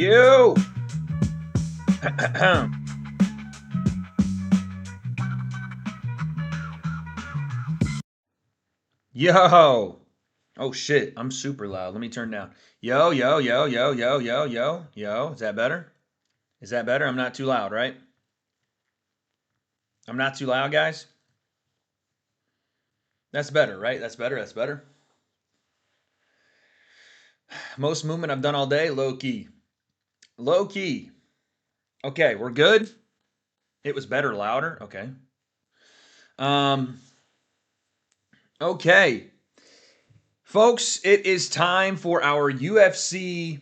You. Yo. Oh shit, I'm super loud. Let me turn down. Yo, yo, yo, yo, yo, yo, yo, yo. Is that better? Is that better? I'm not too loud, right? I'm not too loud, guys. That's better, right? That's better. That's better. Most movement I've done all day, low key. Low key. Okay, we're good. It was better louder. Okay. Um okay. Folks, it is time for our UFC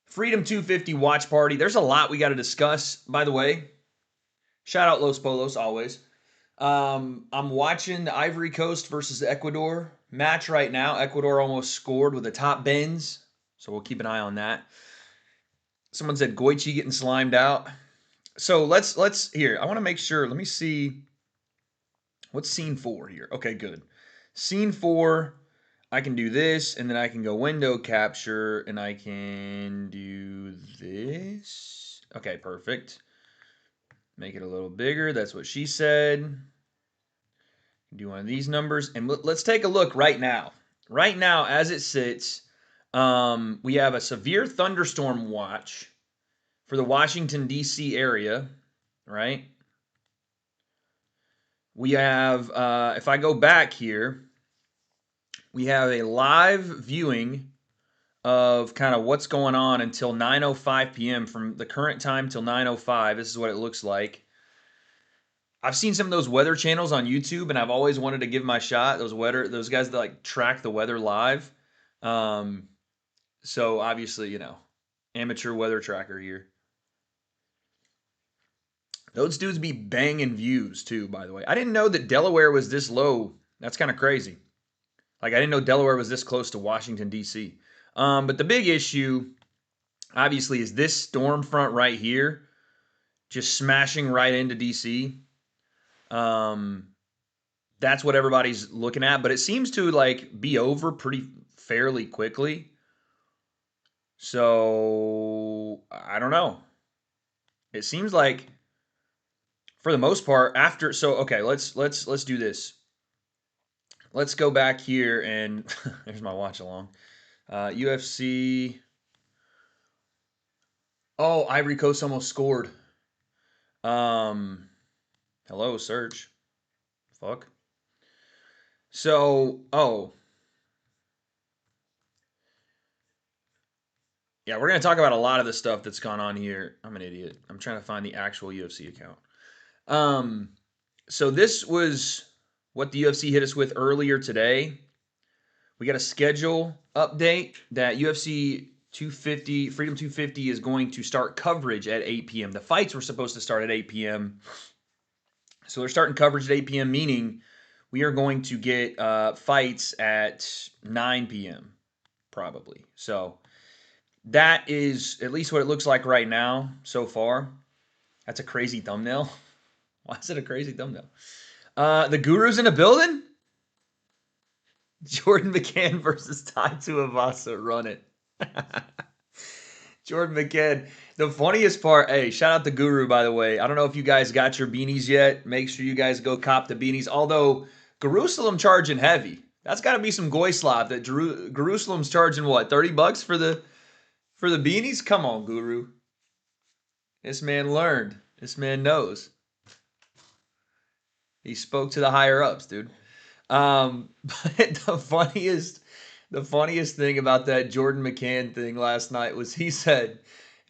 Freedom 250 watch party. There's a lot we got to discuss, by the way. Shout out Los Polos, always. I'm watching the Ivory Coast versus Ecuador match right now. Ecuador almost scored with the top bends, so we'll keep an eye on that. Someone said GAETHJE getting slimed out. So let's here. I want to make sure. Let me see. What's scene 4 here? Okay, good. Scene 4. I can do this, and then I can go window capture, and I can do this. Okay, perfect. Make it a little bigger. That's what she said. Do one of these numbers, and let's take a look right now. Right now, as it sits, we have a severe thunderstorm watch for the Washington, D.C. area, right? We have, if I go back here, we have a live viewing of kind of what's going on until 9:05 p.m. from the current time till 9:05. This is what it looks like. I've seen some of those weather channels on YouTube, and I've always wanted to give my shot. Those guys that like track the weather live. Um, so obviously, amateur weather tracker here. Those dudes be banging views too, by the way. I didn't know that Delaware was this low. That's kind of crazy. Like I didn't know Delaware was this close to Washington, D.C. But the big issue, obviously, is this storm front right here, just smashing right into D.C. That's what everybody's looking at, but it seems to like be over pretty fairly quickly. So I don't know. It seems like for the most part after okay, let's do this. Let's go back here and there's my watch along. UFC. Oh, Ivory Coast almost scored. Hello, search. Fuck. So, yeah, we're going to talk about a lot of the stuff that's gone on here. I'm an idiot. I'm trying to find the actual UFC account. So this was what the UFC hit us with earlier today. We got a schedule update that UFC 250, Freedom 250 is going to start coverage at 8 p.m. The fights were supposed to start at 8 p.m. So they're starting coverage at 8 p.m., meaning we are going to get fights at 9 p.m. probably. So that is at least what it looks like right now so far. That's a crazy thumbnail. Why is it a crazy thumbnail? The Guru's in a building? Jordan McCann versus Tai Tuivasa. Run it. Jordan McCann. The funniest part, hey, shout out the Guru, by the way. I don't know if you guys got your beanies yet. Make sure you guys go cop the beanies. Although, Jerusalem charging heavy. That's got to be some Goyslav. That Jerusalem's charging what, $30 for the beanies? Come on, Guru. This man learned. This man knows. He spoke to the higher ups, dude. But the funniest thing about that Jordan McCann thing last night was he said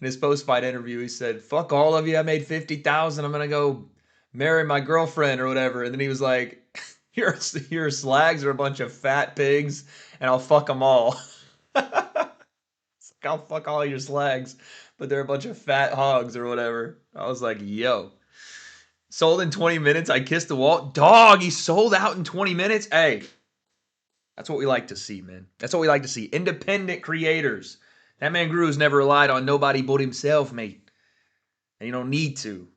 in his post-fight interview, he said, "Fuck all of you. I made 50,000. I'm gonna go marry my girlfriend or whatever." And then he was like, "Your slags are a bunch of fat pigs, and I'll fuck them all." It's like, I'll fuck all your slags, but they're a bunch of fat hogs or whatever. I was like, yo. Sold in 20 minutes. I kissed the wall. Dog, he sold out in 20 minutes. Hey, that's what we like to see, man. That's what we like to see. Independent creators. That man Guru's never relied on nobody but himself, mate. And you don't need to.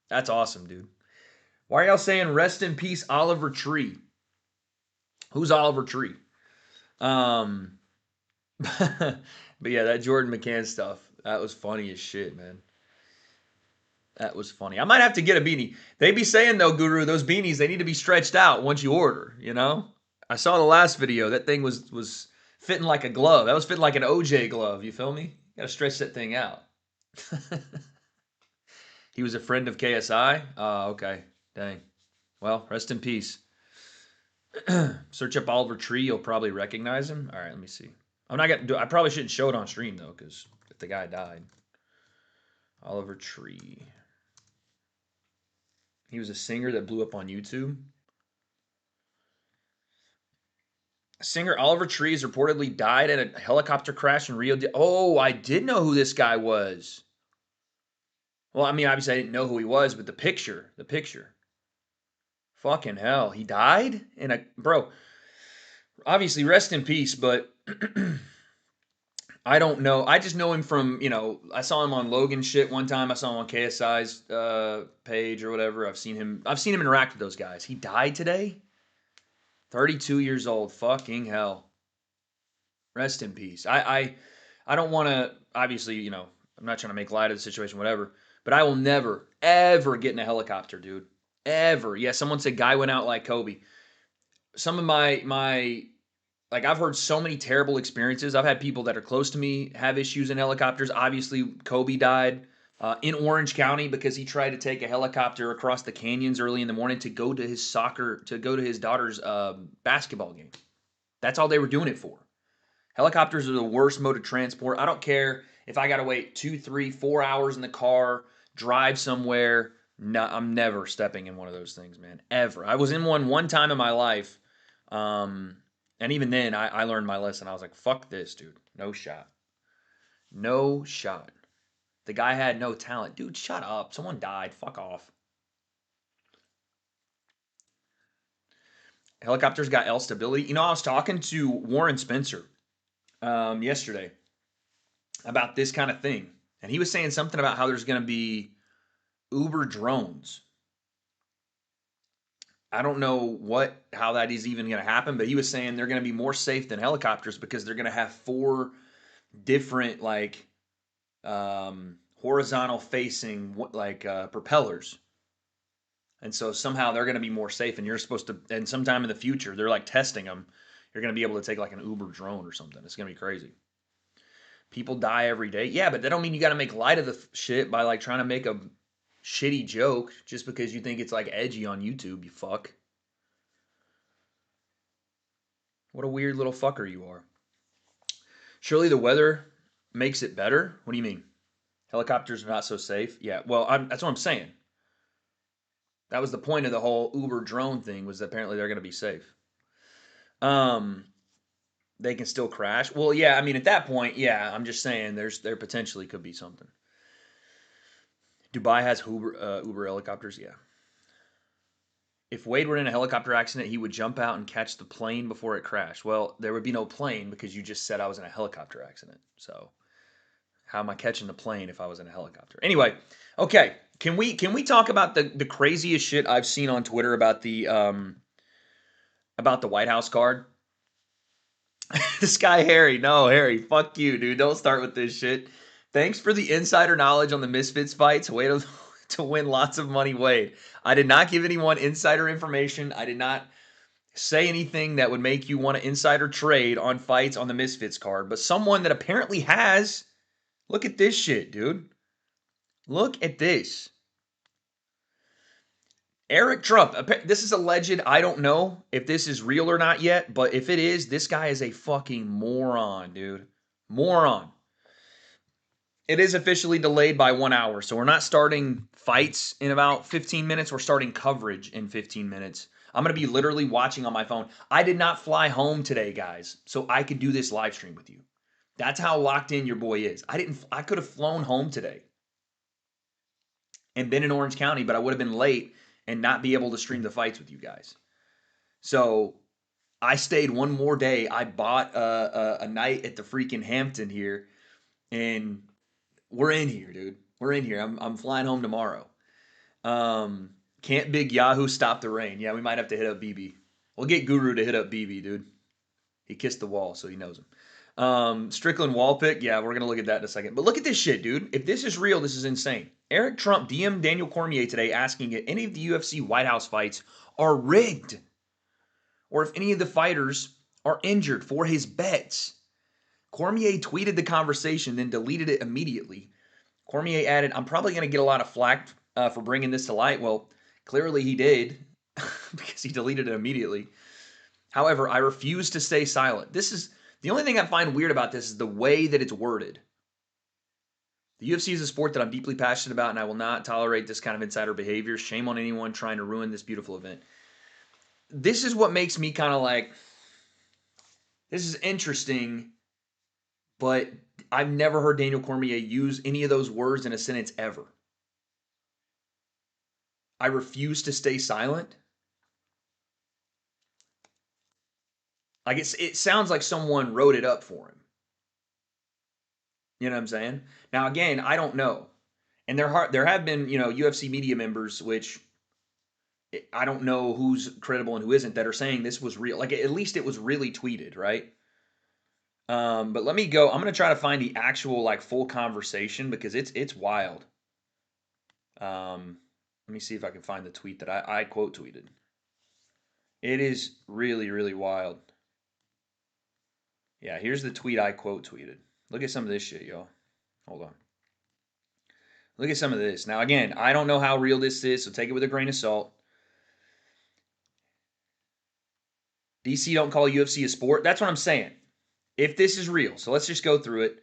That's awesome, dude. Why are y'all saying rest in peace, Oliver Tree? Who's Oliver Tree? But yeah, that Jordan McCann stuff. That was funny as shit, man. That was funny. I might have to get a beanie. They be saying though, Guru, those beanies they need to be stretched out once you order. You know, I saw the last video. That thing was fitting like a glove. That was fitting like an OJ glove. You feel me? Got to stretch that thing out. He was a friend of KSI. Okay, dang. Well, rest in peace. Search up Oliver Tree. You'll probably recognize him. All right, let me see. I'm not gonna do. I probably shouldn't show it on stream though, because if the guy died, Oliver Tree. He was a singer that blew up on YouTube. Singer Oliver Trees reportedly died in a helicopter crash in Rio de... Oh, I did know who this guy was. Well, I mean, obviously I didn't know who he was, but the picture. Fucking hell. He died in a... Bro, obviously rest in peace, but I don't know. I just know him from, I saw him on Logan shit one time. I saw him on KSI's page or whatever. I've seen him interact with those guys. He died today? 32 years old. Fucking hell. Rest in peace. I don't want to, obviously, I'm not trying to make light of the situation, whatever, but I will never, ever get in a helicopter, dude. Ever. Yeah, someone said guy went out like Kobe. Some of like I've heard so many terrible experiences. I've had people that are close to me have issues in helicopters. Obviously, Kobe died in Orange County because he tried to take a helicopter across the canyons early in the morning to go to his daughter's basketball game. That's all they were doing it for. Helicopters are the worst mode of transport. I don't care if I got to wait 2, 3, 4 hours in the car, drive somewhere. No, I'm never stepping in one of those things, man. Ever. I was in one time in my life. And even then, I learned my lesson. I was like, fuck this, dude. No shot. No shot. The guy had no talent. Dude, shut up. Someone died. Fuck off. Helicopters got L stability. I was talking to Warren Spencer yesterday about this kind of thing. And he was saying something about how there's going to be Uber drones. I don't know how that is even going to happen, but he was saying they're going to be more safe than helicopters because they're going to have 4 different horizontal facing propellers. And so somehow they're going to be more safe, and you're supposed to, and sometime in the future, they're like testing them. You're going to be able to take like an Uber drone or something. It's going to be crazy. People die every day. Yeah, but that don't mean you got to make light of the shit by like trying to make a shitty joke just because you think it's like edgy on YouTube, you fuck. What a weird little fucker you are. Surely the weather makes it better? What do you mean? Helicopters are not so safe? Yeah, well, that's what I'm saying. That was the point of the whole Uber drone thing, was that apparently they're going to be safe. They can still crash. Well, yeah, I mean, at that point, yeah, I'm just saying there potentially could be something. Dubai has Uber helicopters, yeah. If Wade were in a helicopter accident, he would jump out and catch the plane before it crashed. Well, there would be no plane because you just said I was in a helicopter accident. So how am I catching the plane if I was in a helicopter? Anyway, okay. Can we talk about the craziest shit I've seen on Twitter about the White House card? This guy Harry, no Harry, fuck you, dude. Don't start with this shit. Thanks for the insider knowledge on the Misfits fights. Way to win lots of money, Wade. I did not give anyone insider information. I did not say anything that would make you want to insider trade on fights on the Misfits card. But someone that apparently has. Look at this shit, dude. Look at this. Eric Trump. This is alleged. I don't know if this is real or not yet. But if it is, this guy is a fucking moron, dude. Moron. It is officially delayed by 1 hour. So we're not starting fights in about 15 minutes. We're starting coverage in 15 minutes. I'm going to be literally watching on my phone. I did not fly home today, guys, so I could do this live stream with you. That's how locked in your boy is. I could have flown home today and been in Orange County, but I would have been late and not be able to stream the fights with you guys. So I stayed one more day. I bought a night at the freaking Hampton here, and we're in here, dude. We're in here. I'm flying home tomorrow. Can't Big Yahoo stop the rain? Yeah, we might have to hit up BB. We'll get Guru to hit up BB, dude. He kissed the wall, so he knows him. Strickland wall pick. Yeah, we're going to look at that in a second. But look at this shit, dude. If this is real, this is insane. Eric Trump DM'd Daniel Cormier today asking if any of the UFC White House fights are rigged or if any of the fighters are injured for his bets. Cormier tweeted the conversation, then deleted it immediately. Cormier added, I'm probably going to get a lot of flack for bringing this to light. Well, clearly he did because he deleted it immediately. However, I refuse to stay silent. This is the only thing I find weird about this is the way that it's worded. The UFC is a sport that I'm deeply passionate about, and I will not tolerate this kind of insider behavior. Shame on anyone trying to ruin this beautiful event. This is what makes me kind of like, this is interesting, but I've never heard Daniel Cormier use any of those words in a sentence ever. I refuse to stay silent. Like it sounds like someone wrote it up for him. You know what I'm saying? Now, again, I don't know. And there have been, UFC media members, which I don't know who's credible and who isn't, that are saying this was real. Like, at least it was really tweeted, right? But let me go. I'm going to try to find the actual, like, full conversation because it's wild. Let me see if I can find the tweet that I quote tweeted. It is really, really wild. Yeah, here's the tweet I quote tweeted. Look at some of this shit, y'all. Hold on. Look at some of this. Now, again, I don't know how real this is, so take it with a grain of salt. DC don't call UFC a sport. That's what I'm saying. If this is real, so let's just go through it.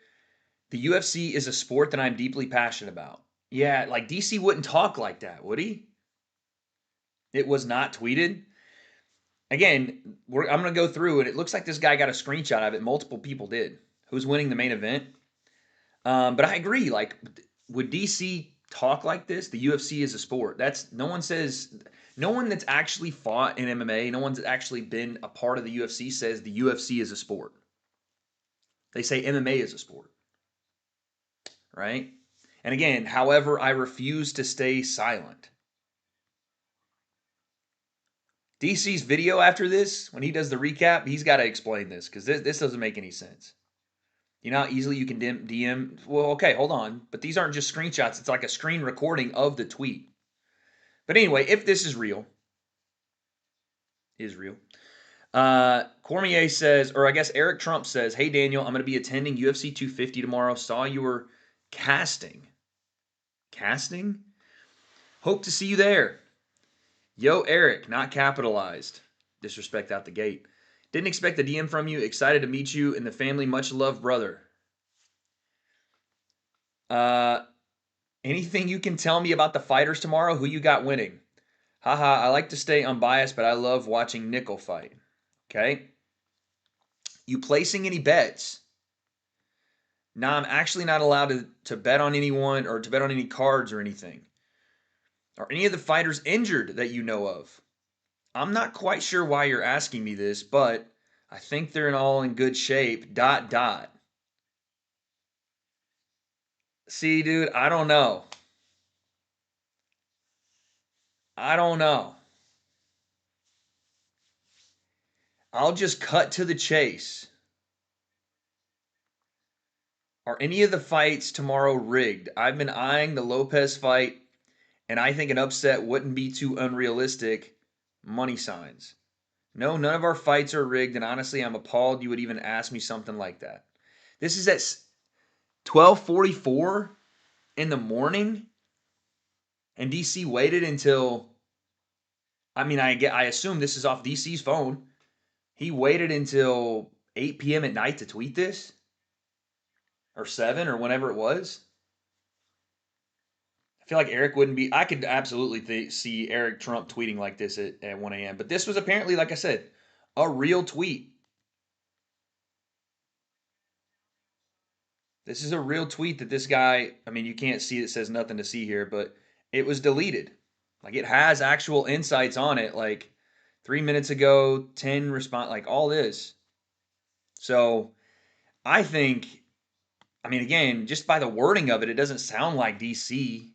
The UFC is a sport that I'm deeply passionate about. Yeah, like DC wouldn't talk like that, would he? It was not tweeted. Again, I'm going to go through, and it looks like this guy got a screenshot of it. Multiple people did. Who's winning the main event? But I agree. Like, would DC talk like this? The UFC is a sport. No one that's actually fought in MMA, no one's actually been a part of the UFC says the UFC is a sport. They say MMA is a sport. Right? And again, however, I refuse to stay silent. DC's video after this, when he does the recap, he's got to explain this because this doesn't make any sense. You know how easily you can DM? Well, okay, hold on. But these aren't just screenshots. It's like a screen recording of the tweet. But anyway, if this is real, Cormier says, or I guess Eric Trump says, hey, Daniel, I'm going to be attending UFC 250 tomorrow. Saw you were casting. Casting? Hope to see you there. Yo, Eric, not capitalized. Disrespect out the gate. Didn't expect a DM from you. Excited to meet you and the family. Much love, brother. Anything you can tell me about the fighters tomorrow? Who you got winning? Haha, I like to stay unbiased, but I love watching Nickel fight. Okay? You placing any bets? Nah, I'm actually not allowed to bet on anyone or to bet on any cards or anything. Are any of the fighters injured that you know of? I'm not quite sure why you're asking me this, but I think they're all in good shape. ... See, dude, I don't know. I don't know. I'll just cut to the chase. Are any of the fights tomorrow rigged? I've been eyeing the Lopez fight, and I think an upset wouldn't be too unrealistic. Money signs. No, none of our fights are rigged, and honestly, I'm appalled you would even ask me something like that. This is at 12:44 in the morning, and DC waited until, I assume this is off DC's phone. He waited until 8 p.m. at night to tweet this, or 7, or whenever it was. I feel like Eric wouldn't be. I could absolutely see Eric Trump tweeting like this at 1 a.m. But this was apparently, like I said, a real tweet. This is a real tweet that this guy, you can't see it says nothing to see here, but it was deleted. Like, it has actual insights on it, like 3 minutes ago, 10 response, like all this. So I think, again, just by the wording of it, it doesn't sound like DC.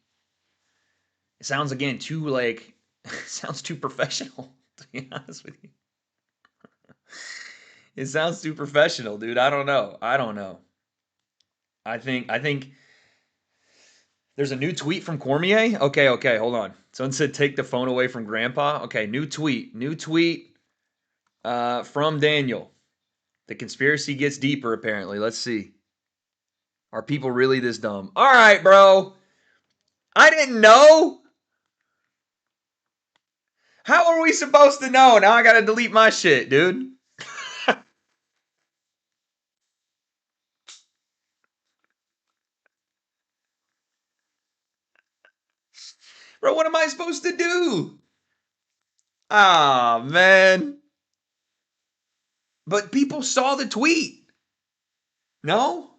It sounds, again, too, sounds too professional, to be honest with you. It sounds too professional, dude. I don't know. I don't know. I think there's a new tweet from Cormier. Okay, okay, hold on. Someone said take the phone away from Grandpa. Okay, new tweet. New tweet from Daniel. The conspiracy gets deeper, apparently. Let's see. Are people really this dumb? All right, bro. I didn't know. How are we supposed to know? Now I gotta delete my shit, dude. Bro, what am I supposed to do? Ah, man. But people saw the tweet. No?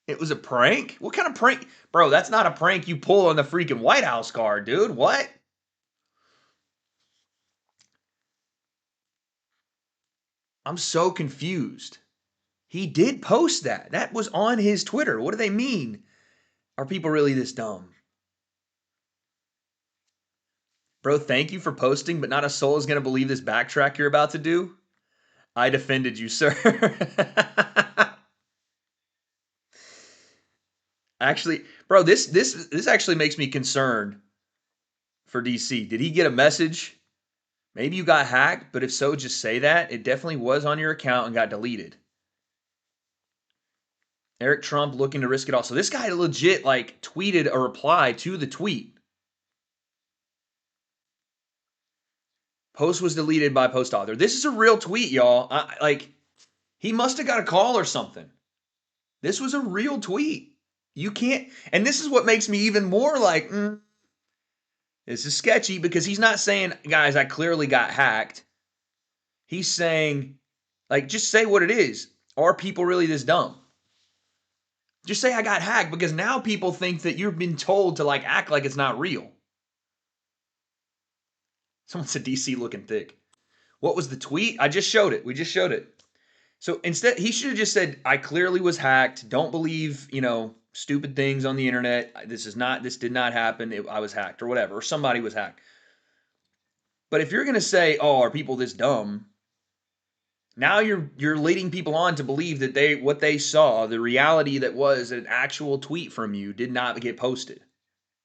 It was a prank? What kind of prank? Bro, that's not a prank you pull on the freaking White House card, dude. What? I'm so confused. He did post that. That was on his Twitter. What do they mean? Are people really this dumb? Bro, thank you for posting, but not a soul is going to believe this backtrack you're about to do. I defended you, sir. Actually, bro, this actually makes me concerned for DC. Did he get a message? Maybe you got hacked, but if so, just say that. It definitely was on your account and got deleted. Eric Trump looking to risk it all. So this guy legit like tweeted a reply to the tweet. Post was deleted by post author. This is a real tweet, y'all. Like he must have got a call or something. This was a real tweet. You can't, and this is what makes me even more like, this is sketchy because he's not saying, guys, I clearly got hacked. He's saying, like, just say what it is. Are people really this dumb? Just say I got hacked because now people think that you've been told to like act like it's not real. Someone said DC looking thick. What was the tweet? I just showed it. We just showed it. So instead, he should have just said, I clearly was hacked. Don't believe, stupid things on the internet. This did not happen. I was hacked or whatever, or somebody was hacked. But if you're going to say, oh, are people this dumb? Now you're leading people on to believe that what they saw, the reality that was an actual tweet from you did not get posted.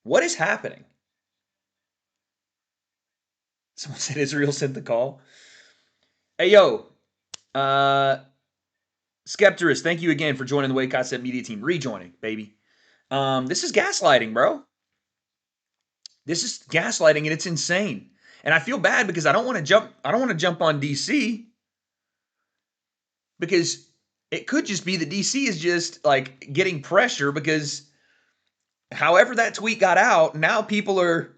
What is happening? Someone said Israel sent the call. Hey, yo. Skepterus, thank you again for joining the Wade Concept Media team. Rejoining, baby. This is gaslighting, bro. This is gaslighting, and it's insane. And I feel bad because I don't want to jump on DC because it could just be that DC is just like getting pressure because however that tweet got out, now people are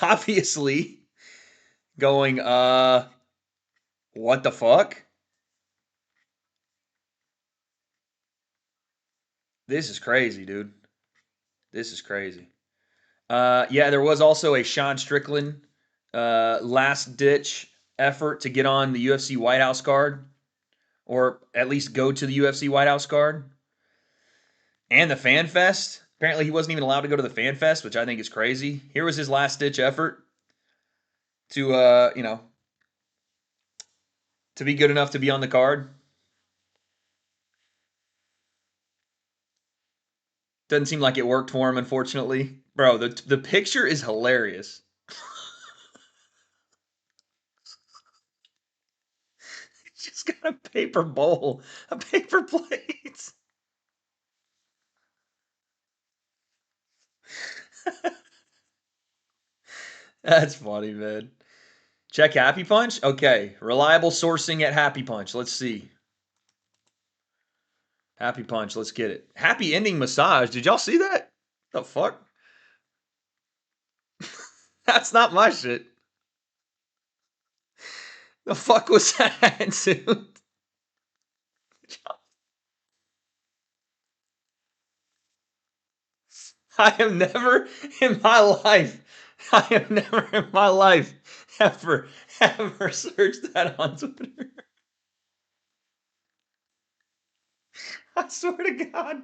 obviously going, what the fuck? This is crazy, dude. This is crazy. Yeah, there was also a Sean Strickland last ditch effort to get on the UFC White House card, or at least go to the UFC White House card, and the Fan Fest. Apparently, he wasn't even allowed to go to the Fan Fest, which I think is crazy. Here was his last ditch effort to, to be good enough to be on the card. Doesn't seem like it worked for him, unfortunately. Bro, the picture is hilarious. He's just got a paper bowl, a paper plate. That's funny, man. Check Happy Punch? Okay. Reliable sourcing at Happy Punch. Let's see. Happy Punch. Let's get it. Happy Ending Massage. Did y'all see that? The fuck? That's not my shit. The fuck was that, dude? I have never in my life, I have never in my life ever searched that on Twitter. I swear to God.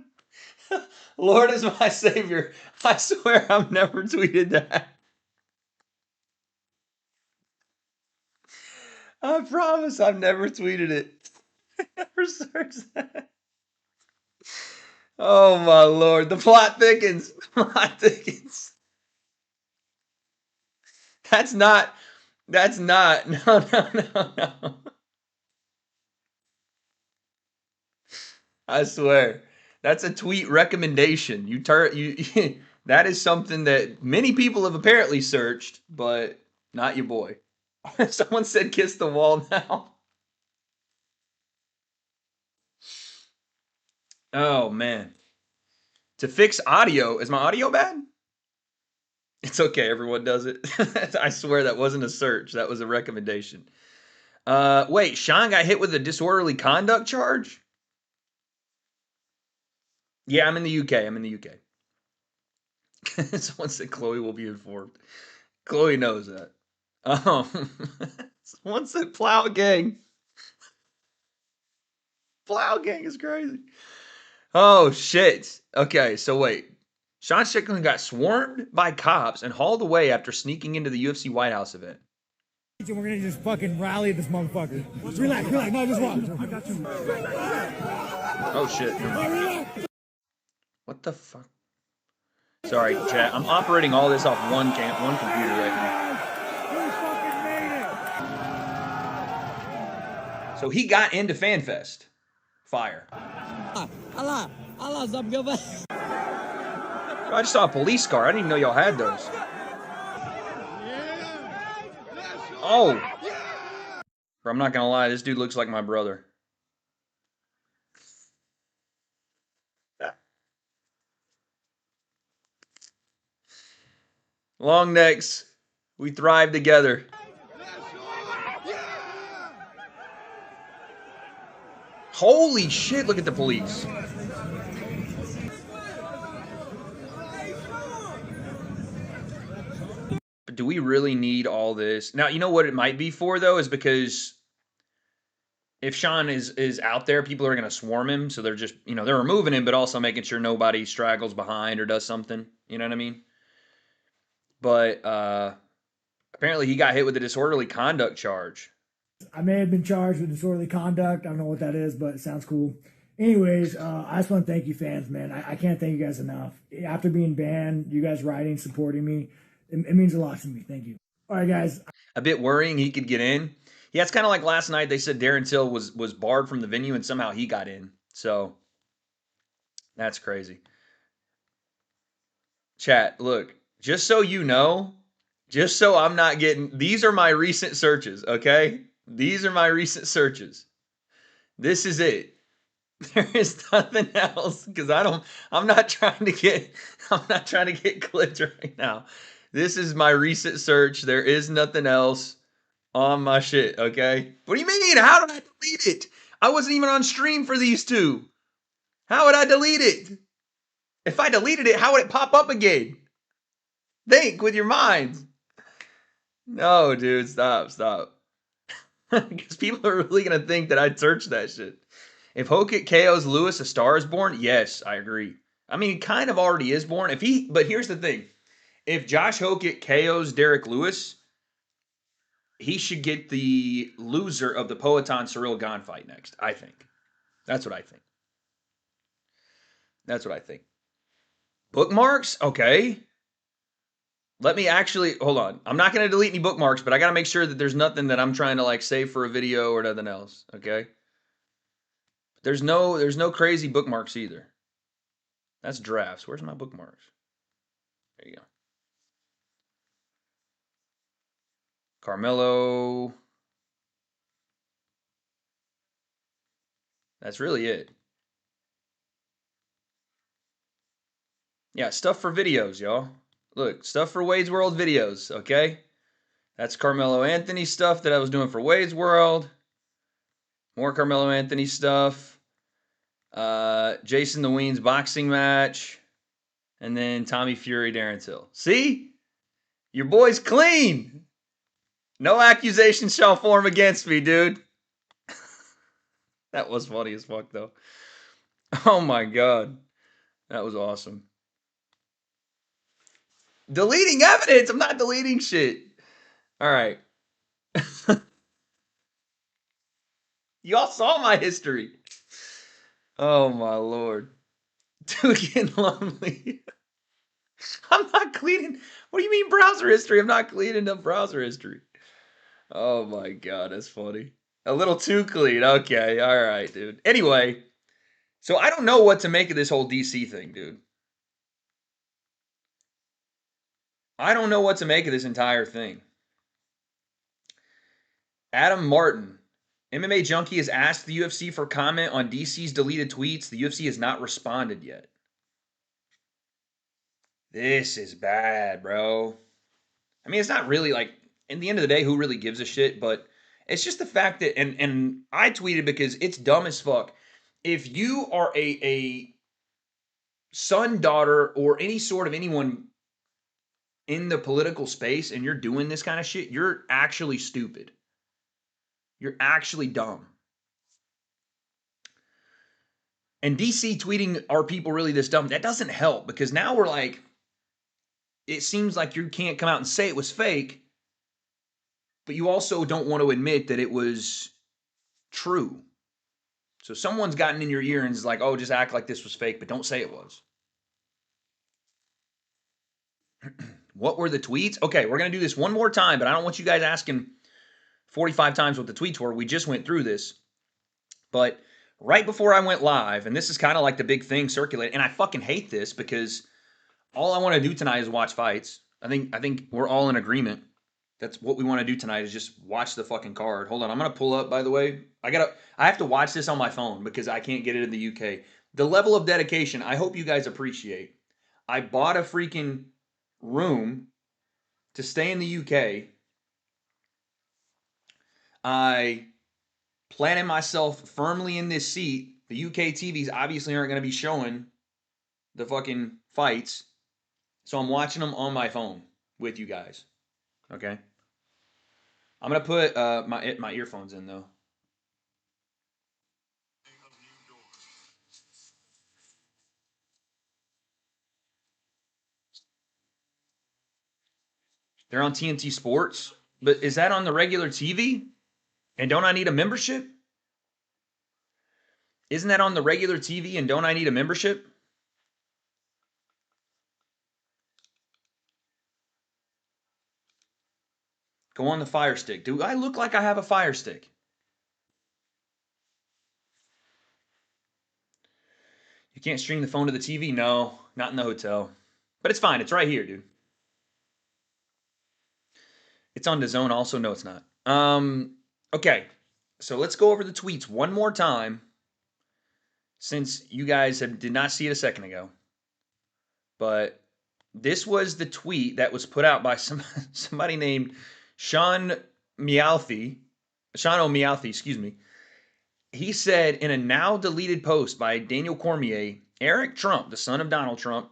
Lord is my savior. I swear I've never tweeted that. I promise I've never tweeted it. Never searched that. Oh my lord, the plot thickens. The plot thickens. That's not. No, no, no, no. I swear. That's a tweet recommendation. You that is something that many people have apparently searched, but not your boy. Someone said kiss the wall now. Oh man. To fix audio, is my audio bad? It's okay, everyone does it. I swear that wasn't a search, that was a recommendation. Wait, Sean got hit with a disorderly conduct charge? Yeah, I'm in the UK. I'm in the UK. Someone said Chloe will be informed. Chloe knows that. Someone said Plow Gang. Plow Gang is crazy. Oh shit. Okay, so wait. Sean Strickland got swarmed by cops and hauled away after sneaking into the UFC White House event. We're gonna just fucking rally this motherfucker. Relax. No, just walk. I got you. Oh shit. What the fuck? Sorry, chat. I'm operating all this off one computer right now. So he got into FanFest. Fire. Allah, I just saw a police car. I didn't even know y'all had those. Oh. Bro, I'm not gonna lie. This dude looks like my brother. Long necks. We thrive together. Holy shit, look at the police. But do we really need all this? Now, you know what it might be for, though, is because if Sean is out there, people are going to swarm him. So they're just, they're removing him, but also making sure nobody straggles behind or does something. You know what I mean? But apparently he got hit with a disorderly conduct charge. I may have been charged with disorderly conduct. I don't know what that is, but it sounds cool. Anyways, I just want to thank you fans, man. I can't thank you guys enough. After being banned, you guys writing, supporting me, it means a lot to me. Thank you. All right, guys. A bit worrying he could get in. Yeah, it's kind of like last night. They said Darren Till was barred from the venue and somehow he got in. So that's crazy. Chat, look, just so you know, just so I'm not getting, these are my recent searches, okay? These are my recent searches. This is it. There is nothing else because I'm not trying to get clipped right now. This is my recent search. There is nothing else on my shit, okay? What do you mean? How did I delete it? I wasn't even on stream for these two. How would I delete it? If I deleted it, how would it pop up again? Think with your minds. No, dude, stop. Because people are really going to think that I'd search that shit. If Hokit KOs Lewis, a star is born? Yes, I agree. I mean, he kind of already is born. But here's the thing. If Josh Hokit KOs Derek Lewis, he should get the loser of the Poatan Cyril Gane fight next, I think. That's what I think. Bookmarks? Okay. Let me actually, hold on. I'm not going to delete any bookmarks, but I got to make sure that there's nothing that I'm trying to save for a video or nothing else, okay? There's no crazy bookmarks either. That's drafts. Where's my bookmarks? There you go. Carmelo. That's really it. Yeah, stuff for videos, y'all. Look, stuff for Wade's World videos, okay? That's Carmelo Anthony stuff that I was doing for Wade's World. More Carmelo Anthony stuff. Jason the Ween's boxing match. And then Tommy Fury, Darren Till. See? Your boy's clean. No accusation shall form against me, dude. That was funny as fuck, though. Oh, my God. That was awesome. Deleting evidence. I'm not deleting shit. All right. Y'all saw my history. Oh my Lord. Dude, getting lonely. I'm not cleaning. What do you mean browser history? I'm not cleaning up browser history. Oh my God, that's funny. A little too clean. Okay, all right, dude. Anyway, so I don't know what to make of this whole DC thing, dude. I don't know what to make of this entire thing. Adam Martin, MMA Junkie, has asked the UFC for comment on DC's deleted tweets. The UFC has not responded yet. This is bad, bro. I mean, it's not really like, in the end of the day, who really gives a shit? But it's just the fact that, and I tweeted because it's dumb as fuck. If you are a son, daughter, or any sort of anyone in the political space and you're doing this kind of shit, you're actually stupid. You're actually dumb. And DC tweeting, are people really this dumb? That doesn't help because now we're like, it seems like you can't come out and say it was fake, but you also don't want to admit that it was true. So someone's gotten in your ear and is like, oh, just act like this was fake, but don't say it was. What were the tweets? Okay, we're going to do this one more time, but I don't want you guys asking 45 times what the tweets were. We just went through this. But right before I went live, and this is kind of like the big thing circulating, and I fucking hate this because all I want to do tonight is watch fights. I think we're all in agreement. That's what we want to do tonight is just watch the fucking card. Hold on, I'm gonna pull up. By the way, I have to watch this on my phone because I can't get it in the UK. The level of dedication, I hope you guys appreciate. I bought a freaking room to stay in the UK. I planted myself firmly in this seat. The UK TVs obviously aren't going to be showing the fucking fights, so I'm watching them on my phone with you guys. Okay. I'm gonna put my earphones in though. They're on TNT Sports, but is that on the regular TV? And don't I need a membership? Isn't that on the regular TV? And don't I need a membership? Go on the Fire Stick. Do I look like I have a Fire Stick? You can't stream the phone to the TV? No, not in the hotel. But it's fine. It's right here, dude. It's on DAZN also. No, it's not. Okay. So let's go over the tweets one more time since you guys did not see it a second ago. But this was the tweet that was put out by somebody named Sean O'Mealthy, excuse me. He said in a now deleted post by Daniel Cormier, Eric Trump, the son of Donald Trump,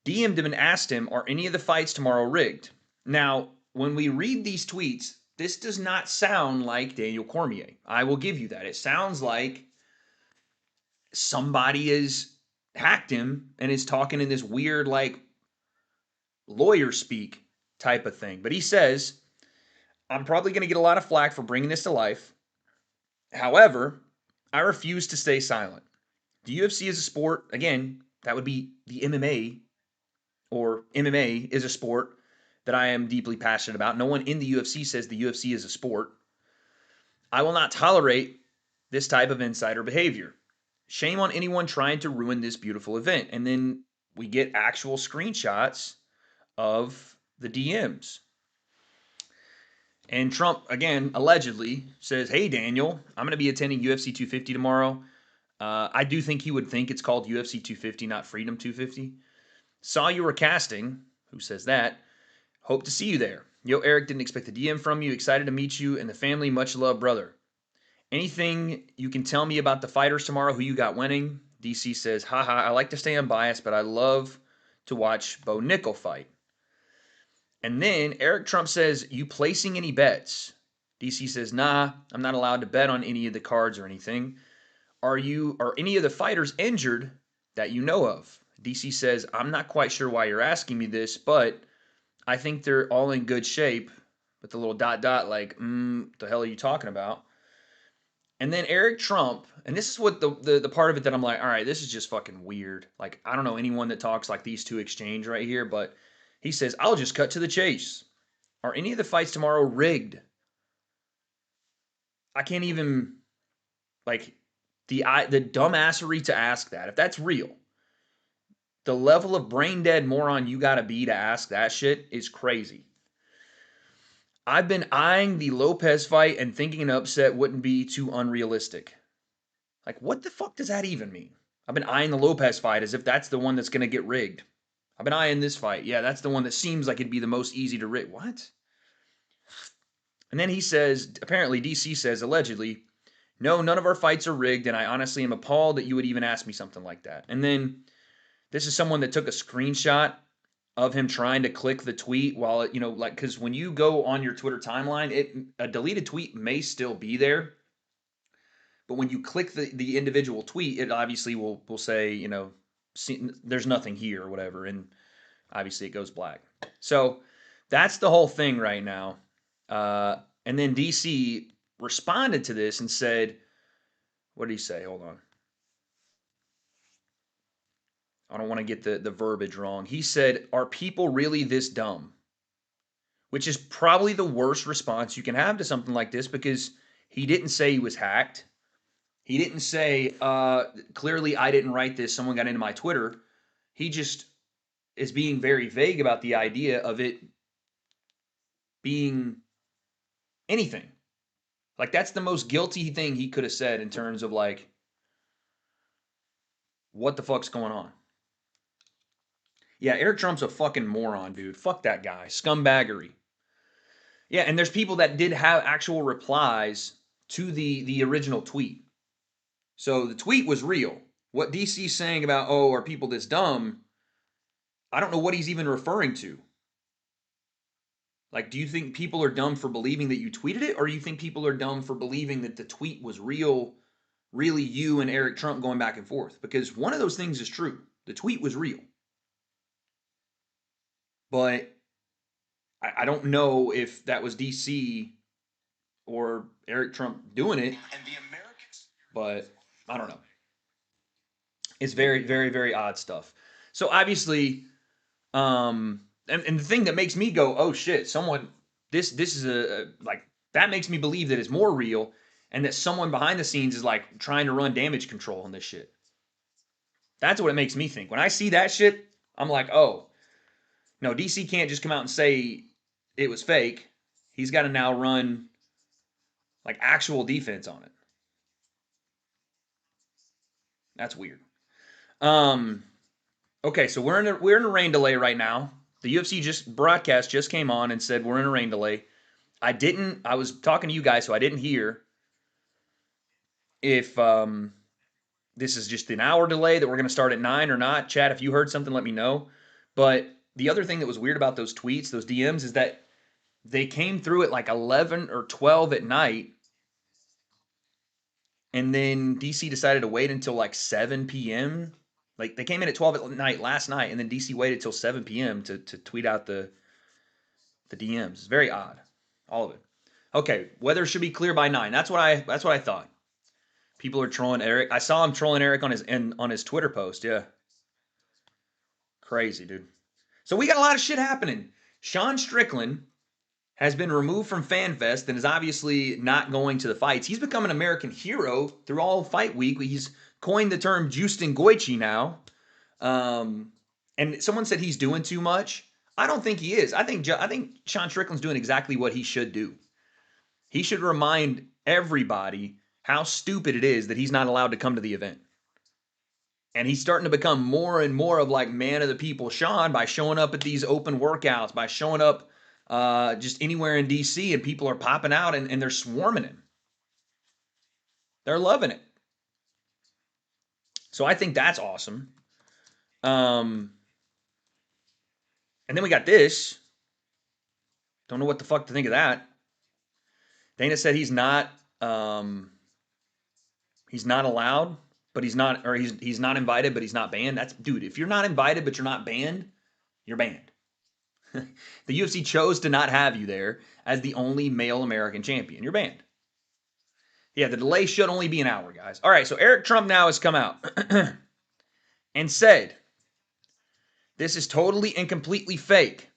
DM'd him and asked him, are any of the fights tomorrow rigged? Now, when we read these tweets, this does not sound like Daniel Cormier. I will give you that. It sounds like somebody has hacked him and is talking in this weird, like, lawyer speak type of thing. But he says, I'm probably going to get a lot of flack for bringing this to life. However, I refuse to stay silent. The UFC is a sport. Again, that would be the MMA, or MMA is a sport that I am deeply passionate about. No one in the UFC says the UFC is a sport. I will not tolerate this type of insider behavior. Shame on anyone trying to ruin this beautiful event. And then we get actual screenshots of the DMs. And Trump, again, allegedly says, hey, Daniel, I'm going to be attending UFC 250 tomorrow. I do think he would think it's called UFC 250, not Freedom 250. Saw you were casting. Who says that? Hope to see you there. Yo, Eric, didn't expect a DM from you. Excited to meet you and the family. Much love, brother. Anything you can tell me about the fighters tomorrow, who you got winning? DC says, haha, I like to stay unbiased, but I love to watch Bo Nickel fight. And then Eric Trump says, you placing any bets? DC says, nah, I'm not allowed to bet on any of the cards or anything. Are any of the fighters injured that you know of? DC says, I'm not quite sure why you're asking me this, but I think they're all in good shape. With the little ... like, the hell are you talking about? And then Eric Trump, and this is what the part of it that I'm like, all right, this is just fucking weird. Like, I don't know anyone that talks like these two exchange right here, but he says, I'll just cut to the chase. Are any of the fights tomorrow rigged? I can't even, like, the dumbassery to ask that. If that's real, the level of brain dead moron you gotta be to ask that shit is crazy. I've been eyeing the Lopez fight and thinking an upset wouldn't be too unrealistic. Like, what the fuck does that even mean? I've been eyeing the Lopez fight as if that's the one that's going to get rigged. I've been eyeing this fight. Yeah, that's the one that seems like it'd be the most easy to rig. What? And then he says, apparently DC says, allegedly, no, none of our fights are rigged, and I honestly am appalled that you would even ask me something like that. And then this is someone that took a screenshot of him trying to click the tweet while, like, because when you go on your Twitter timeline, a deleted tweet may still be there. But when you click the individual tweet, it obviously will say, see, there's nothing here or whatever. And obviously it goes black. So that's the whole thing right now. And then DC responded to this and said, what did he say? Hold on. I don't want to get the verbiage wrong. He said, are people really this dumb? Which is probably the worst response you can have to something like this, because he didn't say he was hacked. He didn't say, clearly I didn't write this, someone got into my Twitter. He just is being very vague about the idea of it being anything. Like, that's the most guilty thing he could have said in terms of, like, what the fuck's going on? Yeah, Eric Trump's a fucking moron, dude. Fuck that guy. Scumbaggery. Yeah, and there's people that did have actual replies to the original tweet. So the tweet was real. What DC's saying about, oh, are people this dumb? I don't know what he's even referring to. Like, do you think people are dumb for believing that you tweeted it? Or do you think people are dumb for believing that the tweet was real, really you and Eric Trump going back and forth? Because one of those things is true. The tweet was real. But I don't know if that was DC or Eric Trump doing it. But I don't know. It's very, very, very odd stuff. So obviously, and the thing that makes me go, oh shit, this is like, that makes me believe that it's more real, and that someone behind the scenes is like trying to run damage control on this shit. That's what it makes me think. When I see that shit, I'm like, oh, no, DC can't just come out and say it was fake. He's got to now run like actual defense on it. That's weird. Okay, so we're in a rain delay right now. The UFC broadcast just came on and said we're in a rain delay. I was talking to you guys, so I didn't hear if this is just an hour delay that we're going to start at 9 or not. Chat, if you heard something, let me know. But the other thing that was weird about those tweets, those DMs, is that they came through at like 11 or 12 at night, and then DC decided to wait until like 7 p.m. Like, they came in at 12 at night last night, and then DC waited till 7 p.m. to tweet out the DMs. It's very odd, all of it. Okay, weather should be clear by 9. That's what I thought. People are trolling Eric. I saw him trolling Eric on his Twitter post. Yeah, crazy, dude. So we got a lot of shit happening. Sean Strickland has been removed from FanFest and is obviously not going to the fights. He's become an American hero through all fight week. He's coined the term Justin Goichi now. And someone said he's doing too much. I don't think he is. I think Sean Strickland's doing exactly what he should do. He should remind everybody how stupid it is that he's not allowed to come to the event. And he's starting to become more and more of like man of the people Sean by showing up at these open workouts, by showing up just anywhere in DC, and people are popping out and they're swarming him. They're loving it. So I think that's awesome. And then we got this. Don't know what the fuck to think of that. Dana said he's not allowed, but he's not invited, but he's not banned. That's, dude, if you're not invited but you're not banned, you're banned. The UFC chose to not have you there as the only male American champion. You're banned. Yeah, the delay should only be an hour, guys. All right, so Eric Trump now has come out and said this is totally and completely fake.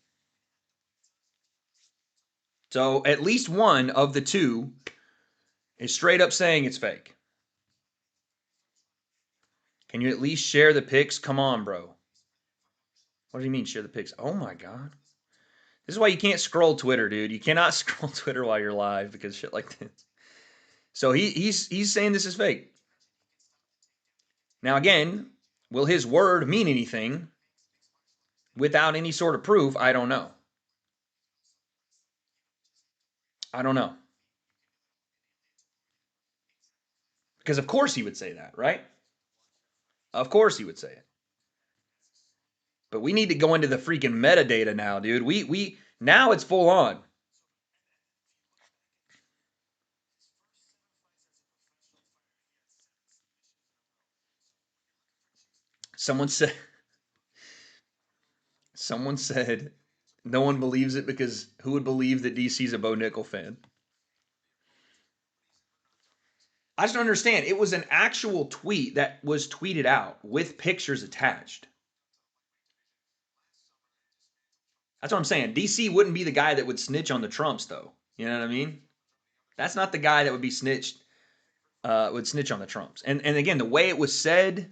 So at least one of the two is straight up saying it's fake. Can you at least share the pics? Come on, bro. What do you mean share the pics? Oh my God. This is why you can't scroll Twitter, dude. You cannot scroll Twitter while you're live because shit like this. So he's saying this is fake. Now again, will his word mean anything without any sort of proof? I don't know. I don't know. Because of course he would say that, right? Of course he would say it. But we need to go into the freaking metadata now, dude. We now it's full on. Someone said no one believes it because who would believe that DC's a Bo Nickel fan? I just don't understand. It was an actual tweet that was tweeted out with pictures attached. That's what I'm saying. DC wouldn't be the guy that would snitch on the Trumps, though. You know what I mean? That's not the guy that would be snitched, would snitch on the Trumps. And again, the way it was said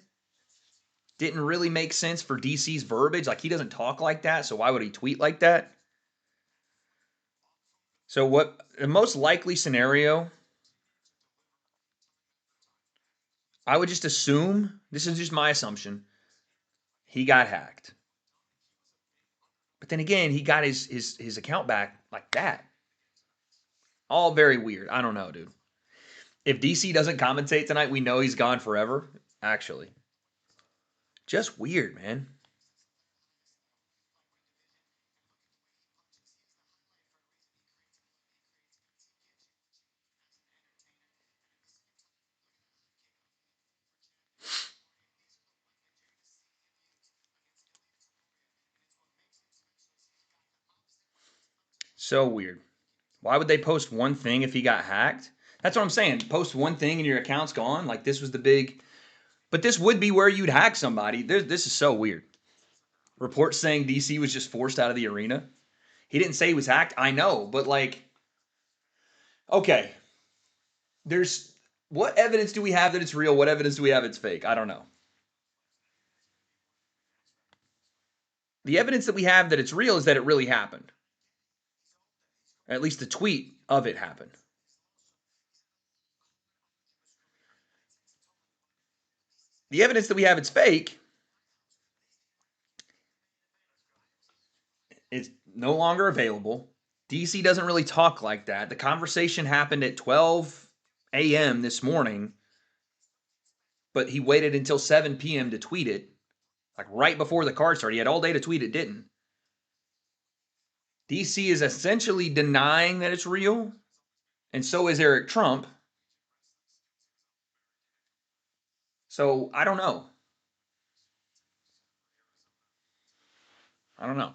didn't really make sense for DC's verbiage. Like, he doesn't talk like that, so why would he tweet like that? So what the most likely scenario, I would just assume, this is just my assumption, he got hacked. But then again, he got his account back like that. All very weird. I don't know, dude. If DC doesn't commentate tonight, we know he's gone forever. Actually. Just weird, man. So weird. Why would they post one thing if he got hacked? That's what I'm saying. Post one thing and your account's gone. Like, this was the big. But this would be where you'd hack somebody. This is so weird. Reports saying DC was just forced out of the arena. He didn't say he was hacked. I know, but like, okay. There's what evidence do we have that it's real? What evidence do we have it's fake? I don't know. The evidence that we have that it's real is that it really happened. At least the tweet of it happened. The evidence that we have it's fake is no longer available. DC doesn't really talk like that. The conversation happened at 12 a.m. this morning, but he waited until 7 p.m. to tweet it, like right before the card started. He had all day to tweet it, didn't. DC is essentially denying that it's real, and so is Eric Trump. So I don't know. I don't know.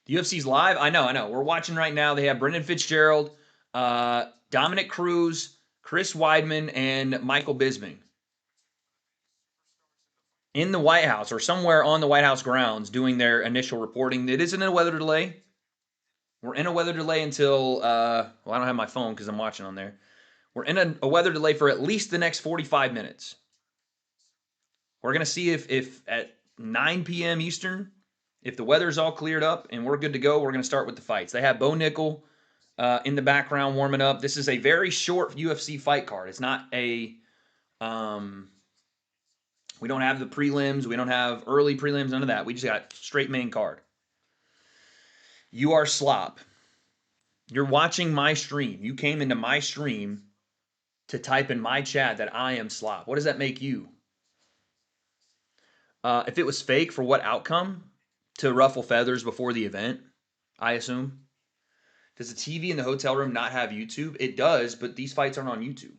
The UFC's live. I know. We're watching right now. They have Brendan Fitzgerald, Dominic Cruz, Chris Weidman, and Michael Bisping in the White House or somewhere on the White House grounds doing their initial reporting. It isn't a weather delay. We're in a weather delay until, well, I don't have my phone because I'm watching on there. We're in a weather delay for at least the next 45 minutes. We're going to see if at 9 p.m. Eastern, if the weather's all cleared up and we're good to go, we're going to start with the fights. They have Bo Nickel in the background warming up. This is a very short UFC fight card. It's not a, we don't have the prelims. We don't have early prelims, none of that. We just got straight main card. You are slop. You're watching my stream. You came into my stream to type in my chat that I am slop. What does that make you? If it was fake, for what outcome? To ruffle feathers before the event, I assume. Does the TV in the hotel room not have YouTube? It does, but these fights aren't on YouTube.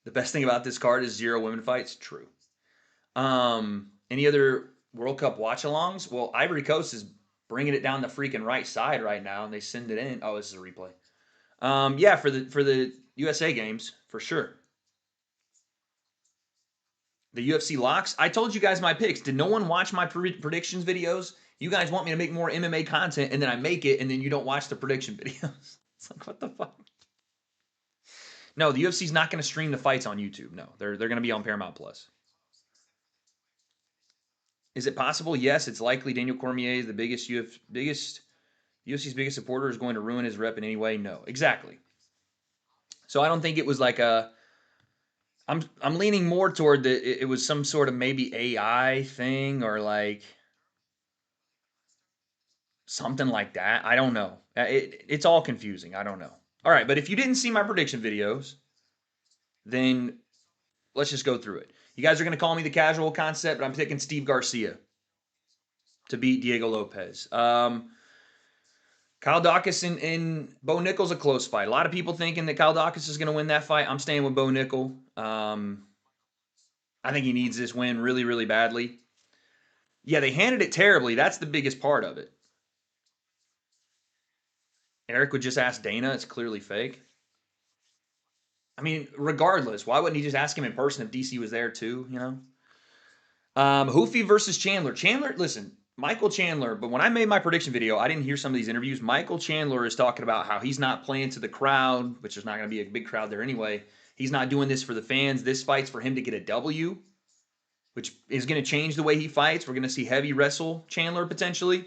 The best thing about this card is 0 women fights. True. Any other World Cup watch-alongs? Well, Ivory Coast is bringing it down the freaking right side right now, and they send it in. Oh, this is a replay. Yeah, for the USA games, for sure. The UFC locks. I told you guys my picks. Did no one watch my predictions videos? You guys want me to make more MMA content, and then I make it, and then you don't watch the prediction videos. It's like, what the fuck? No, the UFC's not going to stream the fights on YouTube. No, they're going to be on Paramount Plus. Is it possible? Yes, it's likely. Daniel Cormier is the UFC's biggest supporter is going to ruin his rep in any way. No, exactly. So I don't think it was like a. I'm leaning more toward it was some sort of maybe AI thing or like something like that. I don't know. It's all confusing. I don't know. All right, but if you didn't see my prediction videos, then let's just go through it. You guys are going to call me the casual concept, but I'm picking Steve Garcia to beat Diego Lopez. Kyle Dawkins and Bo Nickel's a close fight. A lot of people thinking that Kyle Dawkins is going to win that fight. I'm staying with Bo Nickel. I think he needs this win really, really badly. Yeah, they handed it terribly. That's the biggest part of it. Eric would just ask Dana. It's clearly fake. I mean, regardless, why wouldn't he just ask him in person if DC was there too, you know? Hoofy versus Chandler. Chandler, listen, Michael Chandler, but when I made my prediction video, I didn't hear some of these interviews. Michael Chandler is talking about how he's not playing to the crowd, which is not going to be a big crowd there anyway. He's not doing this for the fans. This fight's for him to get a W, which is going to change the way he fights. We're going to see heavy wrestle Chandler potentially.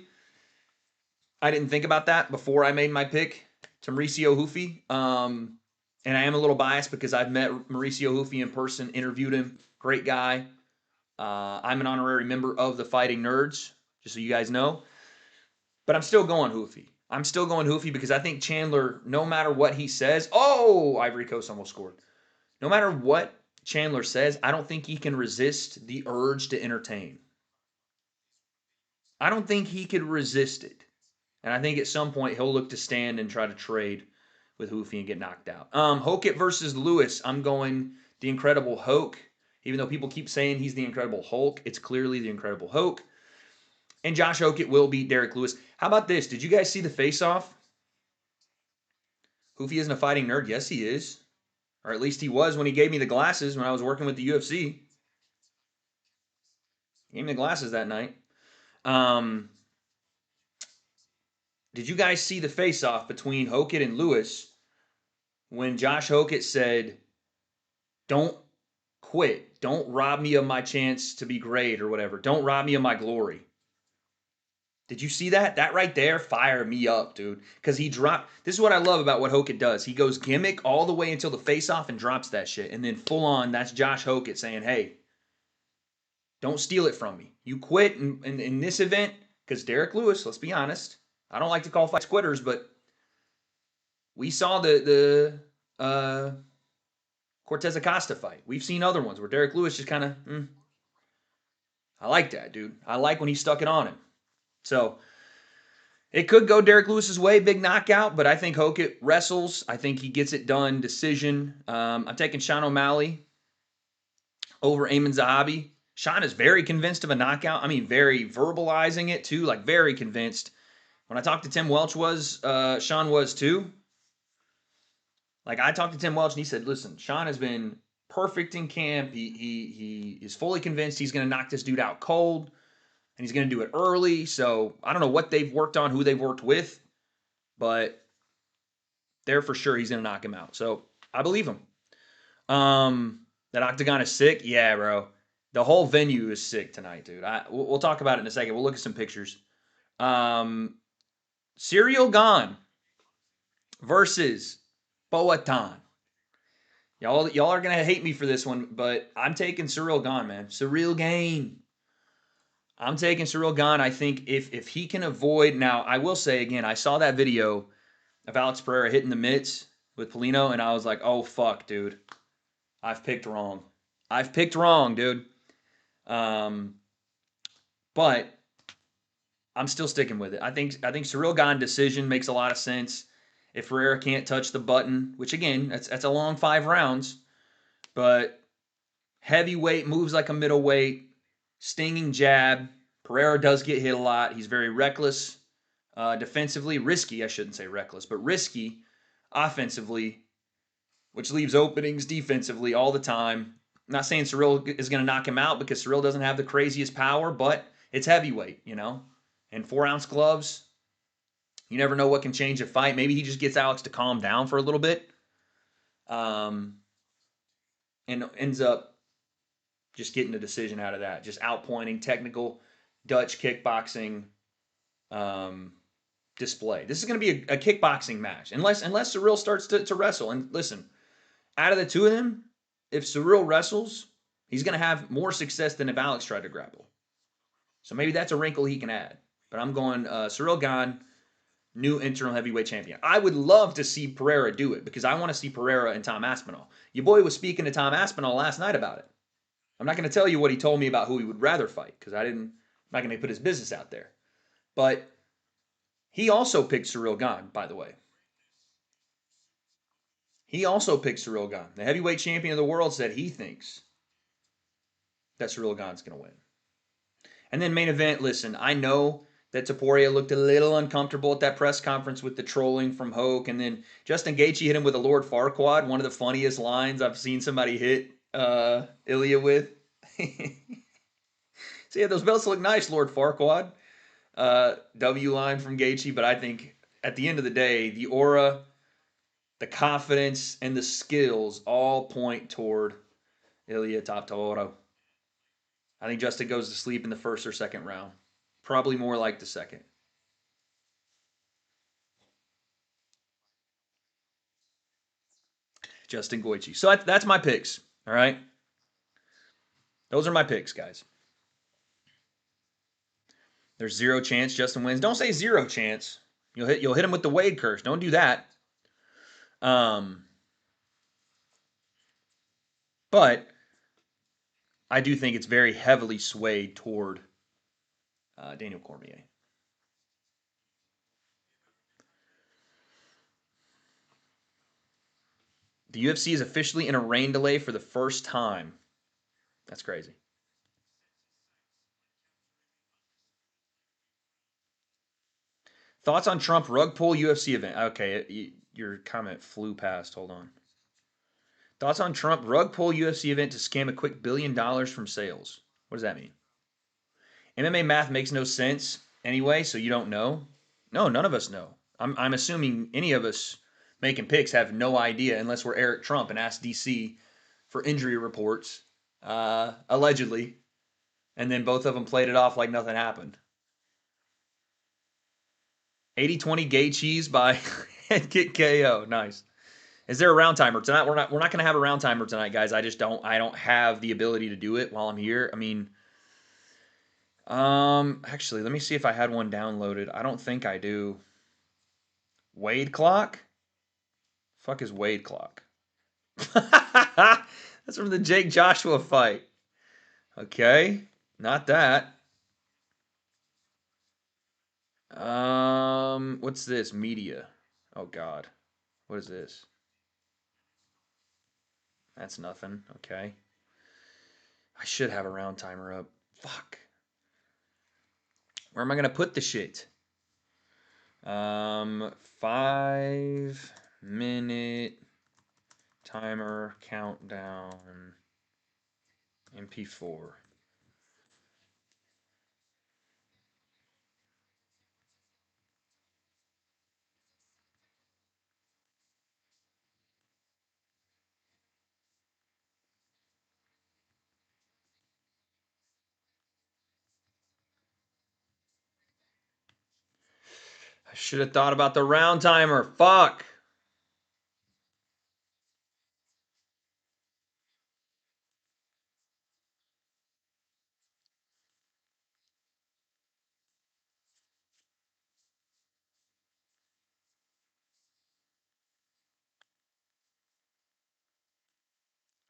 I didn't think about that before I made my pick to Mauricio Hoofy. And I am a little biased because I've met Mauricio Hoofy in person, interviewed him. Great guy. I'm an honorary member of the Fighting Nerds, just so you guys know. But I'm still going Hoofy. I'm still going Hoofy because I think Chandler, no matter what he says, Ivory Coast almost scored. No matter what Chandler says, I don't think he can resist the urge to entertain. I don't think he could resist it. And I think at some point he'll look to stand and try to trade with Hoofy and get knocked out. Hokit versus Lewis. I'm going the Incredible Hulk. Even though people keep saying he's the Incredible Hulk, it's clearly the Incredible Hulk. And Josh Hokit will beat Derek Lewis. How about this? Did you guys see the face-off? Hoofy isn't a fighting nerd. Yes, he is. Or at least he was when he gave me the glasses when I was working with the UFC. He gave me the glasses that night. Did you guys see the face-off between Hokit and Lewis when Josh Hokit said, don't quit. Don't rob me of my chance to be great or whatever. Don't rob me of my glory. Did you see that? That right there fired me up, dude. Because he dropped. This is what I love about what Hokit does. He goes gimmick all the way until the face-off and drops that shit. And then full on, that's Josh Hokit saying, hey, don't steal it from me. You quit in this event. Because Derek Lewis, let's be honest, I don't like to call fights quitters, but we saw the Cortez Acosta fight. We've seen other ones where Derek Lewis just kind of, I like that, dude. I like when he stuck it on him. So it could go Derek Lewis's way, big knockout, but I think Hokit wrestles. I think he gets it done, decision. I'm taking Sean O'Malley over Eamon Zahabi. Sean is very convinced of a knockout. I mean, very verbalizing it too, like very convinced. When I talked to Tim Welch Sean was too. Like I talked to Tim Welch and he said, listen, Sean has been perfect in camp. He is fully convinced he's going to knock this dude out cold. And he's going to do it early. So I don't know what they've worked on, who they've worked with. But they're for sure he's going to knock him out. So I believe him. That Octagon is sick? Yeah, bro. The whole venue is sick tonight, dude. We'll talk about it in a second. We'll look at some pictures. Serial Gone versus Boatan. Y'all are going to hate me for this one, but I'm taking Surreal Gone, man. Surreal Gain. I'm taking Surreal Gone. I think if he can avoid... Now, I will say again, I saw that video of Alex Pereira hitting the mitts with Polino, and I was like, oh, fuck, dude. I've picked wrong. I've picked wrong, dude. But I'm still sticking with it. I think Surreal Gone decision makes a lot of sense. If Pereira can't touch the button, which, again, that's a long 5 rounds, but heavyweight moves like a middleweight. Stinging jab. Pereira does get hit a lot. He's very reckless defensively. Risky, I shouldn't say reckless, but risky. offensively, which leaves openings defensively all the time. I'm not saying Cyril is going to knock him out because Cyril doesn't have the craziest power, but it's heavyweight, you know? And 4-ounce gloves, you never know what can change a fight. Maybe he just gets Alex to calm down for a little bit, and ends up just getting a decision out of that. Just outpointing, technical Dutch kickboxing display. This is going to be a kickboxing match, unless Cyril starts to wrestle. And listen, out of the two of them, if Cyril wrestles, he's going to have more success than if Alex tried to grapple. So maybe that's a wrinkle he can add. But I'm going Cyril Gane, new internal heavyweight champion. I would love to see Pereira do it because I want to see Pereira and Tom Aspinall. Your boy was speaking to Tom Aspinall last night about it. I'm not going to tell you what he told me about who he would rather fight because I'm not going to put his business out there. But he also picked Cyril Gane, by the way. He also picked Cyril Gane. The heavyweight champion of the world said he thinks that Cyril Gane's going to win. And then main event, listen, I know that Topuria looked a little uncomfortable at that press conference with the trolling from Hoke. And then Justin Gaethje hit him with a Lord Farquaad, one of the funniest lines I've seen somebody hit Ilya with. So yeah, those belts look nice, Lord Farquaad. W line from Gaethje, but I think at the end of the day, the aura, the confidence, and the skills all point toward Ilya Taptoro. I think Justin goes to sleep in the first or second round. Probably more like the second. Justin Gaethje. So that's my picks. All right. Those are my picks, guys. There's zero chance Justin wins. Don't say zero chance. You'll hit him with the Wade curse. Don't do that. But I do think it's very heavily swayed toward Daniel Cormier. The UFC is officially in a rain delay for the first time. That's crazy. Thoughts on Trump rug pull UFC event? Okay, your comment flew past. Hold on. Thoughts on Trump rug pull UFC event to scam a quick $1 billion from sales? What does that mean? MMA math makes no sense anyway, so you don't know? No, none of us know. I'm assuming any of us making picks have no idea unless we're Eric Trump and ask DC for injury reports, allegedly, and then both of them played it off like nothing happened. 80-20 gay cheese by Head Kick KO. Nice. Is there a round timer tonight? We're not going to have a round timer tonight, guys. I don't have the ability to do it while I'm here. I mean, actually, let me see if I had one downloaded. I don't think I do. Wade clock? Fuck is Wade clock? That's from the Jake Joshua fight. Okay, not that. What's this? Media. Oh God, what is this? That's nothing. Okay. I should have a round timer up. Fuck. Where am I gonna put the shit? 5-minute timer countdown. MP4. I should have thought about the round timer. Fuck.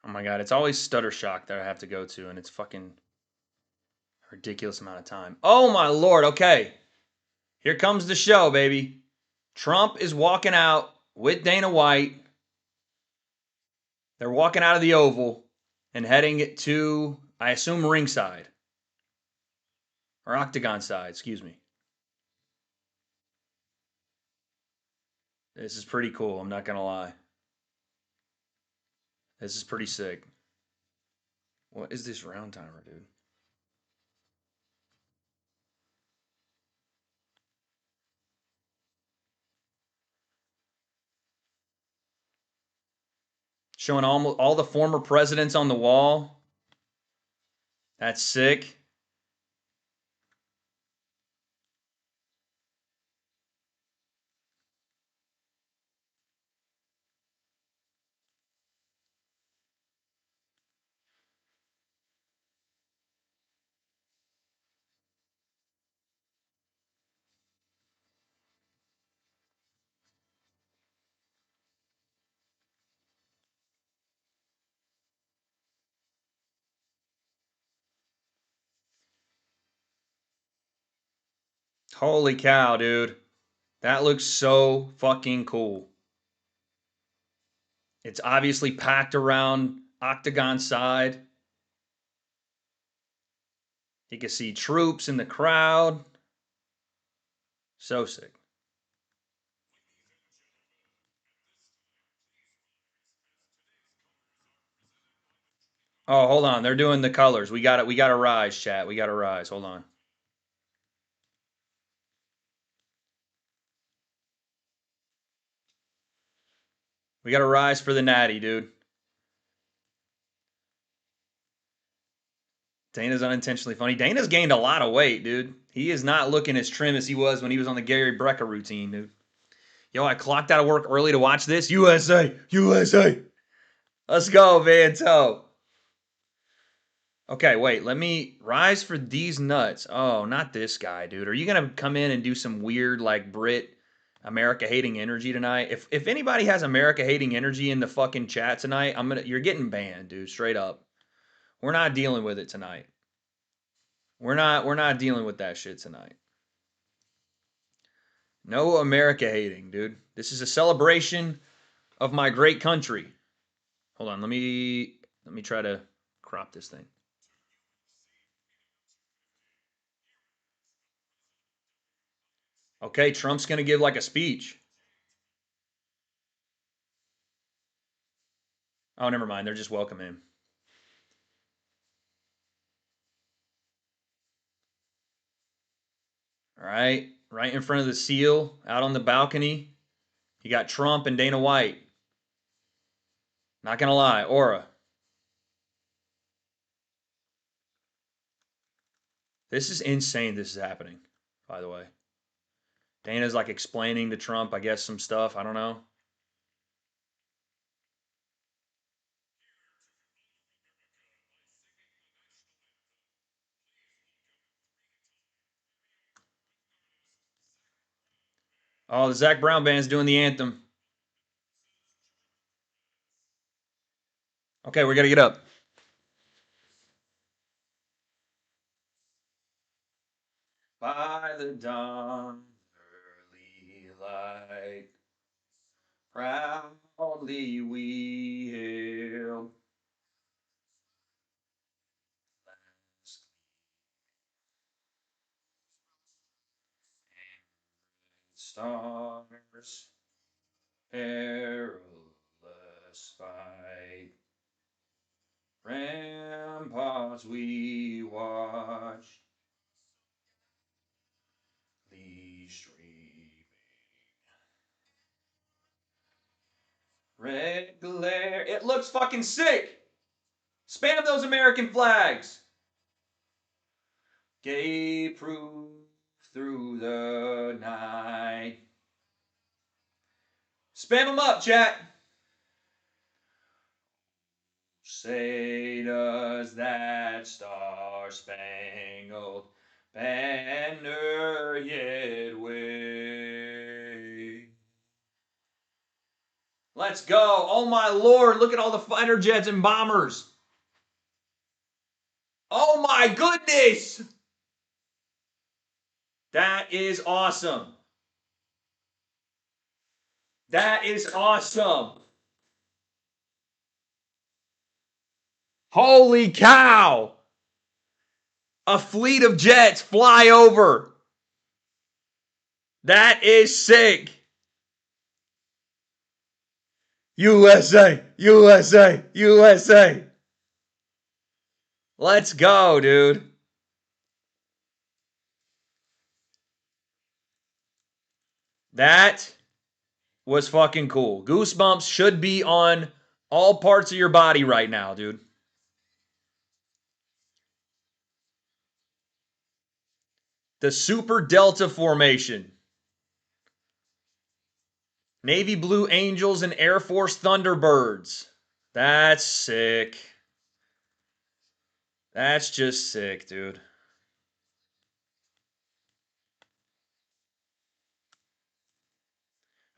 Oh my God, it's always Stutter Shock that I have to go to, and it's fucking a ridiculous amount of time. Oh my Lord, okay. Here comes the show, baby. Trump is walking out with Dana White. They're walking out of the Oval and heading to, I assume, ringside. Or octagon side, excuse me. This is pretty cool. I'm not going to lie. This is pretty sick. What is this round timer, dude? Showing almost all the former presidents on the wall. That's sick. Holy cow, dude. That looks so fucking cool. It's obviously packed around Octagon side. You can see troops in the crowd. So sick. Oh, hold on. They're doing the colors. We got it. We got to rise, chat. We got to rise. Hold on. We got to rise for the natty, dude. Dana's unintentionally funny. Dana's gained a lot of weight, dude. He is not looking as trim as he was when he was on the Gary Brecka routine, dude. Yo, I clocked out of work early to watch this. USA! USA! Let's go, Vanto. Okay, wait. Let me rise for these nuts. Oh, not this guy, dude. Are you gonna come in and do some weird like Brit America hating energy tonight? If anybody has America hating energy in the fucking chat tonight, you're getting banned, dude. Straight up. We're not dealing with it tonight. We're not dealing with that shit tonight. No America hating, dude. This is a celebration of my great country. Hold on, let me try to crop this thing. Okay, Trump's gonna give like a speech. Oh, never mind. They're just welcoming him. All right, right in front of the seal, out on the balcony. You got Trump and Dana White. Not gonna lie, aura. This is insane. This is happening. By the way, Dana's like explaining to Trump, I guess, some stuff. I don't know. Oh, the Zach Brown band's doing the anthem. Okay, we gotta get up. By the dawn, early light, proudly we hailed stars, perilous fight. Ramparts we watched, the streaming red glare. It looks fucking sick. Spam those American flags. Gay proof through the night. Spam them up, chat. Say does that star-spangled banner yet wave? Let's go. Oh my lord, look at all the fighter jets and bombers. Oh my goodness. That is awesome. That is awesome. Holy cow. A fleet of jets fly over. That is sick. USA, USA, USA. Let's go, dude. That was fucking cool. Goosebumps should be on all parts of your body right now, dude. The Super Delta Formation. Navy Blue Angels and Air Force Thunderbirds. That's sick. That's just sick, dude.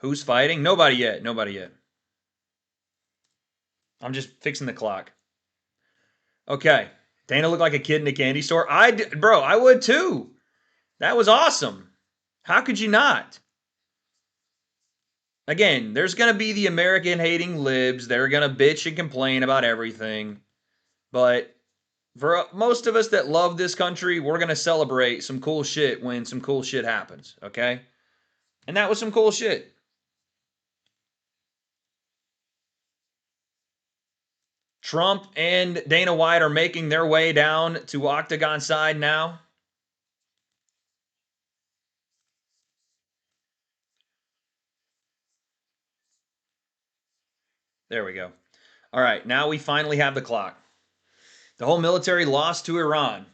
Who's fighting? Nobody yet. Nobody yet. I'm just fixing the clock. Okay. Dana looked like a kid in a candy store. Bro, I would too. That was awesome. How could you not? Again, there's going to be the American hating libs. They're going to bitch and complain about everything. But for most of us that love this country, we're going to celebrate some cool shit when some cool shit happens, okay? And that was some cool shit. Trump and Dana White are making their way down to Octagon side now. There we go. All right, now we finally have the clock. The whole military lost to Iran.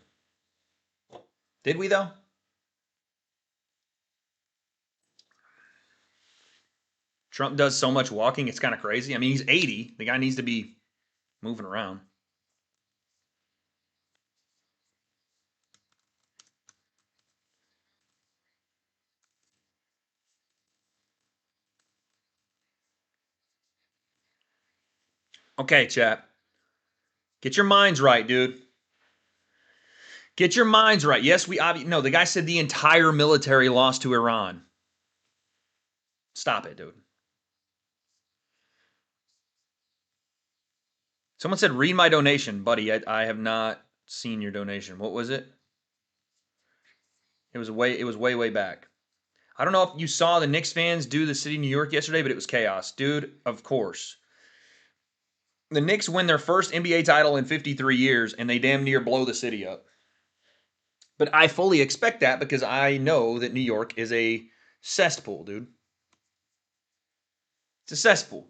Did we, though? Trump does so much walking, it's kind of crazy. I mean, he's 80. The guy needs to be moving around. Okay, chap. Get your minds right, dude. Get your minds right. Yes, no, the guy said the entire military lost to Iran. Stop it, dude. Someone said, read my donation. Buddy, I have not seen your donation. What was it? It was way back. I don't know if you saw the Knicks fans do the city of New York yesterday, but it was chaos. Dude, of course. The Knicks win their first NBA title in 53 years, and they damn near blow the city up. But I fully expect that because I know that New York is a cesspool, dude. It's a cesspool.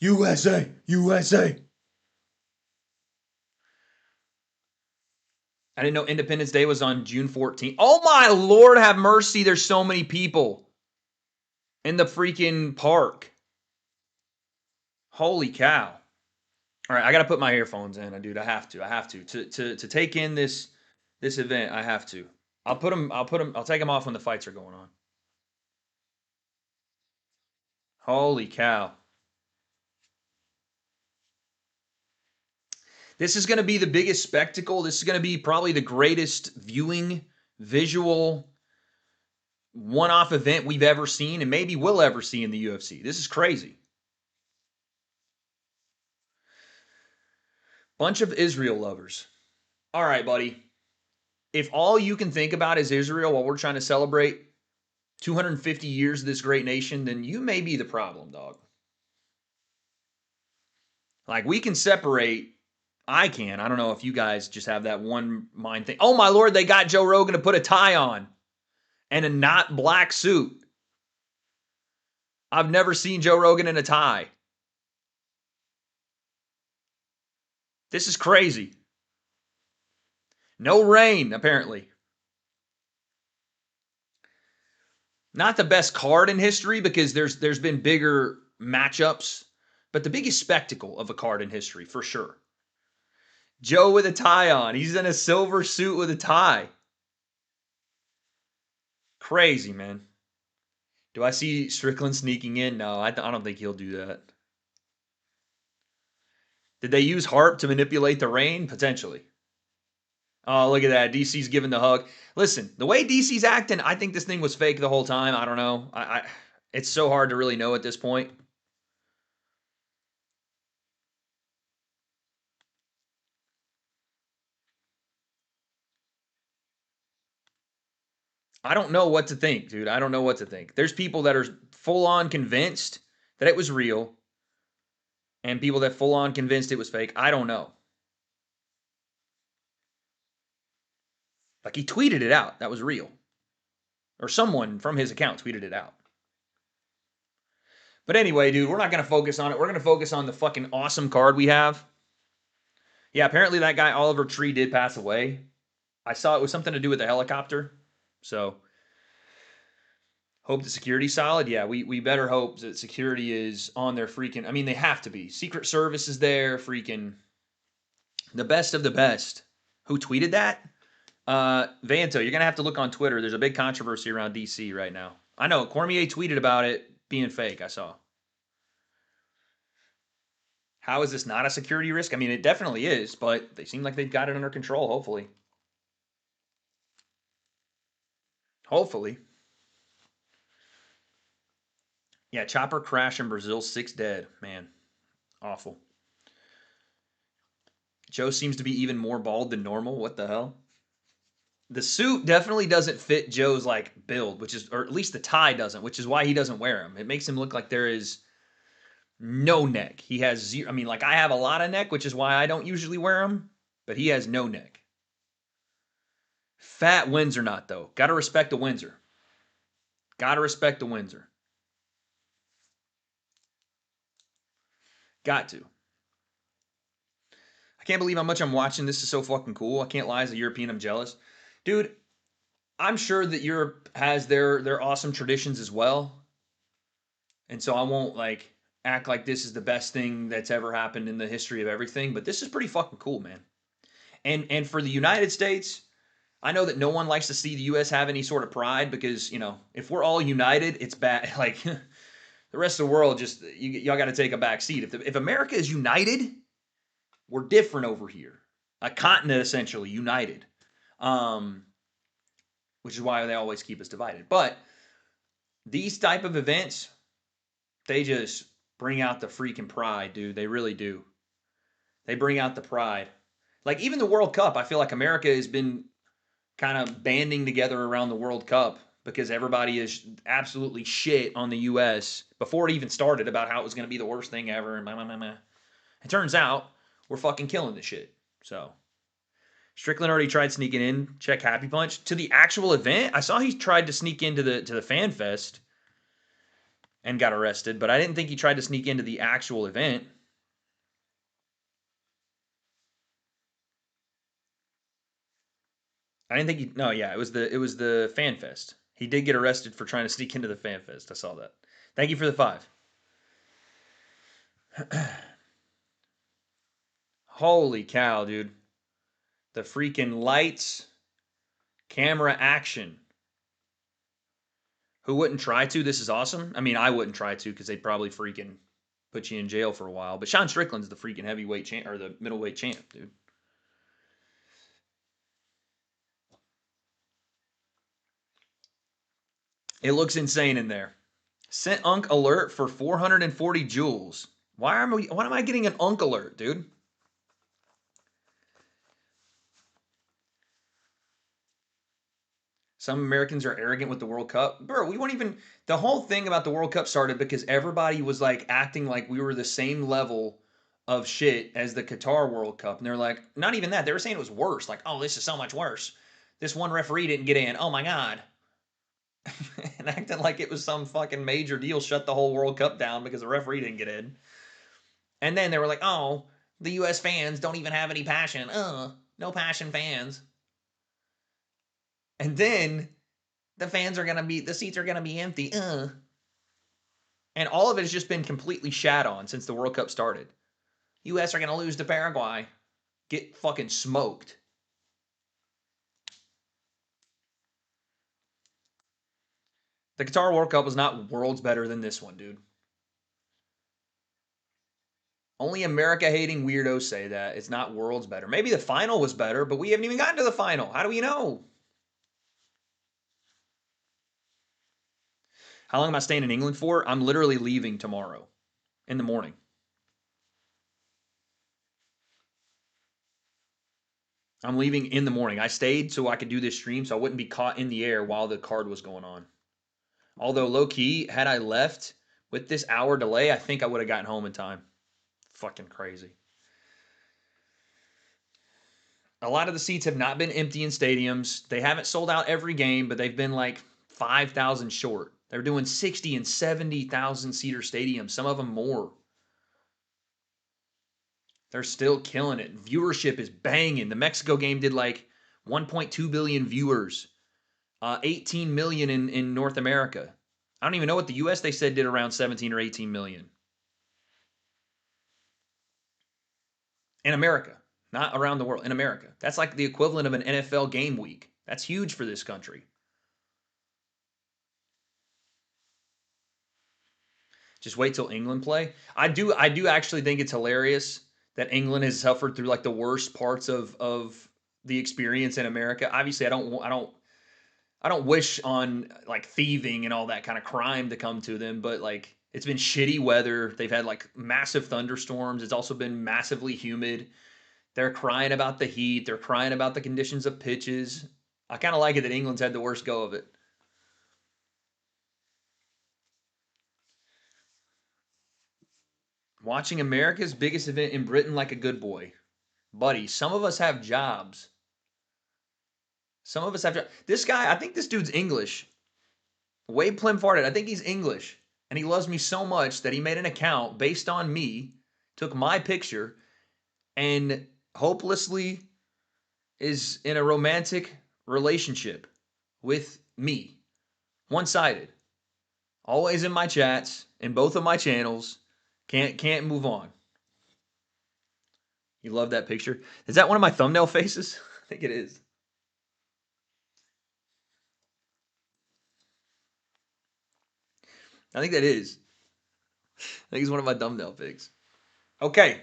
USA, USA. I didn't know Independence Day was on June 14th. Oh my Lord, have mercy. There's so many people in the freaking park. Holy cow. All right, I got to put my earphones in, dude. I have to. To take in this event, I have to. I'll take them off when the fights are going on. Holy cow. This is going to be the biggest spectacle. This is going to be probably the greatest viewing, visual, one-off event we've ever seen and maybe will ever see in the UFC. This is crazy. Bunch of Israel lovers. All right, buddy. If all you can think about is Israel while we're trying to celebrate 250 years of this great nation, then you may be the problem, dog. Like, we can separate. I can. I don't know if you guys just have that one mind thing. Oh, my Lord, they got Joe Rogan to put a tie on and a not black suit. I've never seen Joe Rogan in a tie. This is crazy. No rain, apparently. Not the best card in history because there's been bigger matchups, but the biggest spectacle of a card in history for sure. Joe with a tie on. He's in a silver suit with a tie. Crazy, man. Do I see Strickland sneaking in? No, I don't think he'll do that. Did they use Harp to manipulate the rain? Potentially. Oh, look at that. DC's giving the hug. Listen, the way DC's acting, I think this thing was fake the whole time. I don't know. It's so hard to really know at this point. I don't know what to think, dude. I don't know what to think. There's people that are full on convinced that it was real and people that full on convinced it was fake. I don't know. Like he tweeted it out. That was real. Or someone from his account tweeted it out. But anyway, dude, we're not going to focus on it. We're going to focus on the fucking awesome card we have. Yeah, apparently that guy Oliver Tree did pass away. I saw it was something to do with the helicopter. So hope the security's solid. Yeah, we better hope that security is on their freaking. I mean, they have to be. Secret Service is there. Freaking the best of the best. Who tweeted that? Vanto, you're going to have to look on Twitter. There's a big controversy around DC right now. I know. Cormier tweeted about it being fake. I saw. How is this not a security risk? I mean, it definitely is, but they seem like they've got it under control, hopefully. Hopefully. Yeah, chopper crash in Brazil, 6 dead. Man, awful. Joe seems to be even more bald than normal. What the hell? The suit definitely doesn't fit Joe's like build, which is, or at least the tie doesn't, which is why he doesn't wear them. It makes him look like there is no neck. He has zero. I mean, like I have a lot of neck, which is why I don't usually wear them, but he has no neck. Fat Windsor not though. Got to respect the Windsor. Got to respect the Windsor. Got to. I can't believe how much I'm watching. This is so fucking cool. I can't lie, as a European, I'm jealous. Dude, I'm sure that Europe has their awesome traditions as well. And so I won't like act like this is the best thing that's ever happened in the history of everything, but this is pretty fucking cool, man. And for the United States, I know that no one likes to see the US have any sort of pride because, you know, if we're all united, it's bad. Like the rest of the world just y'all got to take a back seat. If America is united, we're different over here. A continent essentially united. Which is why they always keep us divided. But these type of events, they just bring out the freaking pride, dude. They really do. They bring out the pride. Like even the World Cup, I feel like America has been kind of banding together around the World Cup because everybody is absolutely shit on the US before it even started about how it was going to be the worst thing ever and blah, blah, blah, blah. It turns out we're fucking killing the shit. So Strickland already tried sneaking in. Check Happy Punch to the actual event. I saw he tried to sneak into the fan fest and got arrested, but I didn't think he tried to sneak into the actual event. I didn't think he. No, yeah, it was the fan fest. He did get arrested for trying to sneak into the fan fest. I saw that. Thank you for the 5. Holy cow, dude! The freaking lights, camera action. Who wouldn't try to? This is awesome. I mean, I wouldn't try to because they'd probably freaking put you in jail for a while. But Sean Strickland's the freaking heavyweight champ or the middleweight champ, dude. It looks insane in there. Sent Unk alert for 440 joules. Why am I getting an Unk alert, dude? Some Americans are arrogant with the World Cup. Bro, we weren't even. The whole thing about the World Cup started because everybody was like acting like we were the same level of shit as the Qatar World Cup. And they're like, not even that. They were saying it was worse. Like, oh, this is so much worse. This one referee didn't get in. Oh my God. And acting like it was some fucking major deal, shut the whole World Cup down because the referee didn't get in. And then they were like, oh, the US fans don't even have any passion. No passion fans. And then the seats are gonna be empty. And all of it has just been completely shat on since the World Cup started. US are gonna lose to Paraguay. Get fucking smoked. The Qatar World Cup was not worlds better than this one, dude. Only America-hating weirdos say that. It's not worlds better. Maybe the final was better, but we haven't even gotten to the final. How do we know? How long am I staying in England for? I'm literally leaving tomorrow in the morning. I'm leaving in the morning. I stayed so I could do this stream so I wouldn't be caught in the air while the card was going on. Although low-key, had I left With this hour delay, I think I would have gotten home in time. Fucking crazy. A lot of the seats have not been empty in stadiums. They haven't sold out every game, but they've been like 5,000 short. They're doing 60 and 70,000 seater stadiums, some of them more. They're still killing it. Viewership is banging. The Mexico game did like 1.2 billion viewers, 18 million in North America. I don't even know what the US they said did around 17 or 18 million. In America, not around the world, in America. That's like the equivalent of an NFL game week. That's huge for this country. Just wait till England play. I do actually think it's hilarious that England has suffered through like the worst parts of the experience in America. Obviously, I don't wish on like thieving and all that kind of crime to come to them, but like it's been shitty weather. They've had like massive thunderstorms. It's also been massively humid. They're crying about the heat. They're crying about the conditions of pitches. I kind of like it that England's had the worst go of it. Watching America's biggest event in Britain like a good boy. Buddy, some of us have jobs. Some of us have jobs. This guy, I think this dude's English. Wade Plimfarted, I think he's English. And he loves me so much that he made an account based on me, took my picture, and hopelessly is in a romantic relationship with me. One-sided. Always in my chats, in both of my channels. Can't move on. You love that picture? Is that one of my thumbnail faces? I think it is. I think that is. I think it's one of my thumbnail pics. Okay.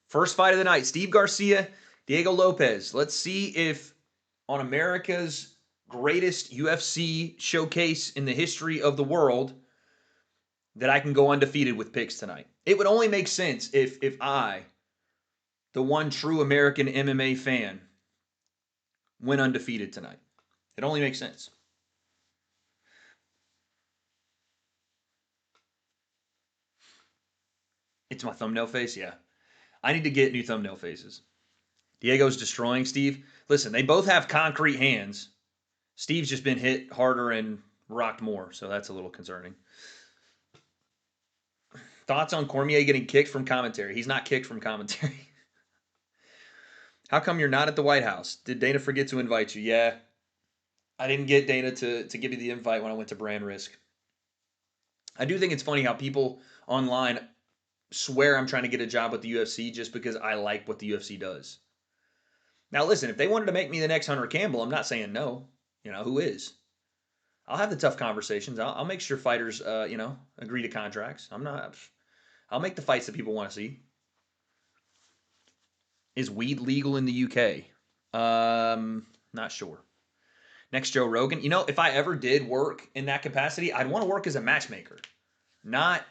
First fight of the night. Steve Garcia, Diego Lopez. Let's see if on America's greatest UFC showcase in the history of the world that I can go undefeated with picks tonight. It would only make sense if I, the one true American MMA fan, went undefeated tonight. It only makes sense. It's my thumbnail face, yeah. I need to get new thumbnail faces. Diego's destroying Steve. Listen, they both have concrete hands. Steve's just been hit harder and rocked more, so that's a little concerning. Thoughts on Cormier getting kicked from commentary? He's not kicked from commentary. How come you're not at the White House? Did Dana forget to invite you? Yeah. I didn't get Dana to give you the invite when I went to Brand Risk. I do think it's funny how people online swear I'm trying to get a job with the UFC just because I like what the UFC does. Now, listen, if they wanted to make me the next Hunter Campbell, I'm not saying no. You know, who is? I'll have the tough conversations. I'll make sure fighters, agree to contracts. I'll make the fights that people want to see. Is weed legal in the UK? Not sure. Next, Joe Rogan. You know, if I ever did work in that capacity, I'd want to work as a matchmaker, not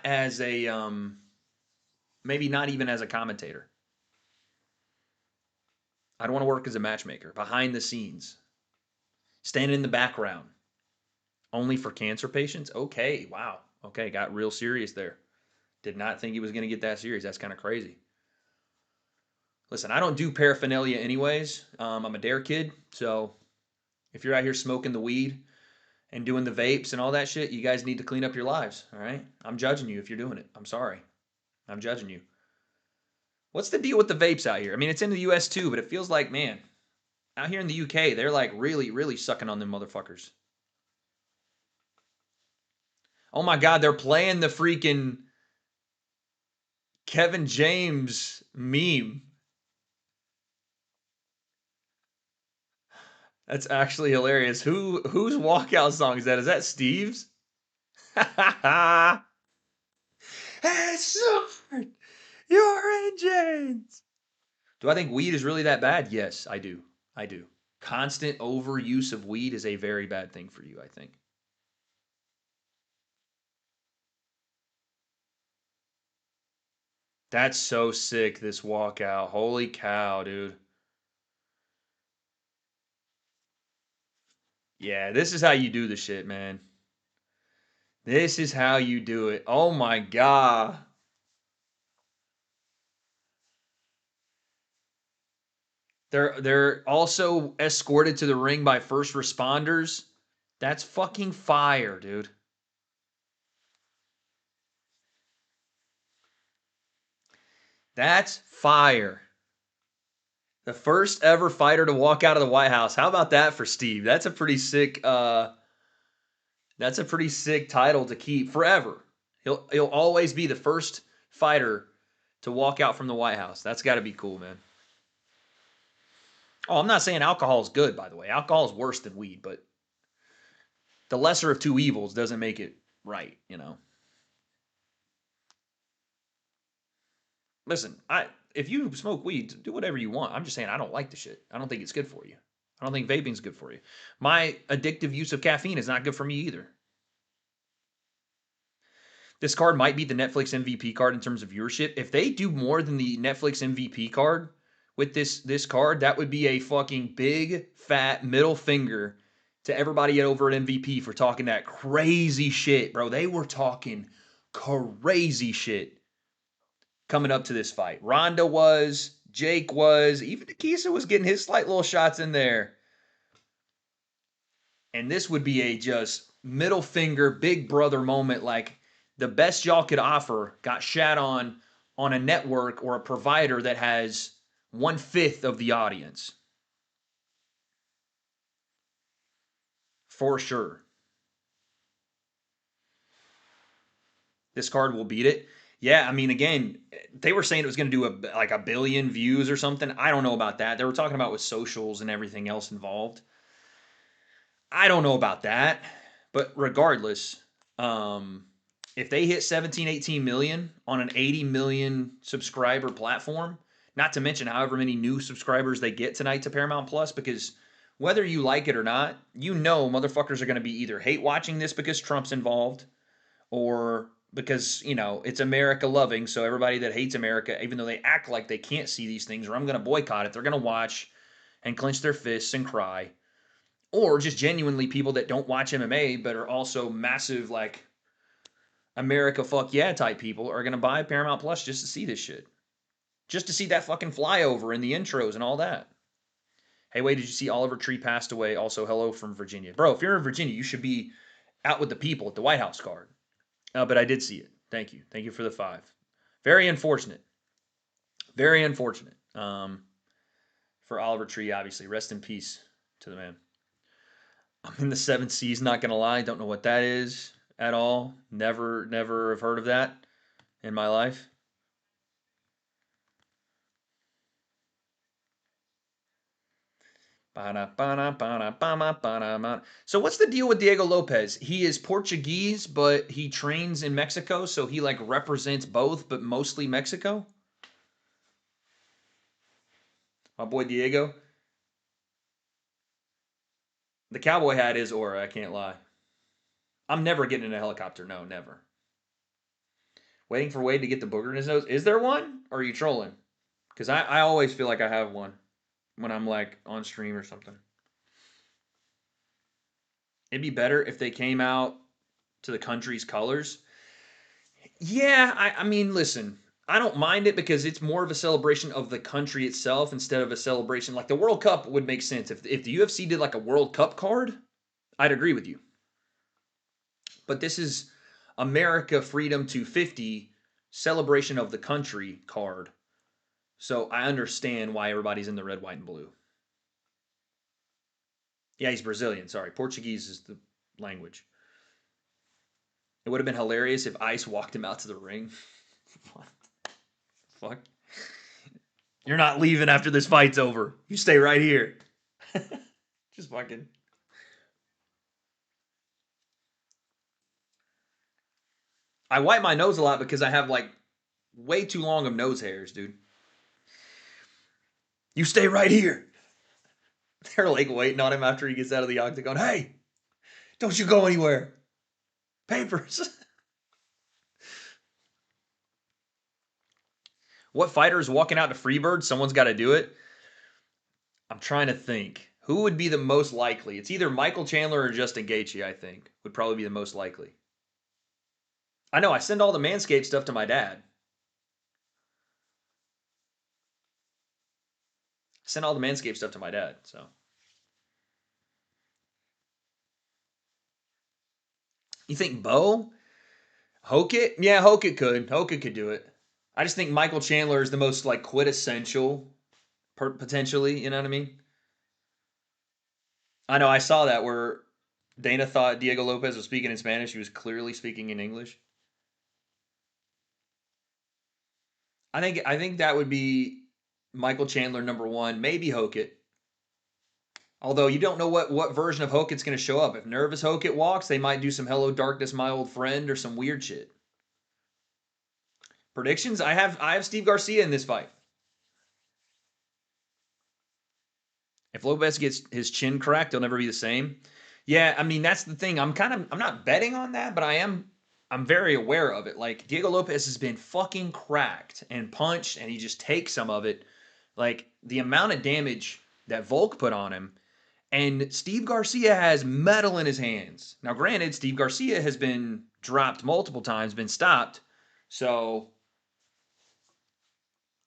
as a maybe not even as a commentator. I'd want to work as a matchmaker behind the scenes, standing in the background, only for cancer patients. Okay, wow. Okay, got real serious there. Did not think he was going to get that serious. That's kind of crazy. Listen, I don't do paraphernalia anyways. I'm a dare kid, so if you're out here smoking the weed and doing the vapes and all that shit, you guys need to clean up your lives, all right? I'm judging you if you're doing it. I'm sorry. I'm judging you. What's the deal with the vapes out here? I mean, it's in the US too, but it feels like, man, out here in the UK, they're like really, really sucking on them motherfuckers. Oh my God, they're playing the freaking Kevin James meme. That's actually hilarious. Whose walkout song is that? Is that Steve's? Hey, Sword, you're in chains. Do I think weed is really that bad? Yes, I do. I do. Constant overuse of weed is a very bad thing for you, I think. That's so sick, this walkout. Holy cow, dude. Yeah, this is how you do the shit, man. This is how you do it. Oh my God. They're also escorted to the ring by first responders. That's fucking fire, dude. That's fire. The first ever fighter to walk out of the White House. How about that for Steve? That's a pretty sick title to keep forever. He'll always be the first fighter to walk out from the White House. That's got to be cool, man. Oh, I'm not saying alcohol is good, by the way. Alcohol is worse than weed, but the lesser of two evils doesn't make it right, you know. Listen, if you smoke weed, do whatever you want. I'm just saying I don't like the shit. I don't think it's good for you. I don't think vaping's good for you. My addictive use of caffeine is not good for me either. This card might be the Netflix MVP card in terms of viewership. If they do more than the Netflix MVP card with this card, that would be a fucking big fat middle finger to everybody over at MVP for talking that crazy shit, bro. They were talking crazy shit coming up to this fight. Ronda was, Jake was, even Takisa was getting his slight little shots in there. And this would be a just middle finger, big brother moment. Like the best y'all could offer got shat on a network or a provider that has 1/5 of the audience. For sure. This card will beat it. Yeah, I mean, again, they were saying it was going to do like a billion views or something. I don't know about that. They were talking about with socials and everything else involved. I don't know about that. But regardless, if they hit 17, 18 million on an 80 million subscriber platform, not to mention however many new subscribers they get tonight to Paramount Plus, because whether you like it or not, you know motherfuckers are going to be either hate watching this because Trump's involved or because, you know, it's America loving. So everybody that hates America, even though they act like they can't see these things or I'm going to boycott it, they're going to watch and clench their fists and cry. Or just genuinely people that don't watch MMA but are also massive, like, America fuck yeah type people are going to buy Paramount Plus just to see this shit. Just to see that fucking flyover and the intros and all that. Hey, wait, did you see Oliver Tree passed away? Also, hello from Virginia. Bro, if you're in Virginia, you should be out with the people at the White House card. But I did see it. Thank you. Thank you for the 5. Very unfortunate. Very unfortunate. For Oliver Tree, obviously. Rest in peace to the man. I'm in the 7th seas, not going to lie. Don't know what that is at all. Never have heard of that in my life. So what's the deal with Diego Lopez? He is Portuguese, but he trains in Mexico, so he like represents both, but mostly Mexico. My boy Diego. The cowboy hat is aura, I can't lie. I'm never getting in a helicopter. No, never. Waiting for Wade to get the booger in his nose. Is there one? Or are you trolling? Because I always feel like I have one when I'm like on stream or something. It'd be better if they came out to the country's colors. Yeah, I mean, listen, I don't mind it because it's more of a celebration of the country itself instead of a celebration. Like the World Cup would make sense. If the UFC did like a World Cup card, I'd agree with you. But this is America Freedom 250 celebration of the country card. So I understand why everybody's in the red, white, and blue. Yeah, he's Brazilian. Sorry. Portuguese is the language. It would have been hilarious if Ice walked him out to the ring. What the fuck? You're not leaving after this fight's over. You stay right here. Just fucking. I wipe my nose a lot because I have like way too long of nose hairs, dude. You stay right here. They're like waiting on him after he gets out of the octagon. Hey, don't you go anywhere. Papers. What fighter is walking out to Freebird? Someone's got to do it. I'm trying to think. Who would be the most likely? It's either Michael Chandler or Justin Gaethje, I think, would probably be the most likely. I know. I send all the Manscaped stuff to my dad. Send all the Manscaped stuff to my dad. So you think Bo? Hokit? Yeah, Hokit could. Hokit could do it. I just think Michael Chandler is the most like quintessential, potentially. You know what I mean? I know. I saw that where Dana thought Diego Lopez was speaking in Spanish. He was clearly speaking in English. I think that would be Michael Chandler number one, maybe Hokit. Although you don't know what version of Hokit's going to show up. If Nervous Hokit walks, they might do some Hello Darkness, My Old Friend, or some weird shit. Predictions? I have Steve Garcia in this fight. If Lopez gets his chin cracked, he'll never be the same. Yeah, I mean that's the thing. I'm not betting on that, but I'm very aware of it. Like Diego Lopez has been fucking cracked and punched, and he just takes some of it. Like the amount of damage that Volk put on him, and Steve Garcia has metal in his hands. Now, granted, Steve Garcia has been dropped multiple times, been stopped. So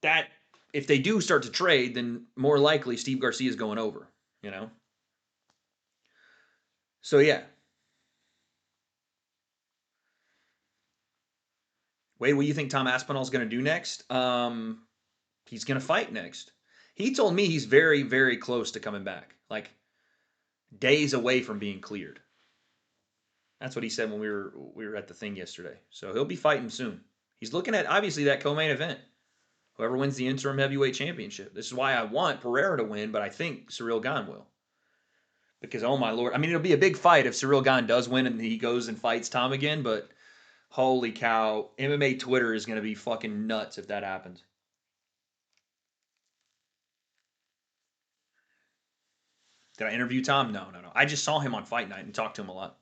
that if they do start to trade, then more likely Steve Garcia is going over, you know? So yeah. Wade, what do you think Tom Aspinall's going to do next? He's going to fight next. He told me he's very, very close to coming back. Like days away from being cleared. That's what he said when we were at the thing yesterday. So he'll be fighting soon. He's looking at obviously that co-main event. Whoever wins the interim heavyweight championship. This is why I want Pereira to win, but I think Ciryl Gane will. Because oh my lord, I mean it'll be a big fight if Ciryl Gane does win and he goes and fights Tom again, but holy cow, MMA Twitter is going to be fucking nuts if that happens. Did I interview Tom? No. I just saw him on fight night and talked to him a lot.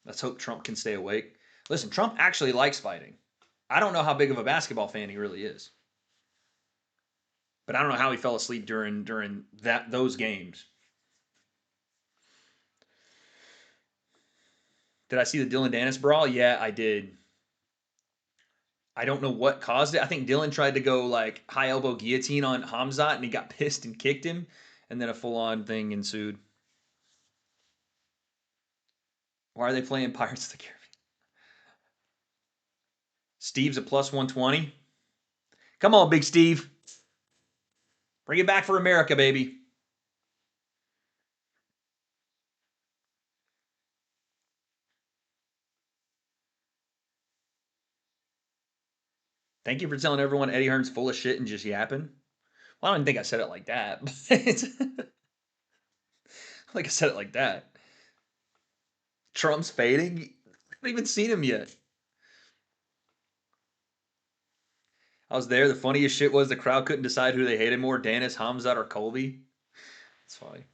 Let's hope Trump can stay awake. Listen, Trump actually likes fighting. I don't know how big of a basketball fan he really is. But I don't know how he fell asleep during those games. Did I see the Dylan Dennis brawl? Yeah, I did. I don't know what caused it. I think Dylan tried to go like high elbow guillotine on Hamzat and he got pissed and kicked him, and then a full on thing ensued. Why are they playing Pirates of the Caribbean? Steve's a plus 120. Come on, Big Steve. Bring it back for America, baby. Thank you for telling everyone Eddie Hearn's full of shit and just yapping. Well, I don't think I said it like that. But like I said it like that. Trump's fading? I haven't even seen him yet. I was there. The funniest shit was the crowd couldn't decide who they hated more, Dennis, Hamzat, or Colby. It's funny.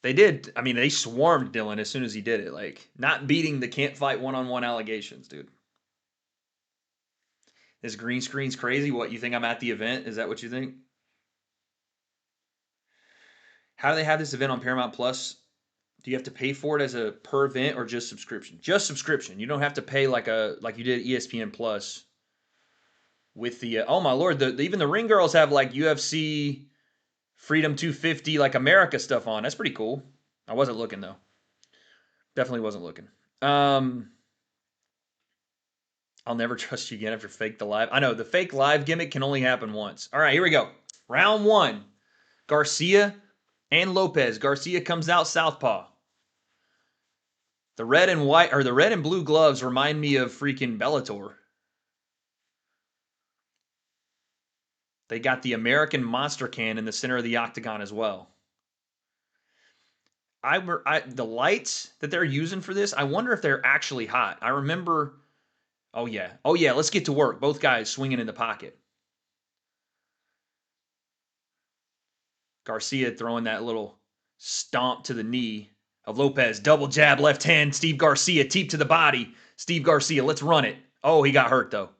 They did. I mean, they swarmed Dylan as soon as he did it. Like, not beating the can't fight one-on-one allegations, dude. This green screen's crazy. What, you think I'm at the event? Is that what you think? How do they have this event on Paramount Plus? Do you have to pay for it as a per event or just subscription? Just subscription. You don't have to pay like you did ESPN Plus with the oh my lord, even the ring girls have like UFC Freedom 250 like America stuff on. That's pretty cool. I wasn't looking though. Definitely wasn't looking. I'll never trust you again after fake the live. I know the fake live gimmick can only happen once. All right, here we go. Round one. Garcia and Lopez. Garcia comes out southpaw. The red and white or the red and blue gloves remind me of freaking Bellator. They got the American Monster Can in the center of the octagon as well. The lights that they're using for this, I wonder if they're actually hot. I remember, oh yeah, let's get to work. Both guys swinging in the pocket. Garcia throwing that little stomp to the knee of Lopez. Double jab, left hand. Steve Garcia, teep to the body. Steve Garcia, let's run it. Oh, he got hurt though.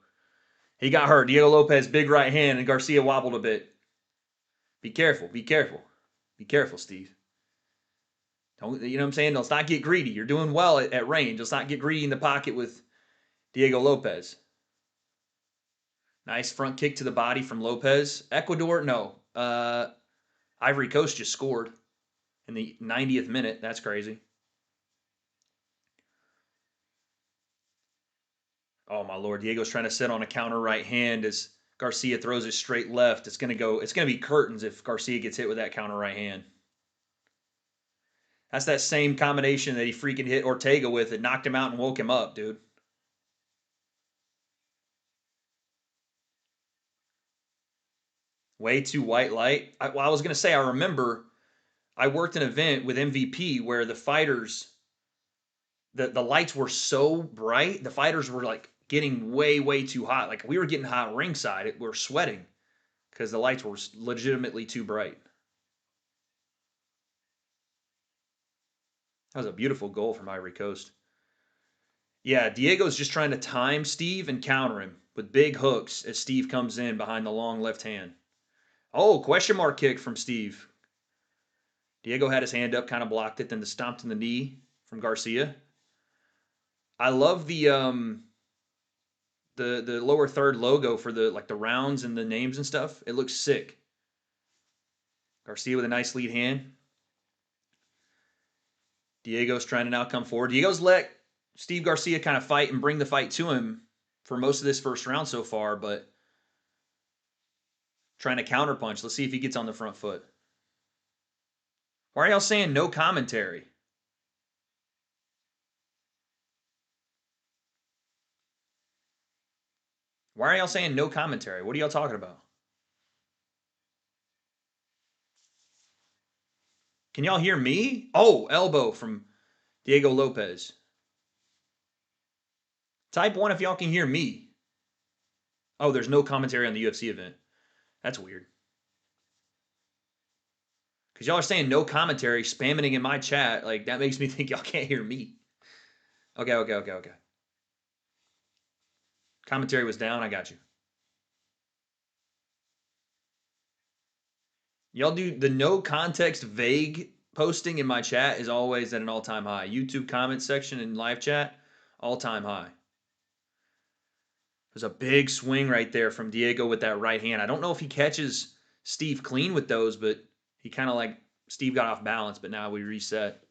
He got hurt. Diego Lopez, big right hand, and Garcia wobbled a bit. Be careful, Steve. Don't, you know what I'm saying? Let's not get greedy. You're doing well at range. Let's not get greedy in the pocket with Diego Lopez. Nice front kick to the body from Lopez. Ecuador, no. Ivory Coast just scored in the 90th minute. That's crazy. Oh my lord, Diego's trying to set on a counter right hand as Garcia throws it straight left. It's gonna be curtains if Garcia gets hit with that counter right hand. That's that same combination that he freaking hit Ortega with. It knocked him out and woke him up, dude. Way too white light. I was gonna say, I remember I worked an event with MVP where the fighters, the lights were so bright, the fighters were like getting way too hot. Like we were getting hot ringside. We were sweating because the lights were legitimately too bright. That was a beautiful goal from Ivory Coast. Yeah, Diego's just trying to time Steve and counter him with big hooks as Steve comes in behind the long left hand. Oh, question mark kick from Steve. Diego had his hand up, kind of blocked it, then the stomped in the knee from Garcia. I love the lower third logo for the rounds and the names and stuff. It looks sick. Garcia with a nice lead hand. Diego's trying to now come forward. Diego's let Steve Garcia kind of fight and bring the fight to him for most of this first round so far, but trying to counterpunch. Let's see if he gets on the front foot. Why are y'all saying no commentary? Why are y'all saying no commentary? What are y'all talking about? Can y'all hear me? Oh, elbow from Diego Lopez. Type 1 if y'all can hear me. Oh, there's no commentary on the UFC event. That's weird. Because y'all are saying no commentary, spamming it in my chat. Like, that makes me think y'all can't hear me. Okay. Commentary was down. I got you. Y'all do the no context vague posting in my chat is always at an all-time high. YouTube comment section and live chat, all-time high. There's a big swing right there from Diego with that right hand. I don't know if he catches Steve clean with those, but he kind of Steve got off balance, but now we reset.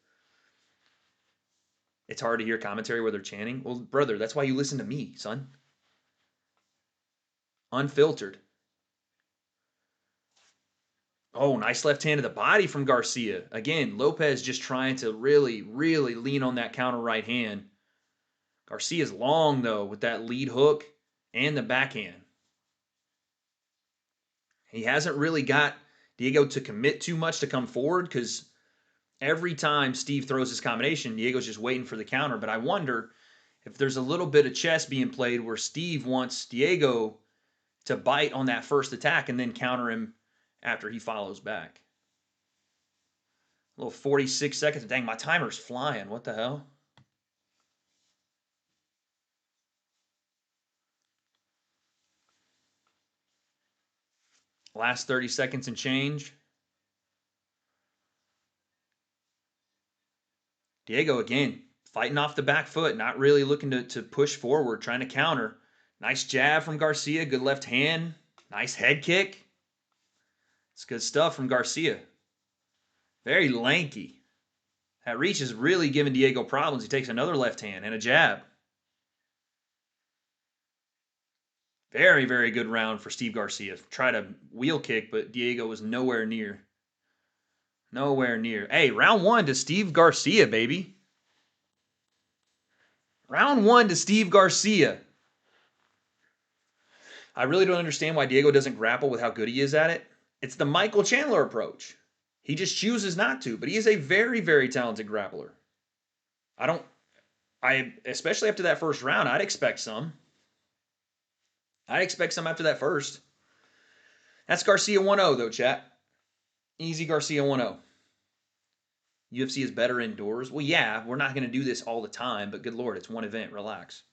It's hard to hear commentary where they're chanting. Well, brother, that's why you listen to me, son. Unfiltered. Oh, nice left hand to the body from Garcia. Again, Lopez just trying to really lean on that counter right hand. Garcia's long, though, with that lead hook and the backhand. He hasn't really got Diego to commit too much to come forward because every time Steve throws his combination, Diego's just waiting for the counter. But I wonder if there's a little bit of chess being played where Steve wants Diego to bite on that first attack and then counter him after he follows back. A little 46 seconds. Dang, my timer's flying. What the hell? Last 30 seconds and change. Diego again, fighting off the back foot, not really looking to push forward, trying to counter. Nice jab from Garcia, good left hand. Nice head kick. It's good stuff from Garcia. Very lanky. That reach is really giving Diego problems. He takes another left hand and a jab. Very good round for Steve Garcia. Tried a wheel kick, but Diego was nowhere near. Nowhere near. Hey, round 1 to Steve Garcia, baby. Round 1 to Steve Garcia. I really don't understand why Diego doesn't grapple with how good he is at it. It's the Michael Chandler approach. He just chooses not to, but he is a very talented grappler. Especially after that first round, I'd expect some. After that first. That's Garcia 1-0 though, chat. Easy Garcia 1-0. UFC is better indoors. Well, yeah, we're not going to do this all the time, but good Lord, it's one event. Relax.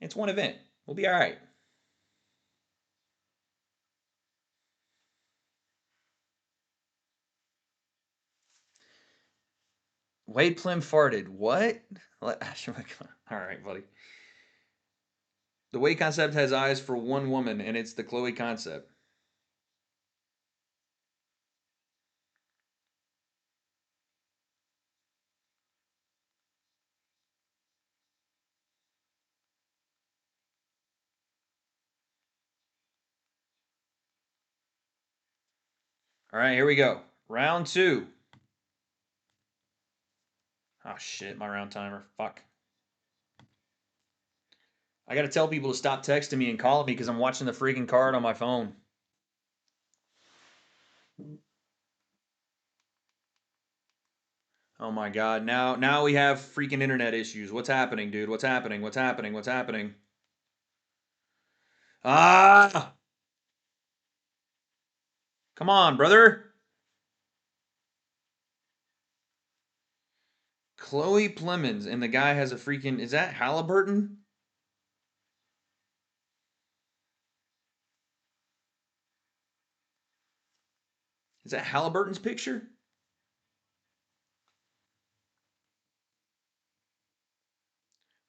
It's one event. We'll be all right. Wade Plim farted. What? All right, buddy. The Way Concept has eyes for one woman, and it's the Chloe Concept. All right, here we go. Round 2. Oh, shit, my round timer. Fuck. I got to tell people to stop texting me and calling me because I'm watching the freaking card on my phone. Oh my god. Now we have freaking internet issues. What's happening, dude? What's happening? What's happening? What's happening? Ah! Come on, brother. Chloe Plemons and the guy has a freaking is that Halliburton? Is that Halliburton's picture?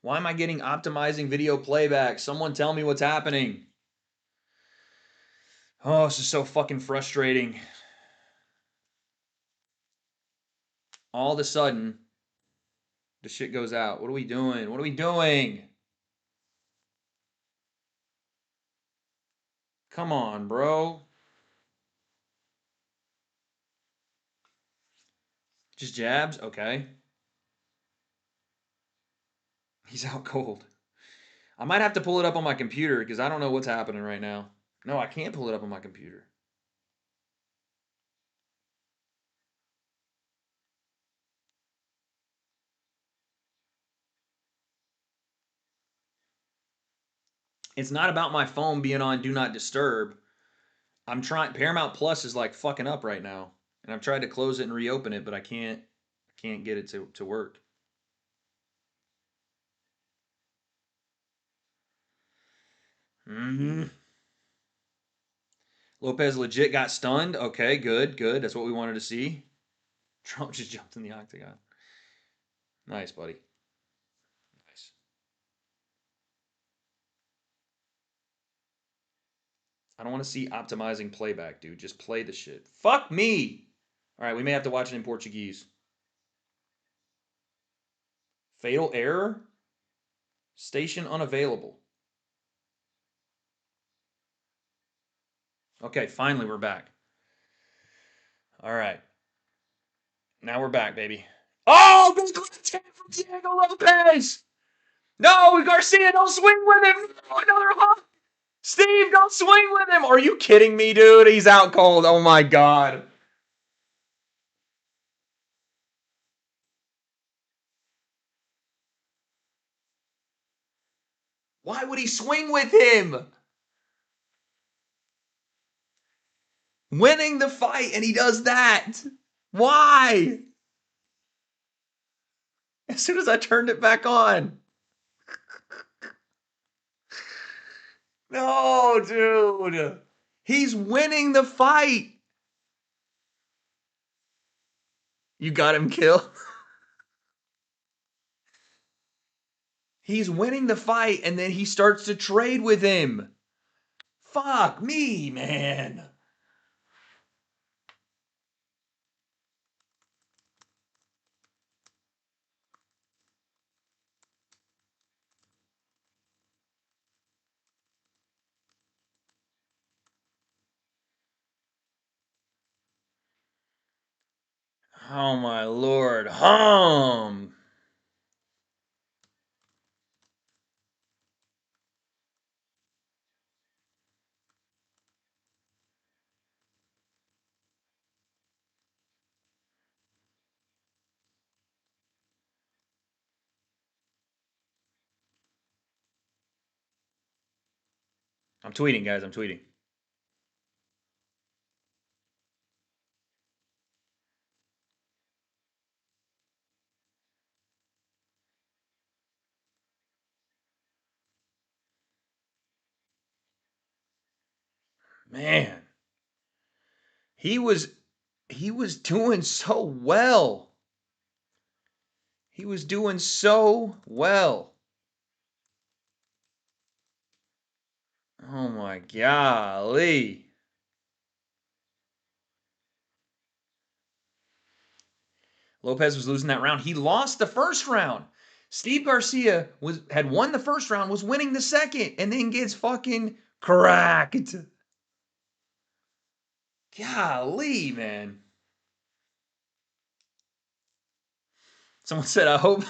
Why am I getting optimizing video playback? Someone tell me what's happening. Oh, this is so fucking frustrating. All of a sudden, the shit goes out. What are we doing? What are we doing? Come on, bro. Just jabs? Okay. He's out cold. I might have to pull it up on my computer because I don't know what's happening right now. No, I can't pull it up on my computer. It's not about my phone being on Do Not Disturb. I'm trying. Paramount Plus is like fucking up right now, and I've tried to close it and reopen it, but I can't. I can't get it to work. Mm-hmm. Lopez legit got stunned. Okay, good, good. That's what we wanted to see. Trump just jumped in the octagon. Nice, buddy. Nice. I don't want to see optimizing playback, dude. Just play the shit. Fuck me. All right, we may have to watch it in Portuguese. Fatal error. Station unavailable. Okay, finally we're back. All right. Now we're back, baby. Oh, big left hand from Diego Lopez. No, Garcia, don't swing with him. No, another hook. Steve, don't swing with him. Are you kidding me, dude? He's out cold. Oh, my God. Why would he swing with him? Winning the fight, and he does that. Why? As soon as I turned it back on. No, dude. He's winning the fight. You got him killed. He's winning the fight, and then he starts to trade with him. Fuck me, man. Oh my lord. I'm tweeting, guys. I'm tweeting. Man. He was doing so well. He was doing so well. Oh my golly. Lopez was losing that round. He lost the first round. Steve Garcia had won the first round, was winning the second, and then gets fucking cracked. Golly, man. Someone said, I hope.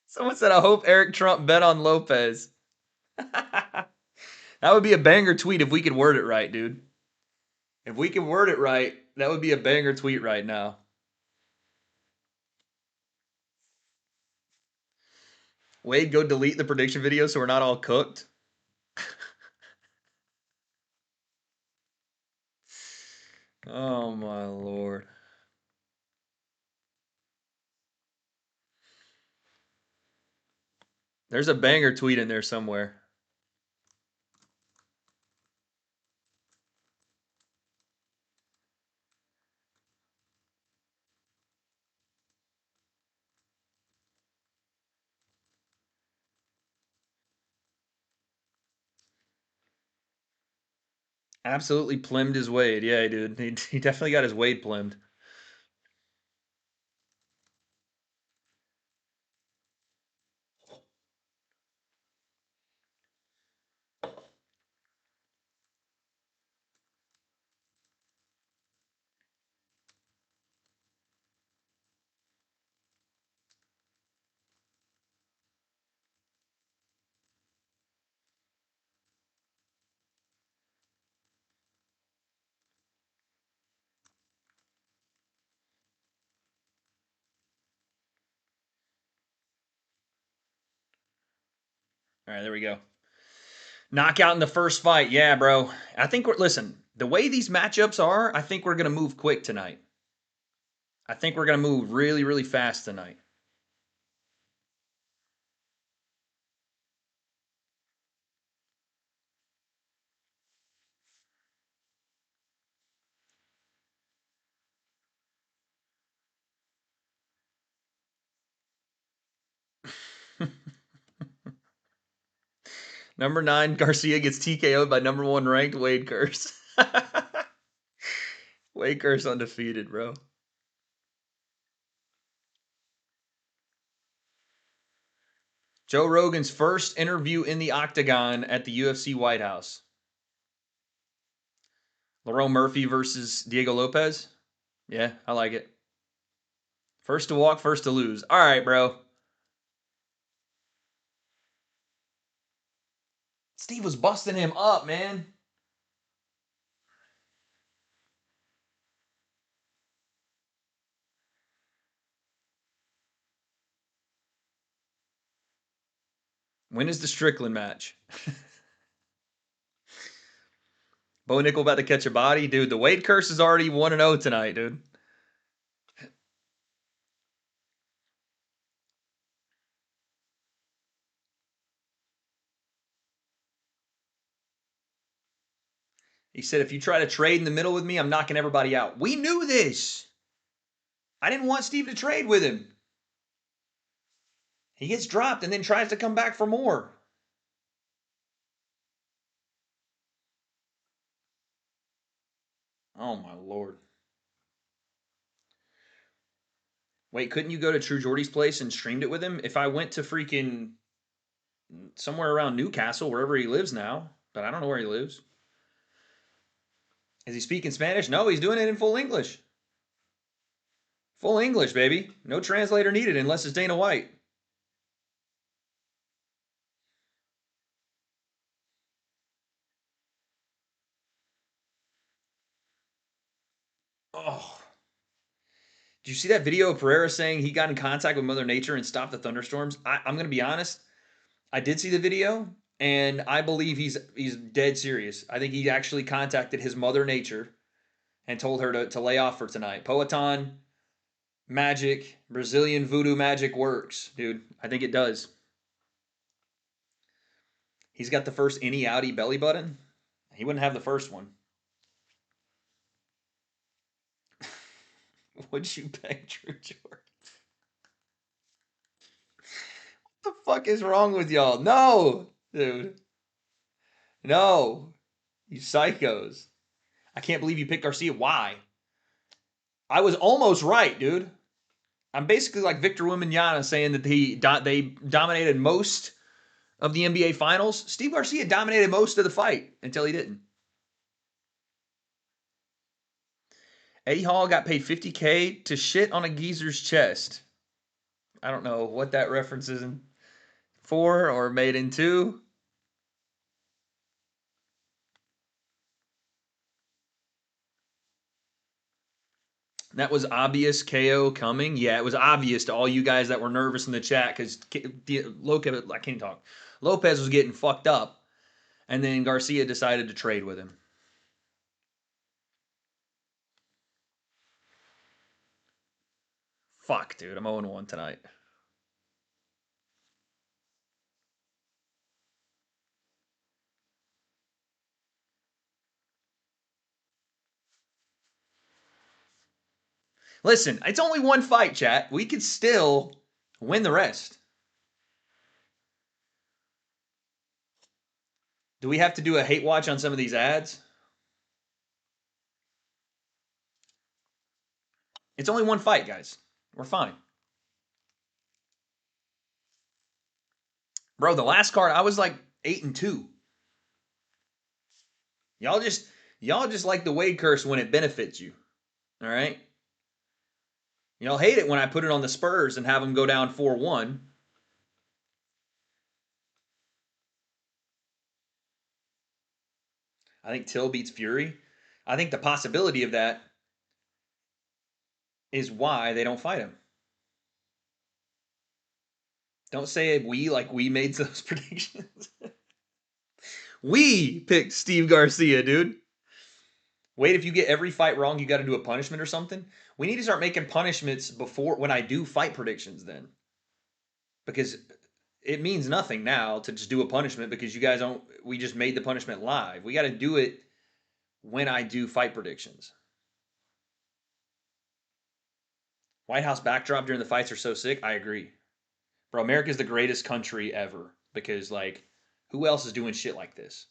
Someone said, I hope Eric Trump bet on Lopez. That would be a banger tweet if we could word it right, dude. If we could word it right, that would be a banger tweet right now. Wade, go delete the prediction video so we're not all cooked. Oh my lord. There's a banger tweet in there somewhere. Absolutely plummed his Wade. Yeah, dude. He definitely got his Wade plummed. All right, there we go. Knockout in the first fight. Yeah, bro. I think listen, the way these matchups are, I think we're going to move quick tonight. I think we're going to move really, really fast tonight. Number 9, Garcia gets TKO'd by number 1 ranked Wade Curse. Wade Curse undefeated, bro. Joe Rogan's first interview in the octagon at the UFC White House. Lerone Murphy versus Diego Lopez. Yeah, I like it. First to walk, first to lose. All right, bro. Steve was busting him up, man. When is the Strickland match? Bo Nickel about to catch a body? Dude, the Wade Curse is already 1-0 tonight, dude. He said, if you try to trade in the middle with me, I'm knocking everybody out. We knew this. I didn't want Steve to trade with him. He gets dropped and then tries to come back for more. Oh, my Lord. Wait, couldn't you go to True Jordy's place and streamed it with him? If I went to freaking somewhere around Newcastle, wherever he lives now, but I don't know where he lives. Is he speaking Spanish? No, he's doing it in full English. Full English, baby. No translator needed unless it's Dana White. Oh. Did you see that video of Pereira saying he got in contact with Mother Nature and stopped the thunderstorms? I'm going to be honest. I did see the video, and I believe he's dead serious. I think he actually contacted his Mother Nature and told her to lay off for tonight. Poetan magic, Brazilian voodoo magic works, dude. I think it does. He's got the first any outie belly button. He wouldn't have the first one. Would you beg Drew Jordan? What the fuck is wrong with y'all? No, dude. No. You psychos. I can't believe you picked Garcia. Why? I was almost right, dude. I'm basically like Victor Wembanyama saying that they dominated most of the NBA Finals. Steve Garcia dominated most of the fight until he didn't. Eddie Hall got paid $50K to shit on a geezer's chest. I don't know what that reference is for or made into. That was obvious KO coming. Yeah, it was obvious to all you guys that were nervous in the chat because Lopez, I can't talk. Lopez was getting fucked up, and then Garcia decided to trade with him. Fuck, dude. I'm 0-1 tonight. Listen, it's only one fight, chat. We could still win the rest. Do we have to do a hate watch on some of these ads? It's only one fight, guys. We're fine. Bro, the last card, I was like 8-2. Y'all just like the Wade curse when it benefits you. All right? Y'all hate it when I put it on the Spurs and have them go down 4-1. I think Till beats Fury. I think the possibility of that is why they don't fight him. Don't say we like we made those predictions. We picked Steve Garcia, dude. Wait, if you get every fight wrong, you got to do a punishment or something? We need to start making punishments before when I do fight predictions then. Because it means nothing now to just do a punishment because you guys don't we just made the punishment live. We got to do it when I do fight predictions. White House backdrop during the fights are so sick. I agree. Bro, America's the greatest country ever because like who else is doing shit like this?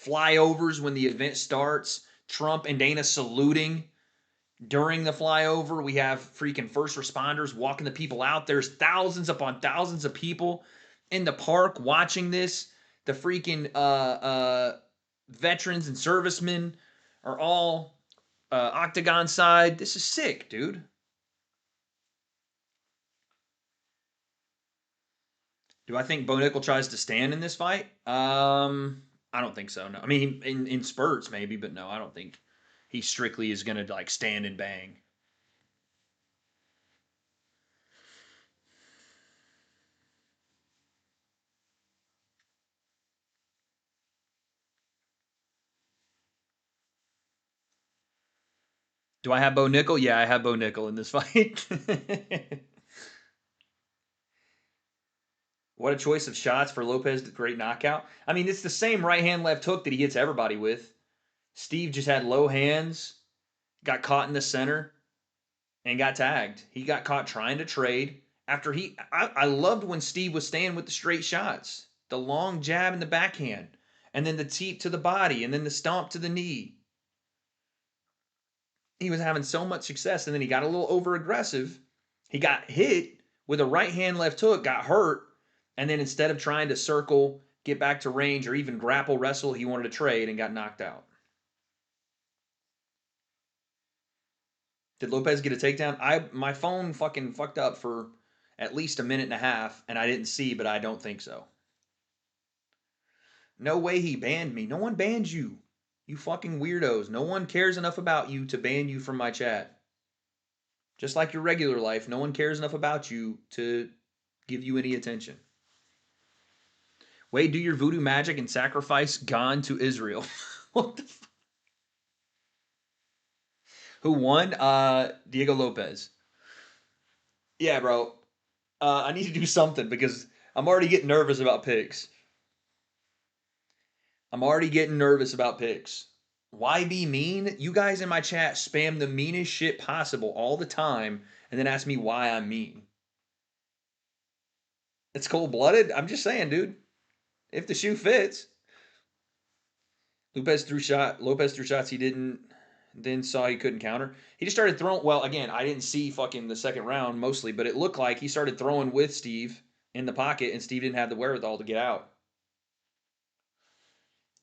Flyovers when the event starts, Trump and Dana saluting during the flyover. We have freaking first responders walking the people out. There's thousands upon thousands of people in the park watching this. The freaking veterans and servicemen are all octagon side. This is sick, dude. Do I think Bo Nickel tries to stand in this fight? I don't think so. No, I mean in spurts maybe, but no, I don't think he strictly is gonna like stand and bang. Do I have Bo Nickel? Yeah, I have Bo Nickel in this fight. What a choice of shots for Lopez. Great knockout. I mean, it's the same right hand, left hook that he hits everybody with. Steve just had low hands, got caught in the center, and got tagged. He got caught trying to trade. After I loved when Steve was staying with the straight shots. The long jab in the backhand, and then the teep to the body, and then the stomp to the knee. He was having so much success, and then he got a little over aggressive. He got hit with a right hand left hook, got hurt, and then instead of trying to circle, get back to range, or even grapple wrestle, he wanted to trade and got knocked out. Did Lopez get a takedown? My phone fucking fucked up for at least a minute and a half, and I didn't see, but I don't think so. No way he banned me. No one banned you. You fucking weirdos. No one cares enough about you to ban you from my chat. Just like your regular life, no one cares enough about you to give you any attention. Wade, do your voodoo magic and sacrifice Gone to Israel. What the fuck? Who won? Diego Lopez. Yeah, bro. I need to do something because I'm already getting nervous about picks. I'm already getting nervous about picks. Why be mean? You guys in my chat spam the meanest shit possible all the time and then ask me why I'm mean. It's cold-blooded. I'm just saying, dude. If the shoe fits. Lopez threw shots he didn't then saw he couldn't counter. He just started throwing. Well, again, I didn't see fucking the second round mostly, but it looked like he started throwing with Steve in the pocket and Steve didn't have the wherewithal to get out.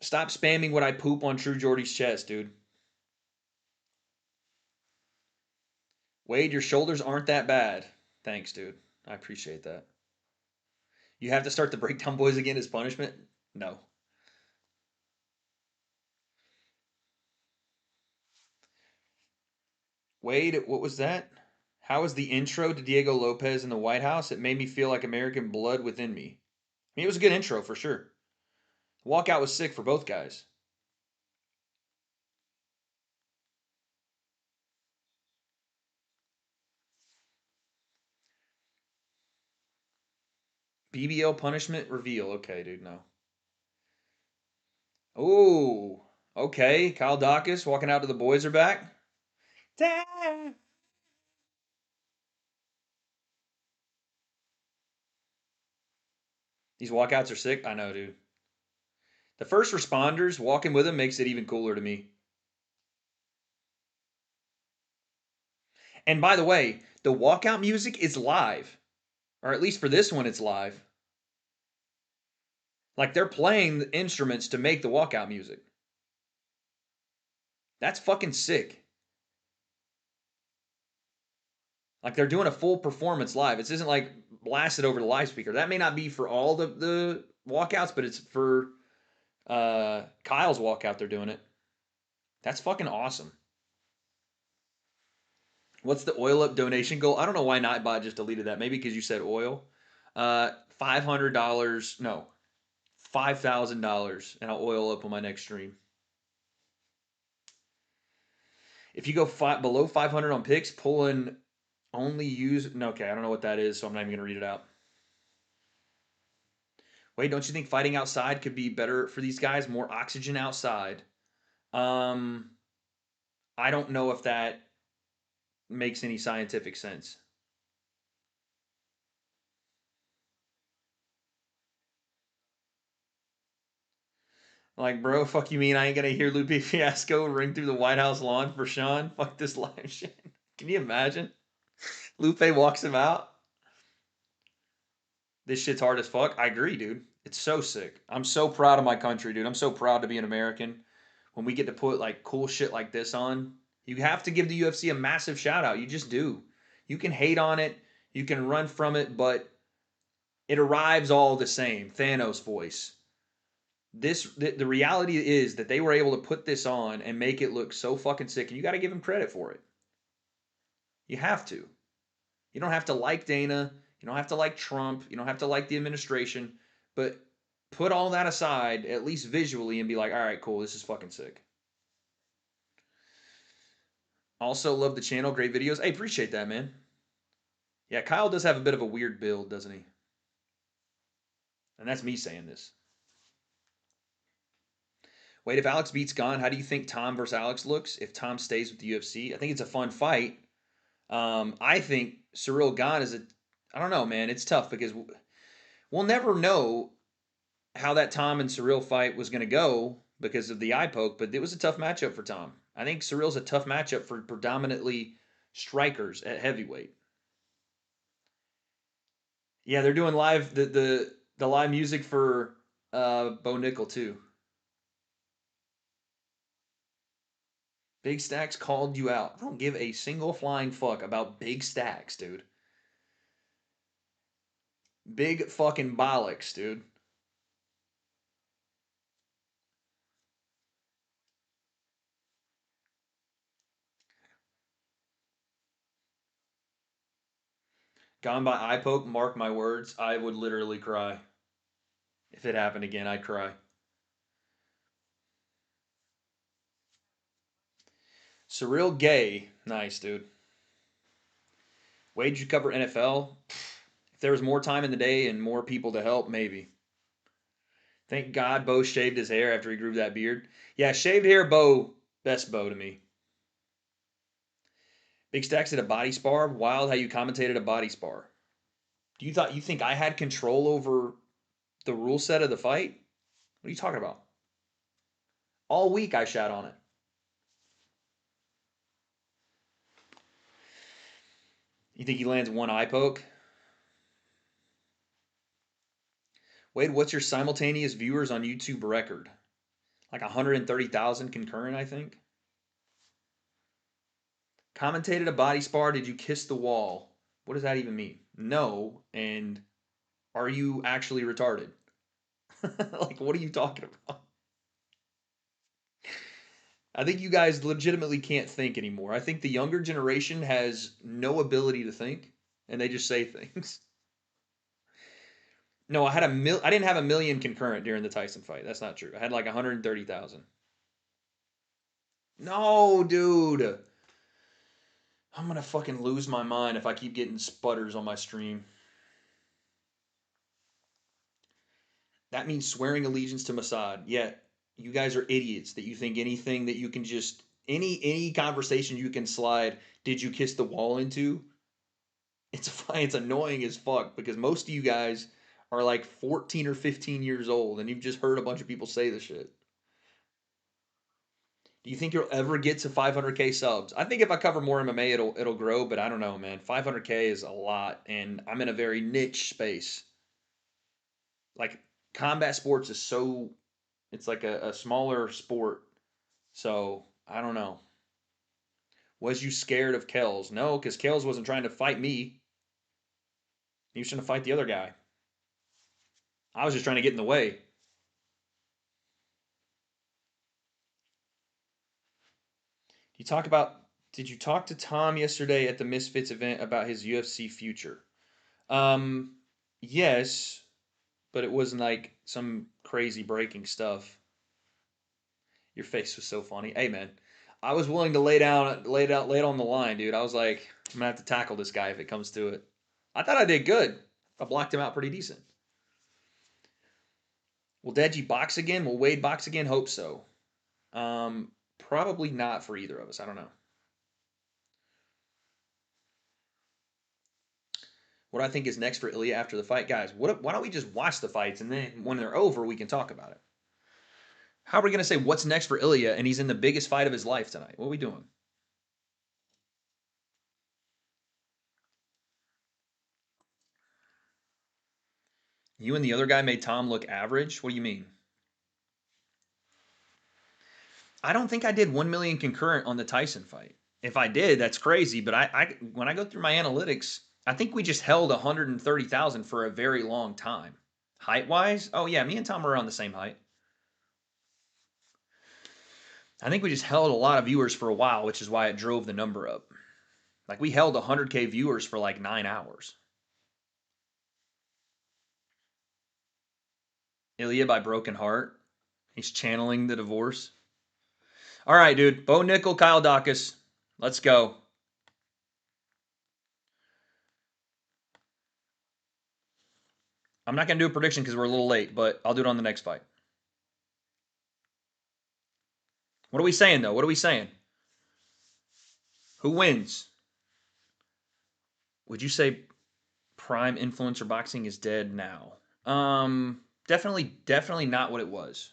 Stop spamming what I poop on True Jordy's chest, dude. Wade, your shoulders aren't that bad. Thanks, dude. I appreciate that. You have to start the Breakdown Boys again as punishment? No. Wade, what was that? How was the intro to Diego Lopez in the White House? It made me feel like American blood within me. I mean, it was a good intro for sure. The walkout was sick for both guys. BBL punishment reveal. Okay, dude, no. Oh, okay. Kyle Dawkins walking out to the boys are back. These walkouts are sick. I know, dude. The first responders walking with him makes it even cooler to me. And by the way, the walkout music is live. Or at least for this one, it's live. Like they're playing the instruments to make the walkout music. That's fucking sick. Like they're doing a full performance live. This isn't like blasted over the live speaker. That may not be for all the walkouts, but it's for Kyle's walkout. They're doing it. That's fucking awesome. What's the oil up donation goal? I don't know why Nightbot just deleted that. Maybe because you said oil. $500. No, $5,000, and I'll oil up on my next stream. If you go below 500 on picks, pulling only use. No, okay, I don't know what that is, so I'm not even gonna read it out. Wait, don't you think fighting outside could be better for these guys? More oxygen outside. Um, I don't know if that makes any scientific sense. Like, bro, fuck you mean I ain't gonna hear Lupe Fiasco ring through the White House lawn for Sean? Fuck this live shit. Can you imagine? Lupe walks him out. This shit's hard as fuck. I agree, dude. It's so sick. I'm so proud of my country, dude. I'm so proud to be an American. When we get to put like cool shit like this on, you have to give the UFC a massive shout out. You just do. You can hate on it, you can run from it, but it arrives all the same. Thanos voice. The reality is that they were able to put this on and make it look so fucking sick, and you got to give them credit for it. You have to. You don't have to like Dana. You don't have to like Trump. You don't have to like the administration. But put all that aside, at least visually, and be like, all right, cool, this is fucking sick. Also, love the channel. Great videos. Hey, appreciate that, man. Yeah, Kyle does have a bit of a weird build, doesn't he? And that's me saying this. Wait, if Alex beats Gone, how do you think Tom versus Alex looks if Tom stays with the UFC? I think it's a fun fight. I think Cyril Gane is a. I don't know, man. It's tough because we'll never know how that Tom and Cyril fight was going to go because of the eye poke, but it was a tough matchup for Tom. I think Cyril's a tough matchup for predominantly strikers at heavyweight. Yeah, they're doing live the live music for Bo Nickel too. Big Stacks called you out. I don't give a single flying fuck about Big Stacks, dude. Big fucking bollocks, dude. Gone by eye poke, mark my words, I would literally cry. If it happened again, I'd cry. Surreal gay. Nice, dude. Wade, you cover NFL? If there was more time in the day and more people to help, maybe. Thank God Bo shaved his hair after he grew that beard. Yeah, shaved hair Bo Best Bo to me. Big Stacks at a body spar. Wild how you commentated a body spar. You think I had control over the rule set of the fight? What are you talking about? All week I shat on it. You think he lands one eye poke? Wade, what's your simultaneous viewers on YouTube record? Like 130,000 concurrent, I think. Commentated a body spar. Did you kiss the wall? What does that even mean? No. And are you actually retarded? Like, what are you talking about? I think you guys legitimately can't think anymore. I think the younger generation has no ability to think, and they just say things. No, I didn't have a million concurrent during the Tyson fight. That's not true. I had like 130,000. No, dude. I'm gonna fucking lose my mind if I keep getting sputters on my stream. That means swearing allegiance to Mossad. Yet you guys are idiots that you think anything that you can just any conversation you can slide. Did you kiss the wall into? It's annoying as fuck because most of you guys are like 14 or 15 years old and you've just heard a bunch of people say this shit. Do you think you'll ever get to 500K subs? I think if I cover more MMA, it'll grow, but I don't know, man. 500K is a lot, and I'm in a very niche space. Like combat sports is so, it's like a smaller sport, so I don't know. Was you scared of Kells? No, because Kells wasn't trying to fight me. He was trying to fight the other guy. I was just trying to get in the way. You talk about did you talk to Tom yesterday at the Misfits event about his UFC future? Um, yes, but it wasn't like some crazy breaking stuff. Your face was so funny. Hey man, I was willing to lay it on the line, dude. I was like, I'm gonna have to tackle this guy if it comes to it. I thought I did good. I blocked him out pretty decent. Will Deji box again? Will Wade box again? Hope so. Probably not for either of us. I don't know. What I think is next for Ilya after the fight, guys. Why don't we just watch the fights and then when they're over, we can talk about it? How are we gonna say what's next for Ilya and he's in the biggest fight of his life tonight? What are we doing? You and the other guy made Tom look average? What do you mean? I don't think I did 1 million concurrent on the Tyson fight. If I did, that's crazy. But I when I go through my analytics, I think we just held 130,000 for a very long time. Height wise, oh yeah, me and Tom are around the same height. I think we just held a lot of viewers for a while, which is why it drove the number up. Like we held 100K viewers for like 9 hours. Ilya by Broken Heart. He's channeling the divorce. All right, dude. Bo Nickel, Kyle Dacus. Let's go. I'm not going to do a prediction because we're a little late, but I'll do it on the next fight. What are we saying, though? What are we saying? Who wins? Would you say prime influencer boxing is dead now? Definitely not what it was.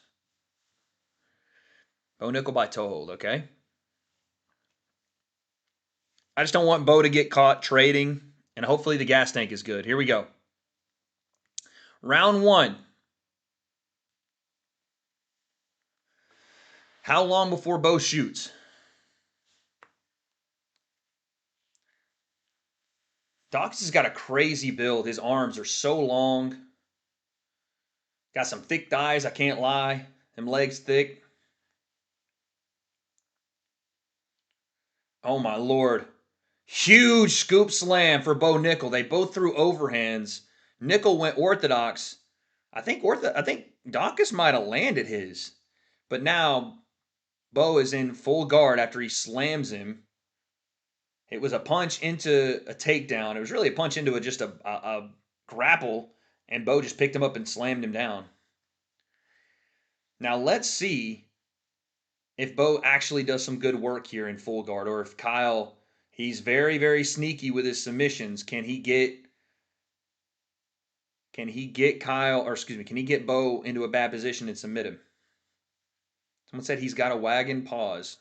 Bo Nickel by Toehold, okay? I just don't want Bo to get caught trading, and hopefully the gas tank is good. Here we go. Round 1. How long before Bo shoots? Dawkins has got a crazy build. His arms are so long. Got some thick thighs, I can't lie. Them legs thick. Oh my lord. Huge scoop slam for Bo Nickel. They both threw overhands. Nickel went orthodox. I think Dawkins might have landed his. But now Bo is in full guard after he slams him. It was a punch into a takedown. It was really a punch into just a grapple, and Bo just picked him up and slammed him down. Now let's see if Bo actually does some good work here in full guard, or if Kyle, he's very, very sneaky with his submissions. Can he get Kyle, or excuse me, can he get Bo into a bad position and submit him? Someone said he's got a wagon pause.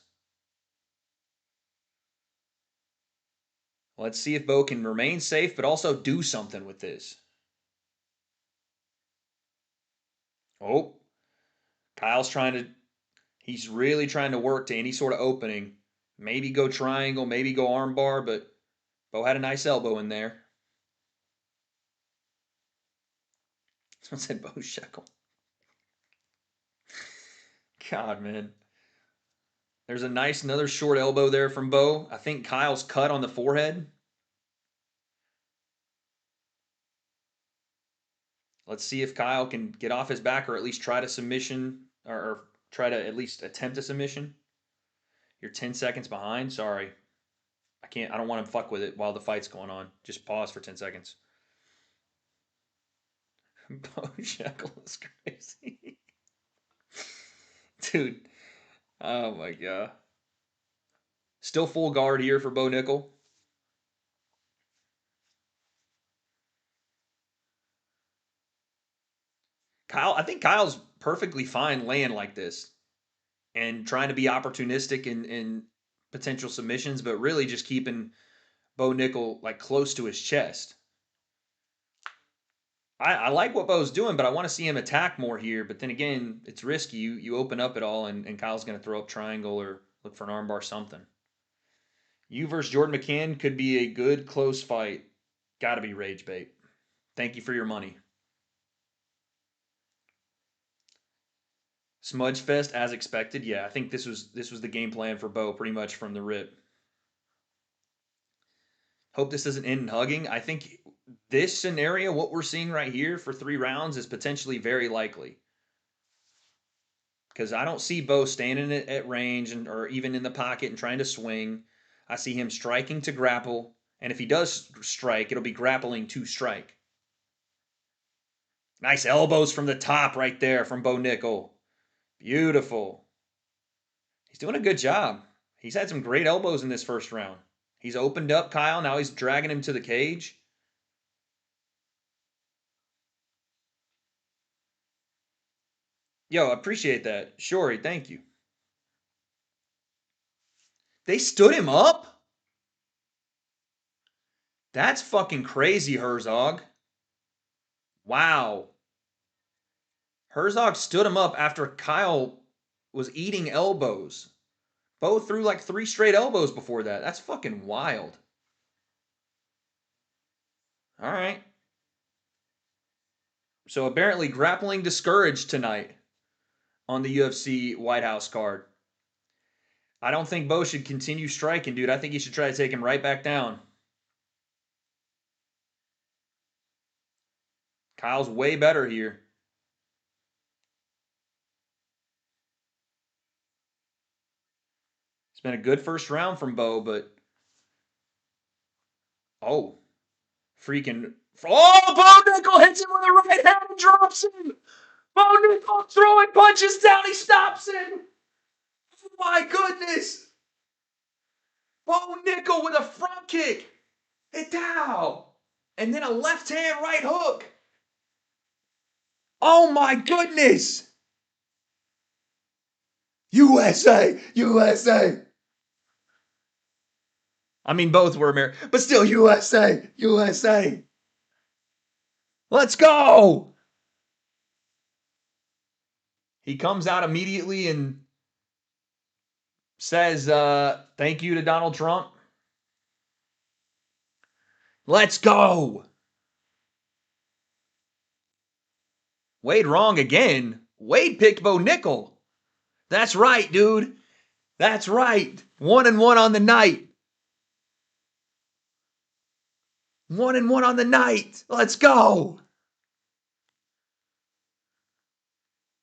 Let's see if Bo can remain safe, but also do something with this. Oh, he's really trying to work to any sort of opening. Maybe go triangle, maybe go armbar, but Bo had a nice elbow in there. Someone said Bo Shekel. God, man. There's a nice another short elbow there from Bo. I think Kyle's cut on the forehead. Let's see if Kyle can get off his back or at least try to submission or try to at least attempt a submission. You're 10 seconds behind. Sorry. I don't want to fuck with it while the fight's going on. Just pause for 10 seconds. Bo Shekel is crazy. Dude. Oh my God. Still full guard here for Bo Nickel. I think Kyle's perfectly fine laying like this and trying to be opportunistic in potential submissions, but really just keeping Bo Nickel like close to his chest. I like what Bo's doing, but I want to see him attack more here. But then again, it's risky. You open up it all, and Kyle's going to throw up triangle or look for an armbar something. You versus Jordan McCann could be a good close fight. Got to be rage bait. Thank you for your money. Smudge Fest as expected. Yeah, I think this was the game plan for Bo pretty much from the rip. Hope this doesn't end in hugging. I think this scenario, what we're seeing right here for 3 rounds, is potentially very likely. Because I don't see Bo standing at range or even in the pocket and trying to swing. I see him striking to grapple. And if he does strike, it'll be grappling to strike. Nice elbows from the top right there from Bo Nickel. Beautiful. He's doing a good job. He's had some great elbows in this first round. He's opened up Kyle. Now he's dragging him to the cage. Yo, appreciate that. Shori, thank you. They stood him up? That's fucking crazy, Herzog. Wow. Herzog stood him up after Kyle was eating elbows. Bo threw like 3 straight elbows before that. That's fucking wild. All right. So apparently grappling discouraged tonight on the UFC White House card. I don't think Bo should continue striking, dude. I think he should try to take him right back down. Kyle's way better here. It's been a good first round from Bo, but oh, freaking! Oh, Bo Nickel hits him with a right hand and drops him. Bo Nickel throwing punches down. He stops him. Oh my goodness! Bo Nickel with a front kick. Itow. And then a left hand right hook. Oh my goodness! USA! USA! I mean, both were American, but still USA! USA! Let's go! He comes out immediately and says, thank you to Donald Trump. Let's go! Wade wrong again. Wade picked Bo Nickel. That's right, dude. That's right. 1-1 on the night. 1-1 on the night. Let's go.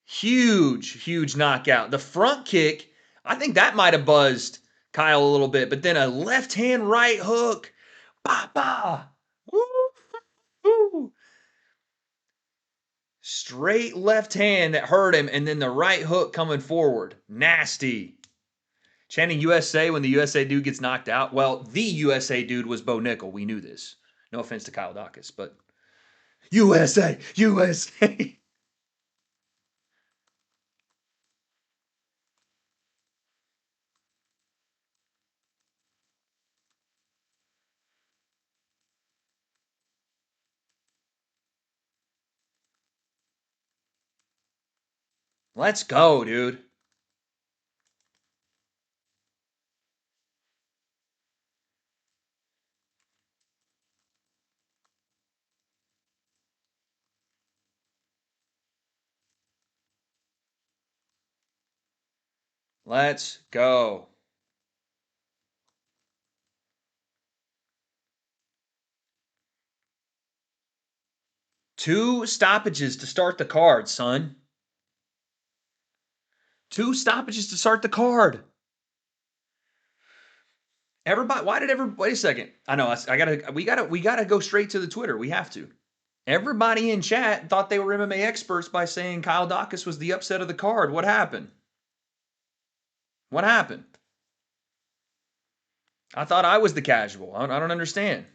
Huge knockout. The front kick, I think that might have buzzed Kyle a little bit, but then a left hand right hook. Bah, bah. Woo. Straight left hand that hurt him, and then the right hook coming forward. Nasty. Chanting USA when the USA dude gets knocked out. Well, the USA dude was Bo Nickel. We knew this. No offense to Kyle Dawkins, but USA, USA. Let's go, dude. Let's go. Two stoppages to start the card, son. Two stoppages to start the card. Everybody, why did everybody? Wait a second. I know. We gotta go straight to the Twitter. We have to. Everybody in chat thought they were MMA experts by saying Kyle Dawkins was the upset of the card. What happened? What happened? I thought I was the casual. I don't understand.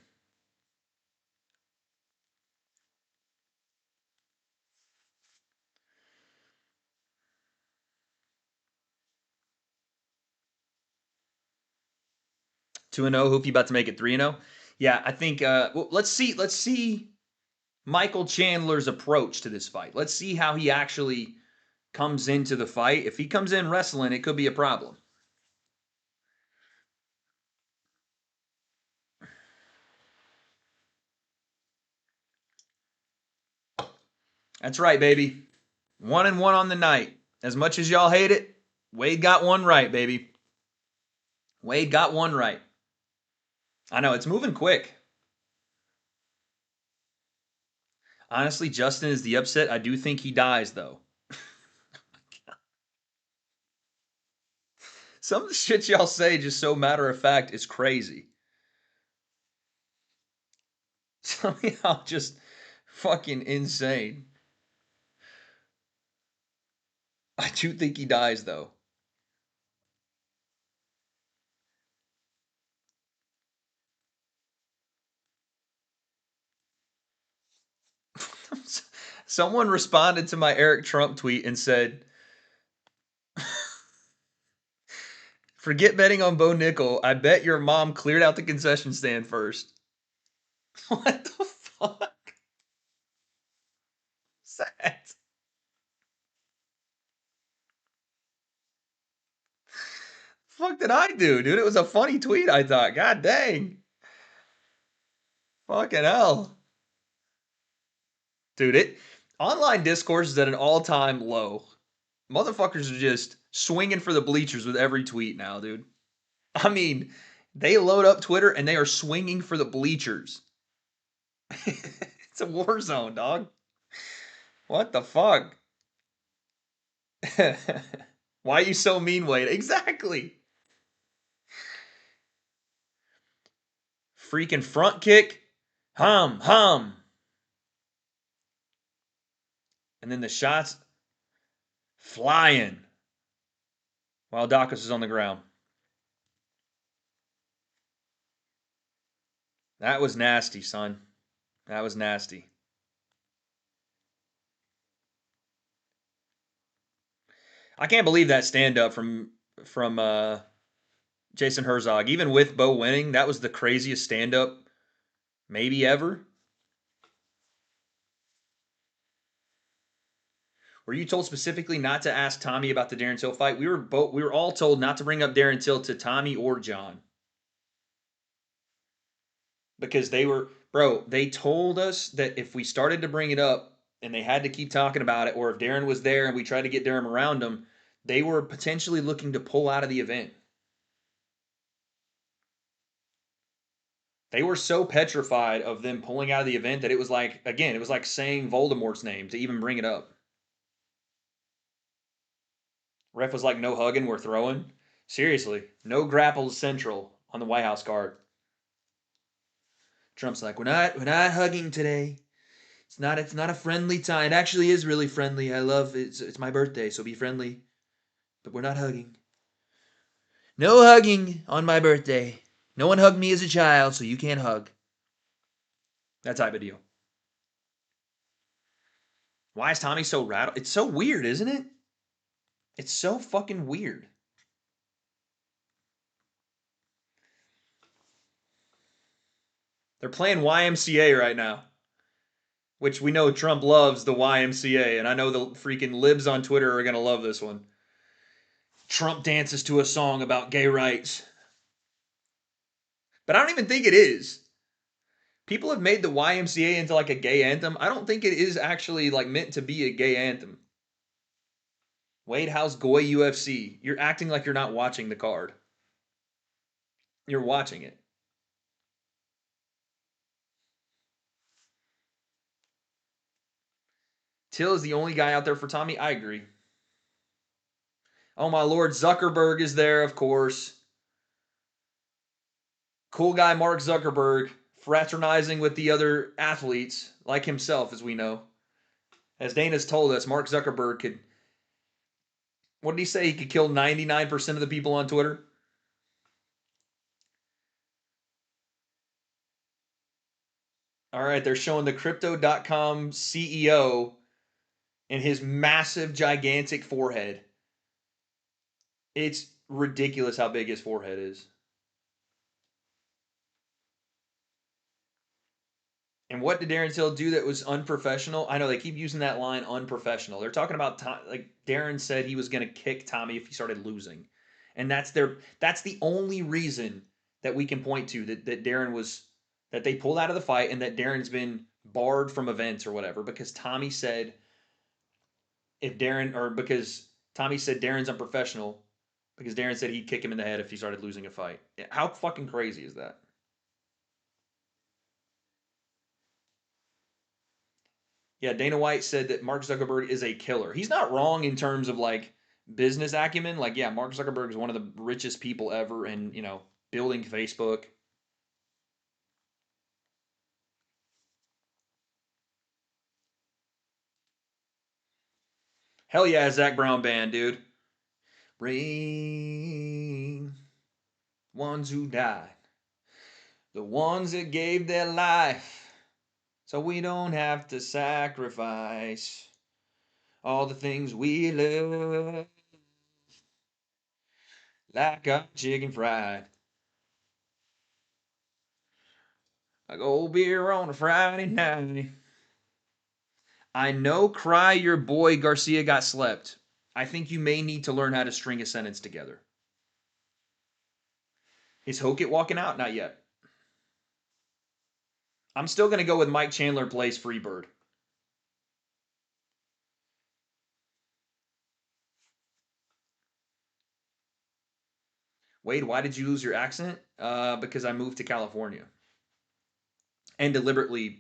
Two and zero. Hoopy about to make it 3-0. Yeah, I think. Well, let's see. Let's see Michael Chandler's approach to this fight. Let's see how he actually comes into the fight. If he comes in wrestling, it could be a problem. That's right, baby. 1-1 on the night. As much as y'all hate it, Wade got one right, baby. Wade got one right. I know, it's moving quick. Honestly, Justin is the upset. I do think he dies, though. Some of the shit y'all say, just so matter of fact, is crazy. Some of y'all just fucking insane. I do think he dies, though. Someone responded to my Eric Trump tweet and said, forget betting on Bo Nickel. I bet your mom cleared out the concession stand first. What the fuck? Sad. Fuck did I do, dude? It was a funny tweet, I thought. God dang. Fucking hell. Dude, online discourse is at an all-time low. Motherfuckers are just swinging for the bleachers with every tweet now, dude. I mean, they load up Twitter and they are swinging for the bleachers. It's a war zone, dog. What the fuck? Why are you so mean, Wade? Exactly. Freaking front kick. Hum, hum. And then the shots flying while Dawkins is on the ground. That was nasty, son. That was nasty. I can't believe that stand up from Jason Herzog. Even with Bo winning, that was the craziest stand up maybe ever. Were you told specifically not to ask Tommy about the Darren Till fight? We were all told not to bring up Darren Till to Tommy or John. Because they told us that if we started to bring it up and they had to keep talking about it, or if Darren was there and we tried to get Darren around him, they were potentially looking to pull out of the event. They were so petrified of them pulling out of the event that it was like, again, it was like saying Voldemort's name to even bring it up. Ref was like, no hugging, we're throwing. Seriously, no grapples central on the White House card. Trump's like, we're not hugging today. It's not a friendly time. It actually is really friendly. I love it. It's my birthday, so be friendly. But we're not hugging. No hugging on my birthday. No one hugged me as a child, so you can't hug. That type of deal. Why is Tommy so rattled? It's so weird, isn't it? It's so fucking weird. They're playing YMCA right now, which we know Trump loves the YMCA, and I know the freaking libs on Twitter are going to love this one. Trump dances to a song about gay rights. But I don't even think it is. People have made the YMCA into like a gay anthem. I don't think it is actually like meant to be a gay anthem. Wade, how's Goy UFC? You're acting like you're not watching the card. You're watching it. Till is the only guy out there for Tommy. I agree. Oh my lord, Zuckerberg is there, of course. Cool guy Mark Zuckerberg fraternizing with the other athletes, like himself, as we know. As Dana's told us, Mark Zuckerberg could, what did he say? He could kill 99% of the people on Twitter? All right, they're showing the Crypto.com CEO and his massive, gigantic forehead. It's ridiculous how big his forehead is. And what did Darren Till do that was unprofessional? I know they keep using that line, unprofessional. They're talking about like Darren said he was going to kick Tommy if he started losing, and that's the only reason that we can point to that Darren was that they pulled out of the fight and that Darren's been barred from events or whatever because Tommy said because Tommy said Darren's unprofessional because Darren said he'd kick him in the head if he started losing a fight. How fucking crazy is that? Yeah, Dana White said that Mark Zuckerberg is a killer. He's not wrong in terms of like business acumen. Like, yeah, Mark Zuckerberg is one of the richest people ever, and building Facebook. Hell yeah, Zach Brown band, dude. Bring ones who died, the ones that gave their life, so we don't have to sacrifice all the things we love, like our chicken fried. Like old beer on a Friday night. I know Cry Your Boy Garcia got slept. I think you may need to learn how to string a sentence together. Is Hokit walking out? Not yet. I'm still going to go with Mike Chandler plays Freebird. Wade, why did you lose your accent? Because I moved to California and deliberately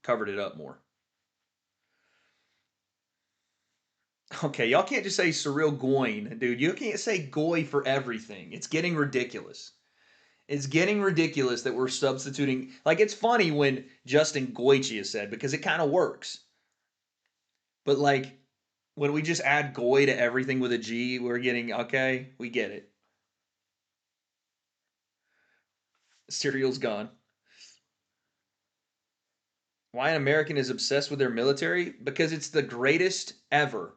covered it up more. Okay, y'all can't just say surreal goin, dude. You can't say goy for everything. It's getting ridiculous. It's getting ridiculous that we're substituting. Like, it's funny when Justin Goichi is said because it kind of works. But, like, when we just add goy to everything with a G, we're getting, okay, we get it. Cereal's gone. Why an American is obsessed with their military? Because it's the greatest ever.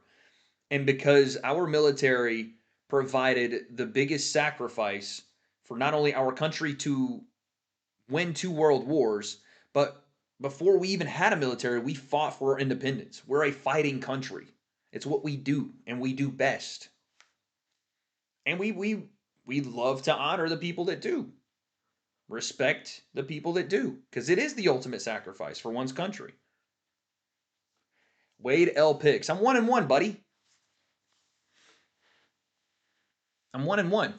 And because our military provided the biggest sacrifice for not only our country to win 2 world wars, but before we even had a military, we fought for our independence. We're a fighting country. It's what we do, and we do best. And we love to honor the people that do. Respect the people that do, because it is the ultimate sacrifice for one's country. Wade L. Picks. I'm 1-1, buddy. I'm 1-1.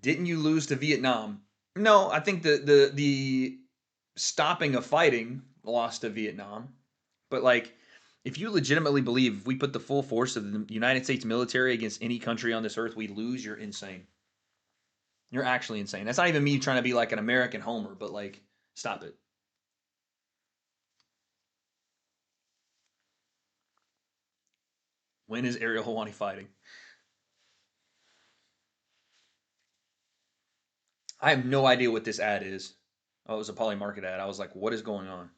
Didn't you lose to Vietnam? No, I think the stopping of fighting lost to Vietnam. But like, if you legitimately believe if we put the full force of the United States military against any country on this earth, we lose, you're insane. You're actually insane. That's not even me trying to be like an American homer, but like, stop it. When is Ariel Helwani fighting? I have no idea what this ad is. Oh, it was a Poly Market ad. I was like, what is going on?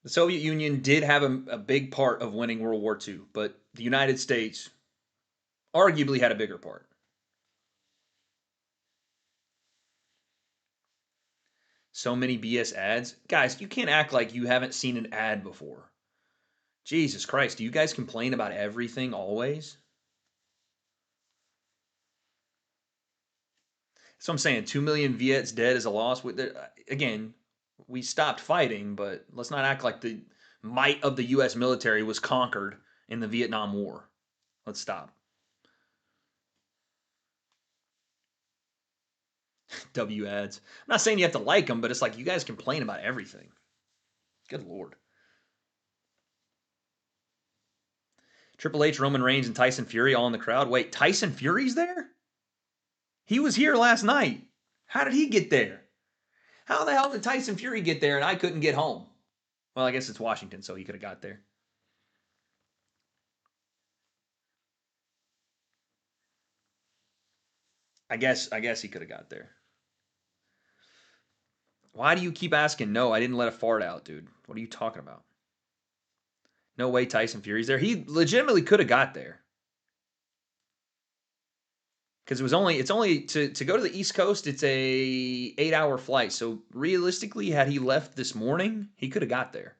The Soviet Union did have a big part of winning World War II, but the United States arguably had a bigger part. So many BS ads. Guys, you can't act like you haven't seen an ad before. Jesus Christ, do you guys complain about everything always? So I'm saying 2 million Viets dead is a loss. Again, we stopped fighting, but let's not act like the might of the U.S. military was conquered in the Vietnam War. Let's stop. W ads. I'm not saying you have to like them, but it's like you guys complain about everything. Good Lord. Triple H, Roman Reigns, and Tyson Fury all in the crowd. Wait, Tyson Fury's there? He was here last night. How did he get there? How the hell did Tyson Fury get there and I couldn't get home? Well, I guess it's Washington, so he could have got there. I guess he could have got there. Why do you keep asking? No, I didn't let a fart out, dude. What are you talking about? No way Tyson Fury's there. He legitimately could have got there. Because it's only to go to the East Coast, it's a 8-hour flight. So realistically, had he left this morning, he could have got there.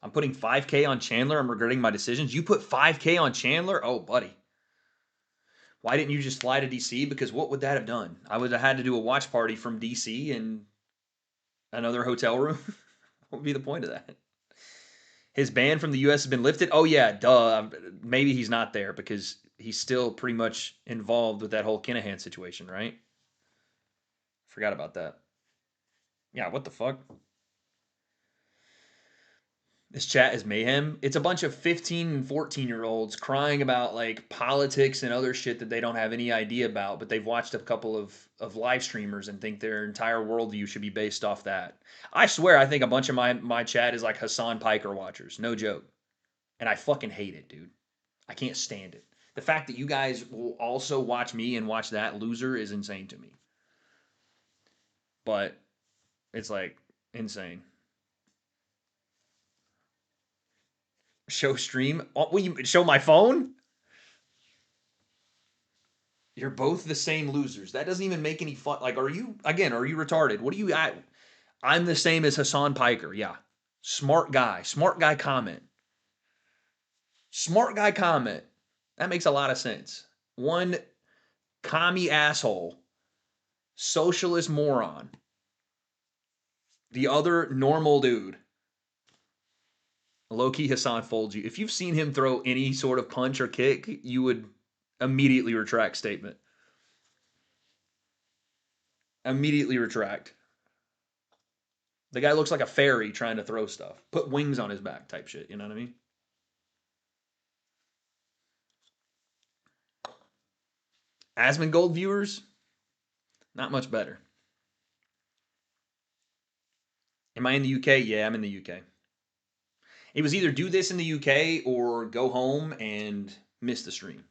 I'm putting 5K on Chandler. I'm regretting my decisions. You put 5K on Chandler? Oh, buddy. Why didn't you just fly to DC? Because what would that have done? I would have had to do a watch party from DC in another hotel room. What would be the point of that? His ban from the US has been lifted? Oh, yeah, duh. Maybe he's not there because he's still pretty much involved with that whole Kinahan situation, right? Forgot about that. Yeah, what the fuck? This chat is mayhem. It's a bunch of 15 and 14-year-olds crying about like politics and other shit that they don't have any idea about, but they've watched a couple of live streamers and think their entire worldview should be based off that. I swear I think a bunch of my chat is like Hassan Piker watchers. No joke. And I fucking hate it, dude. I can't stand it. The fact that you guys will also watch me and watch that loser is insane to me. But it's like insane. Show stream? Oh, will you show my phone? You're both the same losers. That doesn't even make any fun. Like, are you retarded? What are you at? I'm the same as Hassan Piker. Yeah. Smart guy. Smart guy comment. Smart guy comment. That makes a lot of sense. One commie asshole, socialist moron. The other normal dude. Low-key Hassan folds you. If you've seen him throw any sort of punch or kick, you would immediately retract statement. Immediately retract. The guy looks like a fairy trying to throw stuff. Put wings on his back type shit. You know what I mean? Asmongold viewers, not much better. Am I in the UK? Yeah, I'm in the UK. It was either do this in the UK or go home and miss the stream.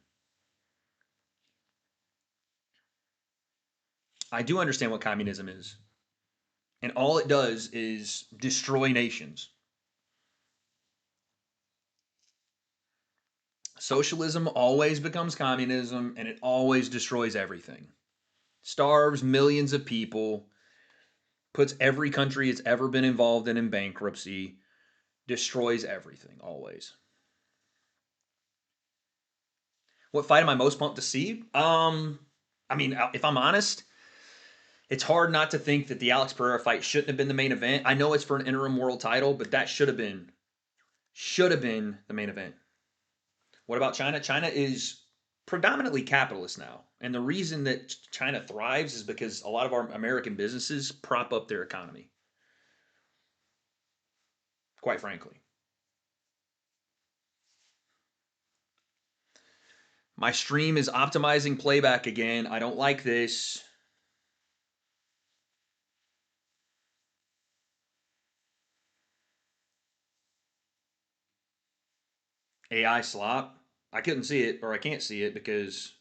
I do understand what communism is. And all it does is destroy nations. Socialism always becomes communism and it always destroys everything. Starves millions of people, puts every country it's ever been involved in bankruptcy, destroys everything, always. What fight am I most pumped to see? I mean, if I'm honest, it's hard not to think that the Alex Pereira fight shouldn't have been the main event. I know it's for an interim world title, but that should have been the main event. What about China? China is predominantly capitalist now. And the reason that China thrives is because a lot of our American businesses prop up their economy. quite frankly. My stream is optimizing playback again. I don't like this. AI slop. I couldn't see it, or I can't see it because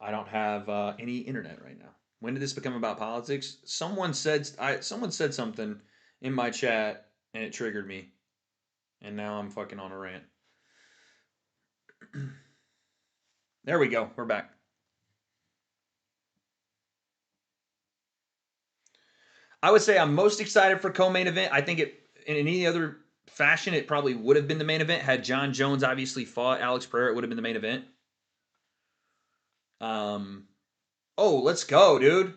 I don't have any internet right now. When did this become about politics? Someone said something in my chat and it triggered me, and now I'm fucking on a rant. There we go. We're back. I would say I'm most excited for co-main event. I think it in any other fashion it probably would have been the main event had John Jones obviously fought Alex Pereira. It would have been the main event. Oh, let's go, dude.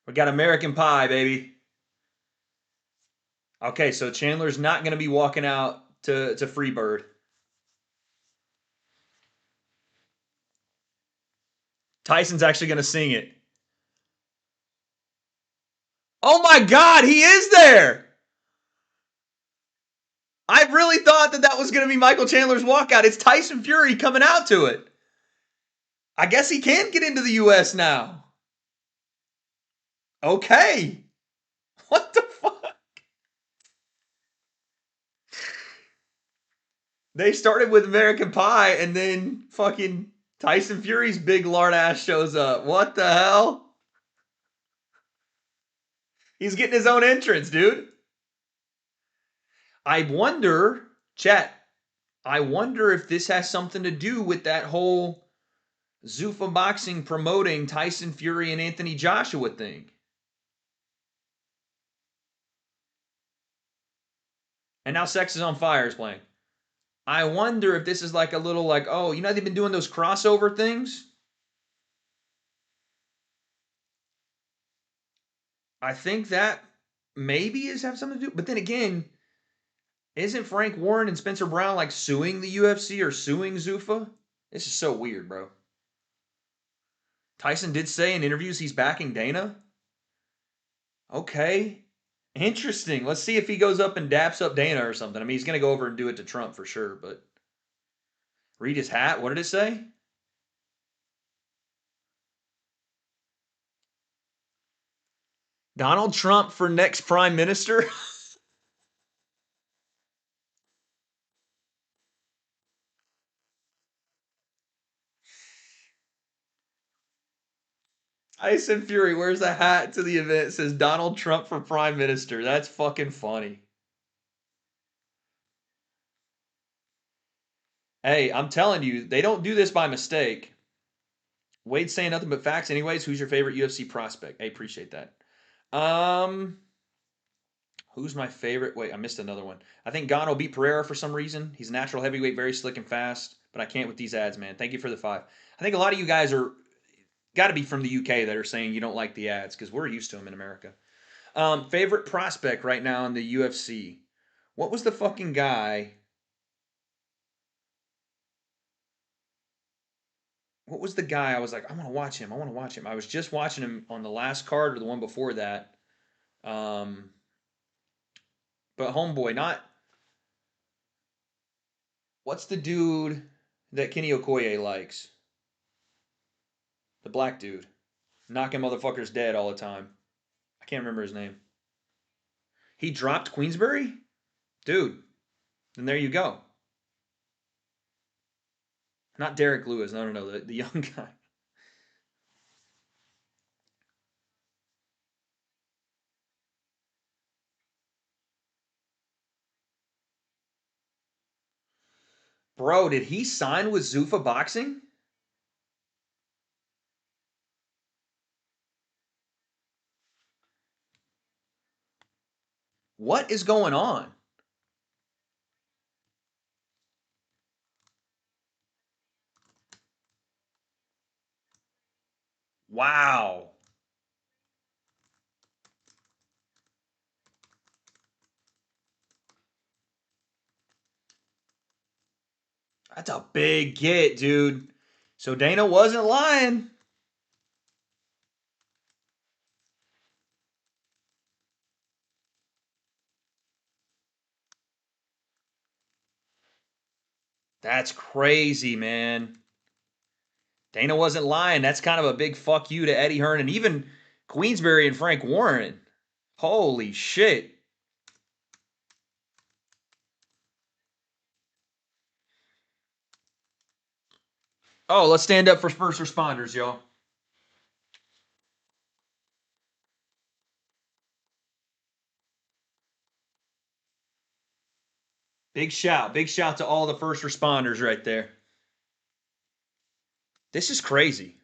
We got American Pie, baby. Okay, so Chandler's not going to be walking out to Freebird. Tyson's actually going to sing it. Oh my God, he is there! I really thought that was going to be Michael Chandler's walkout. It's Tyson Fury coming out to it. I guess he can get into the U.S. now. Okay. What the fuck? They started with American Pie and then fucking Tyson Fury's big lard ass shows up. What the hell? He's getting his own entrance, dude. I wonder, chat, I wonder if this has something to do with that whole Zuffa Boxing promoting Tyson Fury and Anthony Joshua thing. And now Sex is on Fire is playing. I wonder if this is like a little like, oh, you know they've been doing those crossover things? I think that maybe is have something to do. But then again, isn't Frank Warren and Spencer Brown like suing the UFC or suing Zuffa? This is so weird, bro. Tyson did say in interviews he's backing Dana. Okay. Interesting. Let's see if he goes up and daps up Dana or something. I mean, he's going to go over and do it to Trump for sure, but read his hat. What did it say? Donald Trump for next prime minister? Tyson Fury wears a hat to the event. It says Donald Trump for prime minister. That's fucking funny. Hey, I'm telling you, they don't do this by mistake. Wade's saying nothing but facts. Anyways, who's your favorite UFC prospect? I appreciate that. Um, who's my favorite? Wait, I missed another one. I think Gano beat Pereira for some reason. He's a natural heavyweight, very slick and fast, but I can't with these ads, man. Thank you for the 5. I think a lot of you guys are got to be from the UK that are saying you don't like the ads because we're used to them in America. Favorite prospect right now in the UFC. What was the fucking guy? What was the guy I was like, I want to watch him. I want to watch him. I was just watching him on the last card or the one before that. Um, but homeboy, not what's the dude that Kenny Okoye likes? The black dude. Knocking motherfuckers dead all the time. I can't remember his name. He dropped Queensberry? Dude, then there you go. Not Derek Lewis. No. The young guy. Bro, did he sign with Zuffa Boxing? What is going on? Wow. That's a big get, dude. So Dana wasn't lying. That's crazy, man. Dana wasn't lying. That's kind of a big fuck you to Eddie Hearn and even Queensberry and Frank Warren. Holy shit. Oh, let's stand up for first responders, y'all. Big shout to all the first responders right there. This is crazy.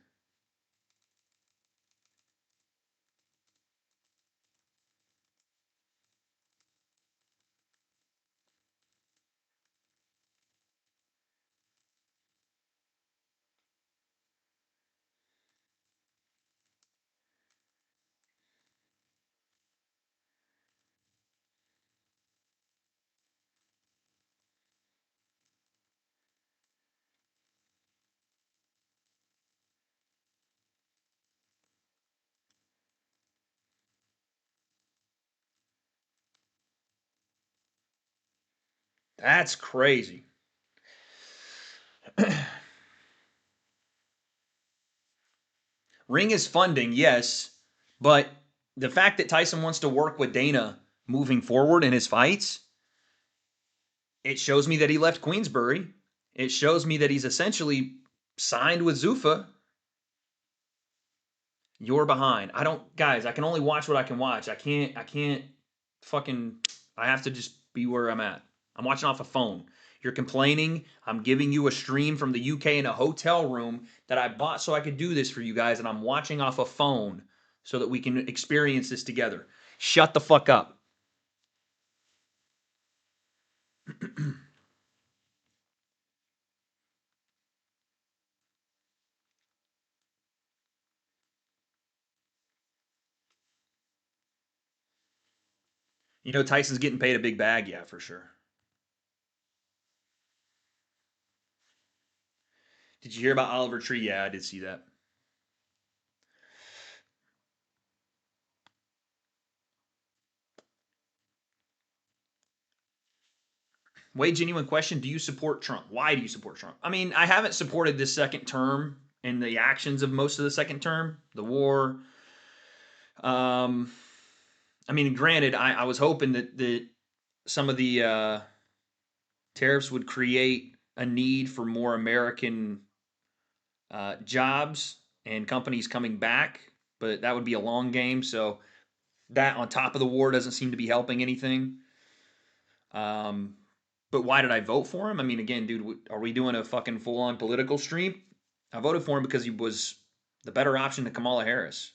That's crazy. Ring is funding, yes, but the fact that Tyson wants to work with Dana moving forward in his fights, it shows me that he left Queensbury. It shows me that he's essentially signed with Zuffa. You're behind. I don't, guys, I can only watch what I can watch. I can't fucking, I have to just be where I'm at. I'm watching off a phone. You're complaining. I'm giving you a stream from the UK in a hotel room that I bought so I could do this for you guys, and I'm watching off a phone so that we can experience this together. Shut the fuck up. You know Tyson's getting paid a big bag, yeah, for sure. Did you hear about Oliver Tree? Yeah, I did see that. Way genuine question. Do you support Trump? Why do you support Trump? I mean, I haven't supported this second term and the actions of most of the second term, the war. Um, I mean, granted, I was hoping that some of the tariffs would create a need for more American jobs and companies coming back, but that would be a long game. So that on top of the war doesn't seem to be helping anything. Um, but why did I vote for him? I mean, again, dude, are we doing a fucking full on political stream? I voted for him because he was the better option to Kamala Harris.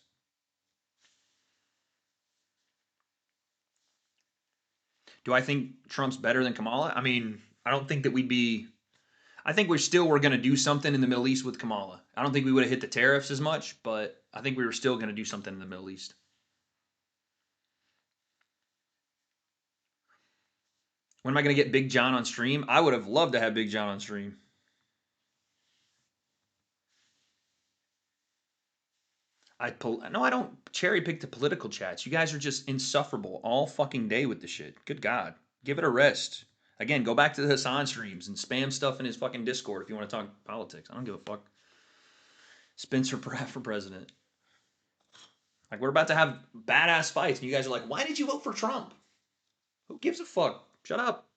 Do I think Trump's better than Kamala? I mean, I don't think that we'd be. I think we're going to do something in the Middle East with Kamala. I don't think we would have hit the tariffs as much, but I think we were still going to do something in the Middle East. When am I going to get Big John on stream? I would have loved to have Big John on stream. No, I don't cherry pick the political chats. You guys are just insufferable all fucking day with the shit. Good God, give it a rest. Again, go back to the Hassan streams and spam stuff in his fucking Discord if you want to talk politics. I don't give a fuck. Spencer Pratt for president. Like we're about to have badass fights, and you guys are like, "Why did you vote for Trump?" Who gives a fuck? Shut up.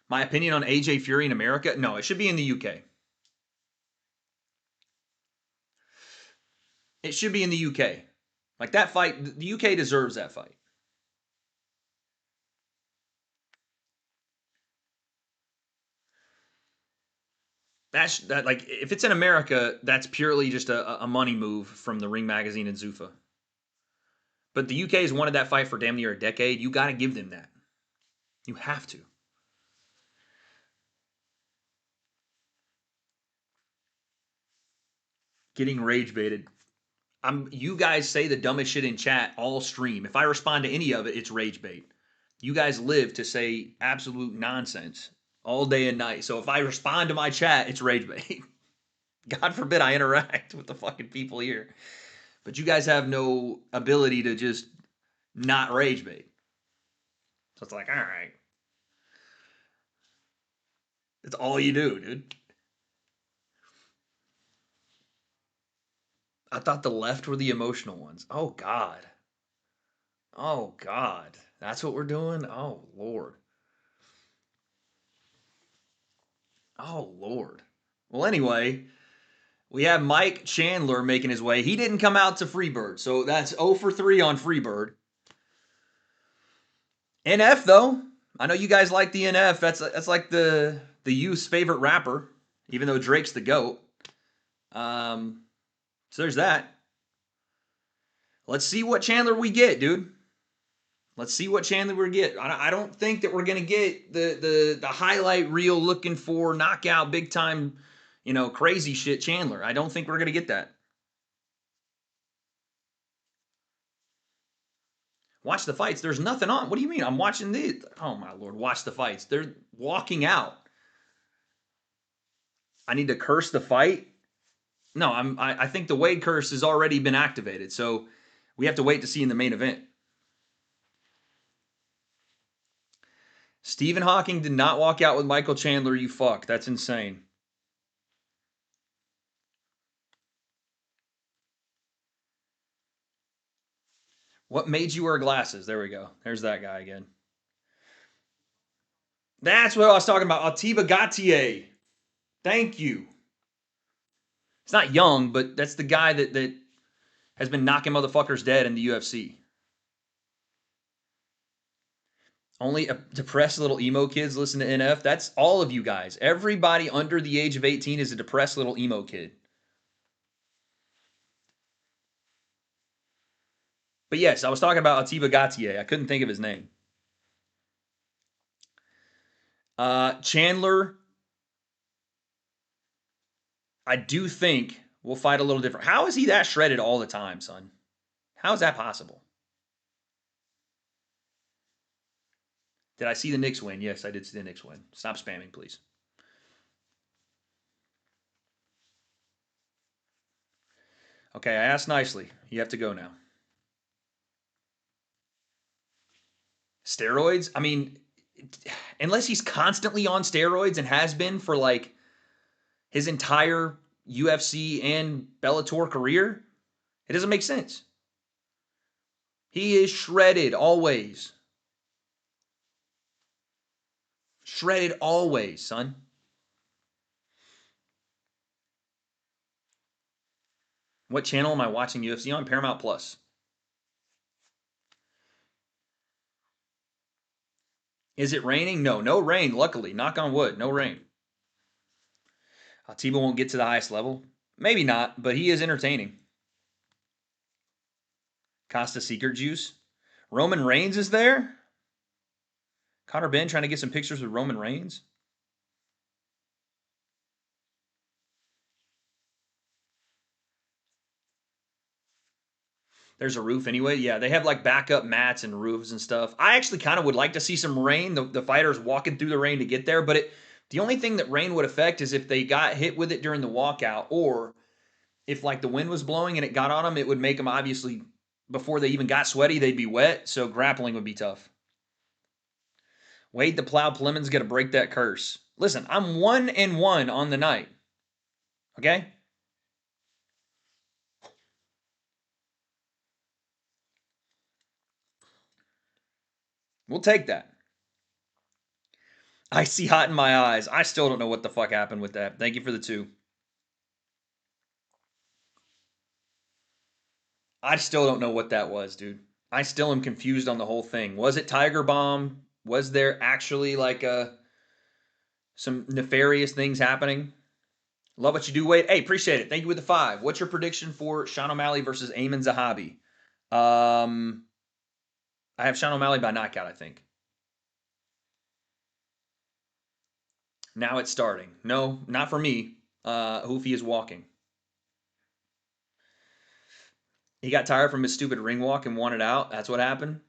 My opinion on AJ Fury in America? No, it should be in the UK. It should be in the UK. Like that fight, the UK deserves that fight. That's that like if it's in America, that's purely just a money move from the Ring Magazine and Zuffa. But the UK has wanted that fight for damn near a decade. You got to give them that. You have to. Getting rage baited. You guys say the dumbest shit in chat all stream. If I respond to any of it, it's rage bait. You guys live to say absolute nonsense all day and night. So if I respond to my chat, it's rage bait. God forbid I interact with the fucking people here. But you guys have no ability to just not rage bait. So it's like, all right. It's all you do, dude. I thought the left were the emotional ones. Oh, God. Oh, God. That's what we're doing? Oh, Lord. Oh, Lord. Well, anyway, we have Mike Chandler making his way. He didn't come out to Freebird, so that's 0 for 3 on Freebird. NF, though. I know you guys like the NF. That's like the youth's favorite rapper, even though Drake's the GOAT. So there's that. Let's see what Chandler we get, dude. Let's see what Chandler we get. I don't think that we're gonna get the highlight reel looking for knockout, big time, crazy shit Chandler. I don't think we're gonna get that. Watch the fights. There's nothing on. What do you mean? I'm watching these. Oh my Lord, watch the fights. They're walking out. I need to curse the fight. No, I think the Wade curse has already been activated, so we have to wait to see in the main event. Stephen Hawking did not walk out with Michael Chandler, you fuck. That's insane. What made you wear glasses? There we go. There's that guy again. That's what I was talking about. GAETHJE. Thank you. It's not young, but that's the guy that has been knocking motherfuckers dead in the UFC. Only depressed little emo kids listen to NF. That's all of you guys. Everybody under the age of 18 is a depressed little emo kid. But yes, I was talking about GAETHJE. I couldn't think of his name. Chandler, I do think will fight a little different. How is he that shredded all the time, son? How is that possible? Did I see the Knicks win? Yes, I did see the Knicks win. Stop spamming, please. Okay, I asked nicely. You have to go now. Steroids? I mean, unless he's constantly on steroids and has been for like his entire UFC and Bellator career, it doesn't make sense. He is shredded always. Shredded always, son. What channel am I watching UFC on? Paramount Plus. Is it raining? No, no rain, luckily. Knock on wood, no rain. Atiba won't get to the highest level. Maybe not, but he is entertaining. Costa Secret Juice. Roman Reigns is there? Connor Ben trying to get some pictures with Roman Reigns? There's a roof anyway. Yeah, they have like backup mats and roofs and stuff. I actually kind of would like to see some rain. The fighters walking through the rain to get there, but the only thing that rain would affect is if they got hit with it during the walkout, or if like the wind was blowing and it got on them, it would make them obviously before they even got sweaty, they'd be wet. So grappling would be tough. Wade the Plow Plemons got to break that curse. Listen, I'm 1-1 on the night. Okay? We'll take that. I see hot in my eyes. I still don't know what the fuck happened with that. Thank you for the 2. I still don't know what that was, dude. I still am confused on the whole thing. Was it Tiger Bomb? Was there actually like some nefarious things happening? Love what you do, Wade. Hey, appreciate it. Thank you with the 5. What's your prediction for Sean O'Malley versus Eamon Zahabi? I have Sean O'Malley by knockout, I think. Now it's starting. No, not for me. Hoofy is walking. He got tired from his stupid ring walk and wanted out. That's what happened.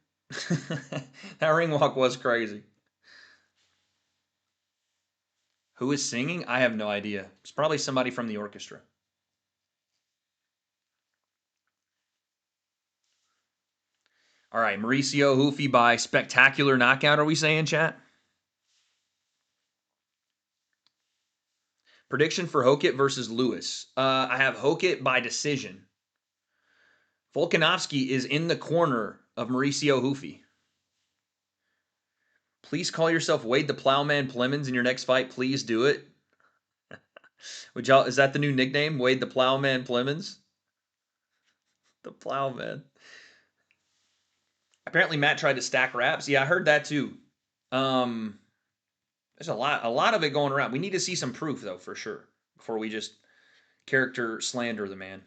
That ring walk was crazy. Who is singing? I have no idea. It's probably somebody from the orchestra. All right, Mauricio Hoofy by spectacular knockout, are we saying, chat? Prediction for Hokit versus Lewis. I have Hokit by decision. Volkanovski is in the corner of Mauricio Hoofy. Please call yourself Wade the Plowman Plemons in your next fight. Please do it. Would y'all? Is that the new nickname? Wade the Plowman Plemons? The Plowman. Apparently Matt tried to stack raps. Yeah, I heard that too. There's a lot of it going around. We need to see some proof though, for sure, before we just character slander the man.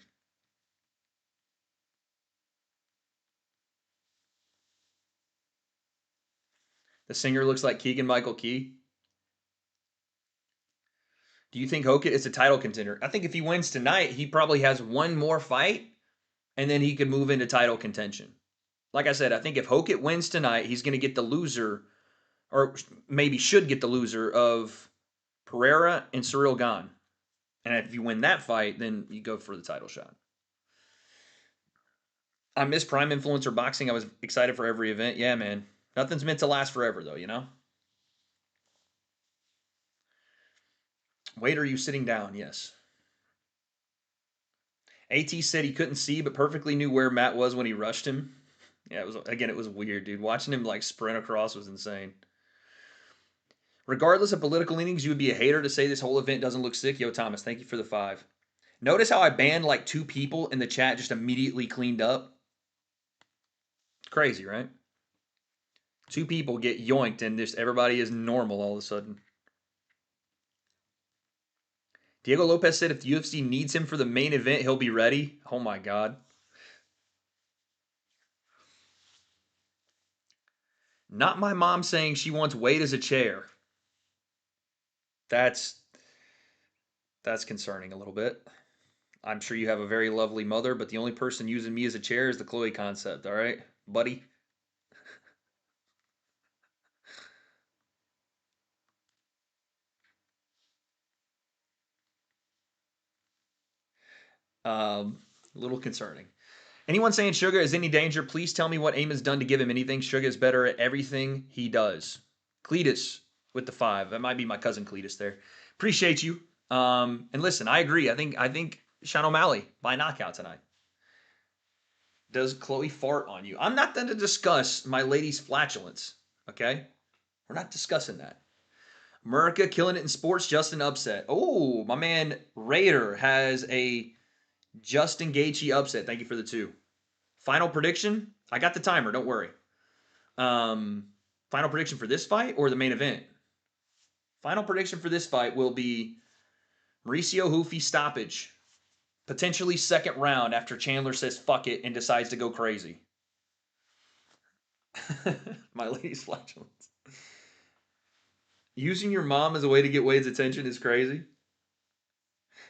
The singer looks like Keegan-Michael Key. Do you think Hokit is a title contender? I think if he wins tonight, he probably has one more fight, and then he could move into title contention. Like I said, I think if Hokit wins tonight, he's going to get the loser, or maybe should get the loser of Pereira and Cyril Gane. And if you win that fight, then you go for the title shot. I miss Prime Influencer Boxing. I was excited for every event. Yeah, man. Nothing's meant to last forever, though, you know? Wait, are you sitting down? Yes. AT said he couldn't see, but perfectly knew where Matt was when he rushed him. Yeah, it was weird, dude. Watching him like sprint across was insane. Regardless of political leanings, you would be a hater to say this whole event doesn't look sick. Yo, Thomas, thank you for the 5. Notice how I banned like 2 people in the chat, just immediately cleaned up. Crazy, right? 2 people get yoinked and just everybody is normal all of a sudden. Diego Lopez said if the UFC needs him for the main event, he'll be ready. Oh my God. Not my mom saying she wants Wade as a chair. That's concerning a little bit. I'm sure you have a very lovely mother, but the only person using me as a chair is the Chloe concept, all right, buddy? A little concerning. Anyone saying Sugar is any danger, please tell me what AIM has done to give him anything. Sugar is better at everything he does. Cletus with the 5. That might be my cousin Cletus there. Appreciate you. And listen, I agree. I think Sean O'Malley by knockout tonight. Does Chloe fart on you? I'm not going to discuss my lady's flatulence, okay? We're not discussing that. America killing it in sports, Justin upset. Oh, my man Raider has a Justin Gaethje upset. Thank you for the 2. Final prediction? I got the timer, don't worry. Final prediction for this fight or the main event? Final prediction for this fight will be Mauricio Hoofy stoppage. Potentially second round after Chandler says fuck it and decides to go crazy. My lady's flatulence. Using your mom as a way to get Wade's attention is crazy.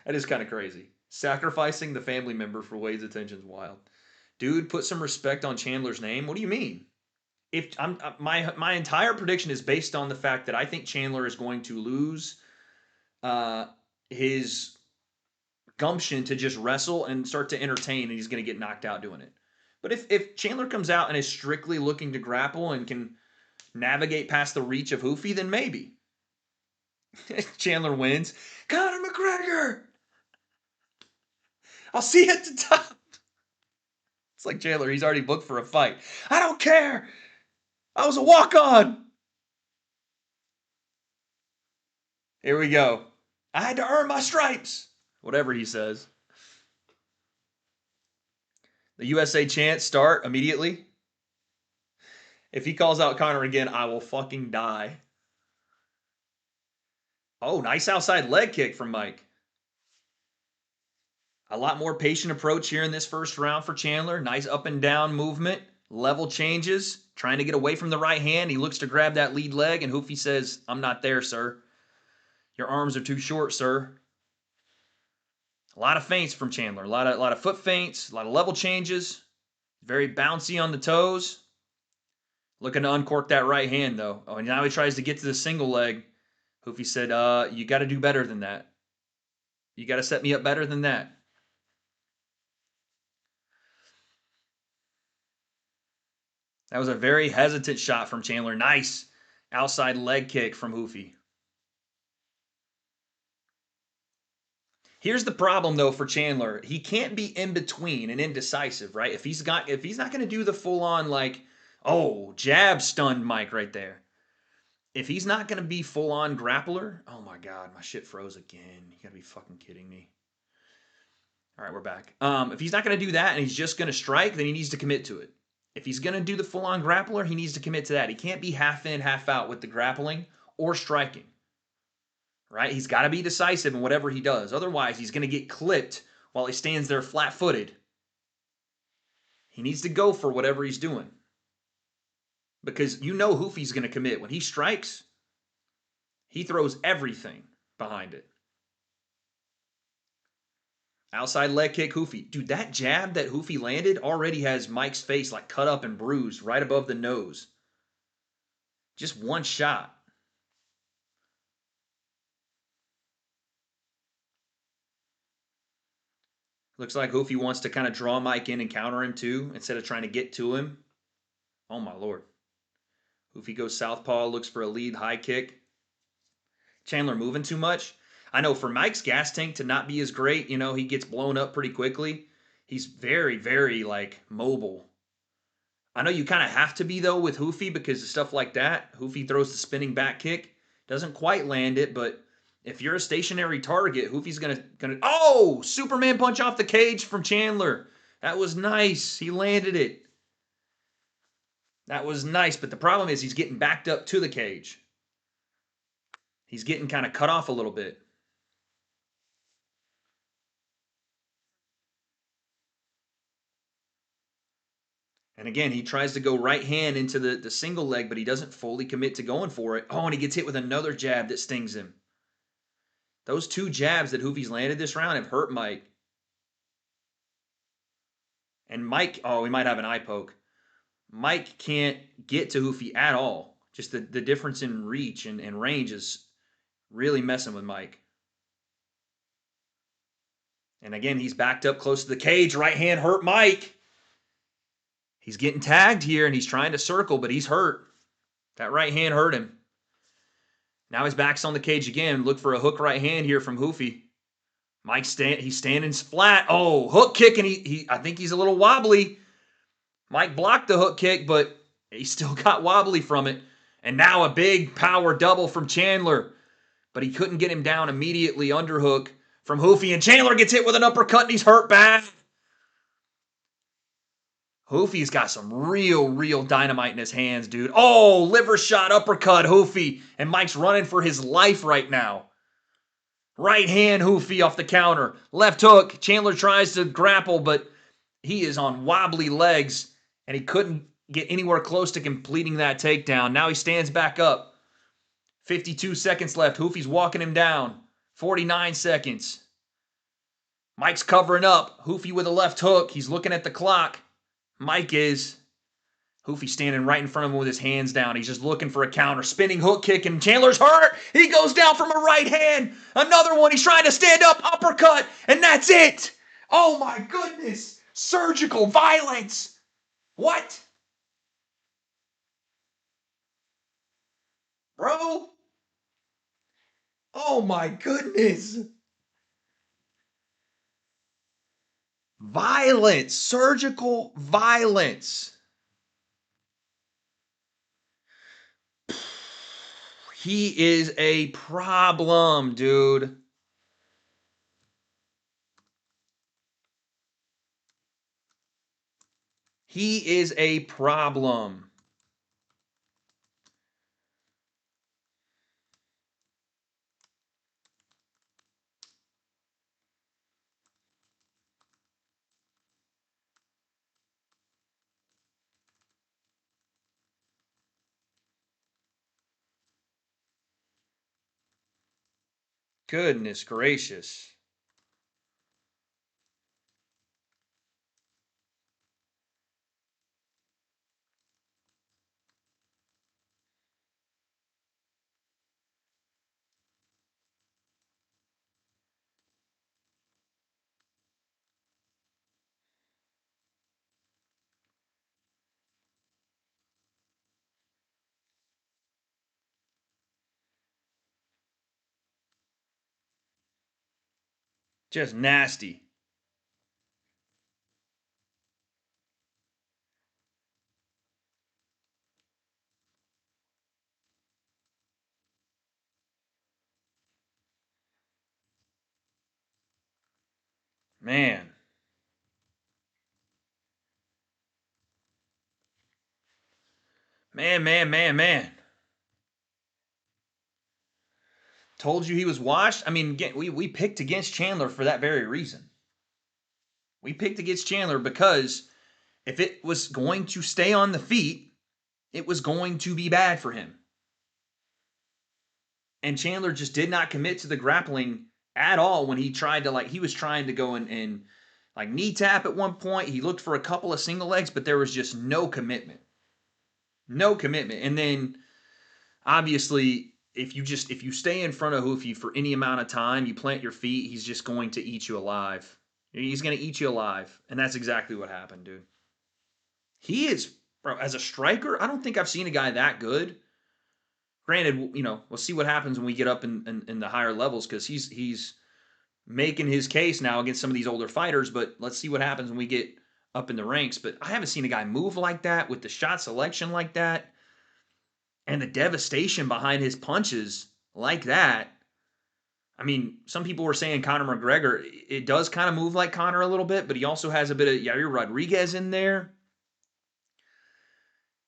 That is kind of crazy. Sacrificing the family member for Wade's attention is wild. Dude, put some respect on Chandler's name. What do you mean? If my entire prediction is based on the fact that I think Chandler is going to lose his gumption to just wrestle and start to entertain, and he's going to get knocked out doing it. But if Chandler comes out and is strictly looking to grapple and can navigate past the reach of Hoofy, then maybe. Chandler wins. Conor McGregor! I'll see you at the top. It's like Chandler, he's already booked for a fight. I don't care! I was a walk-on! Here we go. I had to earn my stripes! Whatever he says. The USA chant start immediately. If he calls out Conor again, I will fucking die. Oh, nice outside leg kick from Mike. A lot more patient approach here in this first round for Chandler. Nice up and down movement. Level changes. Trying to get away from the right hand. He looks to grab that lead leg, and Hoofy says, I'm not there, sir. Your arms are too short, sir. A lot of feints from Chandler. A lot of foot feints. A lot of level changes. Very bouncy on the toes. Looking to uncork that right hand, though. Oh, and now he tries to get to the single leg. Hoofy said, you got to do better than that. You got to set me up better than that. That was a very hesitant shot from Chandler. Nice outside leg kick from Hoofy. Here's the problem though for Chandler. He can't be in between and indecisive, right? If he's not going to do the full on like, oh, jab stunned Mike right there. If he's not going to be full on grappler, oh my god, my shit froze again. You got to be fucking kidding me. All right, we're back. If he's not going to do that and he's just going to strike, then he needs to commit to it. If he's going to do the full on grappler, he needs to commit to that. He can't be half in, half out with the grappling or striking. Right? He's got to be decisive in whatever he does. Otherwise, he's going to get clipped while he stands there flat-footed. He needs to go for whatever he's doing. Because you know Hoofy's going to commit. When he strikes, he throws everything behind it. Outside leg kick, Hoofy. Dude, that jab that Hoofy landed already has Mike's face like cut up and bruised right above the nose. Just one shot. Looks like Hoofy wants to kind of draw Mike in and counter him too, instead of trying to get to him. Oh my lord. Hoofy goes southpaw, looks for a lead high kick. Chandler moving too much. I know for Mike's gas tank to not be as great, you know, he gets blown up pretty quickly. He's very, very like mobile. I know you kind of have to be though with Hoofy because of stuff like that. Hoofy throws the spinning back kick, doesn't quite land it, but if you're a stationary target, Hoofy's gonna oh, Superman punch off the cage from Chandler. That was nice. He landed it. That was nice, but the problem is he's getting backed up to the cage. He's getting kind of cut off a little bit. And again, he tries to go right hand into the single leg, but he doesn't fully commit to going for it. Oh, and he gets hit with another jab that stings him. Those two jabs that Hoofy's landed this round have hurt Mike. And Mike, oh, we might have an eye poke. Mike can't get to Hoofy at all. Just the difference in reach and range is really messing with Mike. And again, he's backed up close to the cage. Right hand hurt Mike. He's getting tagged here and he's trying to circle, but he's hurt. That right hand hurt him. Now his back's on the cage again. Look for a hook right hand here from Hoofy. He's standing flat. Oh, hook kick, and I think he's a little wobbly. Mike blocked the hook kick, but he still got wobbly from it. And now a big power double from Chandler. But he couldn't get him down immediately. Underhook from Hoofy, and Chandler gets hit with an uppercut, and he's hurt bad. Hoofy's got some real dynamite in his hands, dude. Oh, liver shot uppercut, Hoofy. And Mike's running for his life right now. Right hand, Hoofy off the counter. Left hook. Chandler tries to grapple, but he is on wobbly legs, and he couldn't get anywhere close to completing that takedown. Now he stands back up. 52 seconds left. Hoofy's walking him down. 49 seconds. Mike's covering up. Hoofy with a left hook. He's looking at the clock. Mike is. Hoofy standing right in front of him with his hands down. He's just looking for a counter. Spinning hook kick, and Chandler's hurt. He goes down from a right hand. Another one. He's trying to stand up. Uppercut. And that's it. Oh my goodness. Surgical violence. What? Bro? Oh my goodness. Violence. Surgical violence. He is a problem, dude. He is a problem. Goodness gracious. Just nasty. Man. Man. Told you he was washed. I mean, we picked against Chandler for that very reason. We picked against Chandler because if it was going to stay on the feet, it was going to be bad for him. And Chandler just did not commit to the grappling at all when he tried to, he was trying to go and like knee tap at one point. He looked for a couple of single legs, but there was just no commitment. No commitment. And then obviously, if you stay in front of Hoofy for any amount of time, you plant your feet, he's just going to eat you alive. He's going to eat you alive. And that's exactly what happened, dude. He is, bro, as a striker, I don't think I've seen a guy that good. Granted, we'll see what happens when we get up in the higher levels because he's making his case now against some of these older fighters, but let's see what happens when we get up in the ranks. But I haven't seen a guy move like that with the shot selection like that and the devastation behind his punches like that. I mean, some people were saying Conor McGregor, it does kind of move like Conor a little bit, but he also has a bit of Yair Rodriguez in there.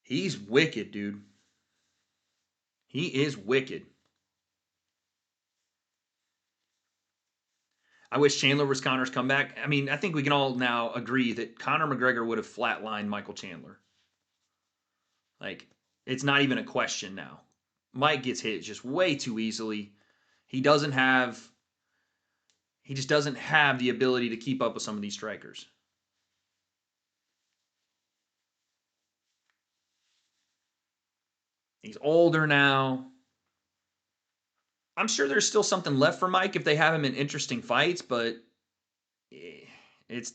He's wicked, dude. He is wicked. I wish Chandler was Conor's comeback. I mean, I think we can all now agree that Conor McGregor would have flatlined Michael Chandler. Like, it's not even a question now. Mike gets hit just way too easily. He just doesn't have the ability to keep up with some of these strikers. He's older now. I'm sure there's still something left for Mike if they have him in interesting fights, but he's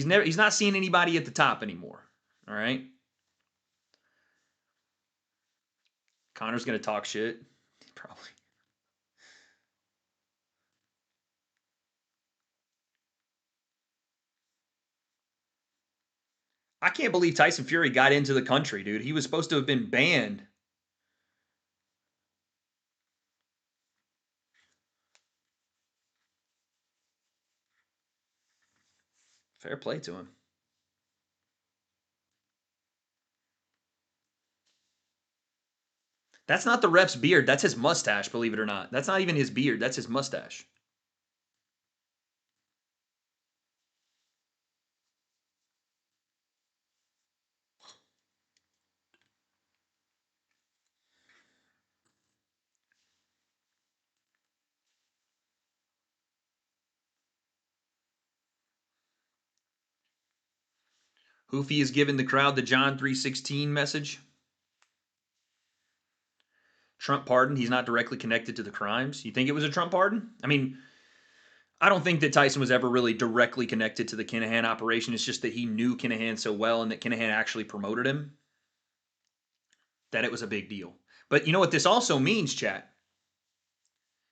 not seeing anybody at the top anymore. All right. Conor's gonna talk shit. Probably. I can't believe Tyson Fury got into the country, dude. He was supposed to have been banned. Fair play to him. That's not the ref's beard. That's his mustache, believe it or not. That's not even his beard. That's his mustache. Hoofy is giving the crowd the John 3:16 message. Trump pardon. He's not directly connected to the crimes. You think it was a Trump pardon? I mean, I don't think that Tyson was ever really directly connected to the Kinahan operation. It's just that he knew Kinahan so well and that Kinahan actually promoted him that it was a big deal. But you know what this also means, chat?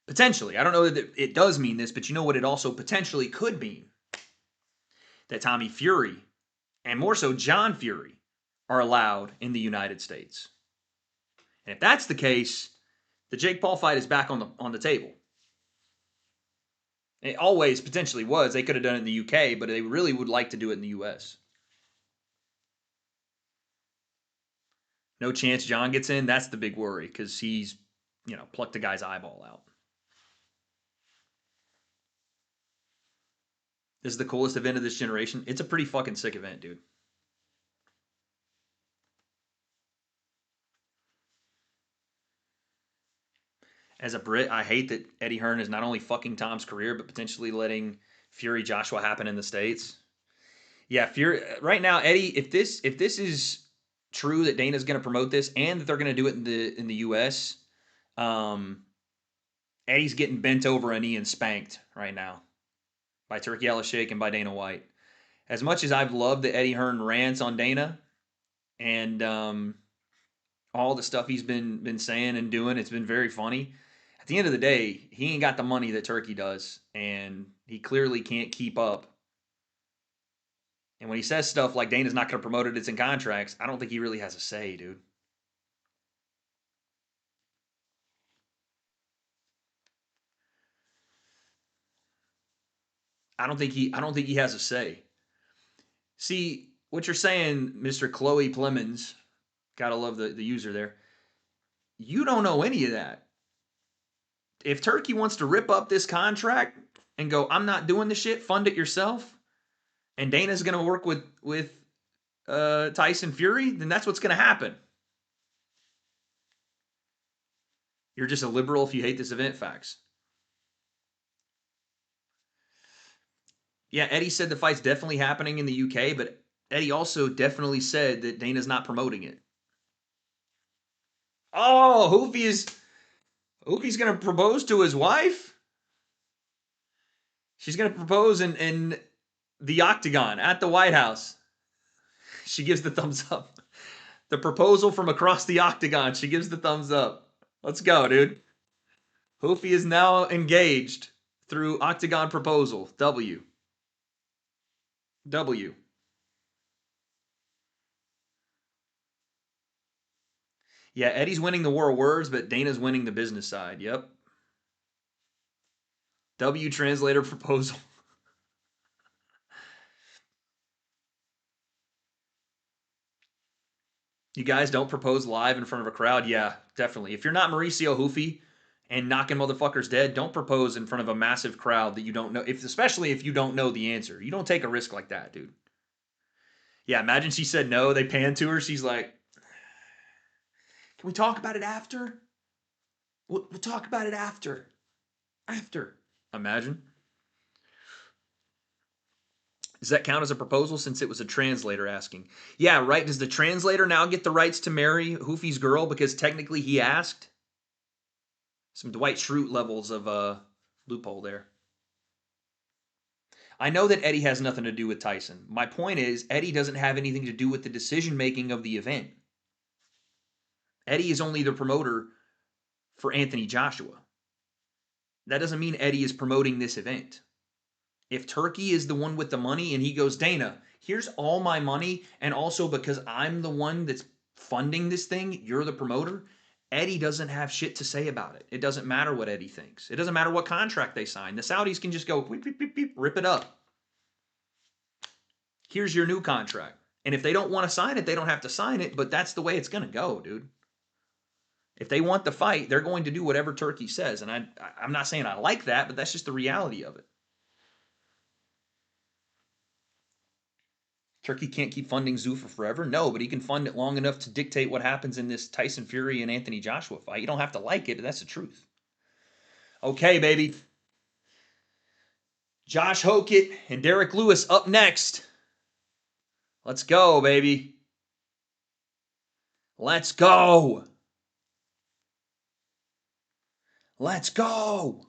Potentially. I don't know that it does mean this, but you know what it also potentially could mean? That Tommy Fury, and more so John Fury, are allowed in the United States. And if that's the case, the Jake Paul fight is back on the table. It always potentially was. They could have done it in the UK, but they really would like to do it in the US. No chance John gets in. That's the big worry because he's, plucked a guy's eyeball out. This is the coolest event of this generation. It's a pretty fucking sick event, dude. As a Brit, I hate that Eddie Hearn is not only fucking Tom's career, but potentially letting Fury Joshua happen in the States. Yeah, Fury right now, Eddie, if this is true that Dana's going to promote this and that they're going to do it in the US, Eddie's getting bent over a knee and spanked right now by Turki Al-Sheikh and by Dana White. As much as I've loved the Eddie Hearn rants on Dana and all the stuff he's been saying and doing, it's been very funny. At the end of the day, he ain't got the money that Turki does, and He clearly can't keep up. And when he says stuff like Dana's not going to promote it, it's in contracts, I don't think he really has a say, dude. I don't think he has a say. See, what you're saying, Mr. Chloe Plemons, gotta love the user there. You don't know any of that. If Turkey wants to rip up this contract and go, I'm not doing the shit, fund it yourself, and Dana's gonna work with Tyson Fury, then that's what's gonna happen. You're just a liberal if you hate this event, facts. Yeah, Eddie said the fight's definitely happening in the UK, but Eddie also definitely said that Dana's not promoting it. Oh, Hoofy's gonna propose to his wife? She's gonna propose in the Octagon at the White House. She gives the thumbs up. The proposal from across the Octagon. She gives the thumbs up. Let's go, dude. Hoofy is now engaged through Octagon proposal. W. W. Yeah, Eddie's winning the war of words, but Dana's winning the business side. Yep. W translator proposal. You guys don't propose live in front of a crowd? Yeah, definitely. If you're not Mauricio Hoofy and knocking motherfuckers dead, don't propose in front of a massive crowd that you don't know. Especially if you don't know the answer. You don't take a risk like that, dude. Yeah, imagine she said no. They pan to her. She's like, "Can we talk about it after? We'll talk about it after. After." Imagine. Does that count as a proposal since it was a translator asking? Yeah, right. Does the translator now get the rights to marry Hoofy's girl because technically he asked? Some Dwight Schrute levels of loophole there. I know that Eddie has nothing to do with Tyson. My point is, Eddie doesn't have anything to do with the decision making of the event. Eddie is only the promoter for Anthony Joshua. That doesn't mean Eddie is promoting this event. If Turkey is the one with the money and he goes, Dana, here's all my money, and also because I'm the one that's funding this thing, you're the promoter, Eddie doesn't have shit to say about it. It doesn't matter what Eddie thinks. It doesn't matter what contract they sign. The Saudis can just go, beep, beep, beep, beep, rip it up. Here's your new contract. And if they don't want to sign it, they don't have to sign it, but that's the way it's going to go, dude. If they want the fight, they're going to do whatever Turkey says. And I'm not saying I like that, but that's just the reality of it. Turkey can't keep funding Zuffa forever? No, but he can fund it long enough to dictate what happens in this Tyson Fury and Anthony Joshua fight. You don't have to like it, but that's the truth. Okay, baby. Josh Hokett and Derek Lewis up next. Let's go, baby. Let's go. Let's go.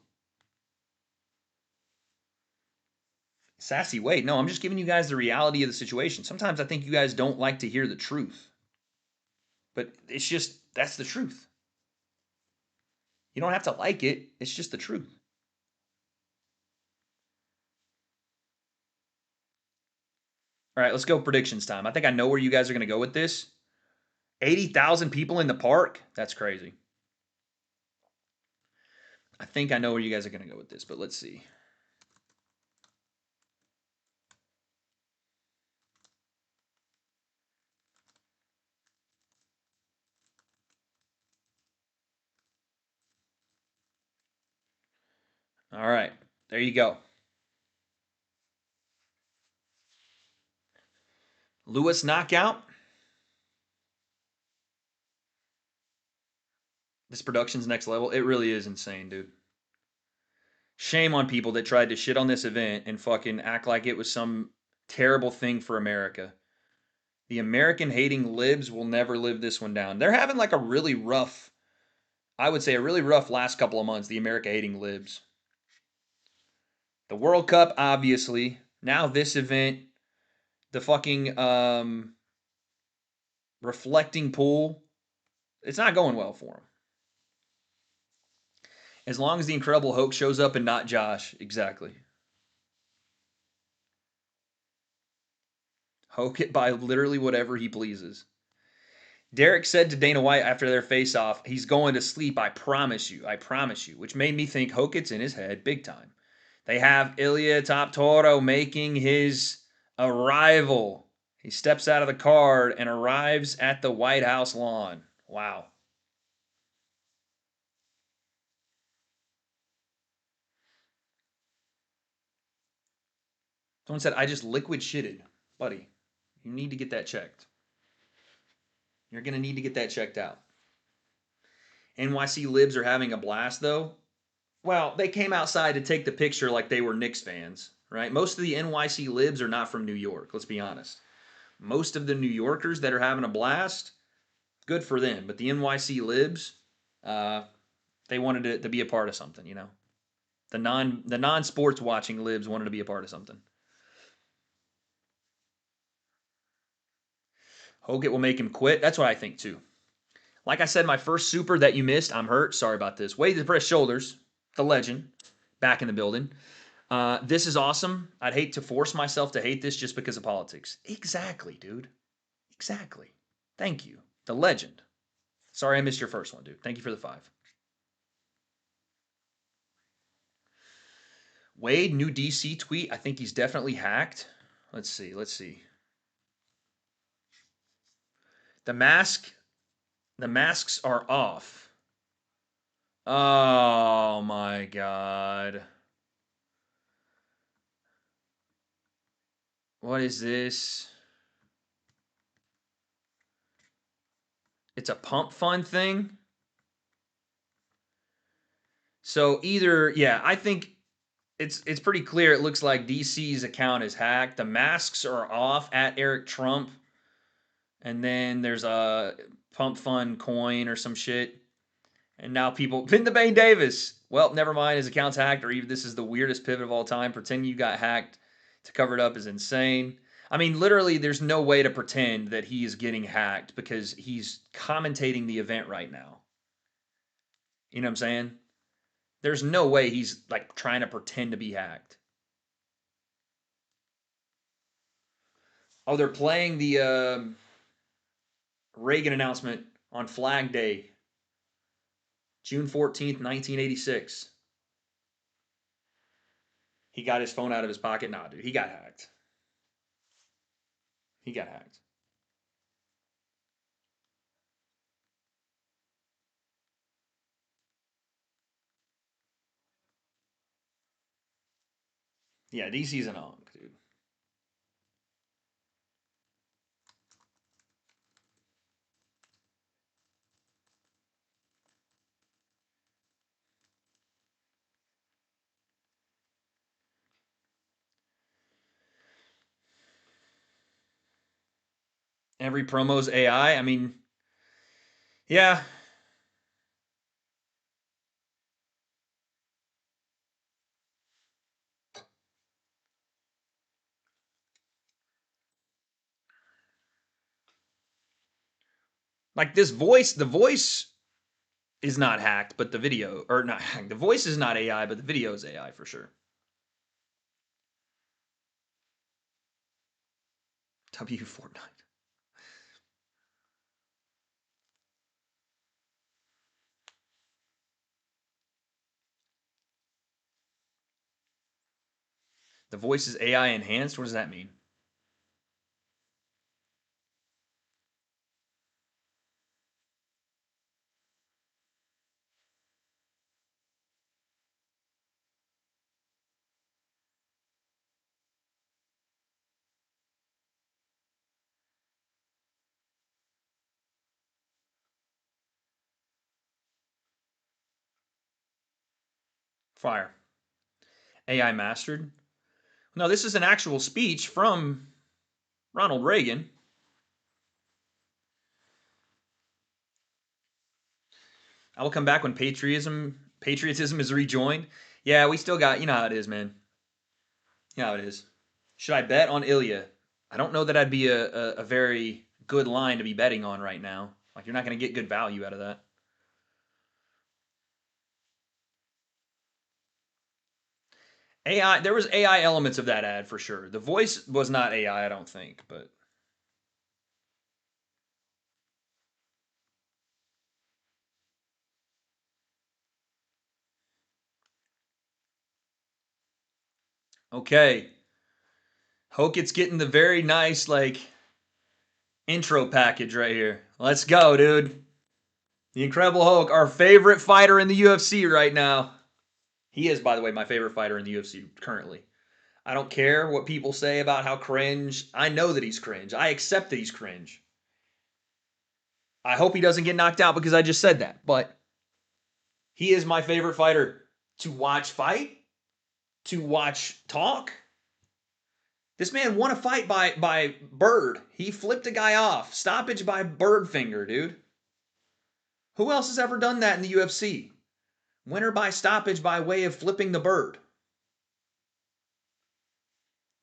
Sassy, wait. No, I'm just giving you guys the reality of the situation. Sometimes I think you guys don't like to hear the truth. But it's just, that's the truth. You don't have to like it. It's just the truth. All right, let's go predictions time. I think I know where you guys are going to go with this. 80,000 people in the park? That's crazy. I think I know where you guys are going to go with this, but let's see. All right, there you go. Lewis knockout. This production's next level. It really is insane, dude. Shame on people that tried to shit on this event and fucking act like it was some terrible thing for America. The American hating libs will never live this one down. They're having like a really rough, I would say a really rough last couple of months, the America hating libs. The World Cup, obviously. Now this event, the fucking reflecting pool. It's not going well for him. As long as the Incredible Hulk shows up and not Josh. Exactly. Hoke it by literally whatever he pleases. Derek said to Dana White after their face-off, he's going to sleep, I promise you, which made me think Hokett's in his head big time. They have Ilya Toptoro making his arrival. He steps out of the card and arrives at the White House lawn. Wow. Someone said, I just liquid shitted. Buddy, you need to get that checked. You're going to need to get that checked out. NYC Libs are having a blast, though. Well, they came outside to take the picture like they were Knicks fans, right? Most of the NYC Libs are not from New York, let's be honest. Most of the New Yorkers that are having a blast, good for them. But the NYC Libs, they wanted it to be a part of something, you know? The non-sports watching Libs wanted to be a part of something. Hogan will make him quit. That's what I think, too. Like I said, my first super that you missed, I'm hurt. Sorry about this. Wade to press shoulders, the legend, back in the building. This is awesome. I'd hate to force myself to hate this just because of politics. Exactly, dude. Exactly. Thank you. The legend. Sorry I missed your first one, dude. Thank you for the 5. Wade, new DC tweet. I think he's definitely hacked. Let's see. The masks are off. Oh my God. What is this? It's a pump fund thing. So either, yeah, I think it's pretty clear. It looks like DC's account is hacked. The masks are off at Eric Trump. And then there's a pump fund coin or some shit. And now people pin the Bane Davis. Well, never mind. His account's hacked, or even this is the weirdest pivot of all time. Pretending you got hacked to cover it up is insane. I mean, literally, there's no way to pretend that he is getting hacked because he's commentating the event right now. You know what I'm saying? There's no way he's like trying to pretend to be hacked. Oh, they're playing the Reagan announcement on Flag Day, June 14th, 1986. He got his phone out of his pocket. Nah, dude, he got hacked. He got hacked. Yeah, DC's an onk, dude. Every promo's AI. I mean, yeah. Like this voice, the voice is not hacked, but the video, or not hacked. The voice is not AI, but the video is AI for sure. W Fortnite. The voice is AI enhanced. What does that mean? Fire. AI mastered. No, this is an actual speech from Ronald Reagan. I will come back when patriotism is rejoined. Yeah, we still got, you know how it is, man. You know how it is. Should I bet on Ilya? I don't know that I'd be a very good line to be betting on right now. Like, you're not going to get good value out of that. AI, there was AI elements of that ad for sure. The voice was not AI, I don't think, but Okay. Hokett's getting the very nice, like, intro package right here. Let's go, dude. The Incredible Hulk, our favorite fighter in the UFC right now. He is, by the way, my favorite fighter in the UFC currently. I don't care what people say about how cringe. I know that he's cringe. I accept that he's cringe. I hope he doesn't get knocked out because I just said that. But he is my favorite fighter to watch fight, to watch talk. This man won a fight by Bird. He flipped a guy off. Stoppage by Bird finger, dude. Who else has ever done that in the UFC? Winner by stoppage by way of flipping the bird.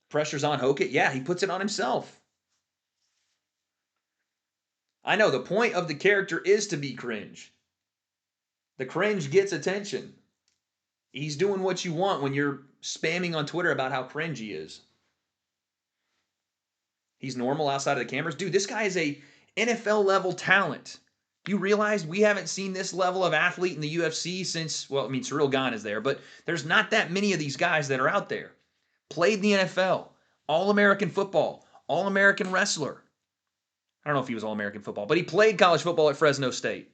Pressure's on Hokett. Yeah, he puts it on himself. I know the point of the character is to be cringe. The cringe gets attention. He's doing what you want when you're spamming on Twitter about how cringe he is. He's normal outside of the cameras. Dude, this guy is a NFL level talent. You realize we haven't seen this level of athlete in the UFC since, well, I mean, Cyril Gane is there, but there's not that many of these guys that are out there. Played in the NFL, All-American football, All-American wrestler. I don't know if he was All-American football, but he played college football at Fresno State.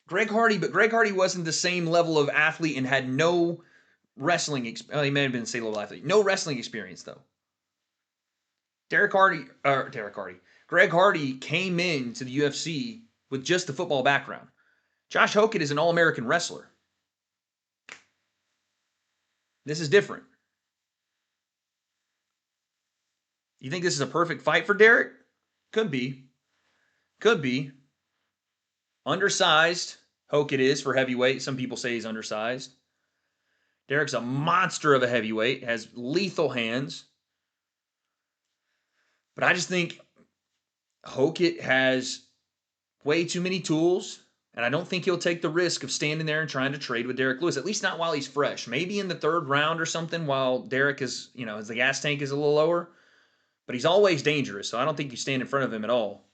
Greg Hardy, but Greg Hardy wasn't the same level of athlete and had no wrestling experience. He may have been the same level of athlete. No wrestling experience, though. Greg Hardy came into the UFC with just the football background. Josh Hokett is an All-American wrestler. This is different. You think this is a perfect fight for Derek? Could be. Could be. Undersized. Hokett is for heavyweight. Some people say he's undersized. Derek's a monster of a heavyweight. Has lethal hands. But I just think Hokett has way too many tools. And I don't think he'll take the risk of standing there and trying to trade with Derek Lewis, at least not while he's fresh. Maybe in the third round or something while Derek is, as the gas tank is a little lower. But he's always dangerous, so I don't think you stand in front of him at all.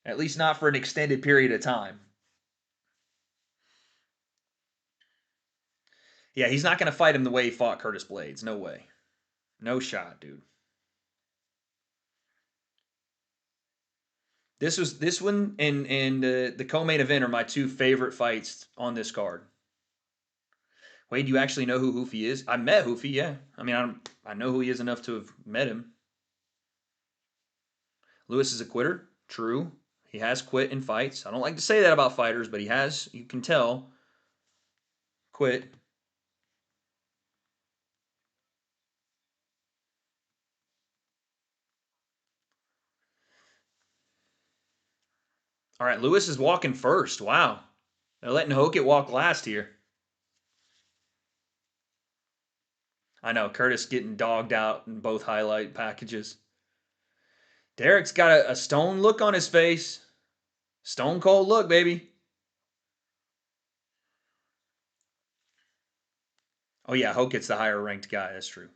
At least not for an extended period of time. Yeah, he's not going to fight him the way he fought Curtis Blades. No way. No shot, dude. This one and the co-main event are my two favorite fights on this card. Wade, do you actually know who Hoofy is? I met Hoofy, yeah. I mean, I know who he is enough to have met him. Lewis is a quitter. True. He has quit in fights. I don't like to say that about fighters, but he has, you can tell, quit. All right, Lewis is walking first. Wow. They're letting Hokett walk last here. I know, Curtis getting dogged out in both highlight packages. Derek's got a stone look on his face. Stone cold look, baby. Oh, yeah, Hokett's the higher ranked guy. That's true.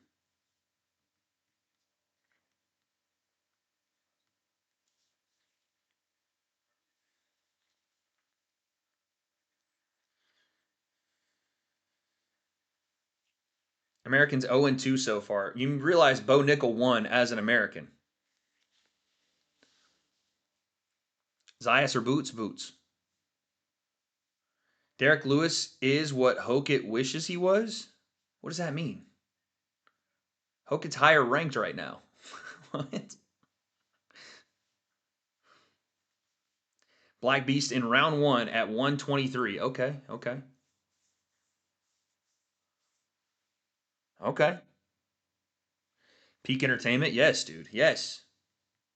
Americans 0-2 so far. You realize Bo Nickel won as an American. Zayas or Boots? Boots. Derek Lewis is what Hokett wishes he was? What does that mean? Hokett's higher ranked right now. What? Black Beast in round 1 at 123. Okay, okay. Okay. Peak Entertainment? Yes, dude. Yes.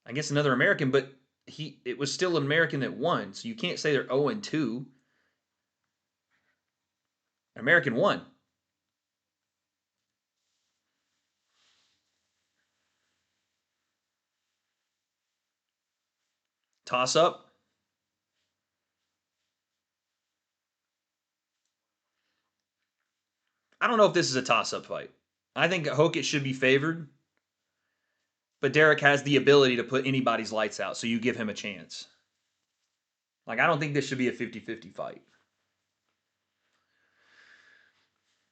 I guess another American, but it was still an American that won, so you can't say they're 0-2. An American won. Toss up. I don't know if this is a toss up fight. I think Hokett should be favored, but Derek has the ability to put anybody's lights out, so you give him a chance. Like, I don't think this should be a 50-50 fight.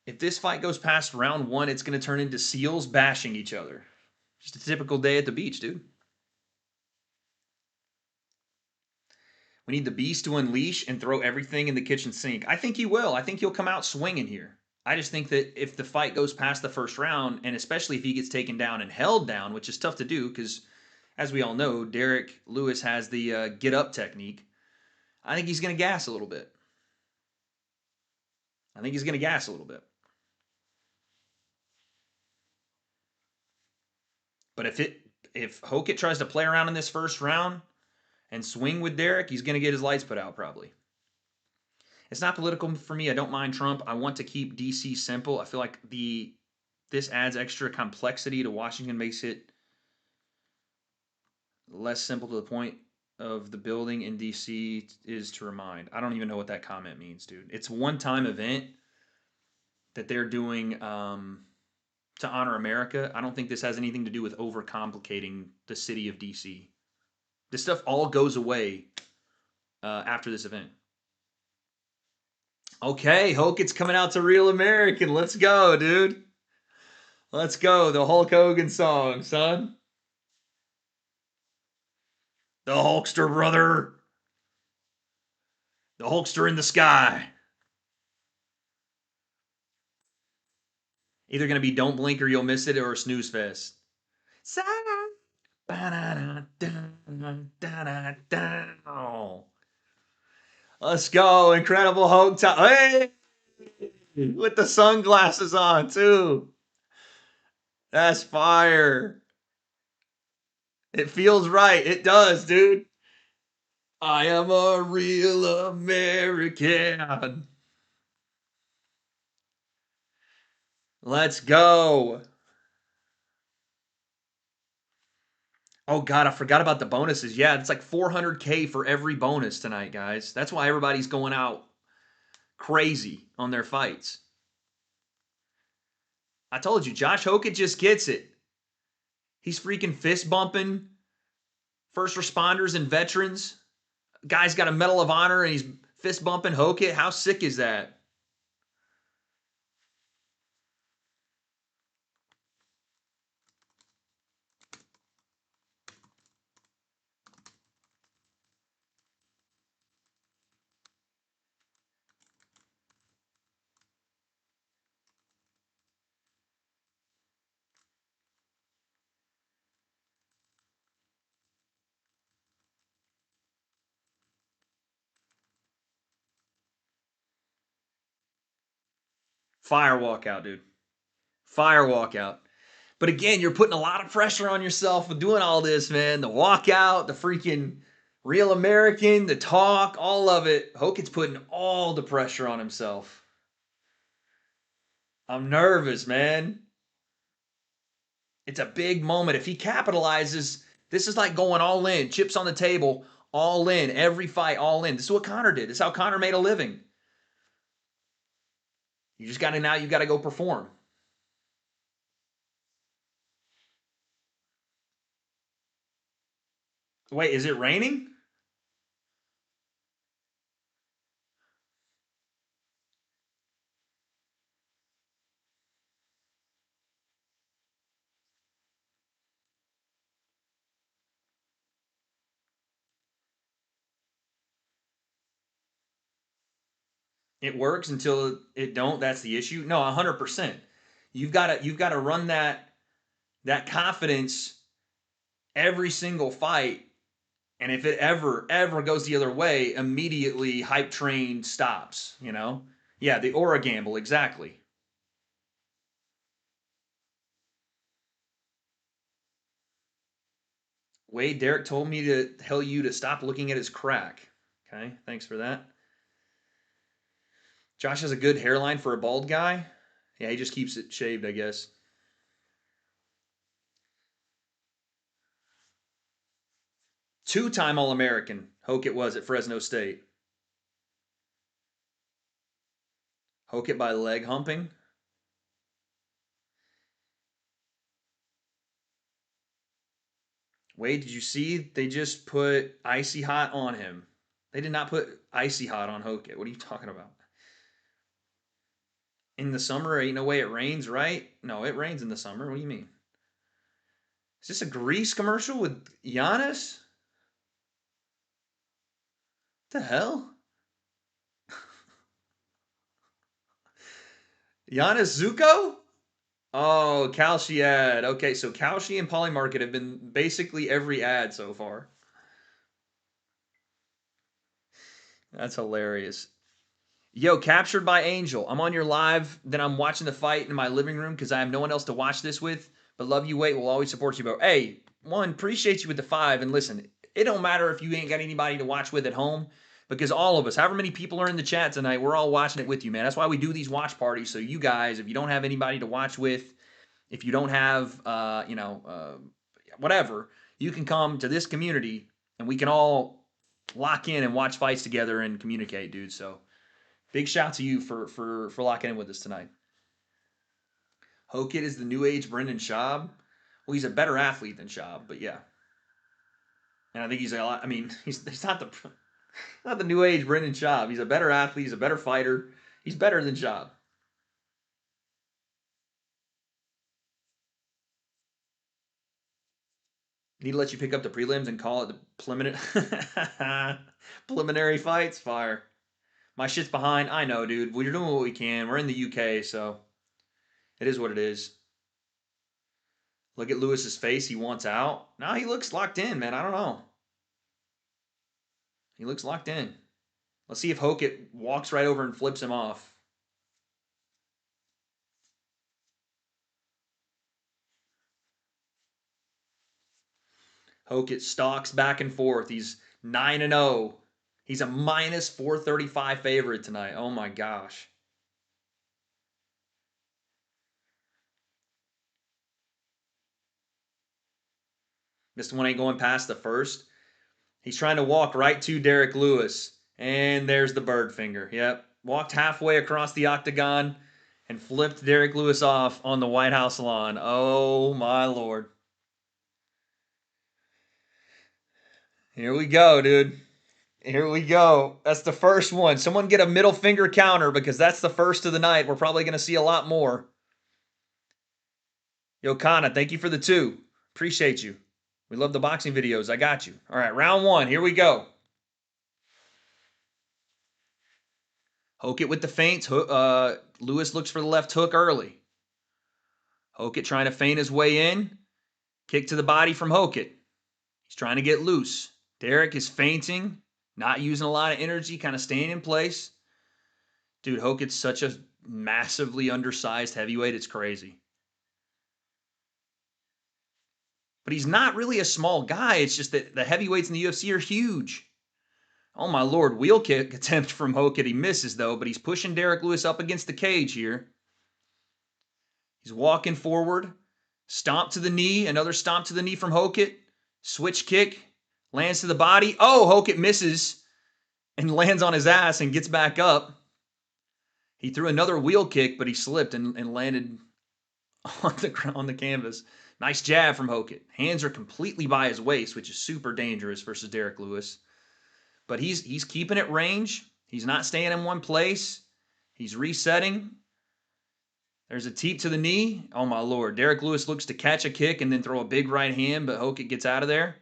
If this fight goes past round 1, it's going to turn into seals bashing each other. Just a typical day at the beach, dude. We need the beast to unleash and throw everything in the kitchen sink. I think he will. I think he'll come out swinging here. I just think that if the fight goes past the first round, and especially if he gets taken down and held down, which is tough to do because, as we all know, Derek Lewis has the get up technique. I think he's going to gas a little bit. But if Hokit tries to play around in this first round and swing with Derek, he's going to get his lights put out probably. It's not political for me. I don't mind Trump. I want to keep DC simple. I feel like this adds extra complexity to Washington, makes it less simple to the point of the building in DC is to remind. I don't even know what that comment means, dude. It's a one-time event that they're doing to honor America. I don't think this has anything to do with overcomplicating the city of DC. This stuff all goes away after this event. Okay, Hokit's coming out to Real American. Let's go, dude. Let's go. The Hulk Hogan song, son. The Hulkster, brother. The Hulkster in the sky. Either going to be Don't Blink or You'll Miss It or Snooze Fest. Let's go. Incredible Hulk time. Hey! With the sunglasses on, too. That's fire. It feels right. It does, dude. I am a real American. Let's go. Oh, God, I forgot about the bonuses. Yeah, it's like 400K for every bonus tonight, guys. That's why everybody's going out crazy on their fights. I told you, Josh Hokit just gets it. He's freaking fist bumping first responders and veterans. Guy's got a Medal of Honor and he's fist bumping Hokit. How sick is that? Fire walkout, dude. Fire walkout. But again, you're putting a lot of pressure on yourself with doing all this, man. The walkout, the freaking Real American, the talk, all of it. Hokit's putting all the pressure on himself. I'm nervous, man. It's a big moment. If he capitalizes, this is like going all in, chips on the table, all in, every fight, all in. This is what Conor did. This is how Conor made a living. You just got to now, you got to go perform. Wait, is it raining? It works until it don't. That's the issue. No, 100%. You've got to run that confidence every single fight. And if it ever goes the other way, immediately hype train stops, you know? Yeah, the aura gamble, exactly. Wade, Derek told me to tell you to stop looking at his crack. Okay, thanks for that. Josh has a good hairline for a bald guy. Yeah, he just keeps it shaved, I guess. Two-time All-American, Hokit was at Fresno State. Hokit by leg humping. Wade, did you see they just put Icy Hot on him? They did not put Icy Hot on Hokit. What are you talking about? In the summer, ain't no way it rains, right? No, it rains in the summer. What do you mean? Is this a Grease commercial with Giannis? What the hell? Giannis Zuko? Oh, Kalshi ad. Okay, so Kalshi and Polymarket have been basically every ad so far. That's hilarious. Yo, captured by Angel. I'm on your live, then I'm watching the fight in my living room because I have no one else to watch this with. But love you, wait, will always support you, bro. Hey, one, appreciate you with the 5. And listen, it don't matter if you ain't got anybody to watch with at home because all of us, however many people are in the chat tonight, we're all watching it with you, man. That's why we do these watch parties. So you guys, if you don't have anybody to watch with, if you don't have, whatever, you can come to this community and we can all lock in and watch fights together and communicate, dude. So big shout to you for locking in with us tonight. Hokit is the new age Brendan Schaub. Well, he's a better athlete than Schaub, but yeah. And I think he's a lot. I mean, he's not the new age Brendan Schaub. He's a better athlete. He's a better fighter. He's better than Schaub. Need to let you pick up the prelims and call it the preliminary fights. Fire. My shit's behind. I know, dude. We're doing what we can. We're in the UK, so it is what it is. Look at Lewis's face. He wants out. No, he looks locked in, man. I don't know. He looks locked in. Let's see if Hokit walks right over and flips him off. Hokit stalks back and forth. He's 9-0. He's a minus 435 favorite tonight. Oh my gosh. This one ain't going past the first. He's trying to walk right to Derek Lewis. And there's the bird finger. Yep. Walked halfway across the octagon and flipped Derek Lewis off on the White House lawn. Oh my Lord. Here we go, dude. Here we go. That's the first one. Someone get a middle finger counter because that's the first of the night. We're probably going to see a lot more. Yo, Kana, thank you for the 2. Appreciate you. We love the boxing videos. I got you. All right, round 1. Here we go. Hokit with the feints. Lewis looks for the left hook early. Hokit trying to feint his way in. Kick to the body from Hokit. He's trying to get loose. Derek is feinting, not using a lot of energy, kind of staying in place. Dude, Hokit's such a massively undersized heavyweight. It's crazy. But he's not really a small guy. It's just that the heavyweights in the UFC are huge. Oh my Lord, wheel kick attempt from Hokit. He misses though, but he's pushing Derek Lewis up against the cage here. He's walking forward. Stomp to the knee. Another stomp to the knee from Hokit. Switch kick. Lands to the body. Oh, Hokit misses and lands on his ass and gets back up. He threw another wheel kick, but he slipped and landed on the canvas. Nice jab from Hokit. Hands are completely by his waist, which is super dangerous versus Derek Lewis. But he's keeping it range. He's not staying in one place. He's resetting. There's a teep to the knee. Oh, my Lord. Derek Lewis looks to catch a kick and then throw a big right hand, but Hokit gets out of there.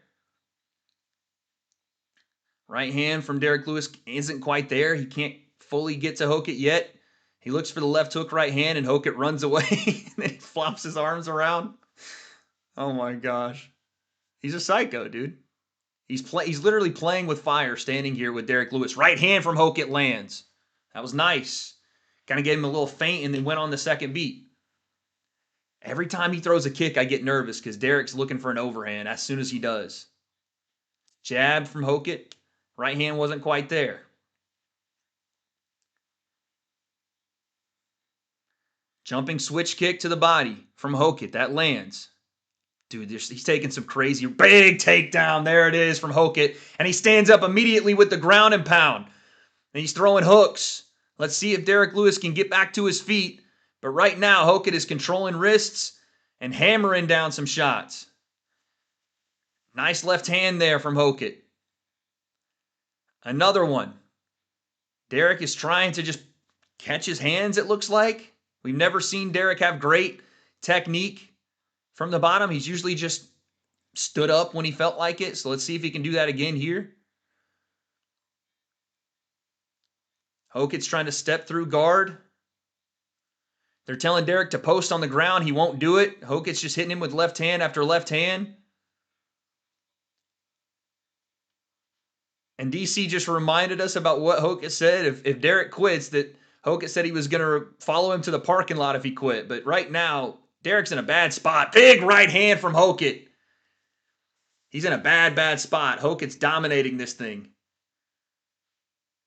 Right hand from Derek Lewis isn't quite there. He can't fully get to Hokit yet. He looks for the left hook right hand, and Hokit runs away and he flops his arms around. Oh, my gosh. He's a psycho, dude. He's literally playing with fire standing here with Derek Lewis. Right hand from Hokit lands. That was nice. Kind of gave him a little feint and then went on the second beat. Every time he throws a kick, I get nervous because Derek's looking for an overhand as soon as he does. Jab from Hokit. Right hand wasn't quite there. Jumping switch kick to the body from Hokit. That lands. Dude, he's taking some crazy big takedown. There it is from Hokit. And he stands up immediately with the ground and pound. And he's throwing hooks. Let's see if Derek Lewis can get back to his feet. But right now, Hokit is controlling wrists and hammering down some shots. Nice left hand there from Hokit. Another one. Derek is trying to just catch his hands, it looks like. We've never seen Derek have great technique from the bottom. He's usually just stood up when he felt like it. So let's see if he can do that again here. Hokit's trying to step through guard. They're telling Derek to post on the ground. He won't do it. Hokit's just hitting him with left hand after left hand. And DC just reminded us about what Hokit said. If Derek quits, that Hokit said he was going to follow him to the parking lot if he quit. But right now, Derek's in a bad spot. Big right hand from Hokit. He's in a bad spot. Hokit's dominating this thing.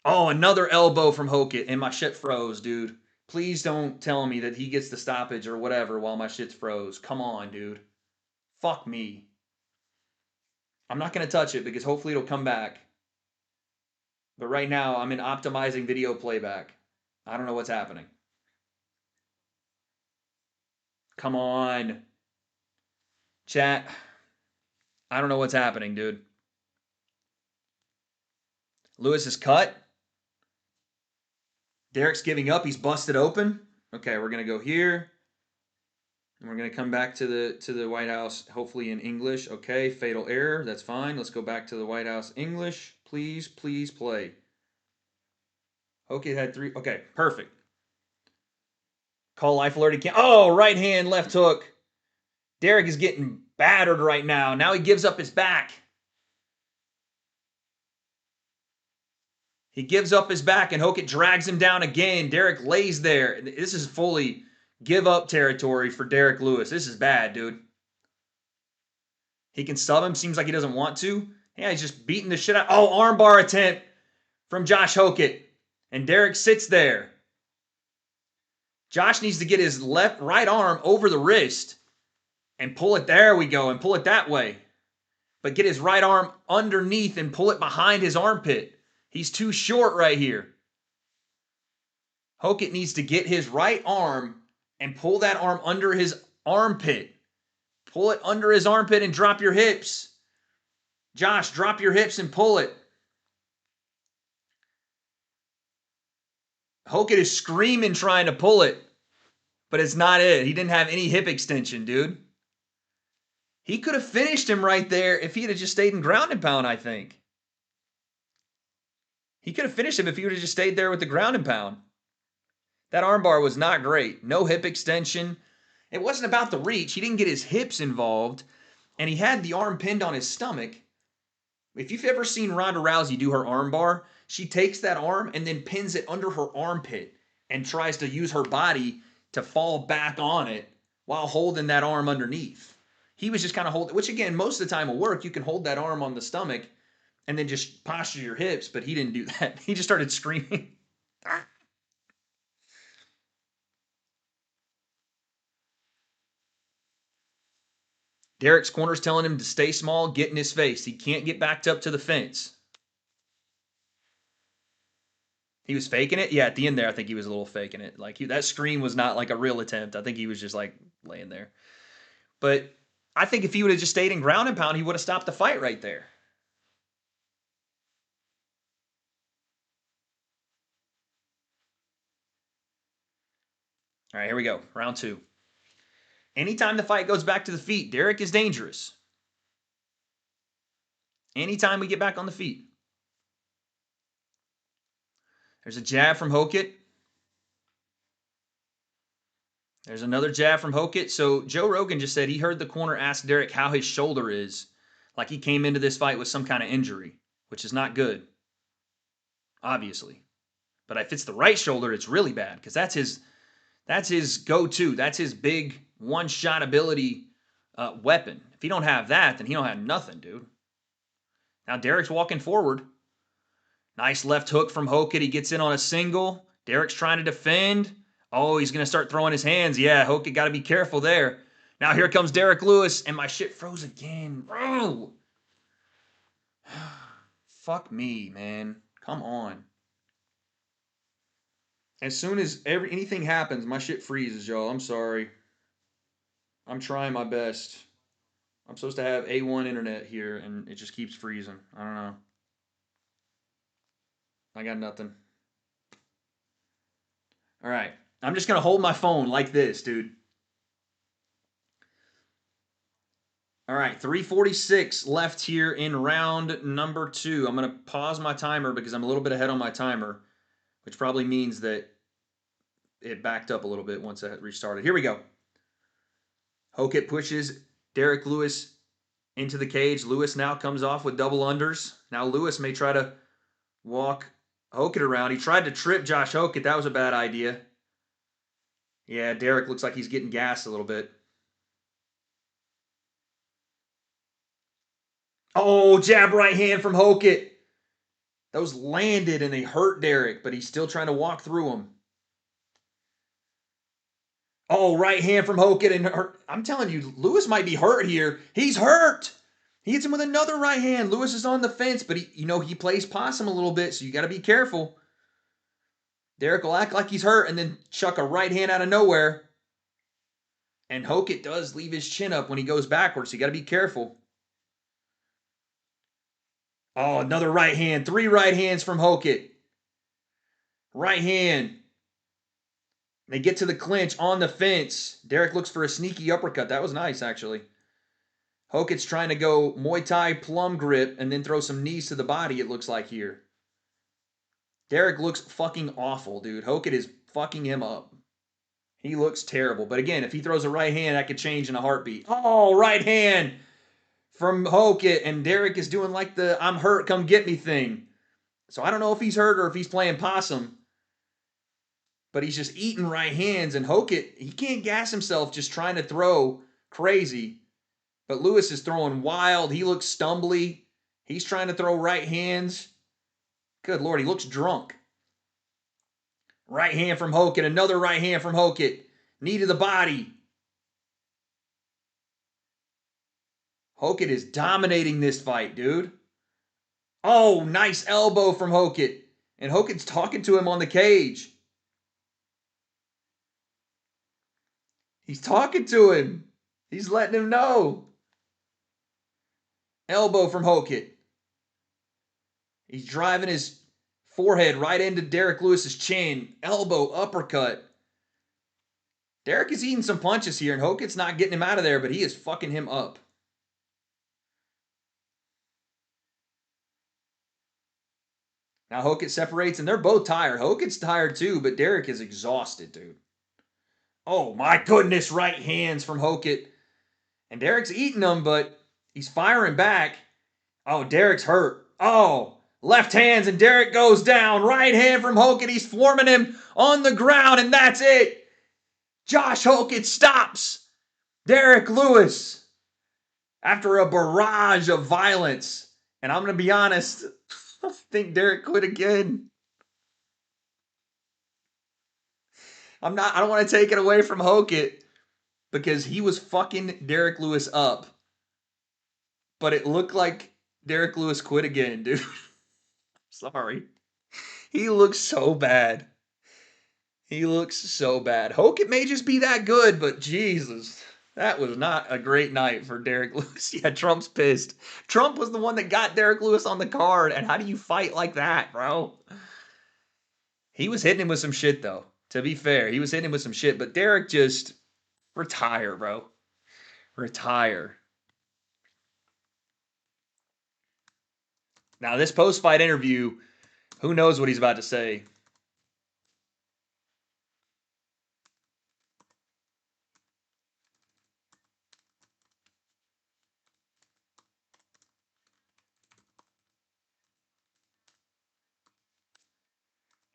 Oh, another elbow from Hokit, and my shit froze, dude. Please don't tell me that he gets the stoppage or whatever while my shit's froze. Come on, dude. Fuck me. I'm not going to touch it because hopefully it'll come back. But right now, I'm in optimizing video playback. I don't know what's happening. Come on. Chat. I don't know what's happening, dude. Lewis is cut. Derek's giving up. He's busted open. Okay, we're going to go here. And we're going to come back to the White House, hopefully in English. Okay, fatal error. That's fine. Let's go back to the White House English. Please, please play. Okay, had 3. Okay, perfect. Call life alert. He can't. Oh, right hand, left hook. Derek is getting battered right now. Now he gives up his back. He gives up his back, and Hokit drags him down again. Derek lays there. This is fully give up territory for Derek Lewis. This is bad, dude. He can sub him. Seems like he doesn't want to. Yeah, he's just beating the shit out. Oh, armbar attempt from Josh Hokit. And Derek sits there. Josh needs to get his right arm over the wrist and pull it. There we go. And pull it that way. But get his right arm underneath and pull it behind his armpit. He's too short right here. Hokit needs to get his right arm and pull that arm under his armpit. Pull it under his armpit and drop your hips. Josh, drop your hips and pull it. Hokit is screaming trying to pull it, but it's not it. He didn't have any hip extension, dude. He could have finished him right there if he had just stayed in ground and pound, I think. He could have finished him if he would have just stayed there with the ground and pound. That armbar was not great. No hip extension. It wasn't about the reach. He didn't get his hips involved, and he had the arm pinned on his stomach. If you've ever seen Ronda Rousey do her armbar, she takes that arm and then pins it under her armpit and tries to use her body to fall back on it while holding that arm underneath. He was just kind of holding, which again, most of the time will work. You can hold that arm on the stomach and then just posture your hips, but he didn't do that. He just started screaming. Derek's corner's telling him to stay small, get in his face. He can't get backed up to the fence. He was faking it? Yeah, at the end there, I think he was a little faking it. Like that scream was not like a real attempt. I think he was just like laying there. But I think if he would have just stayed in ground and pound, he would have stopped the fight right there. All right, here we go. Round 2. Anytime the fight goes back to the feet, Derek is dangerous. Anytime we get back on the feet. There's a jab from Hokit. There's another jab from Hokit. So Joe Rogan just said he heard the corner ask Derek how his shoulder is. Like he came into this fight with some kind of injury, which is not good. Obviously. But if it's the right shoulder, it's really bad because that's his go-to. That's his big one-shot ability weapon. If he don't have that, then he don't have nothing, dude. Now Derek's walking forward. Nice left hook from Hokit. He gets in on a single. Derek's trying to defend. Oh, he's going to start throwing his hands. Yeah, Hokit got to be careful there. Now here comes Derek Lewis, and my shit froze again. Bro! Fuck me, man. Come on. As soon as anything happens, my shit freezes, y'all. I'm sorry. I'm trying my best. I'm supposed to have A1 internet here, and it just keeps freezing. I don't know. I got nothing. All right. I'm just going to hold my phone like this, dude. All right, 3:46 left here in round number 2. I'm going to pause my timer because I'm a little bit ahead on my timer, which probably means that it backed up a little bit once I restarted. Here we go. Hokit pushes Derek Lewis into the cage. Lewis now comes off with double unders. Now Lewis may try to walk Hokit around. He tried to trip Josh Hokit. That was a bad idea. Yeah, Derek looks like he's getting gassed a little bit. Oh, jab right hand from Hokit. Those landed and they hurt Derek, but he's still trying to walk through them. Oh, right hand from Hokit and hurt. I'm telling you, Lewis might be hurt here. He's hurt. He hits him with another right hand. Lewis is on the fence, but he plays possum a little bit, so you got to be careful. Derek will act like he's hurt and then chuck a right hand out of nowhere. And Hokit does leave his chin up when he goes backwards, so you got to be careful. Oh, another right hand. 3 right hands from Hokit. Right hand. They get to the clinch on the fence. Derek looks for a sneaky uppercut. That was nice, actually. Hokit's trying to go Muay Thai plum grip and then throw some knees to the body, it looks like here. Derek looks fucking awful, dude. Hokit is fucking him up. He looks terrible. But again, if he throws a right hand, that could change in a heartbeat. Oh, right hand from Hokit. And Derek is doing like the I'm hurt, come get me thing. So I don't know if he's hurt or if he's playing possum. But he's just eating right hands. And Hokit, he can't gas himself just trying to throw crazy. But Lewis is throwing wild. He looks stumbly. He's trying to throw right hands. Good Lord, he looks drunk. Right hand from Hokit. Another right hand from Hokit. Knee to the body. Hokit is dominating this fight, dude. Oh, nice elbow from Hokit. And Hokit's talking to him on the cage. He's talking to him. He's letting him know. Elbow from Hokit. He's driving his forehead right into Derek Lewis's chin. Elbow, uppercut. Derek is eating some punches here, and Hokit's not getting him out of there, but he is fucking him up. Now Hokit separates, and they're both tired. Hokit's tired too, but Derek is exhausted, dude. Oh my goodness, right hands from Hokit. And Derek's eating them, but he's firing back. Oh, Derek's hurt. Oh, left hands, and Derek goes down. Right hand from Hokit. He's forming him on the ground, and that's it. Josh Hokit stops Derek Lewis after a barrage of violence. And I'm going to be honest, I think Derek quit again. I don't want to take it away from Hokit because he was fucking Derek Lewis up. But it looked like Derek Lewis quit again, dude. Sorry. He looks so bad. He looks so bad. Hokit may just be that good, but Jesus, that was not a great night for Derek Lewis. Yeah, Trump's pissed. Trump was the one that got Derek Lewis on the card, and how do you fight like that, bro? He was hitting him with some shit, though. To be fair, he was hitting him with some shit, but Derek just retire, bro. Retire. Now, this post-fight interview, who knows what he's about to say?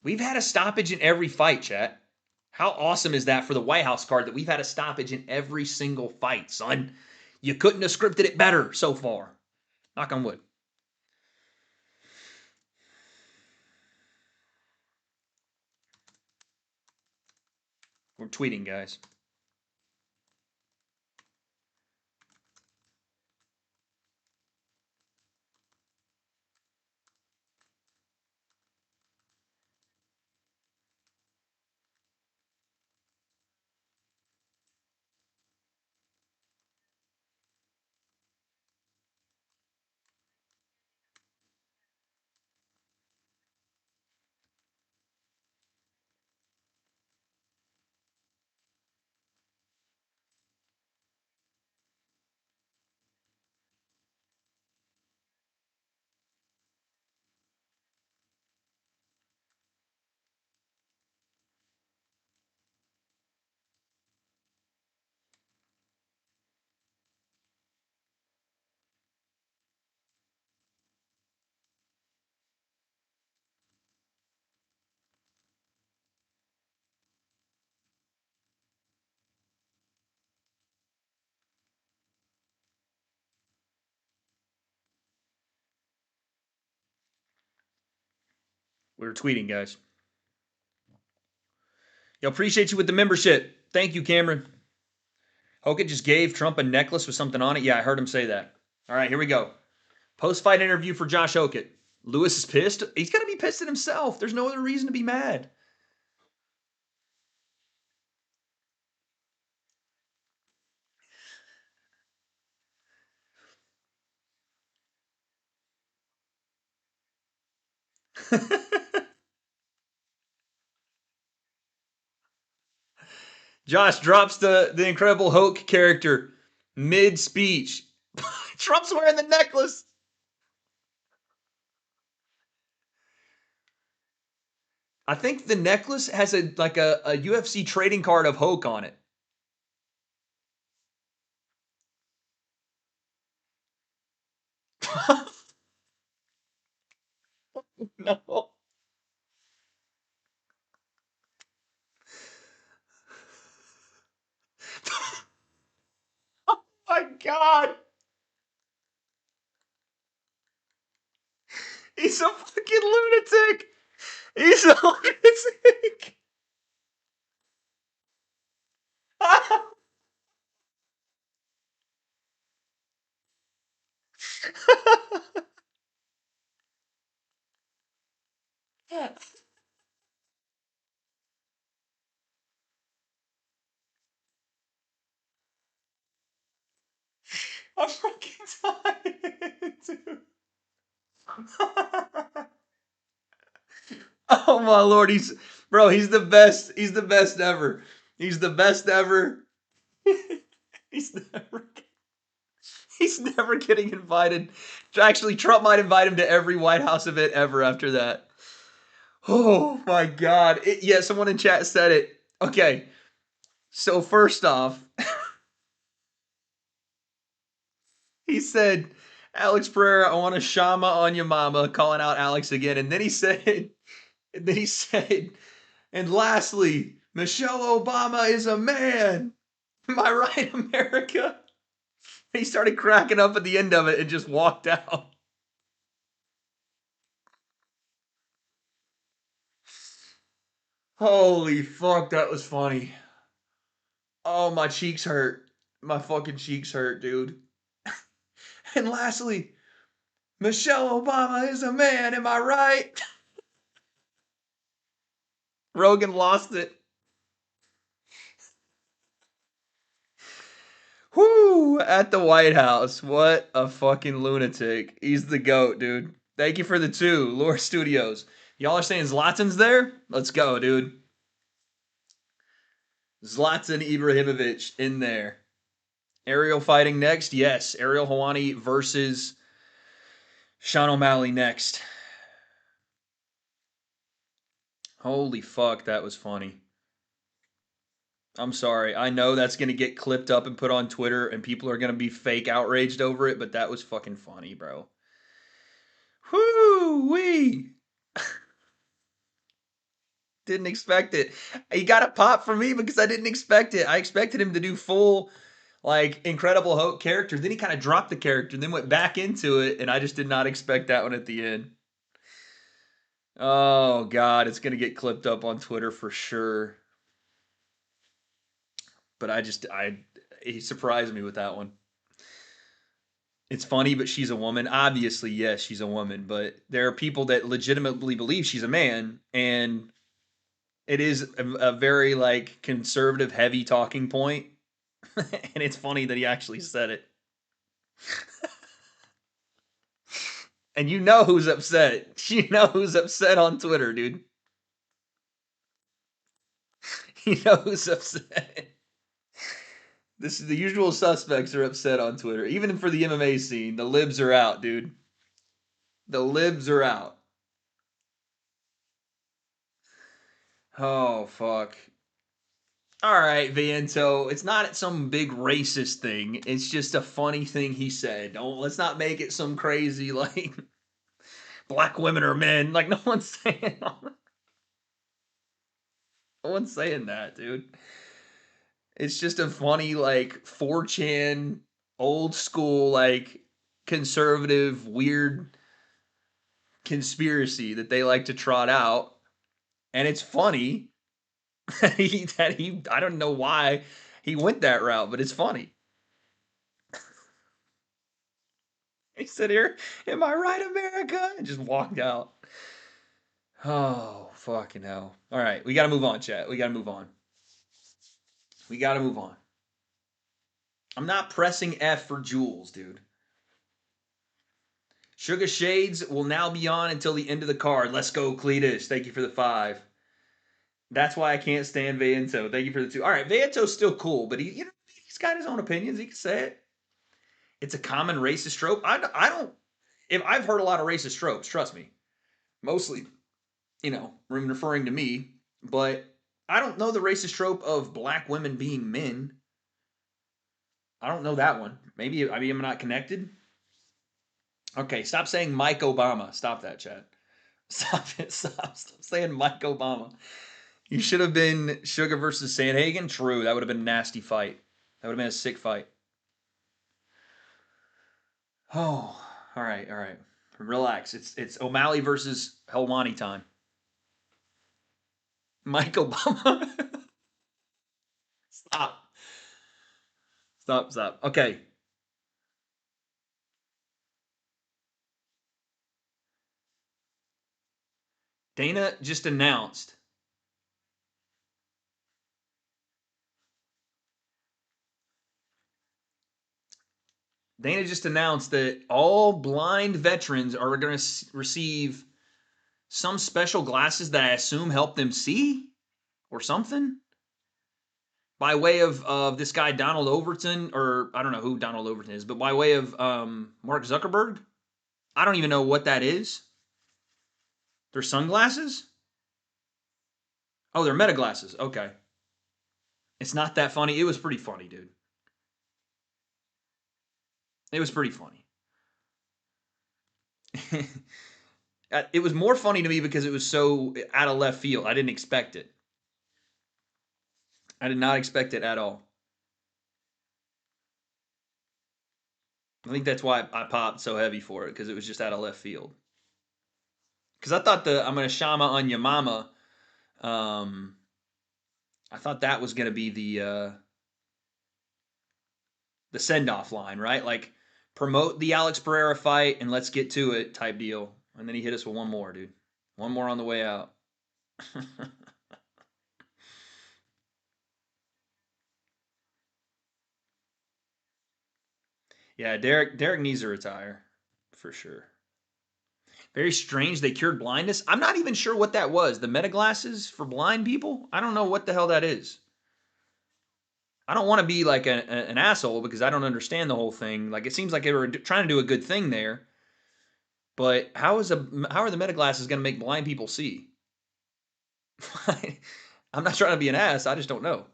We've had a stoppage in every fight, chat. How awesome is that for the White House card that we've had a stoppage in every single fight, son? You couldn't have scripted it better so far. Knock on wood. We're tweeting, guys. We were tweeting, guys. Yo, appreciate you with the membership. Thank you, Cameron. Hogan just gave Trump a necklace with something on it. Yeah, I heard him say that. All right, here we go. Post-fight interview for Josh Hokett. Lewis is pissed. He's got to be pissed at himself. There's no other reason to be mad. Josh drops the Incredible Hulk character mid-speech. Trump's wearing the necklace. I think the necklace has a UFC trading card of Hulk on it. No. Oh my God. He's a fucking lunatic. He's a lunatic. I'm fucking tired, dude. Oh my Lord, he's the best. He's the best ever. He's the best ever. he's never he's never getting invited. Actually, Trump might invite him to every White House event ever after that. Oh my God. Yeah, someone in chat said it. Okay. So first off, he said, Alex Pereira, I want a shama on your mama, calling out Alex again. And then he said, and lastly, Michelle Obama is a man. Am I right, America? He started cracking up at the end of it and just walked out. Holy fuck, that was funny. Oh, my cheeks hurt. My fucking cheeks hurt, dude. And lastly, Michelle Obama is a man, am I right? Rogan lost it. Whoo! At the White House. What a fucking lunatic. He's the GOAT, dude. Thank you for the 2. Lore Studios. Y'all are saying Zlatan's there? Let's go, dude. Zlatan Ibrahimovic in there. Ariel fighting next? Yes. Ariel Helwani versus Sean O'Malley next. Holy fuck, that was funny. I'm sorry. I know that's going to get clipped up and put on Twitter and people are going to be fake outraged over it, but that was fucking funny, bro. Whoo-wee. Didn't expect it. He got a pop from me because I didn't expect it. I expected him to do full, like, Incredible Hulk character. Then he kind of dropped the character and then went back into it, and I just did not expect that one at the end. Oh, God. It's going to get clipped up on Twitter for sure. But he surprised me with that one. It's funny, but she's a woman. Obviously, yes, she's a woman, but there are people that legitimately believe she's a man, and it is a very like conservative heavy talking point. And it's funny that he actually said it. And you know who's upset. You know who's upset on Twitter, dude. You know who's upset. This is the usual suspects are upset on Twitter. Even for the MMA scene, the libs are out, dude. The libs are out. Oh, fuck. All right, Viento. It's not some big racist thing. It's just a funny thing he said. Let's not make it some crazy like black women are men. Like no one's saying no one's saying that, dude. It's just a funny like 4chan old school like conservative weird conspiracy that they like to trot out, and it's funny that he I don't know why he went that route, but it's funny. He said, "Here, am I right, America?" and just walked out. Oh, fucking hell. All right, we got to move on, chat. We got to move on. We got to move on. I'm not pressing F for Jules, dude. Sugar Shades will now be on until the end of the card. Let's go, Cletus. Thank you for the 5. That's why I can't stand Viejo. Thank you for the 2. All right, Viejo's still cool, but he's got his own opinions. He can say it. It's a common racist trope. I don't. If I've heard a lot of racist tropes, trust me. Mostly, referring to me, but I don't know the racist trope of black women being men. I don't know that one. Maybe I'm not connected. Okay, stop saying Mike Obama. Stop that, chat. Stop it. Stop saying Mike Obama. You should have been Sugar versus Sandhagen. True, that would have been a nasty fight. That would have been a sick fight. Oh, all right. Relax. It's O'Malley versus Helwani time. Mike Obama. Stop. Okay. Dana just announced. Dana just announced that all blind veterans are going to receive some special glasses that I assume help them see or something. By way of this guy Donald Overton, or I don't know who Donald Overton is, but by way of Mark Zuckerberg. I don't even know what that is. They're sunglasses? Oh, they're meta glasses. Okay. It's not that funny. It was pretty funny, dude. It was pretty funny. It was more funny to me because it was so out of left field. I didn't expect it. I did not expect it at all. I think that's why I popped so heavy for it, because it was just out of left field. Because I thought I'm going to Shama on your mama. I thought that was going to be the send off line, right? Like promote the Alex Pereira fight and let's get to it type deal. And then he hit us with one more, dude. One more on the way out. Yeah, Derek needs to retire for sure. Very strange. They cured blindness. I'm not even sure what that was. The meta glasses for blind people? I don't know what the hell that is. I don't want to be like an asshole because I don't understand the whole thing. Like it seems like they were trying to do a good thing there, but how are the meta glasses going to make blind people see? I'm not trying to be an ass. I just don't know.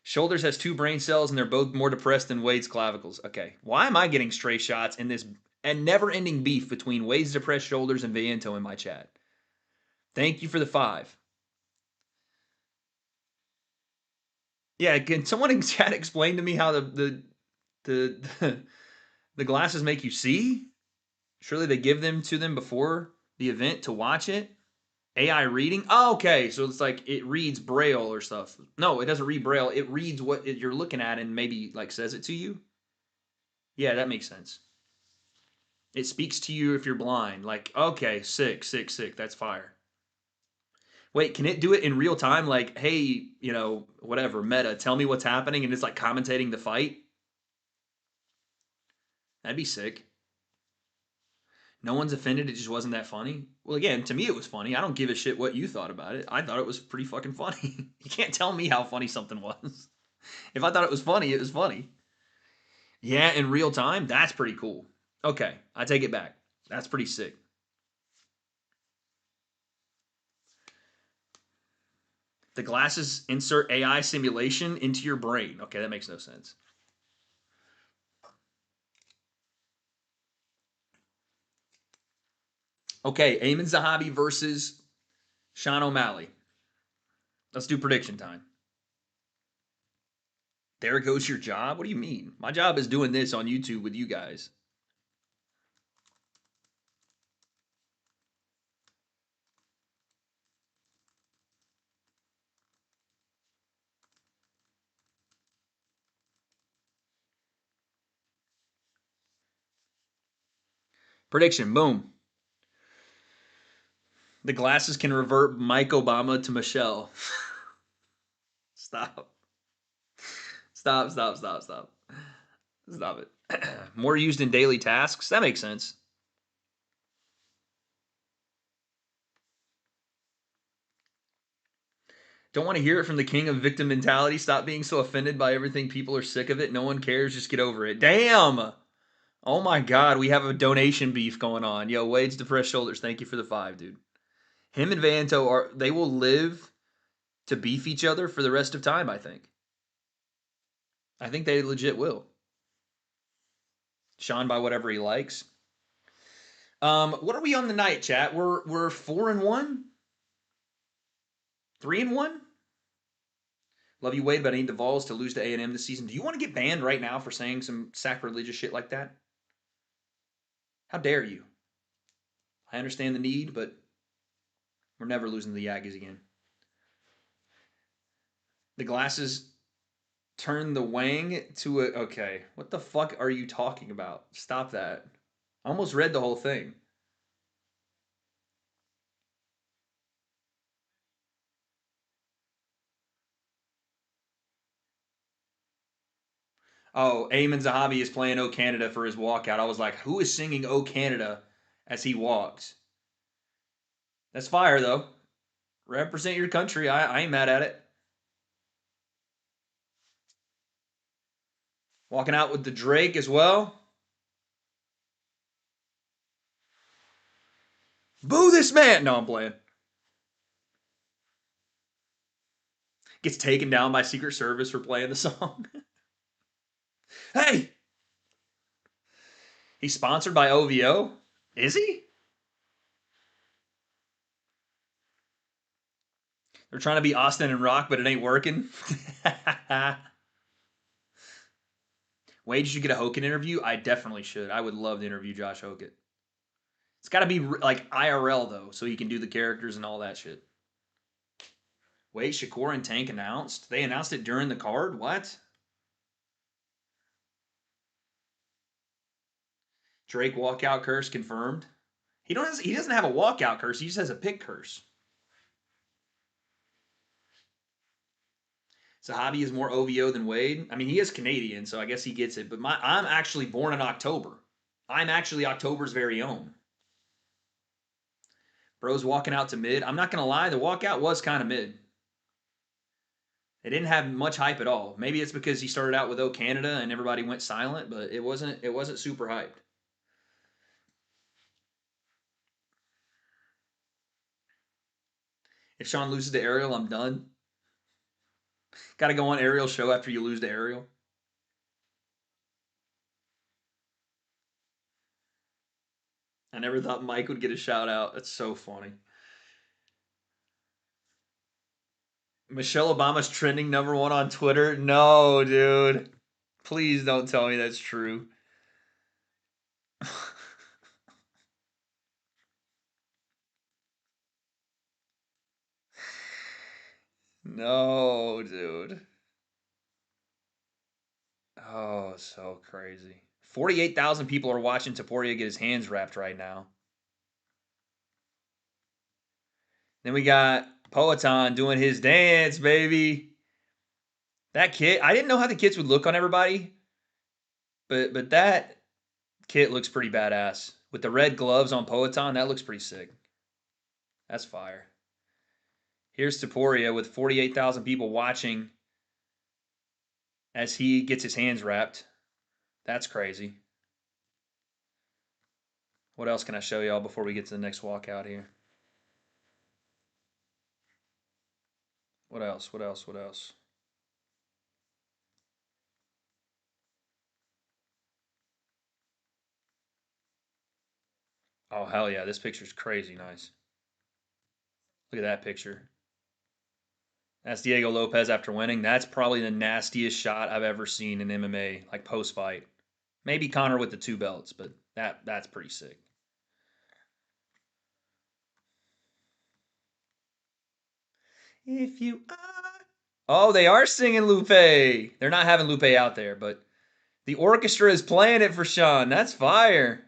Shoulders has 2 brain cells and they're both more depressed than Wade's clavicles. Okay, why am I getting stray shots in this and never-ending beef between Wade's depressed shoulders and Viento in my chat? Thank you for the 5. Yeah, can someone in chat explain to me how the the glasses make you see? Surely they give them to them before the event to watch it. AI reading? Oh, okay, so it's like it reads Braille or stuff. No, it doesn't read Braille. It reads what you're looking at and maybe like says it to you. Yeah, that makes sense. It speaks to you if you're blind. Like, okay, sick. That's fire. Wait, can it do it in real time? Like, hey, whatever, Meta, tell me what's happening, and it's like commentating the fight? That'd be sick. No one's offended. It just wasn't that funny. Well, again, to me, it was funny. I don't give a shit what you thought about it. I thought it was pretty fucking funny. You can't tell me how funny something was. If I thought it was funny, it was funny. Yeah, in real time? That's pretty cool. Okay, I take it back. That's pretty sick. The glasses insert AI simulation into your brain. Okay, that makes no sense. Okay, Eamon Zahabi versus Sean O'Malley. Let's do prediction time. There goes your job? What do you mean? My job is doing this on YouTube with you guys. Prediction, boom. The glasses can revert Mike Obama to Michelle. Stop. Stop, stop, stop, stop. Stop it. More used in daily tasks? That makes sense. Don't want to hear it from the king of victim mentality. Stop being so offended by everything. People are sick of it. No one cares. Just get over it. Damn! Oh my god, we have a donation beef going on. Yo, Wade's depressed shoulders. Thank you for the 5, dude. Him and Vanto they will live to beef each other for the rest of time, I think. I think they legit will. Sean by whatever he likes. What are we on the night, chat? We're 4-1? 3-1? Love you, Wade, but I need the Vols to lose to A&M this season. Do you want to get banned right now for saying some sacrilegious shit like that? How dare you? I understand the need, but we're never losing to the Aggies again. The glasses turn the wang to a... Okay, what the fuck are you talking about? Stop that. I almost read the whole thing. Oh, Eamon Zahabi is playing O Canada for his walkout. I was like, who is singing O Canada as he walks? That's fire, though. Represent your country. I ain't mad at it. Walking out with the Drake as well. Boo this man! No, I'm playing. Gets taken down by Secret Service for playing the song. Hey! He's sponsored by OVO? Is he? They're trying to be Austin and Rock, but it ain't working. Wade, you should get a Hoken interview? I definitely should. I would love to interview Josh Hoken. It's got to be like IRL, though, so he can do the characters and all that shit. Wait, Shakur and Tank announced? They announced it during the card? What? Drake walkout curse confirmed. He doesn't have a walkout curse. He just has a pick curse. Zahabi is more OVO than Wade. I mean, he is Canadian, so I guess he gets it. But I'm actually born in October. I'm actually October's very own. Bro's walking out to mid. I'm not going to lie, the walkout was kind of mid. It didn't have much hype at all. Maybe it's because he started out with O Canada and everybody went silent, but it wasn't super hyped. If Sean loses to Ariel, I'm done. Got to go on Ariel's show after you lose to Ariel. I never thought Mike would get a shout out. That's so funny. Michelle Obama's trending #1 on Twitter. No, dude. Please don't tell me that's true. No, dude. Oh, so crazy. 48,000 people are watching TOPURIA get his hands wrapped right now. Then we got Poetan doing his dance, baby. That kit, I didn't know how the kits would look on everybody, but that kit looks pretty badass. With the red gloves on Poetan, that looks pretty sick. That's fire. Here's TOPURIA with 48,000 people watching as he gets his hands wrapped. That's crazy. What else can I show y'all before we get to the next walkout here? What else? What else? What else? Oh, hell yeah. This picture's crazy nice. Look at that picture. That's Diego Lopez after winning. That's probably the nastiest shot I've ever seen in MMA, like post-fight. Maybe Conor with the 2 belts, but that's pretty sick. If you are... Oh, they are singing Lupe. They're not having Lupe out there, but the orchestra is playing it for Sean. That's fire.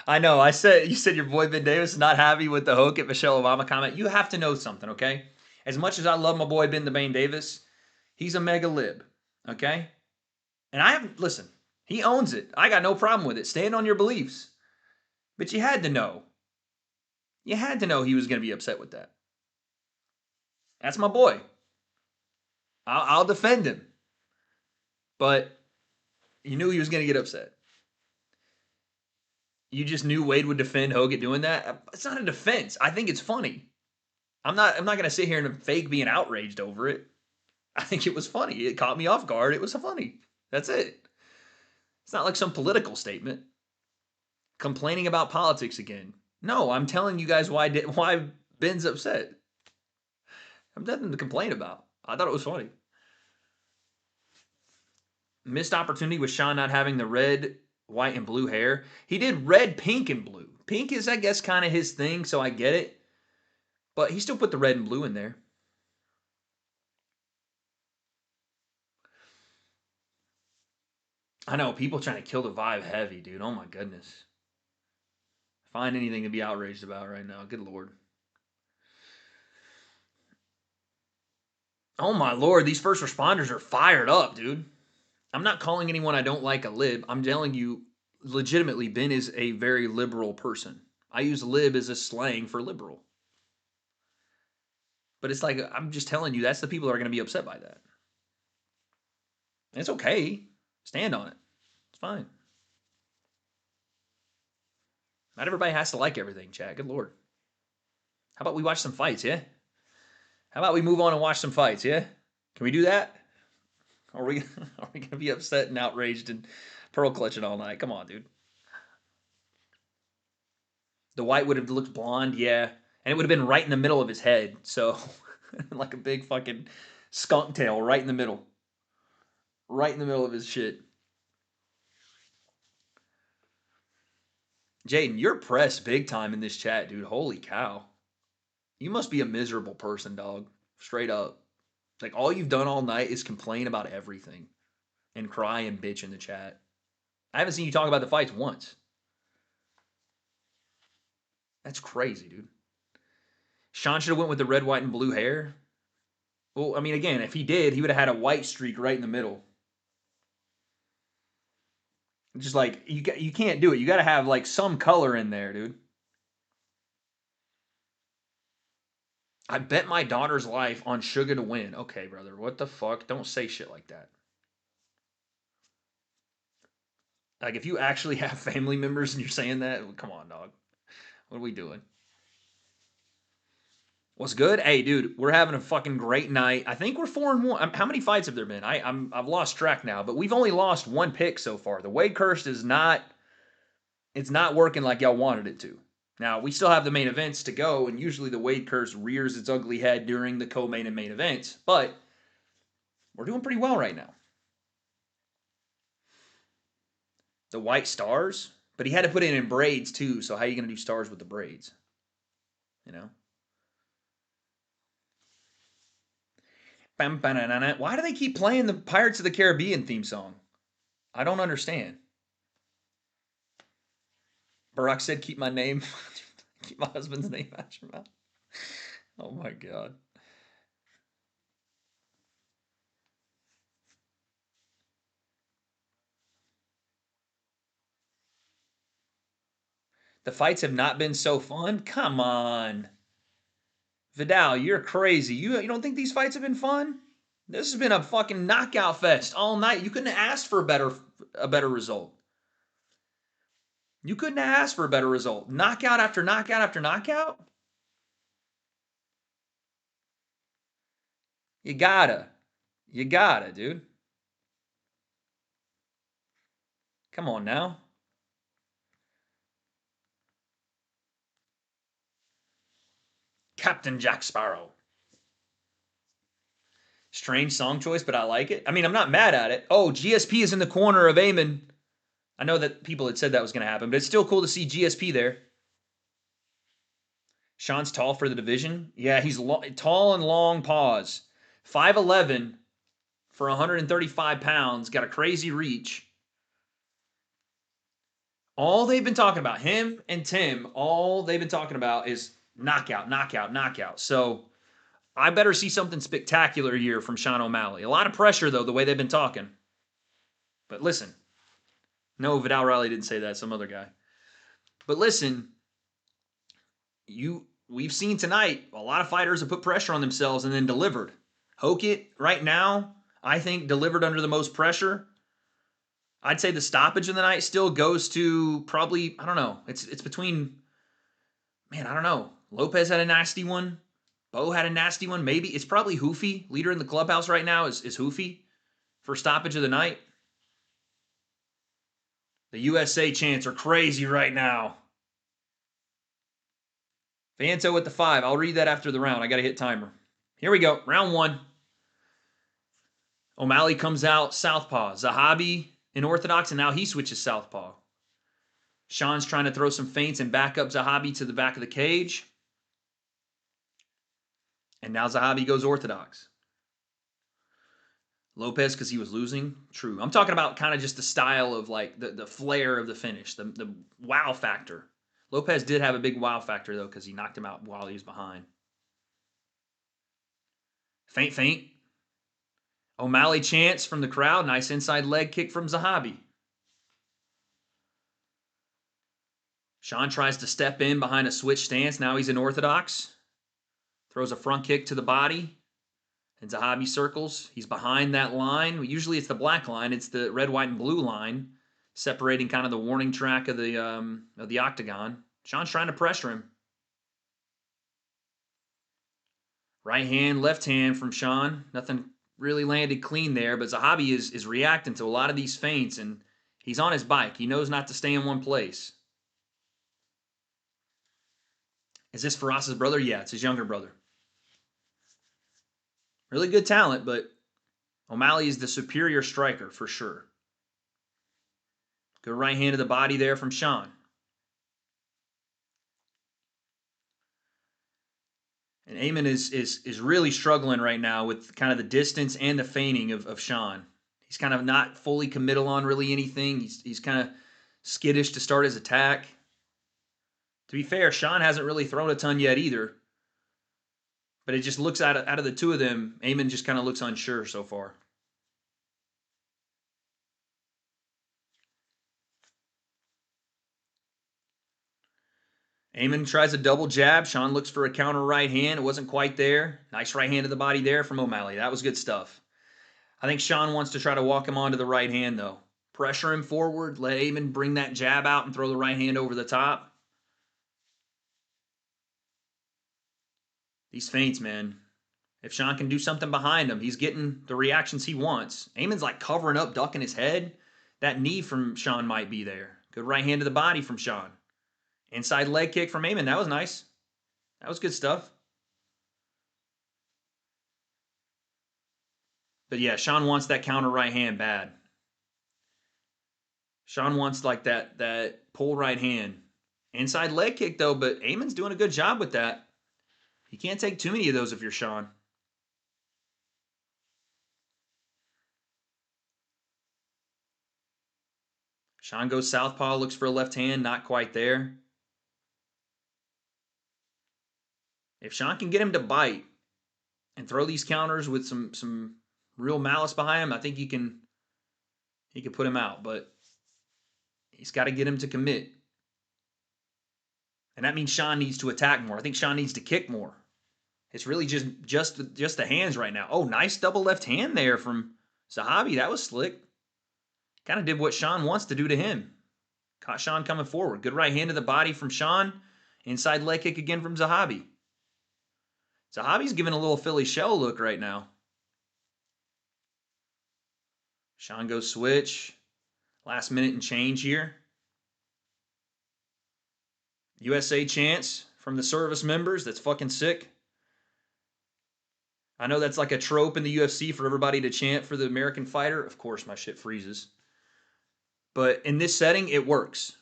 I know. You said your boy Ben Davis is not happy with the Hoke at Michelle Obama comment. You have to know something, okay? As much as I love my boy Ben the Bane Davis, he's a mega lib, okay? And listen, he owns it. I got no problem with it. Stand on your beliefs. But you had to know. You had to know he was going to be upset with that. That's my boy. I'll defend him. But you knew he was going to get upset. You just knew Wade would defend Hogan doing that. It's not a defense. I think it's funny. I'm not going to sit here and fake being outraged over it. I think it was funny. It caught me off guard. It was funny. That's it. It's not like some political statement. Complaining about politics again. No, I'm telling you guys why Ben's upset. I have nothing to complain about. I thought it was funny. Missed opportunity with Sean not having the red, white, and blue hair. He did red, pink, and blue. Pink is, I guess, kind of his thing, so I get it. But he still put the red and blue in there. I know, people trying to kill the vibe heavy, dude. Oh my goodness. Find anything to be outraged about right now. Good Lord. Oh my Lord, these first responders are fired up, dude. I'm not calling anyone I don't like a lib. I'm telling you, legitimately, Ben is a very liberal person. I use lib as a slang for liberal. But it's like, I'm just telling you, that's the people that are going to be upset by that. And it's okay. Stand on it. It's fine. Not everybody has to like everything, chat. Good Lord. How about we watch some fights, yeah? How about we move on and watch some fights, yeah? Can we do that? Or are we going to be upset and outraged and pearl clutching all night? Come on, dude. The white would have looked blonde, yeah. And it would have been right in the middle of his head. So, like a big fucking skunk tail right in the middle. Right in the middle of his shit. Jaden, you're pressed big time in this chat, dude. Holy cow. You must be a miserable person, dog. Straight up. Like, all you've done all night is complain about everything. And cry and bitch in the chat. I haven't seen you talk about the fights once. That's crazy, dude. Sean should have went with the red, white, and blue hair. Well, I mean, again, if he did, he would have had a white streak right in the middle. Just like, you can't do it. You got to have, like, some color in there, dude. I bet my daughter's life on Sugar to win. Okay, brother, what the fuck? Don't say shit like that. Like, if you actually have family members and you're saying that, come on, dog. What are we doing? What's good? Hey, dude, we're having a fucking great night. I think we're 4-1. How many fights have there been? I've lost track now, but we've only lost one pick so far. The Wade curse is not. It's not working like y'all wanted it to. Now we still have the main events to go, and usually the Wade curse rears its ugly head during the co-main and main events. But we're doing pretty well right now. The white stars, but he had to put it in braids too. So how are you gonna do stars with the braids? You know. Why do they keep playing the Pirates of the Caribbean theme song? I don't understand. Barack said, keep my name, keep my husband's name out your mouth. Oh my God. The fights have not been so fun? Come on. Vidal, you're crazy. You don't think these fights have been fun? This has been a fucking knockout fest all night. You couldn't have asked for a better result. You couldn't have asked for a better result. Knockout after knockout after knockout? You gotta. You gotta, dude. Come on now. Captain Jack Sparrow. Strange song choice, but I like it. I mean, I'm not mad at it. Oh, GSP is in the corner of Eamon. I know that people had said that was going to happen, but it's still cool to see GSP there. Sean's tall for the division. Yeah, he's tall and long paws. 5'11" for 135 pounds. Got a crazy reach. All they've been talking about, him and Tim, all they've been talking about is knockout, knockout, knockout. So I better see something spectacular here from Sean O'Malley. A lot of pressure, though, the way they've been talking. But listen, no, Vidal Riley didn't say that, some other guy. But listen, we've seen tonight a lot of fighters have put pressure on themselves and then delivered. Hokit, right now, I think delivered under the most pressure. I'd say the stoppage of the night still goes to probably, I don't know. It's between, man, I don't know. Lopez had a nasty one. Bo had a nasty one. Maybe it's probably Hoofy. Leader in the clubhouse right now is Hoofy for stoppage of the night. The USA chants are crazy right now. Vanto with the 5. I'll read that after the round. I got to hit timer. Here we go. Round 1. O'Malley comes out southpaw. Zahabi in orthodox, and now he switches southpaw. Sean's trying to throw some feints and back up Zahabi to the back of the cage. And now Zahabi goes orthodox. Lopez, because he was losing? True. I'm talking about kind of just the style of like the flair of the finish, the wow factor. Lopez did have a big wow factor, though, because he knocked him out while he was behind. Feint, feint. O'Malley chants from the crowd. Nice inside leg kick from Zahabi. Sean tries to step in behind a switch stance. Now he's in orthodox. Throws a front kick to the body. And Zahabi circles. He's behind that line. Usually it's the black line. It's the red, white, and blue line, separating kind of the warning track of the octagon. Sean's trying to pressure him. Right hand, left hand from Sean. Nothing really landed clean there, but Zahabi is reacting to a lot of these feints, and he's on his bike. He knows not to stay in one place. Is this Faraz's brother? Yeah, it's his younger brother. Really good talent, but O'Malley is the superior striker for sure. Good right hand to the body there from Sean. And Amin is really struggling right now with kind of the distance and the feigning of Sean. He's kind of not fully committal on really anything. He's kind of skittish to start his attack. To be fair, Sean hasn't really thrown a ton yet either. But it just looks out of the two of them, Amin just kind of looks unsure so far. Amin tries a double jab. Sean looks for a counter right hand. It wasn't quite there. Nice right hand to the body there from O'Malley. That was good stuff. I think Sean wants to try to walk him onto the right hand, though. Pressure him forward. Let Amin bring that jab out and throw the right hand over the top. These feints, man. If Sean can do something behind him, he's getting the reactions he wants. Amin's like covering up, ducking his head. That knee from Sean might be there. Good right hand to the body from Sean. Inside leg kick from Amin. That was nice. That was good stuff. But yeah, Sean wants that counter right hand bad. Sean wants like that pull right hand. Inside leg kick though, but Amin's doing a good job with that. You can't take too many of those if you're Sean. Sean goes southpaw, looks for a left hand, not quite there. If Sean can get him to bite and throw these counters with some real malice behind him, I think he can put him out, but he's got to get him to commit. And that means Sean needs to attack more. I think Sean needs to kick more. It's really just the hands right now. Oh, nice double left hand there from Zahabi. That was slick. Kind of did what Sean wants to do to him. Caught Sean coming forward. Good right hand to the body from Sean. Inside leg kick again from Zahabi. Zahabi's giving a little Philly shell look right now. Sean goes switch. Last minute and change here. USA chants from the service members. That's fucking sick. I know that's like a trope in the UFC for everybody to chant for the American fighter. Of course, my shit freezes. But in this setting, it works.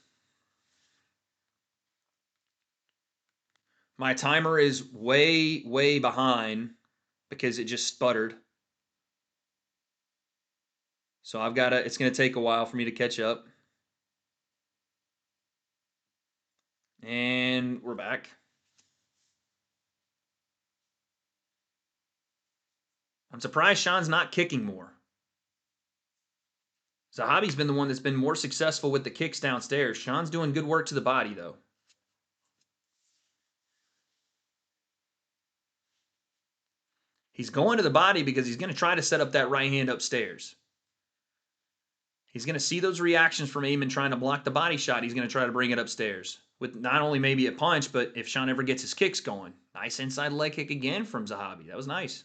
My timer is way, way behind because it just sputtered. So it's going to take a while for me to catch up. And we're back. I'm surprised Sean's not kicking more. Zahabi's been the one that's been more successful with the kicks downstairs. Sean's doing good work to the body, though. He's going to the body because he's going to try to set up that right hand upstairs. He's going to see those reactions from Eamon trying to block the body shot. He's going to try to bring it upstairs with not only maybe a punch, but if Sean ever gets his kicks going. Nice inside leg kick again from Zahabi. That was nice.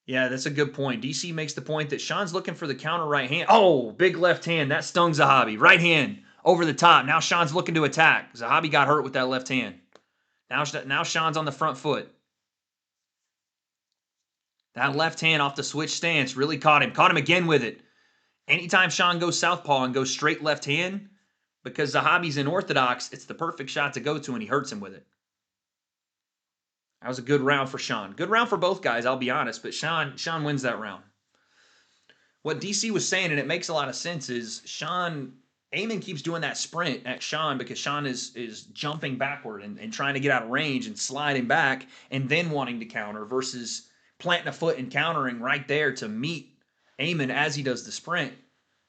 Yeah, that's a good point. DC makes the point that Sean's looking for the counter right hand. Oh, big left hand. That stung Zahabi. Right hand over the top. Now Sean's looking to attack. Zahabi got hurt with that left hand. Now Sean's on the front foot. That left hand off the switch stance really caught him. Caught him again with it. Anytime Sean goes southpaw and goes straight left hand, because Zahabi's in orthodox, it's the perfect shot to go to, and he hurts him with it. That was a good round for Sean. Good round for both guys, I'll be honest, but Sean wins that round. What DC was saying, and it makes a lot of sense, is Eamon keeps doing that sprint at Sean because Sean is jumping backward and trying to get out of range and sliding back and then wanting to counter versus planting a foot and countering right there to meet Eamon as he does the sprint.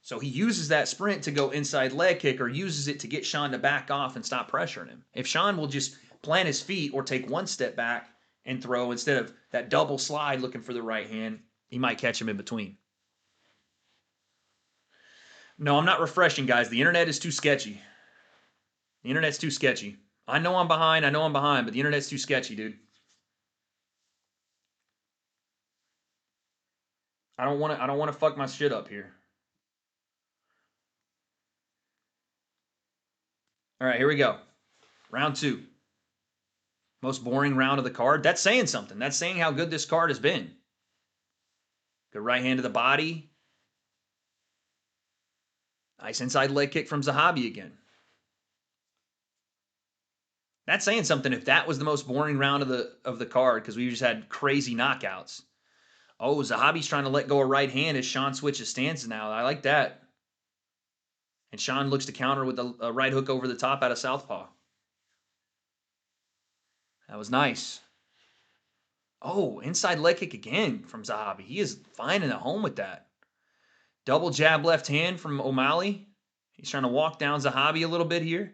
So he uses that sprint to go inside leg kick or uses it to get Sean to back off and stop pressuring him. If Sean will just plant his feet or take one step back and throw instead of that double slide looking for the right hand, he might catch him in between. No, I'm not refreshing, guys. The internet is too sketchy. The internet's too sketchy. I know I'm behind, but the internet's too sketchy, dude. I don't want to fuck my shit up here. All right, here we go. Round 2. Most boring round of the card. That's saying something. That's saying how good this card has been. Good right hand to the body. Nice inside leg kick from Zahabi again. That's saying something if that was the most boring round of the card because we just had crazy knockouts. Oh, Zahabi's trying to let go of right hand as Sean switches stances now. I like that. And Sean looks to counter with a right hook over the top out of southpaw. That was nice. Oh, inside leg kick again from Zahabi. He is finding a home with that. Double jab left hand from O'Malley. He's trying to walk down Zahabi a little bit here.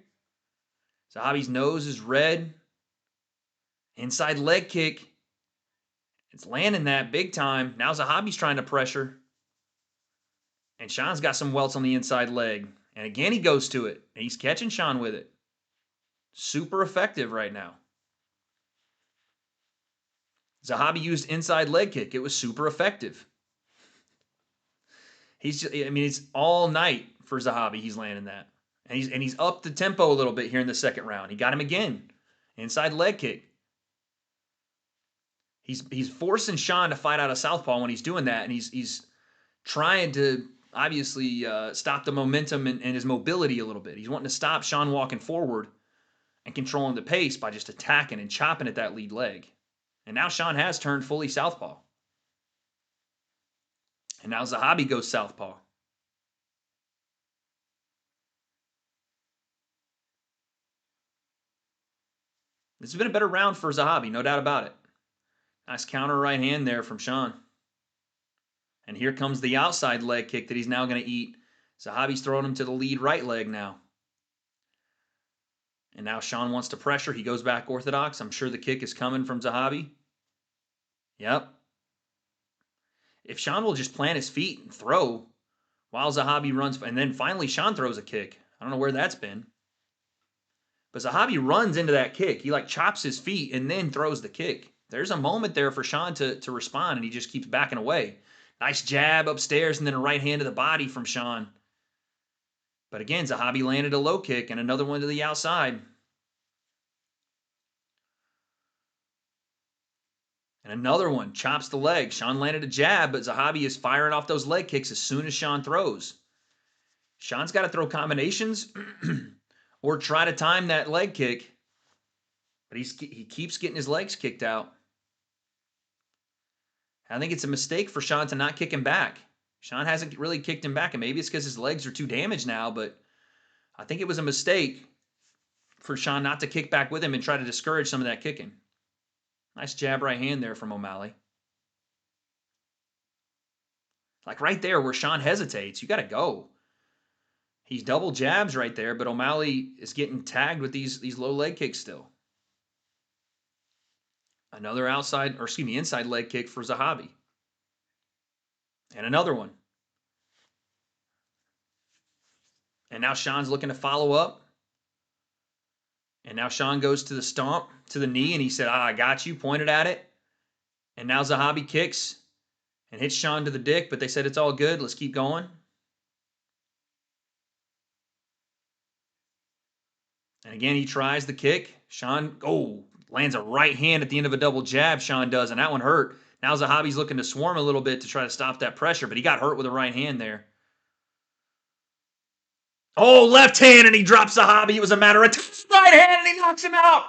Zahabi's nose is red. Inside leg kick. It's landing that big time. Now Zahabi's trying to pressure. And Sean's got some welts on the inside leg. And again, he goes to it. And he's catching Sean with it. Super effective right now. Zahabi used inside leg kick. It was super effective. It's all night for Zahabi. He's landing that. And he's up the tempo a little bit here in the second round. He got him again. Inside leg kick. He's forcing Sean to fight out of southpaw when he's doing that, and he's trying to obviously stop the momentum and his mobility a little bit. He's wanting to stop Sean walking forward and controlling the pace by just attacking and chopping at that lead leg. And now Sean has turned fully southpaw. And now Zahabi goes southpaw. This has been a better round for Zahabi, no doubt about it. Nice counter right hand there from Sean. And here comes the outside leg kick that he's now going to eat. Zahabi's throwing him to the lead right leg now. And now Sean wants to pressure. He goes back orthodox. I'm sure the kick is coming from Zahabi. Yep. If Sean will just plant his feet and throw while Zahabi runs, and then finally Sean throws a kick. I don't know where that's been. But Zahabi runs into that kick. He chops his feet and then throws the kick. There's a moment there for Sean to respond, and he just keeps backing away. Nice jab upstairs and then a right hand to the body from Sean. But again, Zahabi landed a low kick and another one to the outside. And another one chops the leg. Sean landed a jab, but Zahabi is firing off those leg kicks as soon as Sean throws. Sean's got to throw combinations or try to time that leg kick. But he keeps getting his legs kicked out. I think it's a mistake for Sean to not kick him back. Sean hasn't really kicked him back, and maybe it's because his legs are too damaged now, but I think it was a mistake for Sean not to kick back with him and try to discourage some of that kicking. Nice jab right hand there from O'Malley. Like right there where Sean hesitates, you got to go. He's double jabs right there, but O'Malley is getting tagged with these low leg kicks still. Another inside leg kick for Zahabi. And another one. And now Sean's looking to follow up. And now Sean goes to the stomp, to the knee, and he said, I got you, pointed at it. And now Zahabi kicks and hits Sean to the dick, but they said it's all good. Let's keep going. And again, he tries the kick. Sean, lands a right hand at the end of a double jab, Sean does, and that one hurt. Now Zahabi's looking to swarm a little bit to try to stop that pressure, but he got hurt with a right hand there. Oh, left hand, and he drops Zahabi. It was a matter of right hand, and he knocks him out.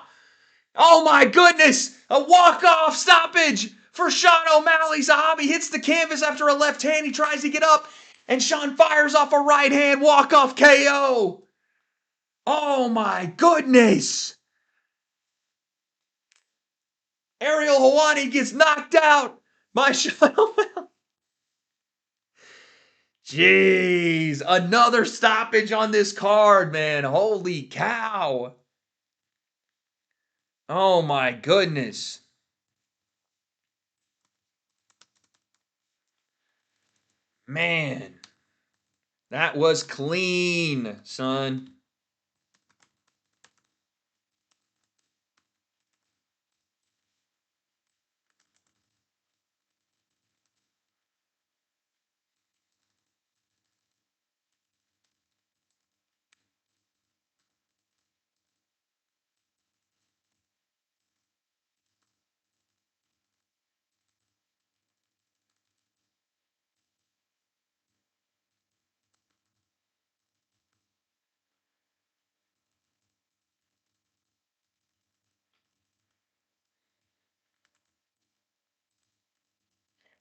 Oh, my goodness. A walk-off stoppage for Sean O'Malley. Zahabi hits the canvas after a left hand. He tries to get up, and Sean fires off a right hand walk-off KO. Oh, my goodness. Ariel Helwani gets knocked out by Sean O'Malley. Jeez, another stoppage on this card, man. Holy cow. Oh, my goodness. Man, that was clean, son.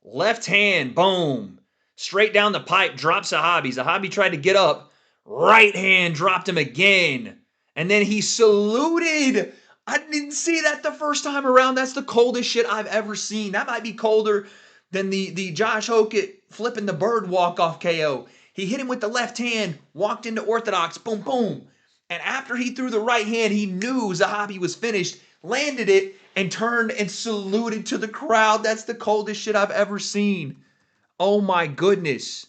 Left hand, boom. Straight down the pipe, drops Zahabi. Zahabi tried to get up. Right hand dropped him again. And then he saluted. I didn't see that the first time around. That's the coldest shit I've ever seen. That might be colder than the Josh Hokett flipping the bird walk-off KO. He hit him with the left hand, walked into orthodox, boom, boom. And after he threw the right hand, he knew Zahabi was finished, landed it, and turned and saluted to the crowd. That's the coldest shit I've ever seen. Oh my goodness.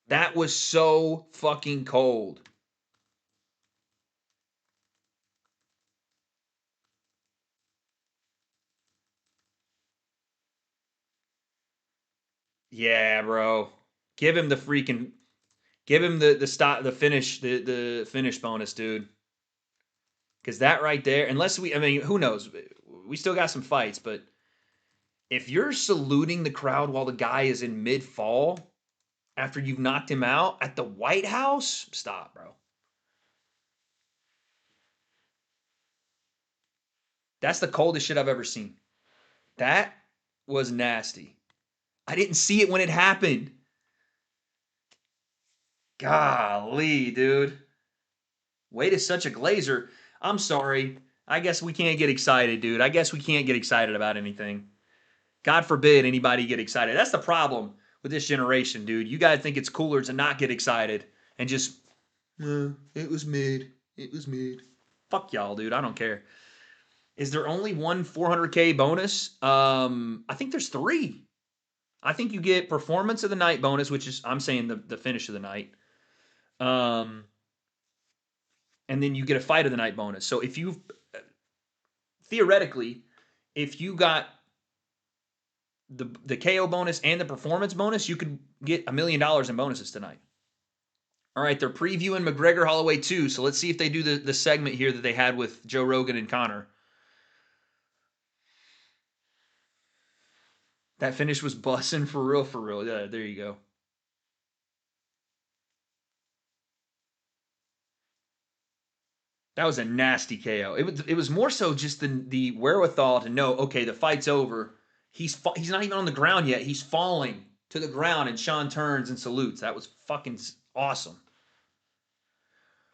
That was so fucking cold. Yeah, bro. Give him the freaking give him the finish bonus, dude. Cuz that right there, who knows? We still got some fights, but if you're saluting the crowd while the guy is in mid-fall after you've knocked him out at the White House, stop, bro. That's the coldest shit I've ever seen. That was nasty. I didn't see it when it happened. Golly, dude. Wade is such a glazer. I'm sorry. I guess we can't get excited, dude. I guess we can't get excited about anything. God forbid anybody get excited. That's the problem with this generation, dude. You guys think it's cooler to not get excited and just, it was mid. It was mid. Fuck y'all, dude. I don't care. Is there only one 400K bonus? I think there's 3. I think you get performance of the night bonus, which is, I'm saying the finish of the night. And then you get a fight of the night bonus. So if you, theoretically, if you got the KO bonus and the performance bonus, you could get $1 million in bonuses tonight. All right, they're previewing McGregor Holloway 2, so let's see if they do the segment here that they had with Joe Rogan and Connor. That finish was bussing for real, for real. Yeah, there you go. That was a nasty KO. It was more so just the wherewithal to know, okay, the fight's over. He's not even on the ground yet. He's falling to the ground, and Sean turns and salutes. That was fucking awesome.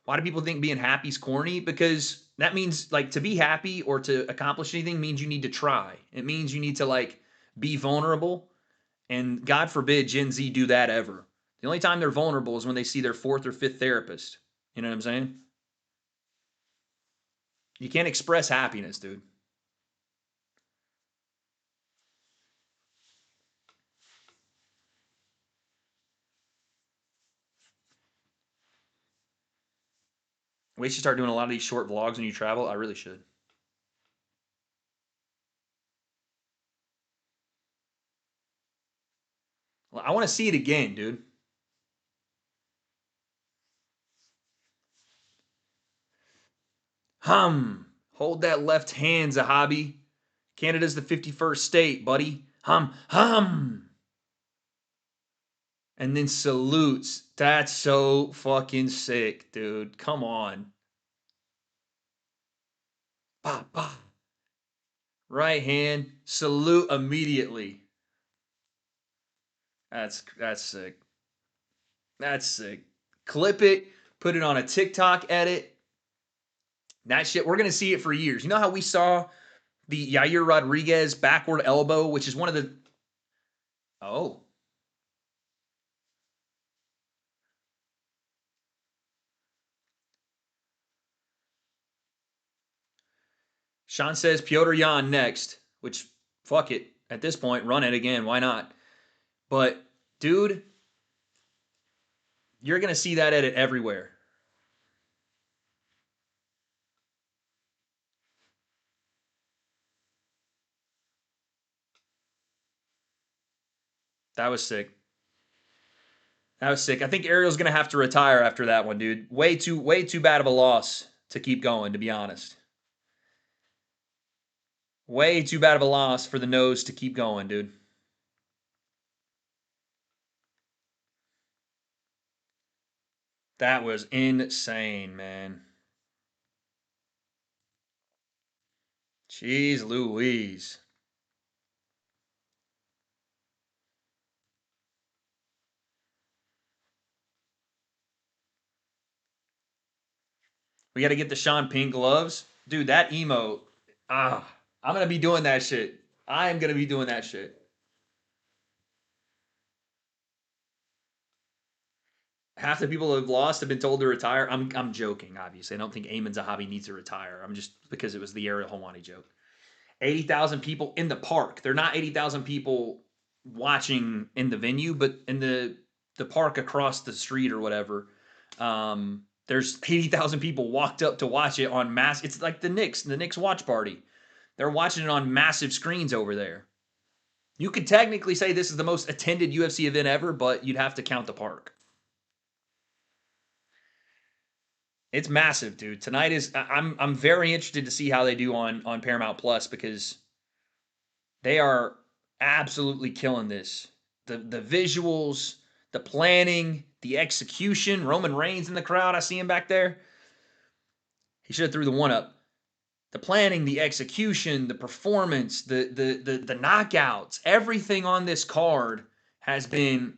Why do people think being happy is corny? Because that means, like, to be happy or to accomplish anything means you need to try. It means you need to, like, be vulnerable. And God forbid Gen Z do that ever. The only time they're vulnerable is when they see their fourth or fifth therapist. You know what I'm saying? You can't express happiness, dude. We should start doing a lot of these short vlogs when you travel. I really should. I want to see it again, dude. Hold that left hand, Zahabi. Canada's the 51st state, buddy. Hum. And then salutes. That's so fucking sick, dude. Come on. Bah, bah. Right hand. Salute immediately. That's sick. That's sick. Clip it. Put it on a TikTok edit. That shit, we're going to see it for years. You know how we saw the Yair Rodriguez backward elbow, which is one of the... Oh. Sean says Piotr Jan next, which, fuck it. At this point, run it again. Why not? But, dude, you're going to see that edit everywhere. That was sick. That was sick. I think Ariel's going to have to retire after that one, dude. Way too bad of a loss to keep going, to be honest. Way too bad of a loss for the nose to keep going, dude. That was insane, man. Jeez Louise. We got to get the Sean Pink gloves. Dude, that emote. I'm going to be doing that shit. I am going to be doing that shit. Half the people who have lost have been told to retire. I'm joking, obviously. I don't think Ayman Zahabi needs to retire. I'm just because it was the Ariel Helwani joke. 80,000 people in the park. They're not 80,000 people watching in the venue, but in the park across the street or whatever. There's 80,000 people walked up to watch it on mass. It's like the Knicks watch party. They're watching it on massive screens over there. You could technically say this is the most attended UFC event ever, but you'd have to count the park. It's massive, dude. Tonight is I'm very interested to see how they do on Paramount Plus because they are absolutely killing this. The visuals, the planning, the execution. Roman Reigns in the crowd. I see him back there. He should have threw the one up. The planning, the execution, the performance, the knockouts, everything on this card has been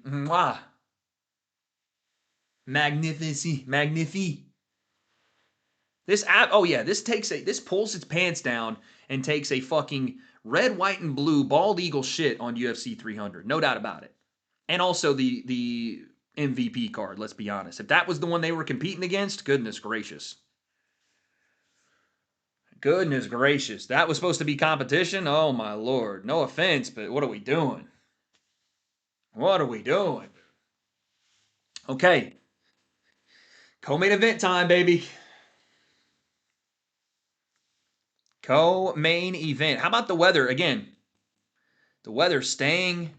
magnifique. This app, oh yeah, this pulls its pants down and takes a fucking red, white, and blue bald eagle shit on UFC 300, no doubt about it. And also the MVP card. Let's be honest. If that was the one they were competing against, goodness gracious. Goodness gracious. That was supposed to be competition? Oh my lord. No offense, but what are we doing? What are we doing? Okay. Co-main event time, baby. Co-main event. How about the weather? Again, the weather staying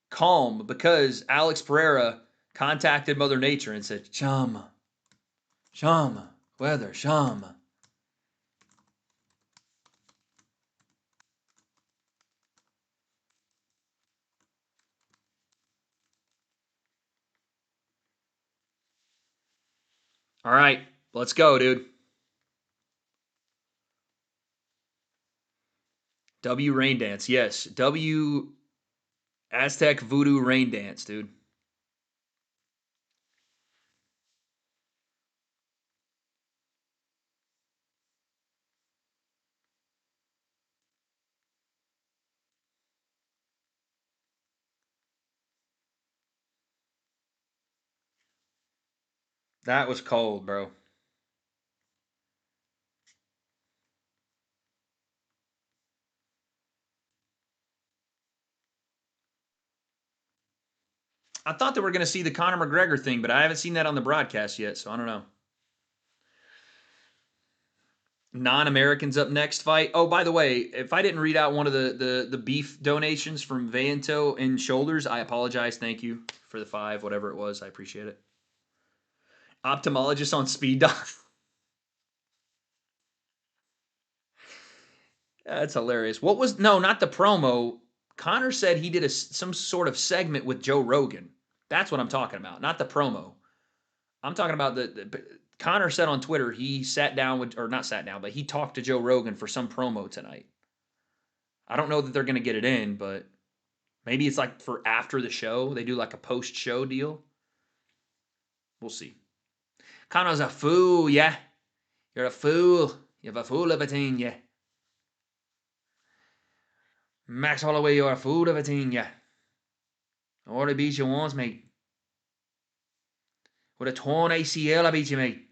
calm because Alex Pereira contacted Mother Nature and said, Sham, weather, Sham. All right. Let's go, dude. W Rain Dance, yes. W Aztec Voodoo Rain Dance, dude. That was cold, bro. I thought they were going to see the Conor McGregor thing, but I haven't seen that on the broadcast yet, so I don't know. Non-Americans up next fight. Oh, by the way, if I didn't read out one of the beef donations from Viejo and Shoulders, I apologize. Thank you for the 5, whatever it was. I appreciate it. Ophthalmologist on speed dial. That's hilarious. What was no, not the promo. Connor said he did some sort of segment with Joe Rogan. That's what I'm talking about, not the promo. I'm talking about the Connor said on Twitter he sat down with, or not sat down, but he talked to Joe Rogan for some promo tonight. I don't know that they're going to get it in, but maybe it's like for after the show. They do like a post-show deal. We'll see. Connor's a fool, yeah. You're a fool. You're a fool of a thing, yeah. Max Holloway, you're a fool of a thing, yeah. All the beats you want, mate. With a torn ACL, I beat you, mate.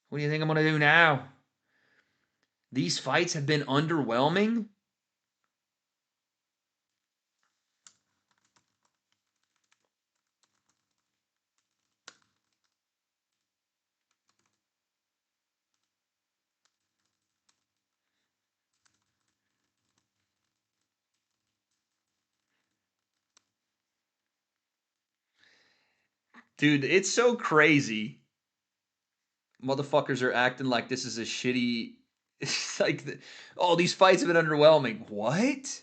What do you think I'm going to do now? These fights have been underwhelming. Dude, it's so crazy. Motherfuckers are acting like this is a shitty. It's like, oh, these fights have been underwhelming. What?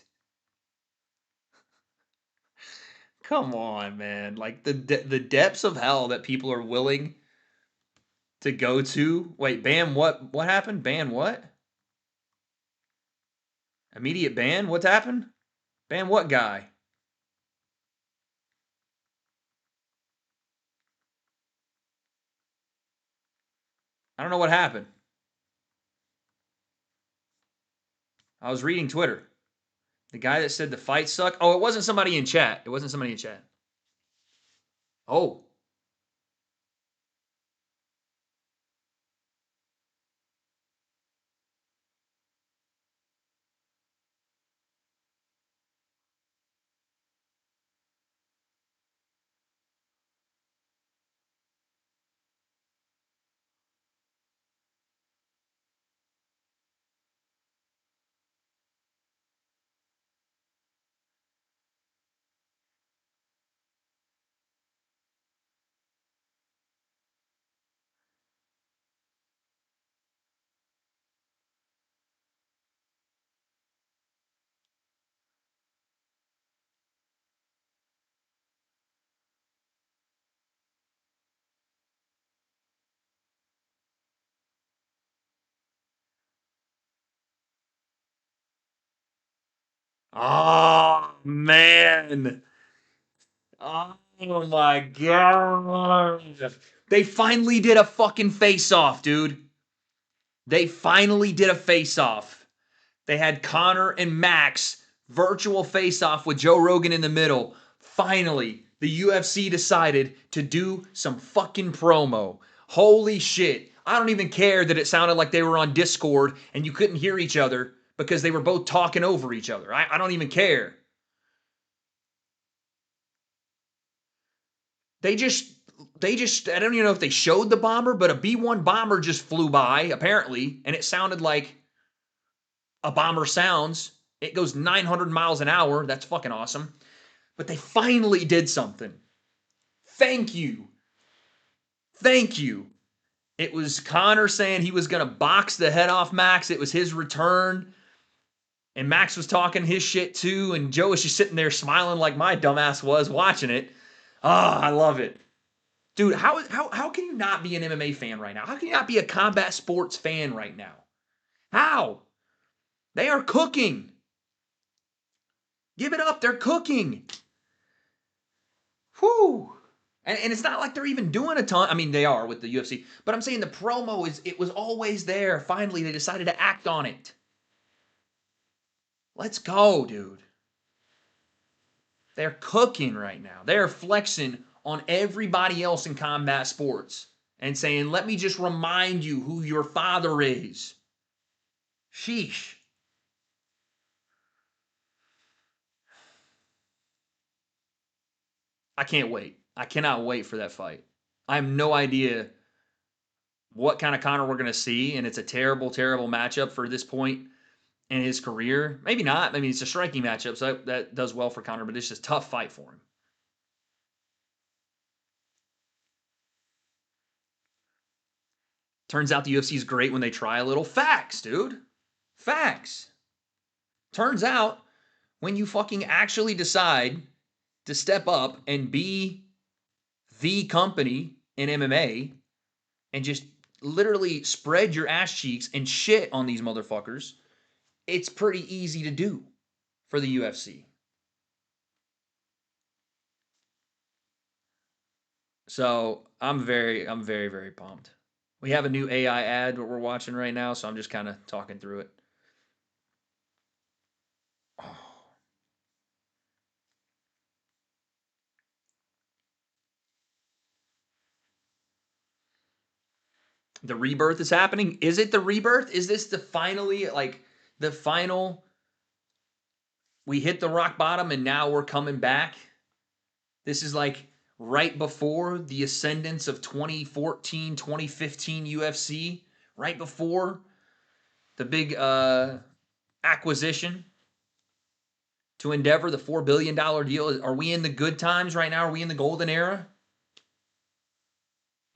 Come on, man. Like the depths of hell that people are willing to go to. Wait, ban what? What happened? Ban what? Immediate ban? What's happened? Ban what guy? I don't know what happened. I was reading Twitter. The guy that said the fight suck. Oh, it wasn't somebody in chat. It wasn't somebody in chat. Oh. Oh, man. Oh, my God. They finally did a fucking face-off, dude. They finally did a face-off. They had Connor and Max virtual face-off with Joe Rogan in the middle. Finally, the UFC decided to do some fucking promo. Holy shit. I don't even care that it sounded like they were on Discord and you couldn't hear each other because they were both talking over each other. I don't even care. They just, I don't even know if they showed the bomber, but a B-1 bomber just flew by, apparently, and it sounded like a bomber sounds. It goes 900 miles an hour. That's fucking awesome. But they finally did something. Thank you. Thank you. It was Connor saying he was going to box the head off Max. It was his return. And Max was talking his shit too. And Joe was just sitting there smiling like my dumbass was watching it. Ah, I love it. Dude, how can you not be an MMA fan right now? How can you not be a combat sports fan right now? How? They are cooking. Give it up. They're cooking. Whew. And it's not like they're even doing a ton. I mean, they are with the UFC. But I'm saying the promo it was always there. Finally, they decided to act on it. Let's go, dude. They're cooking right now. They're flexing on everybody else in combat sports and saying, let me just remind you who your father is. Sheesh. I can't wait. I cannot wait for that fight. I have no idea what kind of Conor we're going to see, and it's a terrible, terrible matchup for this point in his career. Maybe not. I mean, it's a striking matchup, so that does well for Conor, but it's just a tough fight for him. Turns out the UFC is great when they try a little. Facts, dude. Facts. Turns out when you fucking actually decide to step up and be the company in MMA and just literally spread your ass cheeks and shit on these motherfuckers, it's pretty easy to do for the UFC. So I'm very, very pumped. We have a new AI ad that we're watching right now, so I'm just kind of talking through it. Oh. The rebirth is happening. Is it the rebirth? Is this the finally, like, the final, we hit the rock bottom and now we're coming back? This is like right before the ascendance of 2014, 2015 UFC, right before the big acquisition to Endeavor, the $4 billion deal. Are we in the good times right now? Are we in the golden era?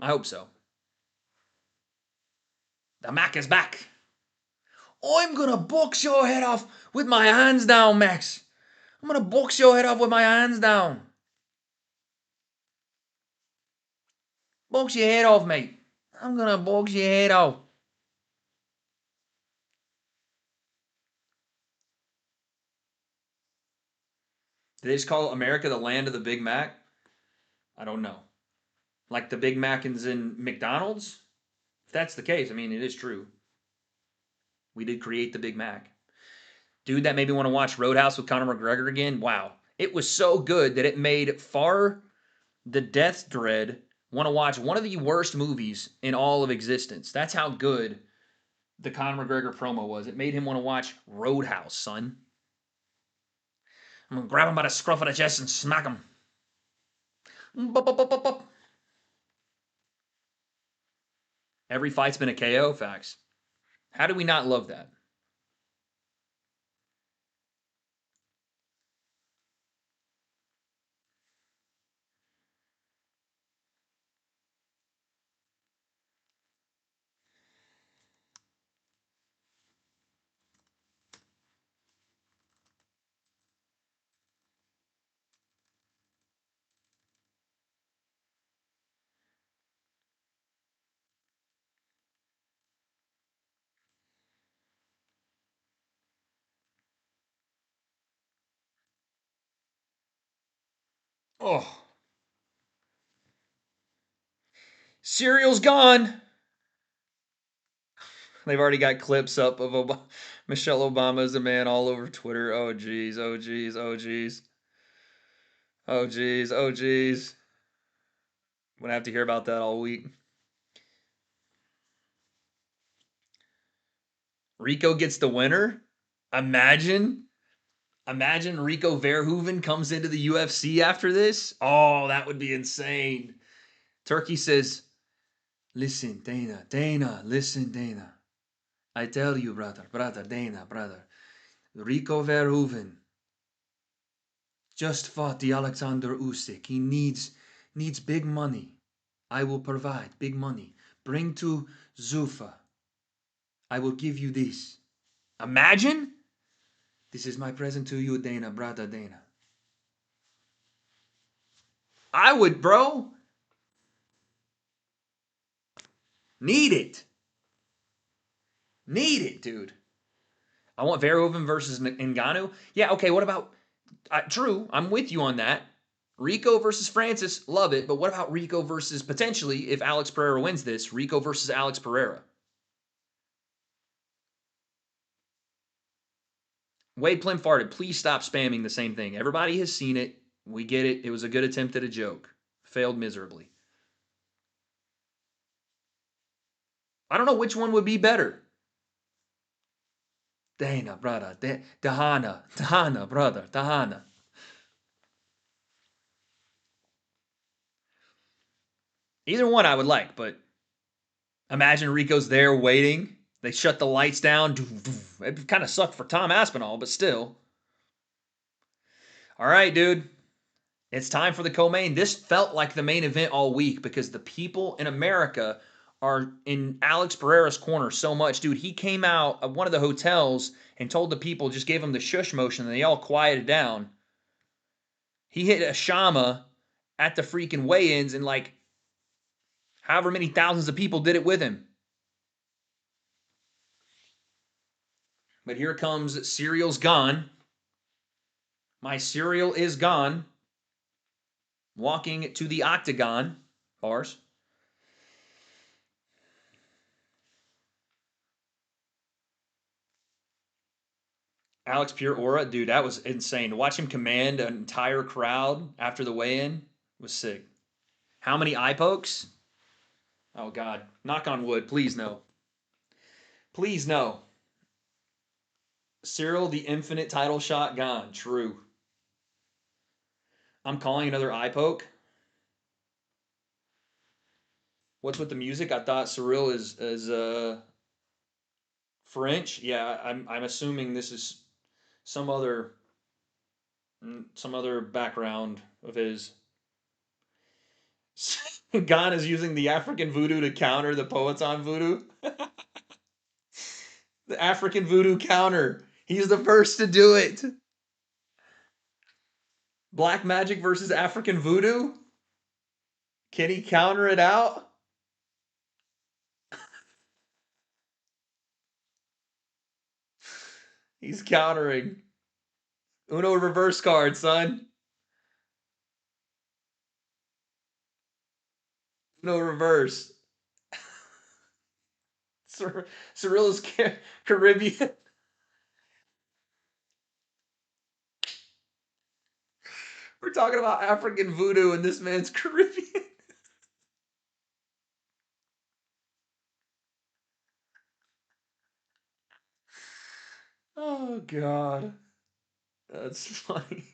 I hope so. The Mac is back. I'm going to box your head off with my hands down, Max. I'm going to box your head off with my hands down. Box your head off, mate. I'm going to box your head off. Did they just call America the land of the Big Mac? I don't know. Like the Big Mac is in McDonald's? If that's the case, I mean, it is true. We did create the Big Mac. Dude, that made me want to watch Roadhouse with Conor McGregor again. Wow. It was so good that it made Far the Death Dread want to watch one of the worst movies in all of existence. That's how good the Conor McGregor promo was. It made him want to watch Roadhouse, son. I'm going to grab him by the scruff of the chest and smack him. Every fight's been a KO, facts. How do we not love that? Oh. Cereal's gone. They've already got clips up of Michelle Obama as a man all over Twitter. Oh, geez. Oh, geez. Oh, geez. Oh, geez. Oh, geez. I'm going to have to hear about that all week. Rico gets the winner? Imagine. Imagine Rico Verhoeven comes into the UFC after this. Oh, that would be insane. Turkey says, listen, Dana, listen, Dana. I tell you, brother, Dana, brother. Rico Verhoeven just fought the Alexander Usyk. He needs big money. I will provide big money. Bring to Zuffa. I will give you this. Imagine. This is my present to you, Dana, brother Dana. I would, bro. Need it. Need it, dude. I want Verhoeven versus Ngannou. Yeah, okay, what about... true, I'm with you on that. Rico versus Francis, love it. But what about Rico versus, potentially, if Alex Pereira wins this, Rico versus Alex Pereira? Wade Plim farted. Please stop spamming the same thing. Everybody has seen it. We get it. It was a good attempt at a joke. Failed miserably. I don't know which one would be better. Dana, brother. Dahana, brother. Dahana. Either one I would like, but imagine Rico's there waiting. They shut the lights down. It kind of sucked for Tom Aspinall, but still. All right, dude. It's time for the co-main. This felt like the main event all week because the people in America are in Alex Pereira's corner so much. Dude, he came out of one of the hotels and told the people, just gave them the shush motion, and they all quieted down. He hit a Shama at the freaking weigh-ins, and like however many thousands of people did it with him. But here comes Cereal's gone. My cereal is gone. Walking to the octagon. Bars. Alex Pure Aura, dude, that was insane. To watch him command an entire crowd after the weigh-in was sick. How many eye pokes? Oh, God. Knock on wood. Please, no. Please, no. Cyril, the infinite title shot gone. True. I'm calling another eye poke. What's with the music? I thought Cyril is French. Yeah, I'm assuming this is some other background of his. Gon is using the African voodoo to counter the poets on voodoo. The African voodoo counter. He's the first to do it. Black magic versus African voodoo. Can he counter it out? He's countering. Uno reverse card, son. Uno reverse. Cyril is Caribbean. We're talking about African voodoo and this man's Caribbean. Oh God. That's funny.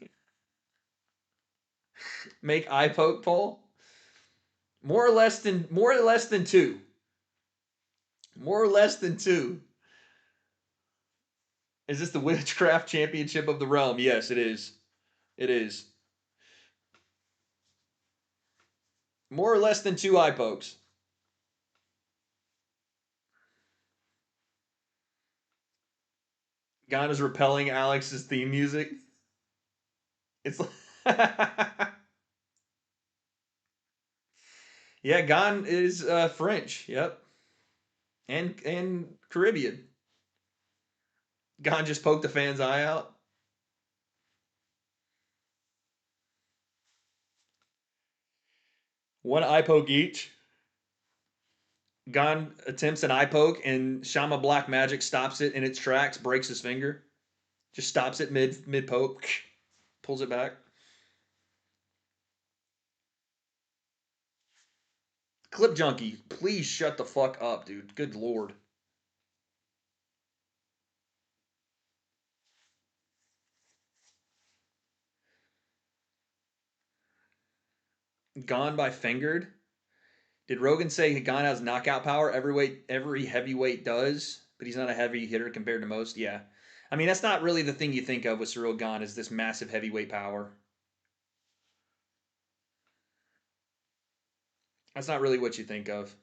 Make eye poke poll. More or less than two. More or less than two. Is this the Witchcraft Championship of the Realm? Yes, it is. It is. More or less than two eye pokes. Gon is repelling Alex's theme music. It's yeah, Gon is French. Yep, and Caribbean. Gon just poked the fan's eye out. One eye poke each. Gon attempts an eye poke, and Shama Black Magic stops it in its tracks, breaks his finger. Just stops it mid poke, pulls it back. Clip Junkie, please shut the fuck up, dude. Good lord. Gone by fingered. Did Rogan say Gon has knockout power? Every heavyweight does, but he's not a heavy hitter compared to most. Yeah, I mean that's not really the thing you think of with Cyril Gane is this massive heavyweight power. That's not really what you think of.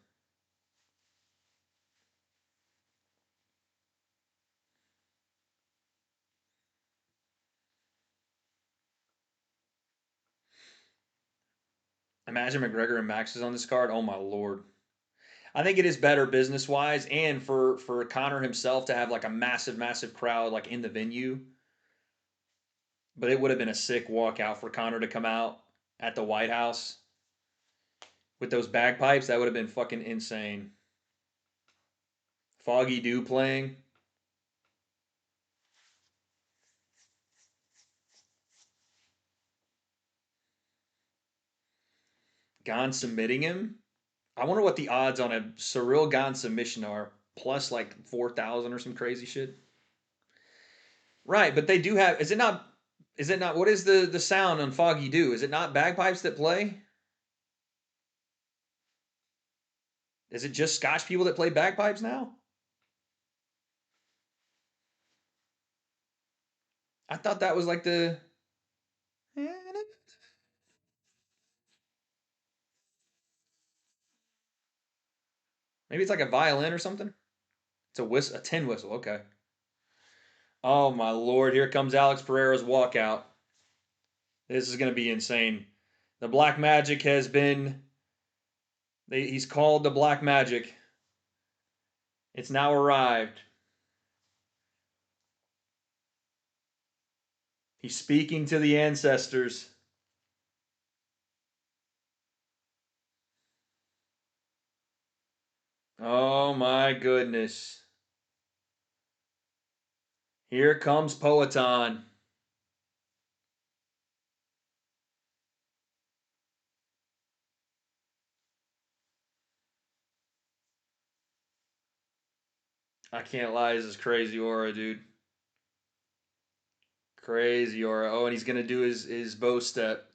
Imagine McGregor and Max is on this card. Oh my lord. I think it is better business wise, and for Conor himself to have like a massive crowd like in the venue. But it would have been a sick walkout for Conor to come out at the White House with those bagpipes. That would have been fucking insane. Foggy Dew playing. Gane submitting him. I wonder what the odds on a Cyril Gane submission are. Plus like 4,000 or some crazy shit. Right, but they do have. Is it not? Is it not? What is the sound on Foggy Dew? Is it not bagpipes that play? Is it just Scotch people that play bagpipes now? I thought that was like the. Maybe it's like a violin or something. It's a whistle, a tin whistle. Okay. Oh my lord! Here comes Alex Pereira's walkout. This is going to be insane. The Black Magic has been. He's called the Black Magic. It's now arrived. He's speaking to the ancestors. Oh my goodness. Here comes Poetan. I can't lie, this is crazy aura, dude. Crazy aura. Oh, and he's gonna do his bow step.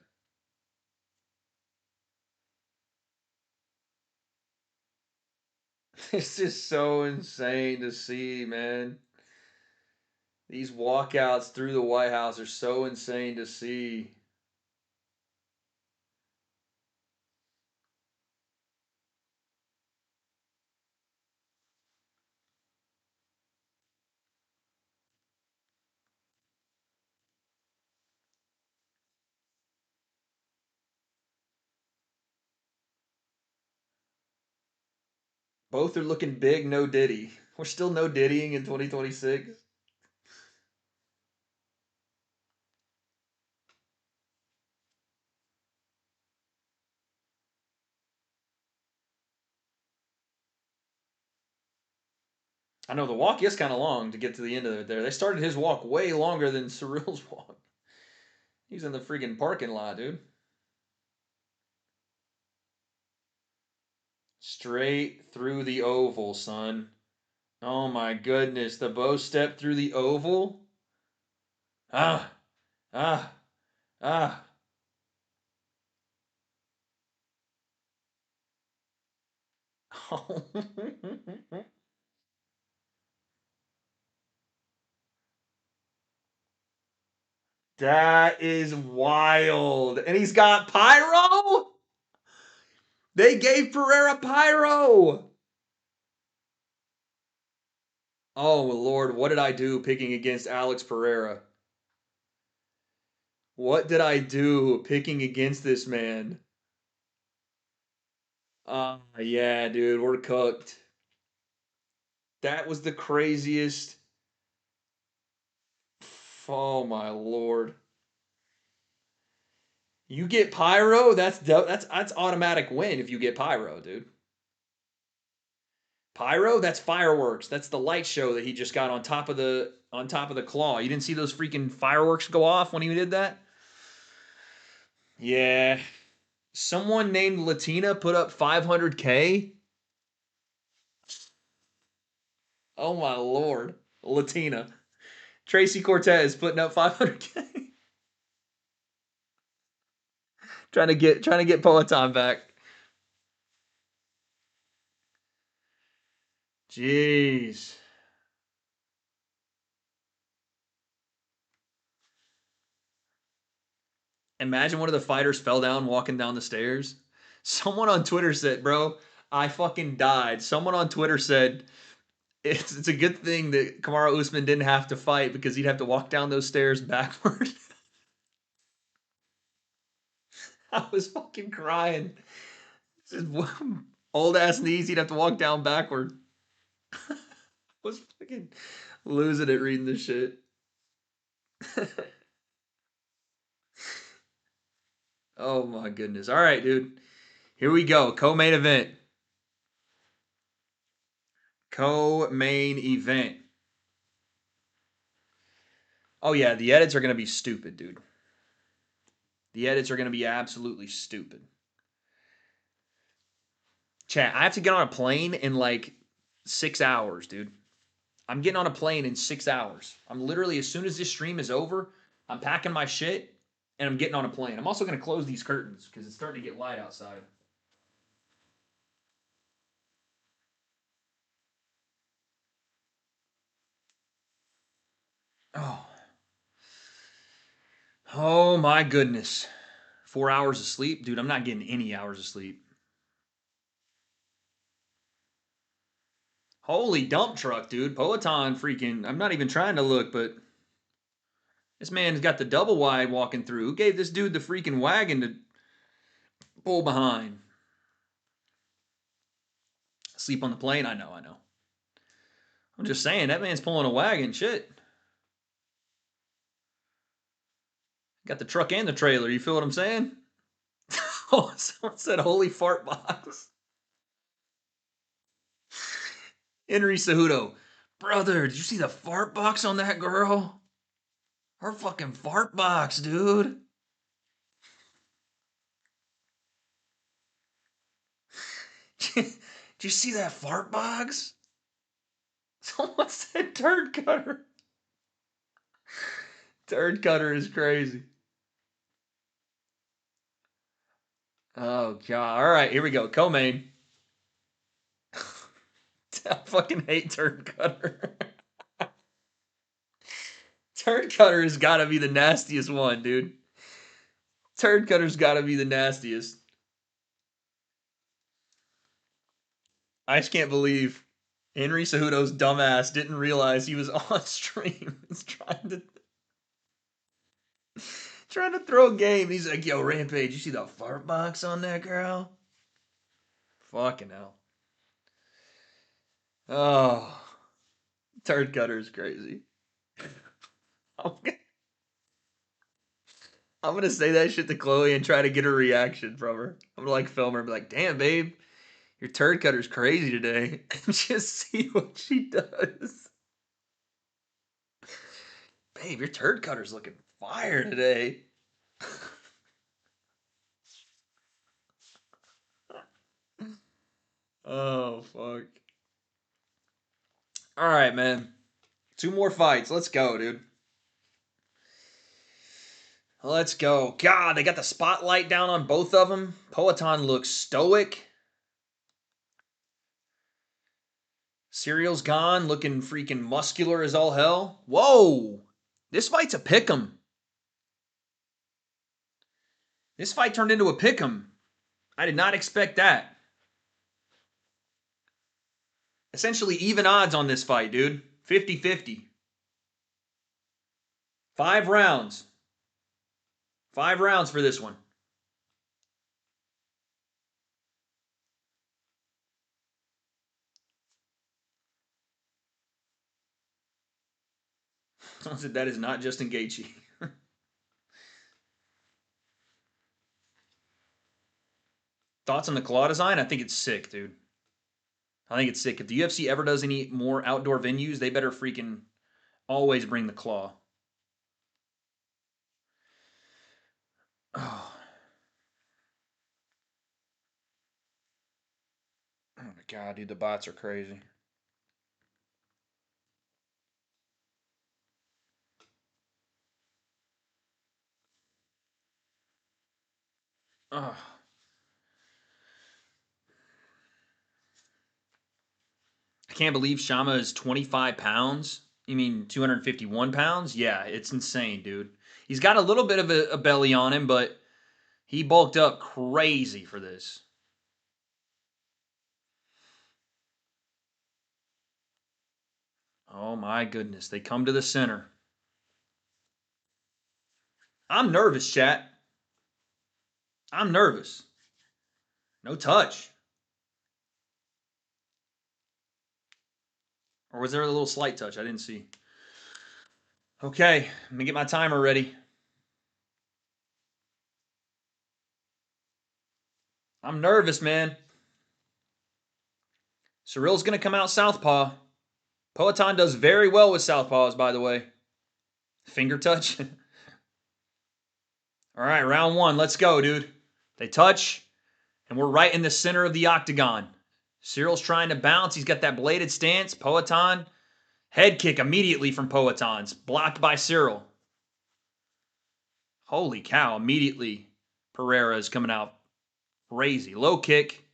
This is so insane to see, man. These walkouts through the White House are so insane to see. Both are looking big, no Diddy. We're still no Diddying in 2026. I know the walk is kind of long to get to the end of it there. They started his walk way longer than Cyril's walk. He's in the freaking parking lot, dude. Straight through the oval, son. Oh my goodness. The bow step through the oval. Ah, ah, ah. That is wild. And he's got pyro? They gave Pereira pyro. Oh, Lord, what did I do picking against Alex Pereira? What did I do picking against this man? Yeah, dude, we're cooked. That was the craziest. Oh my lord. You get pyro, that's automatic win if you get pyro, dude. Pyro, that's fireworks. That's the light show that he just got on top of the claw. You didn't see those freaking fireworks go off when he did that? Yeah. Someone named Latina put up 500K. Oh my lord. Latina. Tracy Cortez putting up 500K. trying to get Poetan back. Jeez. Imagine one of the fighters fell down walking down the stairs. Someone on Twitter said, bro, I fucking died. Someone on Twitter said it's a good thing that Kamaru Usman didn't have to fight because he'd have to walk down those stairs backward. I was fucking crying. Just, Old ass knees, he'd have to walk down backward. I was fucking losing it reading this shit. Oh my goodness. All right, dude. Here we go. Co-main event. Co-main event. Oh yeah, the edits are going to be stupid, dude. The edits are going to be absolutely stupid. Chat, I have to get on a plane in like 6 hours, dude. I'm getting on a plane in 6 hours. I'm literally, as soon as this stream is over, I'm packing my shit and I'm getting on a plane. I'm also going to close these curtains because it's starting to get light outside. Oh. Oh my goodness. 4 hours of sleep? Dude, I'm not getting any hours of sleep. Holy dump truck, dude. Peloton freaking. I'm not even trying to look, but this man's got the double wide walking through. Who gave this dude the freaking wagon to pull behind? Sleep on the plane? I know. I'm just saying, that man's pulling a wagon. Shit. Got the truck and the trailer. You feel what I'm saying? Oh, someone said holy fart box. Henry Cejudo. Brother, did you see the fart box on that girl? Her fucking fart box, dude. Did you see that fart box? Someone said turd cutter. Turd cutter is crazy. Oh, God. All right, here we go. Co-main. I fucking hate turd cutter. Turd cutter has got to be the nastiest one, dude. Turd cutter's got to be the nastiest. I just can't believe Henry Cejudo's dumbass didn't realize he was on stream. He's trying to throw a game. He's like, yo, Rampage, you see the fart box on that girl? Fucking hell. Oh, turd cutter is crazy. I'm gonna say that shit to Chloe and try to get a reaction from her. I'm gonna like film her and be like, damn, babe, your turd cutter's crazy today. And just see what she does. Babe, your turd cutter's looking fire today. Oh, fuck. All right, man. 2 more fights. Let's go, dude. Let's go. God, they got the spotlight down on both of them. Poatan looks stoic. Serial's gone, looking freaking muscular as all hell. Whoa! This fight's a pick'em. This fight turned into a pick'em. I did not expect that. Essentially even odds on this fight, dude. 50-50. 5 rounds. 5 rounds for this one. Someone said that is not Justin Gaethje. Thoughts on the claw design? I think it's sick, dude. I think it's sick. If the UFC ever does any more outdoor venues, they better freaking always bring the claw. Oh, oh my God, dude, the bots are crazy. Oh. I can't believe Shama is 25 pounds. You mean 251 pounds? Yeah, it's insane, dude. He's got a little bit of a belly on him, but he bulked up crazy for this. Oh my goodness. They come to the center. I'm nervous, chat. I'm nervous. No touch. Or was there a little slight touch? I didn't see. Okay, let me get my timer ready. I'm nervous, man. Cyril's going to come out southpaw. Poatan does very well with southpaws, by the way. Finger touch. All right, round one. Let's go, dude. They touch, and we're right in the center of the octagon. Cyril's trying to bounce. He's got that bladed stance. Poatan, head kick immediately from Poatan's. Blocked by Cyril. Holy cow, immediately Pereira is coming out crazy. Low kick.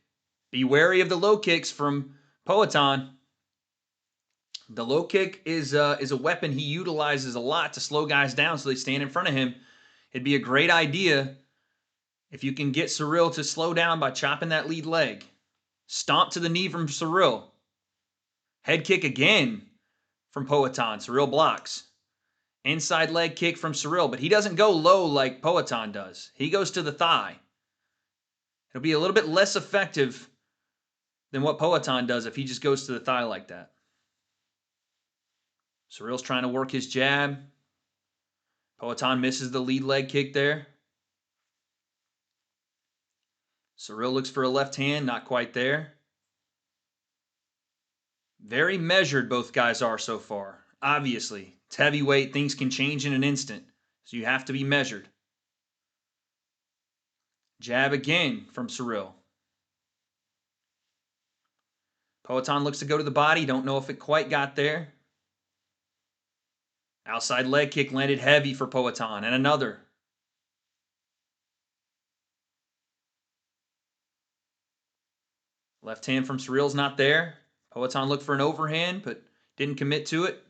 Be wary of the low kicks from Poatan. The low kick is a weapon he utilizes a lot to slow guys down so they stand in front of him. It'd be a great idea if you can get Cyril to slow down by chopping that lead leg. Stomp to the knee from Cyril. Head kick again from Poatan. Cyril blocks. Inside leg kick from Cyril, but he doesn't go low like Poatan does. He goes to the thigh. It'll be a little bit less effective than what Poatan does if he just goes to the thigh like that. Cyril's trying to work his jab. Poatan misses the lead leg kick there. Cyril looks for a left hand, not quite there. Very measured both guys are so far. Obviously, it's heavyweight, things can change in an instant, so you have to be measured. Jab again from Cyril. Poatan looks to go to the body, don't know if it quite got there. Outside leg kick landed heavy for Poatan, and another. Left hand from Cyril's not there. Poatan looked for an overhand, but didn't commit to it.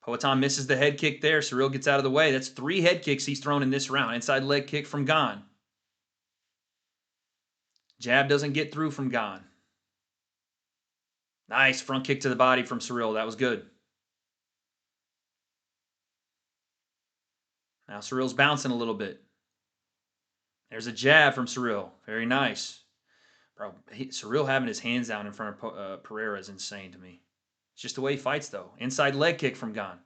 Poatan misses the head kick there. Cyril gets out of the way. That's 3 head kicks he's thrown in this round. Inside leg kick from Gan. Jab doesn't get through from Gan. Nice front kick to the body from Cyril. That was good. Now Cyril's bouncing a little bit. There's a jab from Cyril. Very nice. Bro, Cyril having his hands down in front of Pereira is insane to me. It's just the way he fights, though. Inside leg kick from Gan.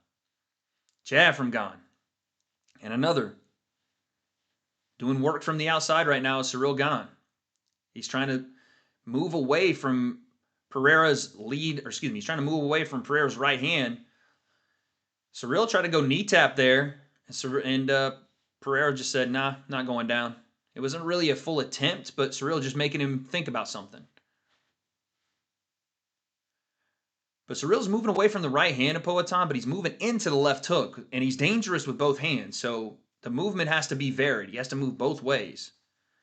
Jab from Gan. And another. Doing work from the outside right now is Cyril Gan. He's trying to move away from Pereira's lead, or excuse me, he's trying to move away from Pereira's right hand. Cyril tried to go knee tap there, and Pereira just said, nah, not going down. It wasn't really a full attempt, but Cyril just making him think about something. But Cyril's moving away from the right hand of Poatan, but he's moving into the left hook, and he's dangerous with both hands, so the movement has to be varied. He has to move both ways.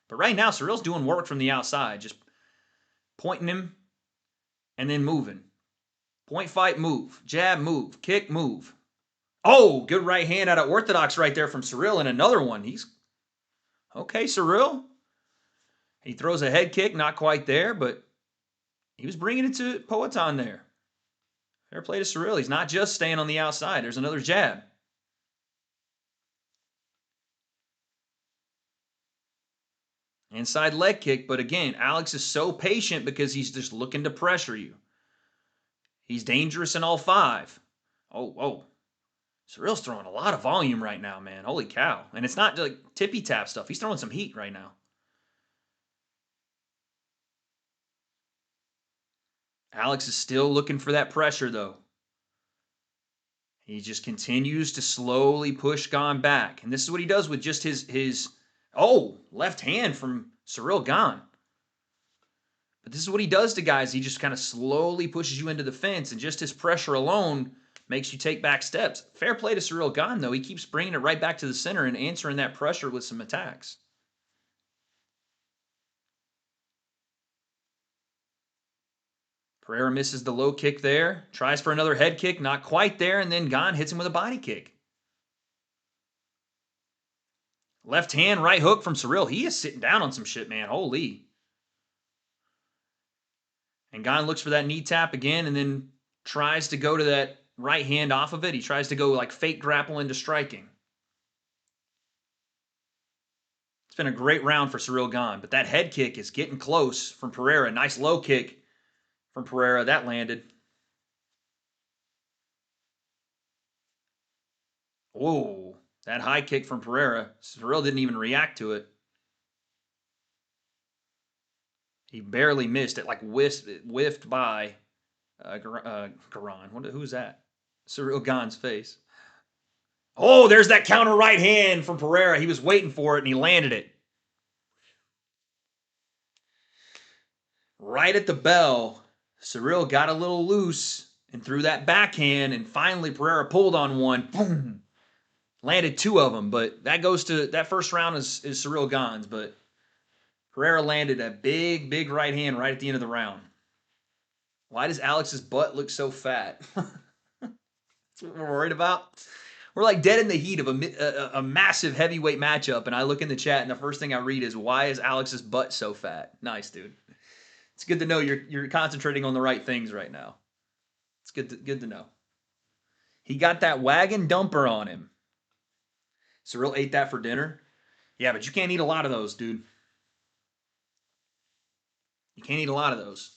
But right now, Cyril's doing work from the outside, just pointing him and then moving. Point, fight, move. Jab, move. Kick, move. Oh, good right hand out of orthodox right there from Cyril, and another one. He's okay, Cyril. He throws a head kick, not quite there, but he was bringing it to Poatan there. Fair play to Cyril. He's not just staying on the outside. There's another jab. Inside leg kick, but again, Alex is so patient because he's just looking to pressure you. He's dangerous in all 5. Oh, whoa. Cyril's throwing a lot of volume right now, man. Holy cow. And it's not like tippy tap stuff. He's throwing some heat right now. Alex is still looking for that pressure, though. He just continues to slowly push Gan back. And this is what he does with just his left hand from Cyril Gan. But this is what he does to guys. He just kind of slowly pushes you into the fence, and just his pressure alone makes you take back steps. Fair play to Cyril Gan, though. He keeps bringing it right back to the center and answering that pressure with some attacks. Pereira misses the low kick there. Tries for another head kick. Not quite there. And then Gan hits him with a body kick. Left hand, right hook from Cyril. He is sitting down on some shit, man. Holy. And Gan looks for that knee tap again and then tries to go to that right hand off of it. He tries to go like fake grapple into striking. It's been a great round for Cyril Gan, but that head kick is getting close from Pereira. Nice low kick. from Pereira. That landed. Whoa. That high kick from Pereira. Ciryl didn't even react to it. He barely missed it, like whiffed by Garan. Who's that? Ciryl Gane's face. Oh, there's that counter right hand from Pereira. He was waiting for it, and he landed it. Right at the bell, Ciryl got a little loose and threw that backhand, and finally Pereira pulled on one. Boom! Landed two of them, but that goes to that first round is Ciryl Gane's, but Pereira landed a big right hand right at the end of the round. Why does Alex's butt look so fat? That's what we're worried about. We're like dead in the heat of a massive heavyweight matchup, and I look in the chat, and the first thing I read is, "Why is Alex's butt so fat?" Nice, dude. It's good to know you're concentrating on the right things right now. It's good to know. He got that wagon dumper on him. Ciryl ate that for dinner. Yeah, but you can't eat a lot of those, dude. You can't eat a lot of those.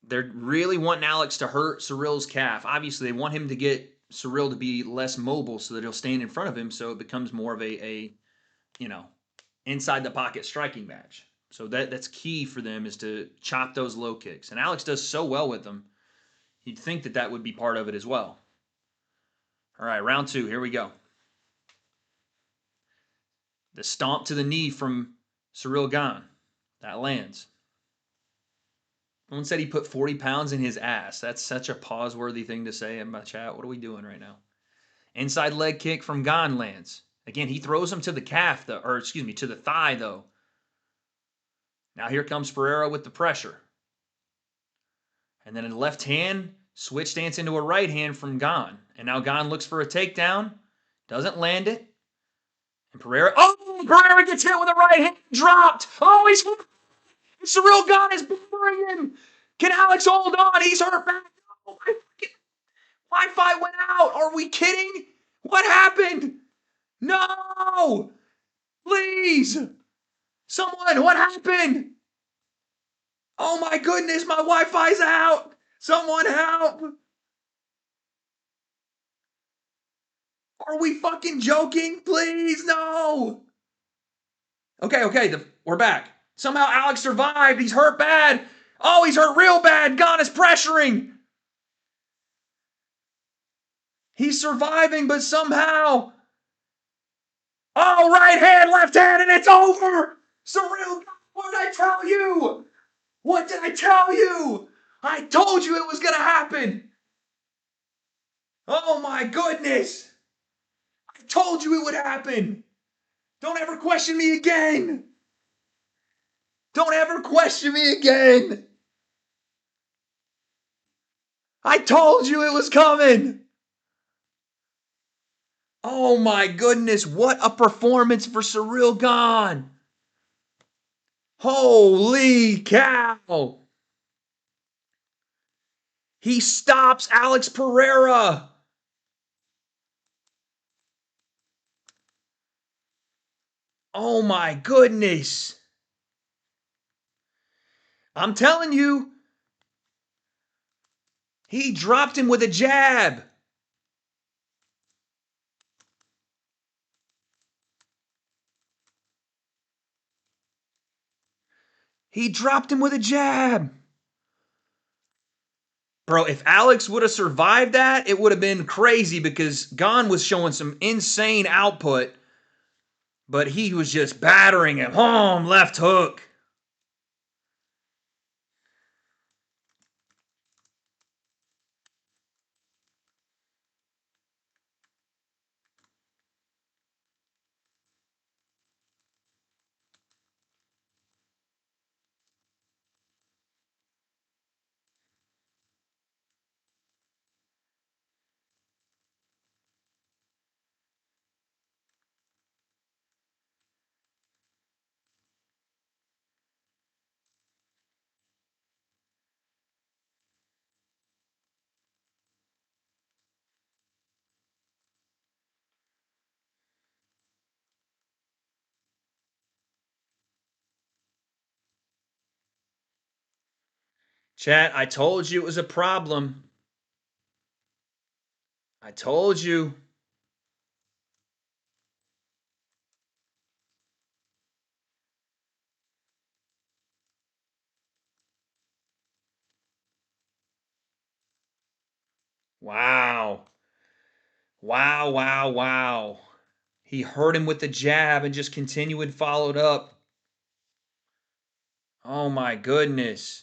They're really wanting Alex to hurt Ciryl's calf. Obviously, they want him to get Ciryl to be less mobile so that he'll stand in front of him, so it becomes more of a inside the pocket striking match. So that's key for them, is to chop those low kicks. And Alex does so well with them. You'd think that would be part of it as well. All right, round two. Here we go. The stomp to the knee from Ciryl Gane. That lands. Someone said he put 40 pounds in his ass. That's such a pause-worthy thing to say in my chat. What are we doing right now? Inside leg kick from Gane lands. Again, he throws him to the calf, though, or excuse me, to the thigh, though. Now here comes Pereira with the pressure. And then in the left hand, switch stance into a right hand from Gane. And now Gane looks for a takedown. Doesn't land it. And Pereira gets hit with a right hand. Dropped. Oh, he's Ciryl Gane is boring him. Can Alex hold on? He's hurt back. Oh, my Wi-Fi went out. Are we kidding? What happened? No! Please! Someone, what happened? Oh my goodness, my Wi-Fi's out! Someone help! Are we fucking joking? Please, no! Okay, we're back. Somehow Alex survived. He's hurt bad. Oh, he's hurt real bad. Gane is pressuring. He's surviving, but somehow. Oh, right hand, left hand, and it's over. Ciryl, what did I tell you? What did I tell you? I told you it was going to happen. Oh, my goodness. I told you it would happen. Don't ever question me again. Don't ever question me again. I told you it was coming. Oh my goodness, what a performance for Ciryl Gane. Holy cow. He stops Alex Pereira. Oh my goodness. I'm telling you, he dropped him with a jab. He dropped him with a jab. Bro, if Alex would have survived that, it would have been crazy, because Gane was showing some insane output, but he was just battering him. Home, left hook. Chat, I told you it was a problem. I told you. Wow. Wow, wow, wow. He hurt him with the jab and just continued and followed up. Oh my goodness.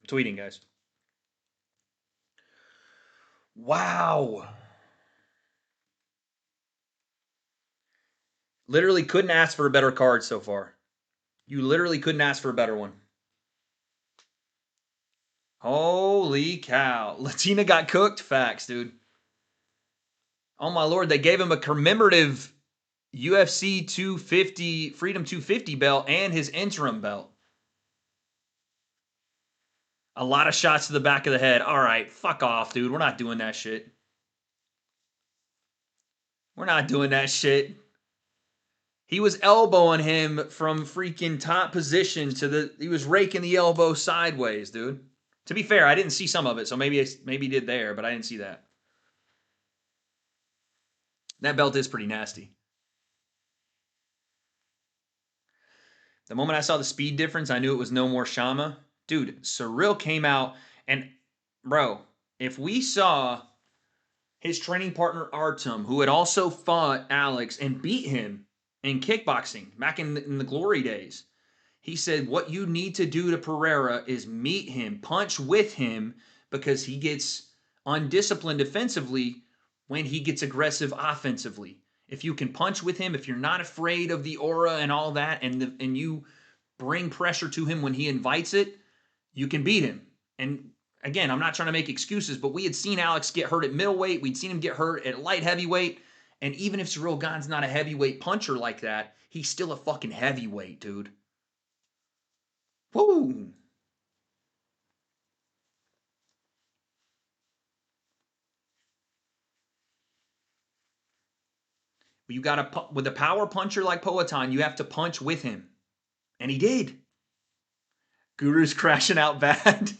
I'm tweeting, guys. Wow. Literally couldn't ask for a better card so far. You literally couldn't ask for a better one. Holy cow. Latina got cooked? Facts, dude. Oh my lord, they gave him a commemorative UFC 250, Freedom 250 belt and his interim belt. A lot of shots to the back of the head. All right, fuck off, dude. We're not doing that shit. We're not doing that shit. He was elbowing him from freaking top position to he was raking the elbow sideways, dude. To be fair, I didn't see some of it, so maybe he did there, but I didn't see that. That belt is pretty nasty. The moment I saw the speed difference, I knew it was no more Shama. Dude, Cyril came out and, bro, if we saw his training partner Artem, who had also fought Alex and beat him in kickboxing back in the glory days, he said, what you need to do to Pereira is meet him, punch with him, because he gets undisciplined defensively when he gets aggressive offensively. If you can punch with him, if you're not afraid of the aura and all that, and you bring pressure to him when he invites it, you can beat him. And again, I'm not trying to make excuses, but we had seen Alex get hurt at middleweight. We'd seen him get hurt at light heavyweight. And even if Cyril Gane's not a heavyweight puncher like that, he's still a fucking heavyweight, dude. Woo! You got to, with a power puncher like Poatan, you have to punch with him. And he did. Guru's crashing out bad.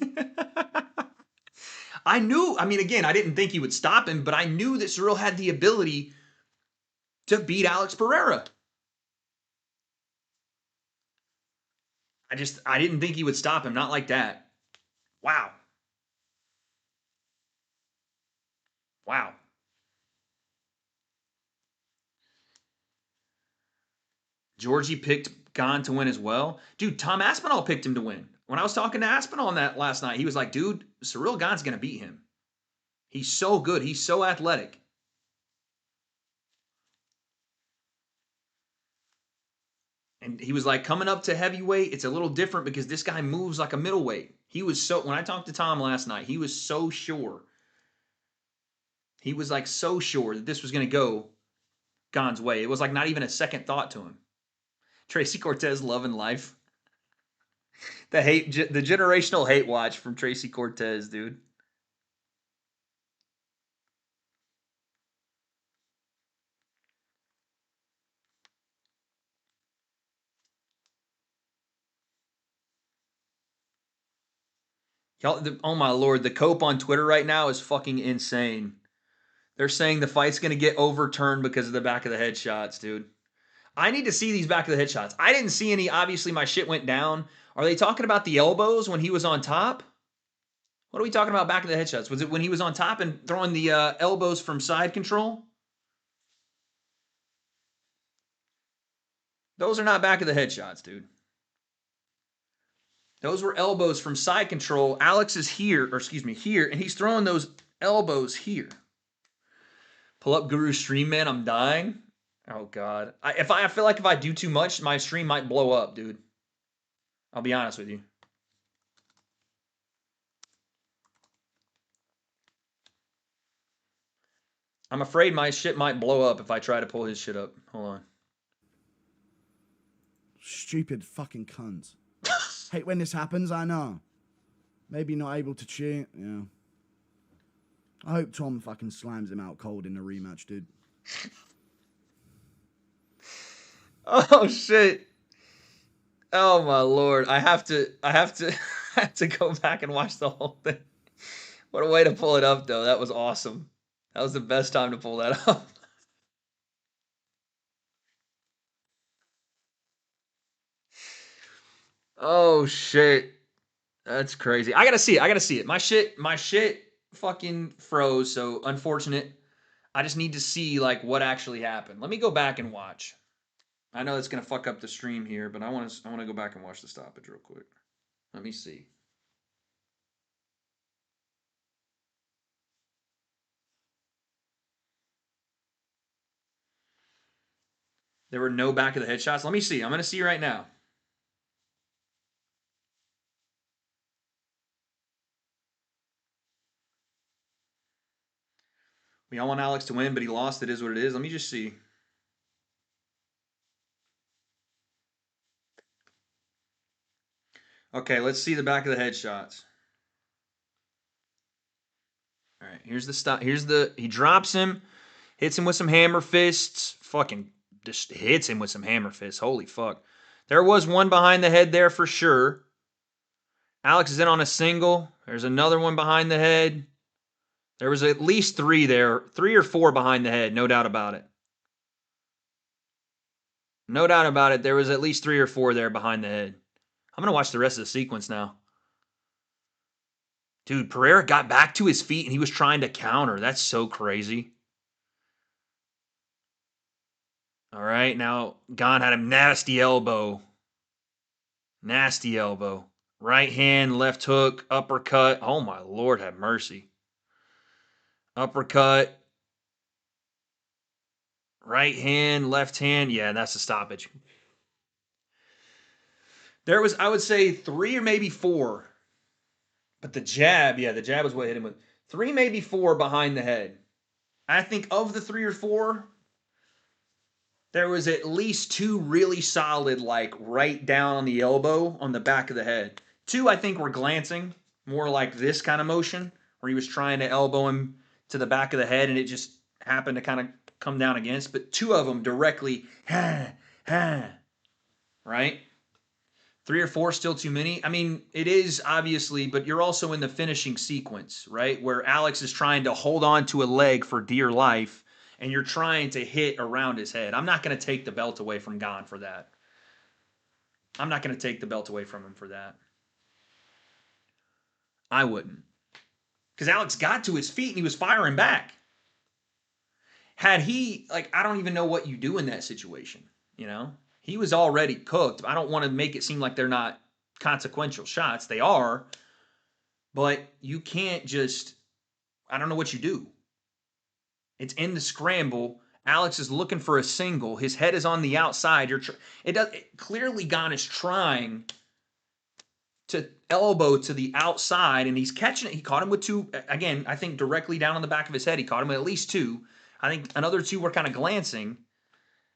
I mean, again, I didn't think he would stop him, but I knew that Cyril had the ability to beat Alex Pereira. I didn't think he would stop him, not like that. Wow. Wow. Georgie picked Gane to win as well. Dude, Tom Aspinall picked him to win. When I was talking to Aspinall on that last night, he was like, dude, Cyril Gane's going to beat him. He's so good. He's so athletic. And he was like, coming up to heavyweight, it's a little different because this guy moves like a middleweight. When I talked to Tom last night, he was so sure. He was like so sure that this was going to go Gane's way. It was like not even a second thought to him. Tracy Cortez loving life. The generational hate watch from Tracy Cortez, dude. Oh my lord, the cope on Twitter right now is fucking insane. They're saying the fight's going to get overturned because of the back of the head shots, dude. I need to see these back of the head shots. I didn't see any. Obviously, my shit went down. Are they talking about the elbows when he was on top? What are we talking about back of the head shots? Was it when he was on top and throwing the elbows from side control? Those are not back of the head shots, dude. Those were elbows from side control. Alex is here, here, and he's throwing those elbows here. Pull up Guru stream, man. I'm dying. Oh God. I feel like if I do too much, my stream might blow up, dude. I'll be honest with you. I'm afraid my shit might blow up if I try to pull his shit up. Hold on. Stupid fucking cunt. Hate when this happens, I know. Maybe not able to cheer, yeah. I hope Tom fucking slams him out cold in the rematch, dude. Oh, shit. Oh my lord. I have to I have to go back and watch the whole thing. What a way to pull it up though. That was awesome. That was the best time to pull that up. Oh shit. That's crazy. I gotta see it. I gotta see it. My shit fucking froze, so unfortunate. I just need to see like what actually happened. Let me go back and watch. I know it's gonna fuck up the stream here, but I wanna go back and watch the stoppage real quick. Let me see. There were no back of the head shots. Let me see. I'm gonna see right now. We all want Alex to win, but he lost. It is what it is. Let me just see. Okay, let's see the back of the head shots. All right, here's the stop. He drops him, hits him with some hammer fists. Fucking just hits him with some hammer fists. Holy fuck. There was one behind the head there for sure. Alex is in on a single. There's another one behind the head. There was at least three there, 3 or 4 behind the head, no doubt about it. No doubt about it. There was at least 3 or 4 there behind the head. I'm going to watch the rest of the sequence now. Dude, Pereira got back to his feet and he was trying to counter. That's so crazy. All right, now Gon had a nasty elbow. Nasty elbow. Right hand, left hook, uppercut. Oh my Lord, have mercy. Uppercut. Right hand, left hand. Yeah, that's a stoppage. There was, I would say, 3 or maybe 4. But the jab, yeah, the jab was what hit him with. 3, maybe 4 behind the head. I think of the 3 or 4, there was at least 2 really solid, like right down on the elbow on the back of the head. 2, I think, were glancing, more like this kind of motion, where he was trying to elbow him to the back of the head and it just happened to kind of come down against. But 2 of them directly, right? 3 or 4 still too many. I mean, it is obviously, but you're also in the finishing sequence, right? Where Alex is trying to hold on to a leg for dear life, and you're trying to hit around his head. I'm not going to take the belt away from Gon for that. I'm not going to take the belt away from him for that. I wouldn't. Because Alex got to his feet and he was firing back. Had he, like, I don't even know what you do in that situation, you know? He was already cooked. I don't want to make it seem like they're not consequential shots. They are. But you can't just, I don't know what you do. It's in the scramble. Alex is looking for a single. His head is on the outside. Clearly Gon is trying to elbow to the outside, and he's catching it. He caught him with 2, again, I think directly down on the back of his head. He caught him with at least 2. I think another 2 were kind of glancing.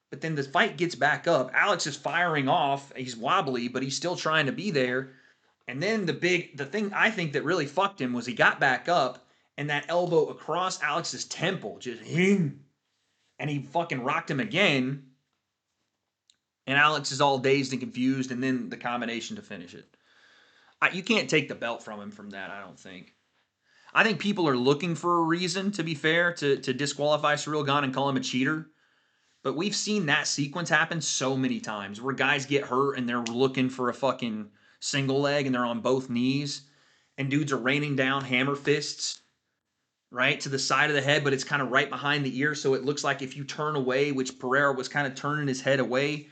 But then the fight gets back up. Alex is firing off. He's wobbly, but he's still trying to be there. And then the thing I think that really fucked him was he got back up and that elbow across Alex's temple, just and he fucking rocked him again. And Alex is all dazed and confused, and then the combination to finish it. You can't take the belt from him from that, I don't think. I think people are looking for a reason, to be fair, to disqualify Ciryl Gane and call him a cheater. But we've seen that sequence happen so many times where guys get hurt and they're looking for a fucking single leg and they're on both knees and dudes are raining down hammer fists, right, to the side of the head, but it's kind of right behind the ear. So it looks like if you turn away, which Pereira was kind of turning his head away,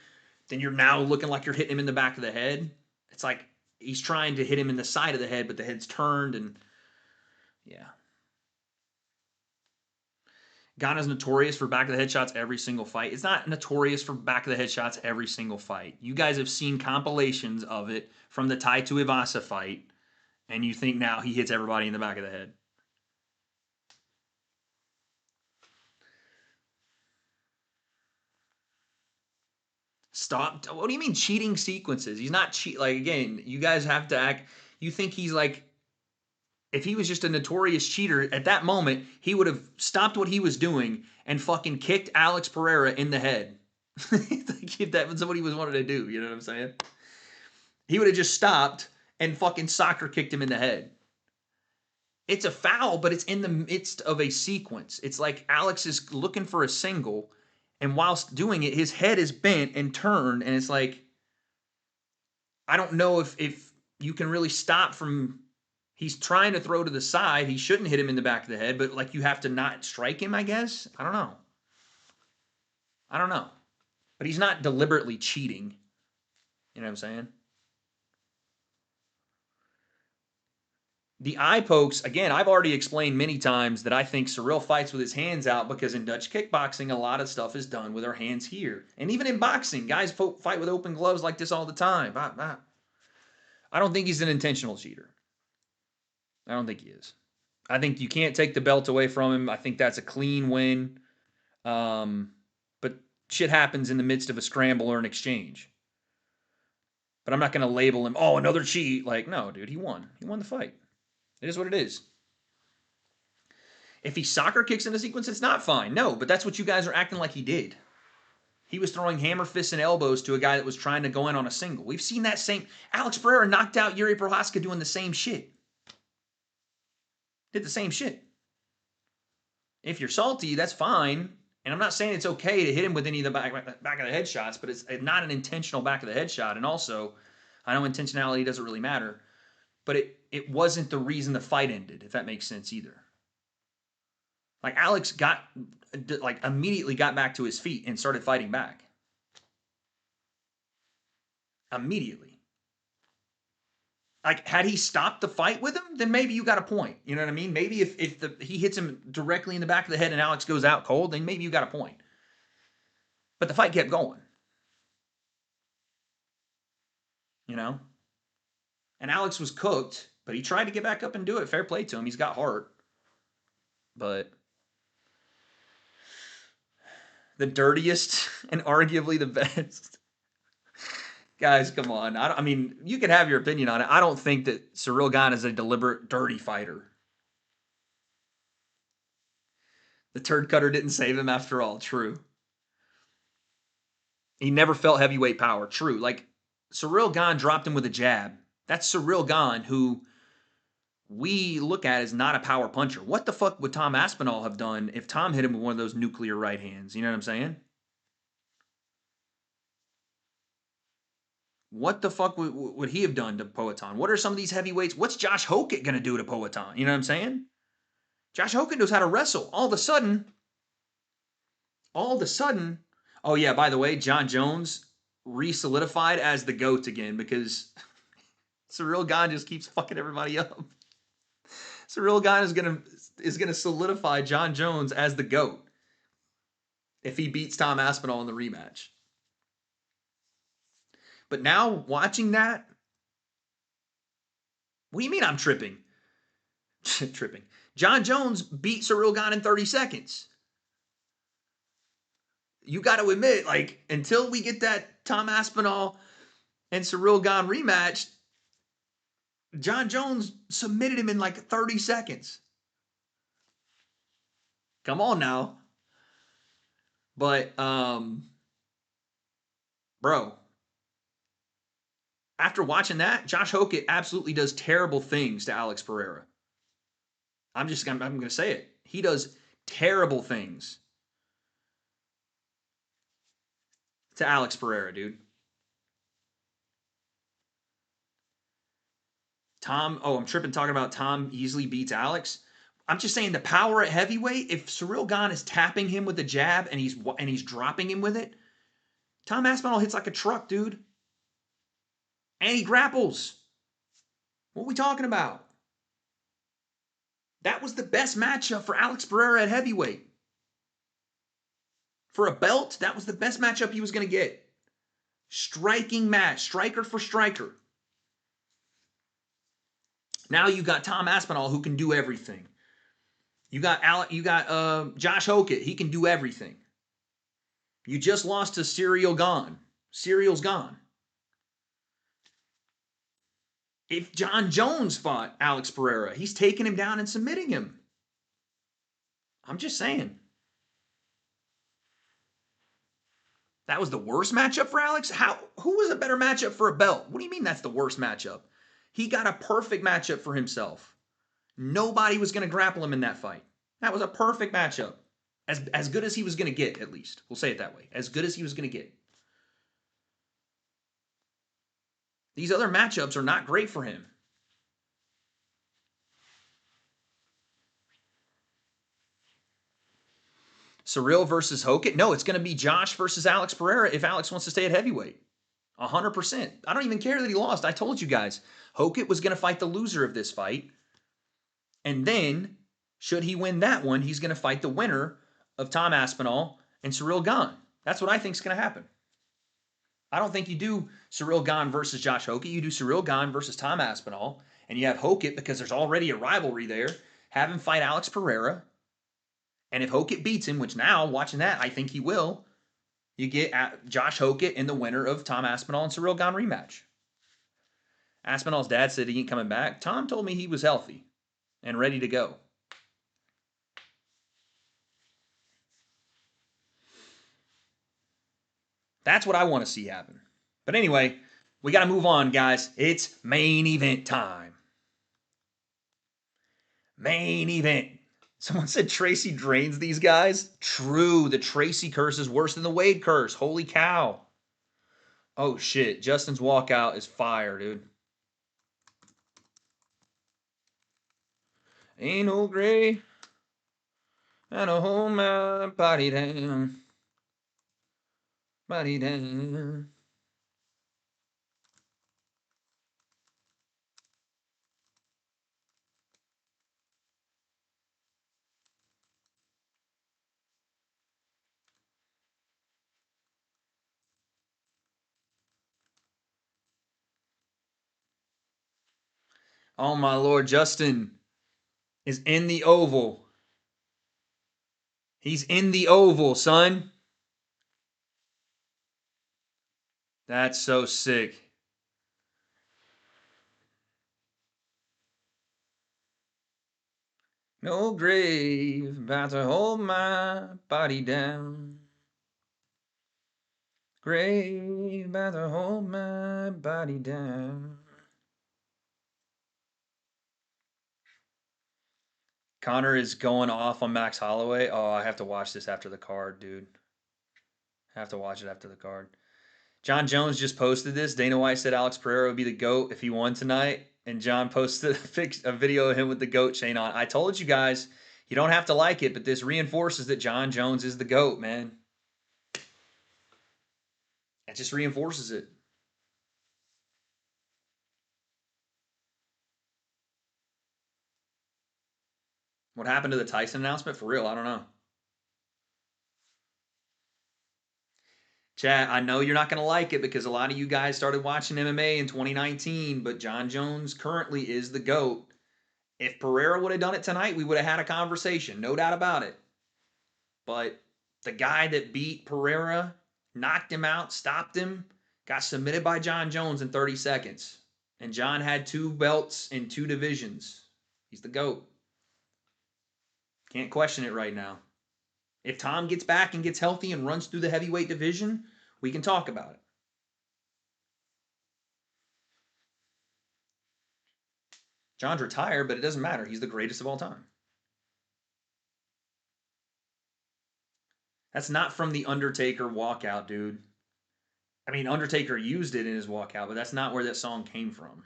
then you're now looking like you're hitting him in the back of the head. It's like he's trying to hit him in the side of the head, but the head's turned and yeah. Gana's notorious for back of the head shots every single fight. It's not notorious for back of the head shots every single fight. You guys have seen compilations of it from the Tai Tuivasa fight, and you think now he hits everybody in the back of the head. Stop. What do you mean cheating sequences? He's not cheat. Like, again, you guys have to act. You think he's like, if he was just a notorious cheater, at that moment, he would have stopped what he was doing and fucking kicked Alex Pereira in the head. If that was what he was wanting to do, you know what I'm saying? He would have just stopped and fucking soccer kicked him in the head. It's a foul, but it's in the midst of a sequence. It's like Alex is looking for a single, and whilst doing it, his head is bent and turned, and it's like, I don't know if you can really stop from, he's trying to throw to the side. He shouldn't hit him in the back of the head, but like you have to not strike him, I guess. I don't know. But he's not deliberately cheating. You know what I'm saying? The eye pokes, again, I've already explained many times that I think Ciryl fights with his hands out because in Dutch kickboxing, a lot of stuff is done with our hands here. And even in boxing, guys fight with open gloves like this all the time. I don't think he's an intentional cheater. I don't think he is. I think you can't take the belt away from him. I think that's a clean win. But shit happens in the midst of a scramble or an exchange. But I'm not going to label him, oh, another cheat. Like, no, dude, he won. He won the fight. It is what it is. If he soccer kicks in a sequence, it's not fine. No, but that's what you guys are acting like he did. He was throwing hammer fists and elbows to a guy that was trying to go in on a single. We've seen that same... Alex Pereira knocked out Yuri Prohaska doing the same shit. Did the same shit. If you're salty, that's fine. And I'm not saying it's okay to hit him with any of the back of the head shots, but it's not an intentional back of the head shot. And also, I know intentionality doesn't really matter, but it wasn't the reason the fight ended, if that makes sense either. Like, Alex immediately got back to his feet and started fighting back. Immediately. Like, had he stopped the fight with him, then maybe you got a point. You know what I mean? Maybe if he hits him directly in the back of the head and Alex goes out cold, then maybe you got a point. But the fight kept going. You know? And Alex was cooked, but he tried to get back up and do it. Fair play to him. He's got heart. But the dirtiest and arguably the best. Guys, come on. I mean, you can have your opinion on it. I don't think that Ciryl Gane is a deliberate, dirty fighter. The turd cutter didn't save him after all. True. He never felt heavyweight power. True. Like, Ciryl Gane dropped him with a jab. That's Ciryl Gane, who we look at as not a power puncher. What the fuck would Tom Aspinall have done if Tom hit him with one of those nuclear right hands? You know what I'm saying? What the fuck would he have done to Poatan? What are some of these heavyweights? What's Josh Hokett going to do to Poatan? You know what I'm saying? Josh Hokett knows how to wrestle. All of a sudden, oh yeah, by the way, John Jones re-solidified as the GOAT again because Ciryl Gane just keeps fucking everybody up. Ciryl Gane is gonna solidify John Jones as the GOAT if he beats Tom Aspinall in the rematch. But now, watching that, what do you mean I'm tripping? Tripping. John Jones beat Ciryl Gane in 30 seconds. You got to admit, like, until we get that Tom Aspinall and Ciryl Gane rematch, John Jones submitted him in like 30 seconds. Come on now. But, bro, after watching that, Josh Hokett absolutely does terrible things to Alex Pereira. I'm going to say it. He does terrible things to Alex Pereira, dude. I'm tripping talking about Tom easily beats Alex. I'm just saying the power at heavyweight, if Ciryl Gane is tapping him with a jab and he's dropping him with it, Tom Aspinall hits like a truck, dude. And he grapples. What are we talking about? That was the best matchup for Alex Pereira at heavyweight. For a belt, that was the best matchup he was going to get. Striking match, striker for striker. Now you got Tom Aspinall who can do everything. You got Josh Hokett, he can do everything. You just lost to Ciryl Gane. Cyryl's gone. If John Jones fought Alex Pereira, he's taking him down and submitting him. I'm just saying. That was the worst matchup for Alex? Who was a better matchup for a belt? What do you mean that's the worst matchup? He got a perfect matchup for himself. Nobody was going to grapple him in that fight. That was a perfect matchup. As good as he was going to get, at least. We'll say it that way. As good as he was going to get. These other matchups are not great for him. Cyril versus Hokit? No, it's going to be Josh versus Alex Pereira if Alex wants to stay at heavyweight. 100%. I don't even care that he lost. I told you guys. Hokit was going to fight the loser of this fight. And then, should he win that one, he's going to fight the winner of Tom Aspinall and Cyril Gane. That's what I think is going to happen. I don't think you do Cyril Gane versus Josh Hokit. You do Cyril Gane versus Tom Aspinall. And you have Hokit, because there's already a rivalry there, have him fight Alex Pereira. And if Hokit beats him, which now, watching that, I think he will, you get Josh Hokit and the winner of Tom Aspinall and Cyril Gane rematch. Aspinall's dad said he ain't coming back. Tom told me he was healthy and ready to go. That's what I want to see happen. But anyway, we got to move on, guys. It's main event time. Main event. Someone said Tracy drains these guys. True, the Tracy curse is worse than the Wade curse. Holy cow. Oh shit, Justin's walkout is fire, dude. Ain't no gray, and I hold my body down. Body down. Oh my Lord, Justin is in the oval. He's in the oval, son. That's so sick. No grave about to hold my body down. Grave about to hold my body down. Connor is going off on Max Holloway. Oh, I have to watch this after the card, dude. I have to watch it after the card. John Jones just posted this. Dana White said Alex Pereira would be the GOAT if he won tonight. And John posted a video of him with the GOAT chain on. I told you guys, you don't have to like it, but this reinforces that John Jones is the GOAT, man. It just reinforces it. What happened to the Tyson announcement? For real, I don't know. Chat, I know you're not going to like it because a lot of you guys started watching MMA in 2019, but John Jones currently is the GOAT. If Pereira would have done it tonight, we would have had a conversation, no doubt about it. But the guy that beat Pereira, knocked him out, stopped him, got submitted by John Jones in 30 seconds. And John had 2 belts in 2 divisions. He's the GOAT. Can't question it right now. If Tom gets back and gets healthy and runs through the heavyweight division, we can talk about it. John's retired, but it doesn't matter. He's the greatest of all time. That's not from the Undertaker walkout, dude. I mean, Undertaker used it in his walkout, but that's not where that song came from.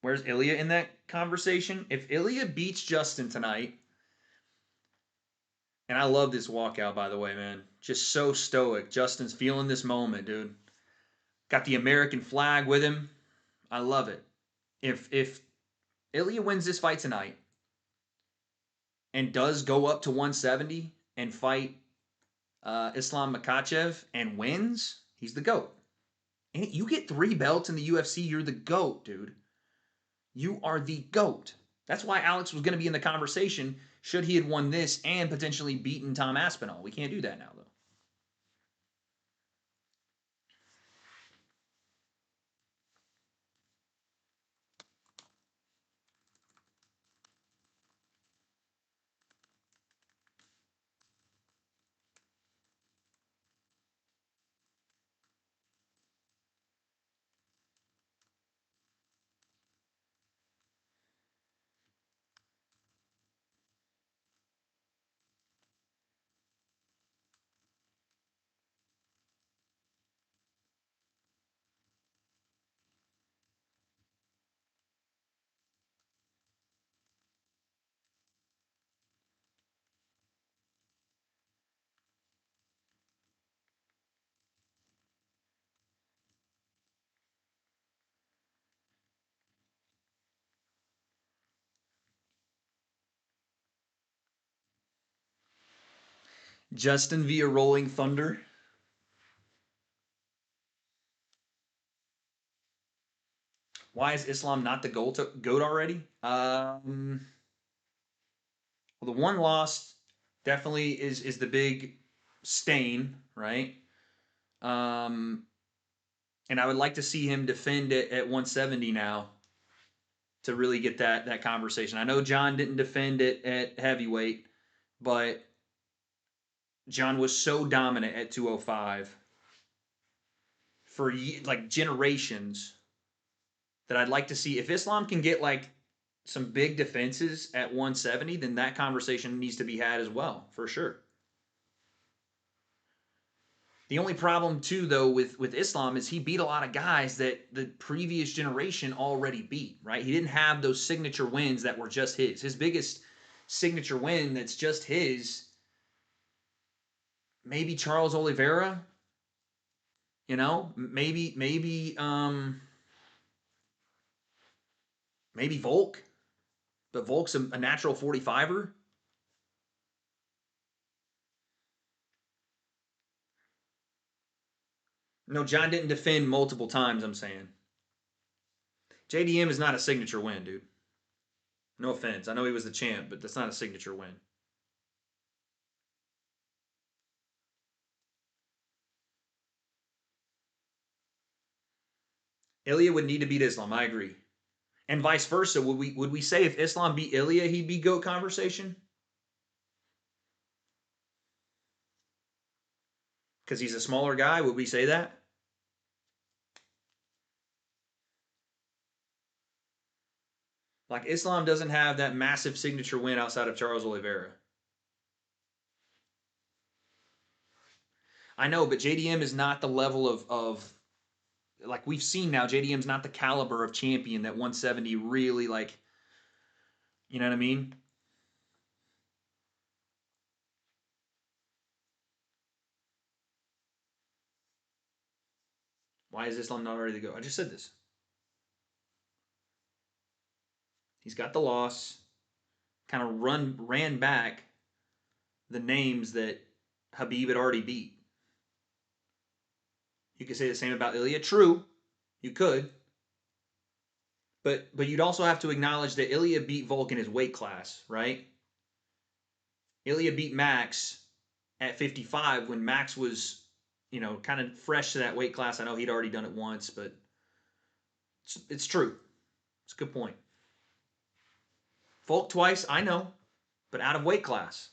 Where's Ilya in that conversation? If Ilya beats Justin tonight, and I love this walkout, by the way, man. Just so stoic. Justin's feeling this moment, dude. Got the American flag with him. I love it. If Ilya wins this fight tonight and does go up to 170 and fight Islam Makhachev and wins, he's the GOAT. And you get 3 belts in the UFC, you're the GOAT, dude. You are the GOAT. That's why Alex was going to be in the conversation should he had won this and potentially beaten Tom Aspinall. We can't do that now, though. Justin via Rolling Thunder. Why is Islam not the GOAT already? Well, the one loss definitely is the big stain, right? Um, and I would like to see him defend it at 170 now to really get that conversation. I know John didn't defend it at heavyweight, but John was so dominant at 205 for like generations that I'd like to see if Islam can get like some big defenses at 170, then that conversation needs to be had as well, for sure. The only problem too, though, with Islam is he beat a lot of guys that the previous generation already beat. Right? He didn't have those signature wins that were just his. His biggest signature win that's just his, maybe Charles Oliveira. You know, maybe Volk, but Volk's a natural 45er. No, John didn't defend multiple times. I'm saying JDM is not a signature win, dude. No offense. I know he was the champ, but that's not a signature win. Ilya would need to beat Islam. I agree. And vice versa. Would we say if Islam beat Ilya, he'd be GOAT conversation? Because he's a smaller guy, would we say that? Like Islam doesn't have that massive signature win outside of Charles Oliveira. I know, but JDM is not the level of like we've seen now. JDM's not the caliber of champion that 170 really like. You know what I mean? Why is Islam not ready to go? I just said this. He's got the loss. Kind of ran back the names that Habib had already beat. You could say the same about Ilya. True, you could. But you'd also have to acknowledge that Ilya beat Volk in his weight class, right? Ilya beat Max at 55 when Max was, kind of fresh to that weight class. I know he'd already done it once, but it's true. It's a good point. Volk twice, I know, but out of weight class.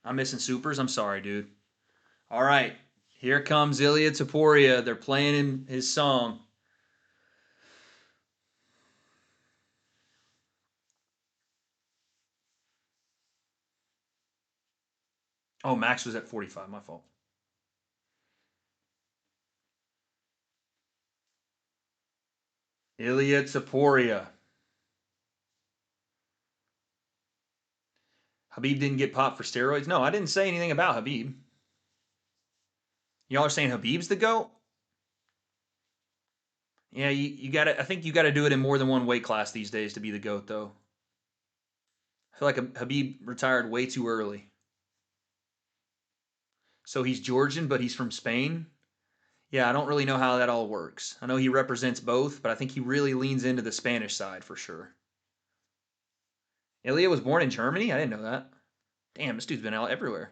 I'm missing supers. I'm sorry, dude. All right, here comes Ilya Topuria. They're playing him his song. Oh, Max was at 45. My fault. Ilya Topuria. Habib didn't get popped for steroids. No, I didn't say anything about Habib. Y'all are saying Habib's the GOAT? Yeah, you gotta. I think you gotta do it in more than one weight class these days to be the GOAT, though. I feel like Habib retired way too early. So he's Georgian, but he's from Spain. Yeah, I don't really know how that all works. I know he represents both, but I think he really leans into the Spanish side for sure. Ilya was born in Germany? I didn't know that. Damn, this dude's been out everywhere.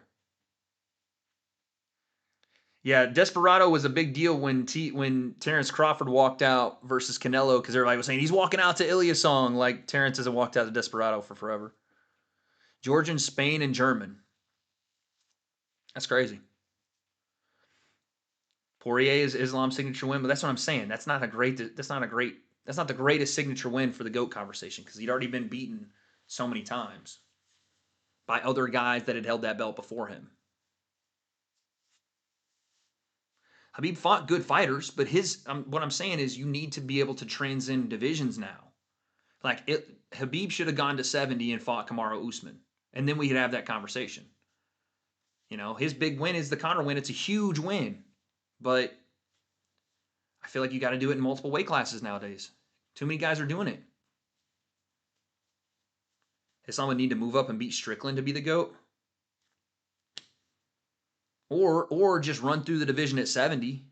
Yeah, Desperado was a big deal when Terrence Crawford walked out versus Canelo because everybody was saying he's walking out to Ilya's song like Terrence hasn't walked out to Desperado for forever. Georgian, Spain, and German. That's crazy. Poirier is Islam's signature win, but that's what I'm saying. That's not the greatest signature win for the GOAT conversation because he'd already been beaten so many times by other guys that had held that belt before him. Habib fought good fighters, but what I'm saying is you need to be able to transcend divisions now. Like Habib should have gone to 70 and fought Kamaru Usman, and then we could have that conversation. His big win is the Conor win. It's a huge win, but I feel like you got to do it in multiple weight classes nowadays. Too many guys are doing it. Islam would need to move up and beat Strickland to be the GOAT. Or just run through the division at 70.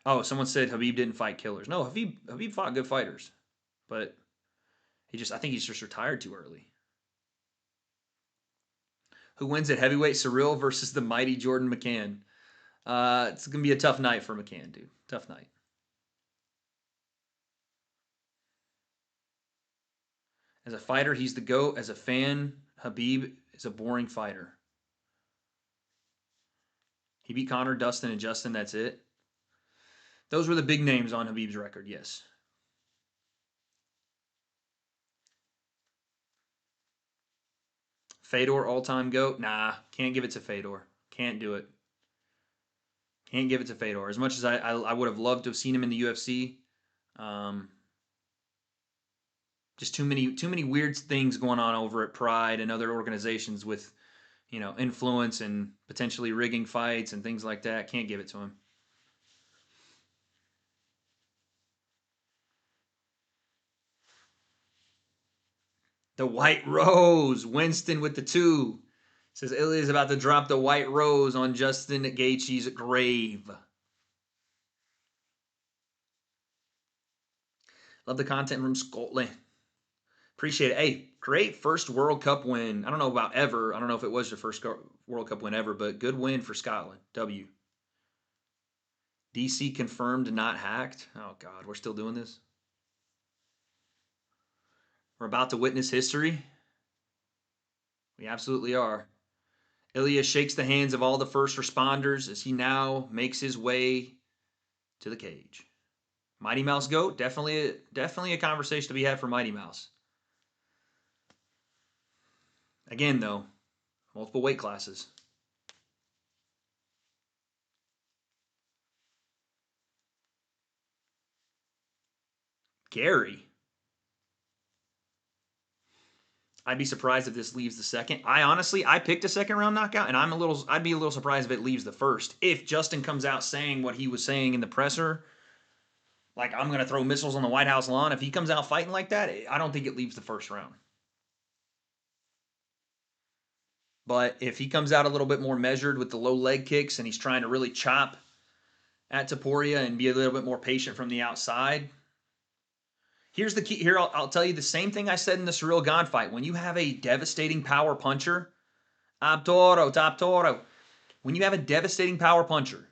Oh, someone said Khabib didn't fight killers. No, Khabib fought good fighters. But I think he's just retired too early. Who wins at heavyweight? Cyril versus the mighty Jordan McCann. It's going to be a tough night for McCann, dude. Tough night. As a fighter, he's the GOAT. As a fan, Khabib is a boring fighter. He beat Conor, Dustin, and Justin. That's it. Those were the big names on Khabib's record, yes. Fedor, all-time GOAT? Nah, can't give it to Fedor. Can't do it. Can't give it to Fedor. As much as I would have loved to have seen him in the UFC, just too many weird things going on over at Pride and other organizations with, influence and potentially rigging fights and things like that. Can't give it to him. The White Rose. Winston with the 2. Says Ilya is about to drop the White Rose on Justin Gaethje's grave. Love the content from Scotland. Appreciate it. Hey, great first World Cup win. I don't know about ever. I don't know if it was your first World Cup win ever, but good win for Scotland. W. DC confirmed, not hacked. Oh, God, we're still doing this? We're about to witness history? We absolutely are. Ilya shakes the hands of all the first responders as he now makes his way to the cage. Mighty Mouse GOAT? Definitely a conversation to be had for Mighty Mouse. Again, though, multiple weight classes. Gary. I'd be surprised if this leaves the second. I picked a second round knockout, and I'd be a little surprised if it leaves the first. If Justin comes out saying what he was saying in the presser, like I'm going to throw missiles on the White House lawn, if he comes out fighting like that, I don't think it leaves the first round. But if he comes out a little bit more measured with the low leg kicks and he's trying to really chop at Topuria and be a little bit more patient from the outside, here's the key. Here, I'll tell you the same thing I said in the Cyril Gane fight. When you have a devastating power puncher, top toro. When you have a devastating power puncher,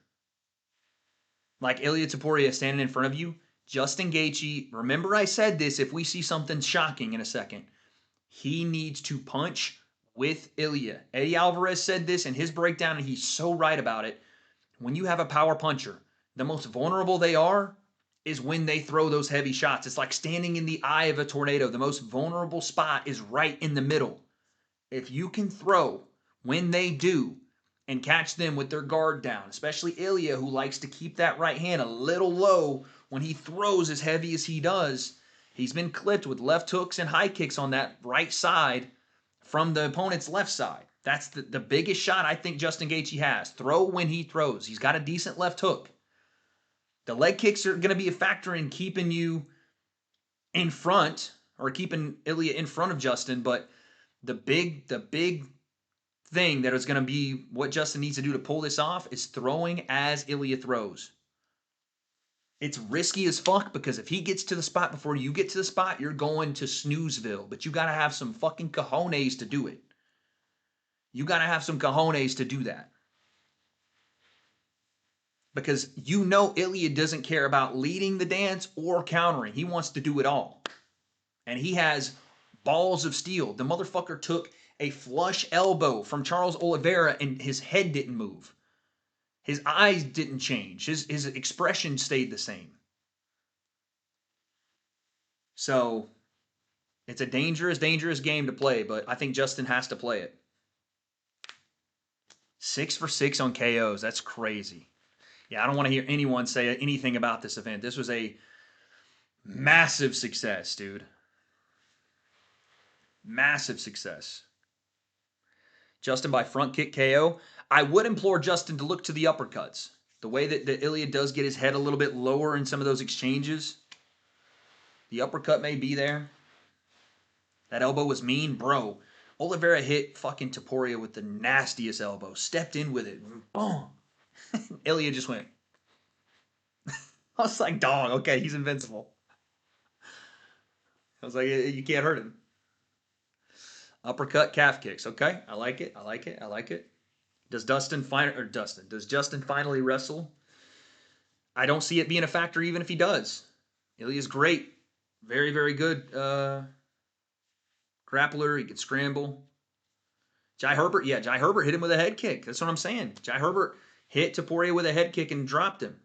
like Ilia Topuria standing in front of you, Justin Gaethje, remember I said this, if we see something shocking in a second, he needs to punch with Ilia. Eddie Alvarez said this in his breakdown, and he's so right about it. When you have a power puncher, the most vulnerable they are is when they throw those heavy shots. It's like standing in the eye of a tornado. The most vulnerable spot is right in the middle. If you can throw when they do and catch them with their guard down, especially Ilya, who likes to keep that right hand a little low when he throws as heavy as he does, he's been clipped with left hooks and high kicks on that right side from the opponent's left side. That's the biggest shot I think Justin Gaethje has. Throw when he throws. He's got a decent left hook. The leg kicks are going to be a factor in keeping you in front or keeping Ilya in front of Justin, but the big thing that is going to be what Justin needs to do to pull this off is throwing as Ilya throws. It's risky as fuck because if he gets to the spot before you get to the spot, you're going to Snoozeville, but you got to have some fucking cojones to do it. You got to have some cojones to do that. Because Ilya doesn't care about leading the dance or countering. He wants to do it all. And he has balls of steel. The motherfucker took a flush elbow from Charles Oliveira and his head didn't move. His eyes didn't change. His expression stayed the same. So, it's a dangerous game to play, but I think Justin has to play it. 6 for 6 on KOs. That's crazy. Yeah, I don't want to hear anyone say anything about this event. This was a massive success, dude. Massive success. Justin by front kick KO. I would implore Justin to look to the uppercuts. The way that Ilya does get his head a little bit lower in some of those exchanges. The uppercut may be there. That elbow was mean. Bro, Oliveira hit fucking Topuria with the nastiest elbow. Stepped in with it. Boom. Ilya just went. I was like, dog, okay, he's invincible. I was like, you can't hurt him. Uppercut, calf kicks. Okay, I like it. I like it. I like it. Does Justin finally wrestle? I don't see it being a factor even if he does. Ilya's great. Very, very good grappler. He can scramble. Jai Herbert, yeah, Jai Herbert hit him with a head kick. That's what I'm saying. Jai Herbert hit Topuria with a head kick and dropped him.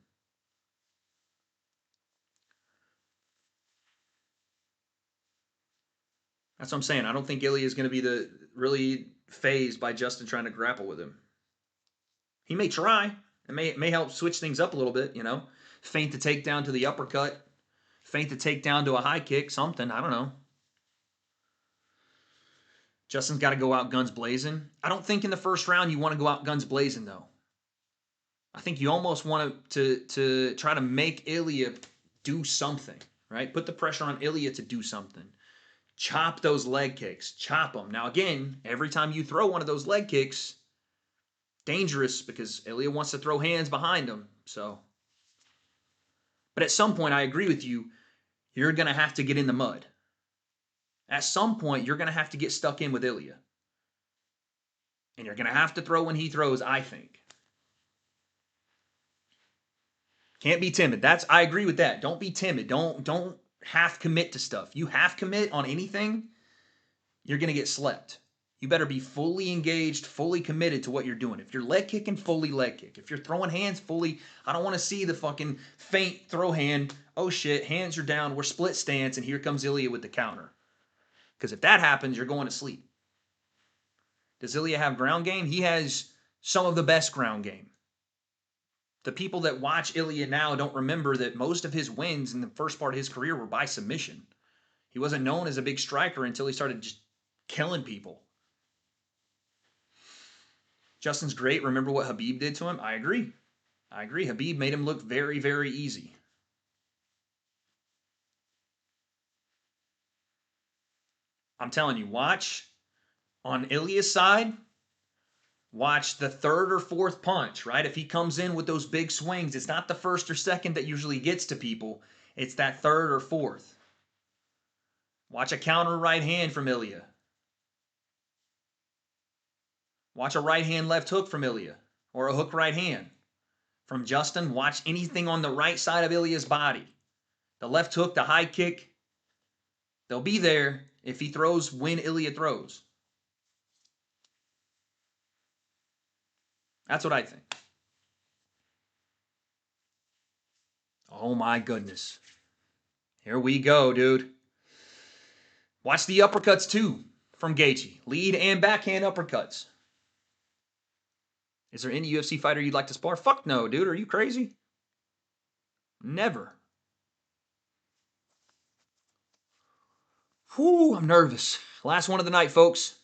That's what I'm saying. I don't think Ilya is going to be really phased by Justin trying to grapple with him. He may try. It may help switch things up a little bit, you know. Feint the takedown to the uppercut. Feint the takedown to a high kick, something. I don't know. Justin's got to go out guns blazing. I don't think in the first round you want to go out guns blazing, though. I think you almost want to try to make Ilya do something, right? Put the pressure on Ilya to do something. Chop those leg kicks. Chop them. Now, again, every time you throw one of those leg kicks, dangerous because Ilya wants to throw hands behind him. So, but at some point, I agree with you. You're going to have to get in the mud. At some point, you're going to have to get stuck in with Ilya. And you're going to have to throw when he throws, I think. Can't be timid. I agree with that. Don't be timid. Don't half commit to stuff. You half commit on anything, you're going to get slept. You better be fully engaged, fully committed to what you're doing. If you're leg kicking, fully leg kick. If you're throwing hands, fully. I don't want to see the fucking feint throw hand. Oh shit, hands are down. We're split stance, and here comes Ilya with the counter. Because if that happens, you're going to sleep. Does Ilya have ground game? He has some of the best ground game. The people that watch Ilya now don't remember that most of his wins in the first part of his career were by submission. He wasn't known as a big striker until he started just killing people. Justin's great. Remember what Khabib did to him? I agree. Khabib made him look very, very easy. I'm telling you, watch on Ilya's side. Watch the third or fourth punch, right? If he comes in with those big swings, it's not the first or second that usually gets to people. It's that third or fourth. Watch a counter right hand from Ilya. Watch a right hand left hook from Ilya. Or a hook right hand. From Justin, watch anything on the right side of Ilya's body. The left hook, the high kick, they'll be there if he throws when Ilya throws. That's what I think. Oh my goodness. Here we go, dude. Watch the uppercuts too from GAETHJE. Lead and backhand uppercuts. Is there any UFC fighter you'd like to spar? Fuck no, dude. Are you crazy? Never. Whew, I'm nervous. Last one of the night, folks.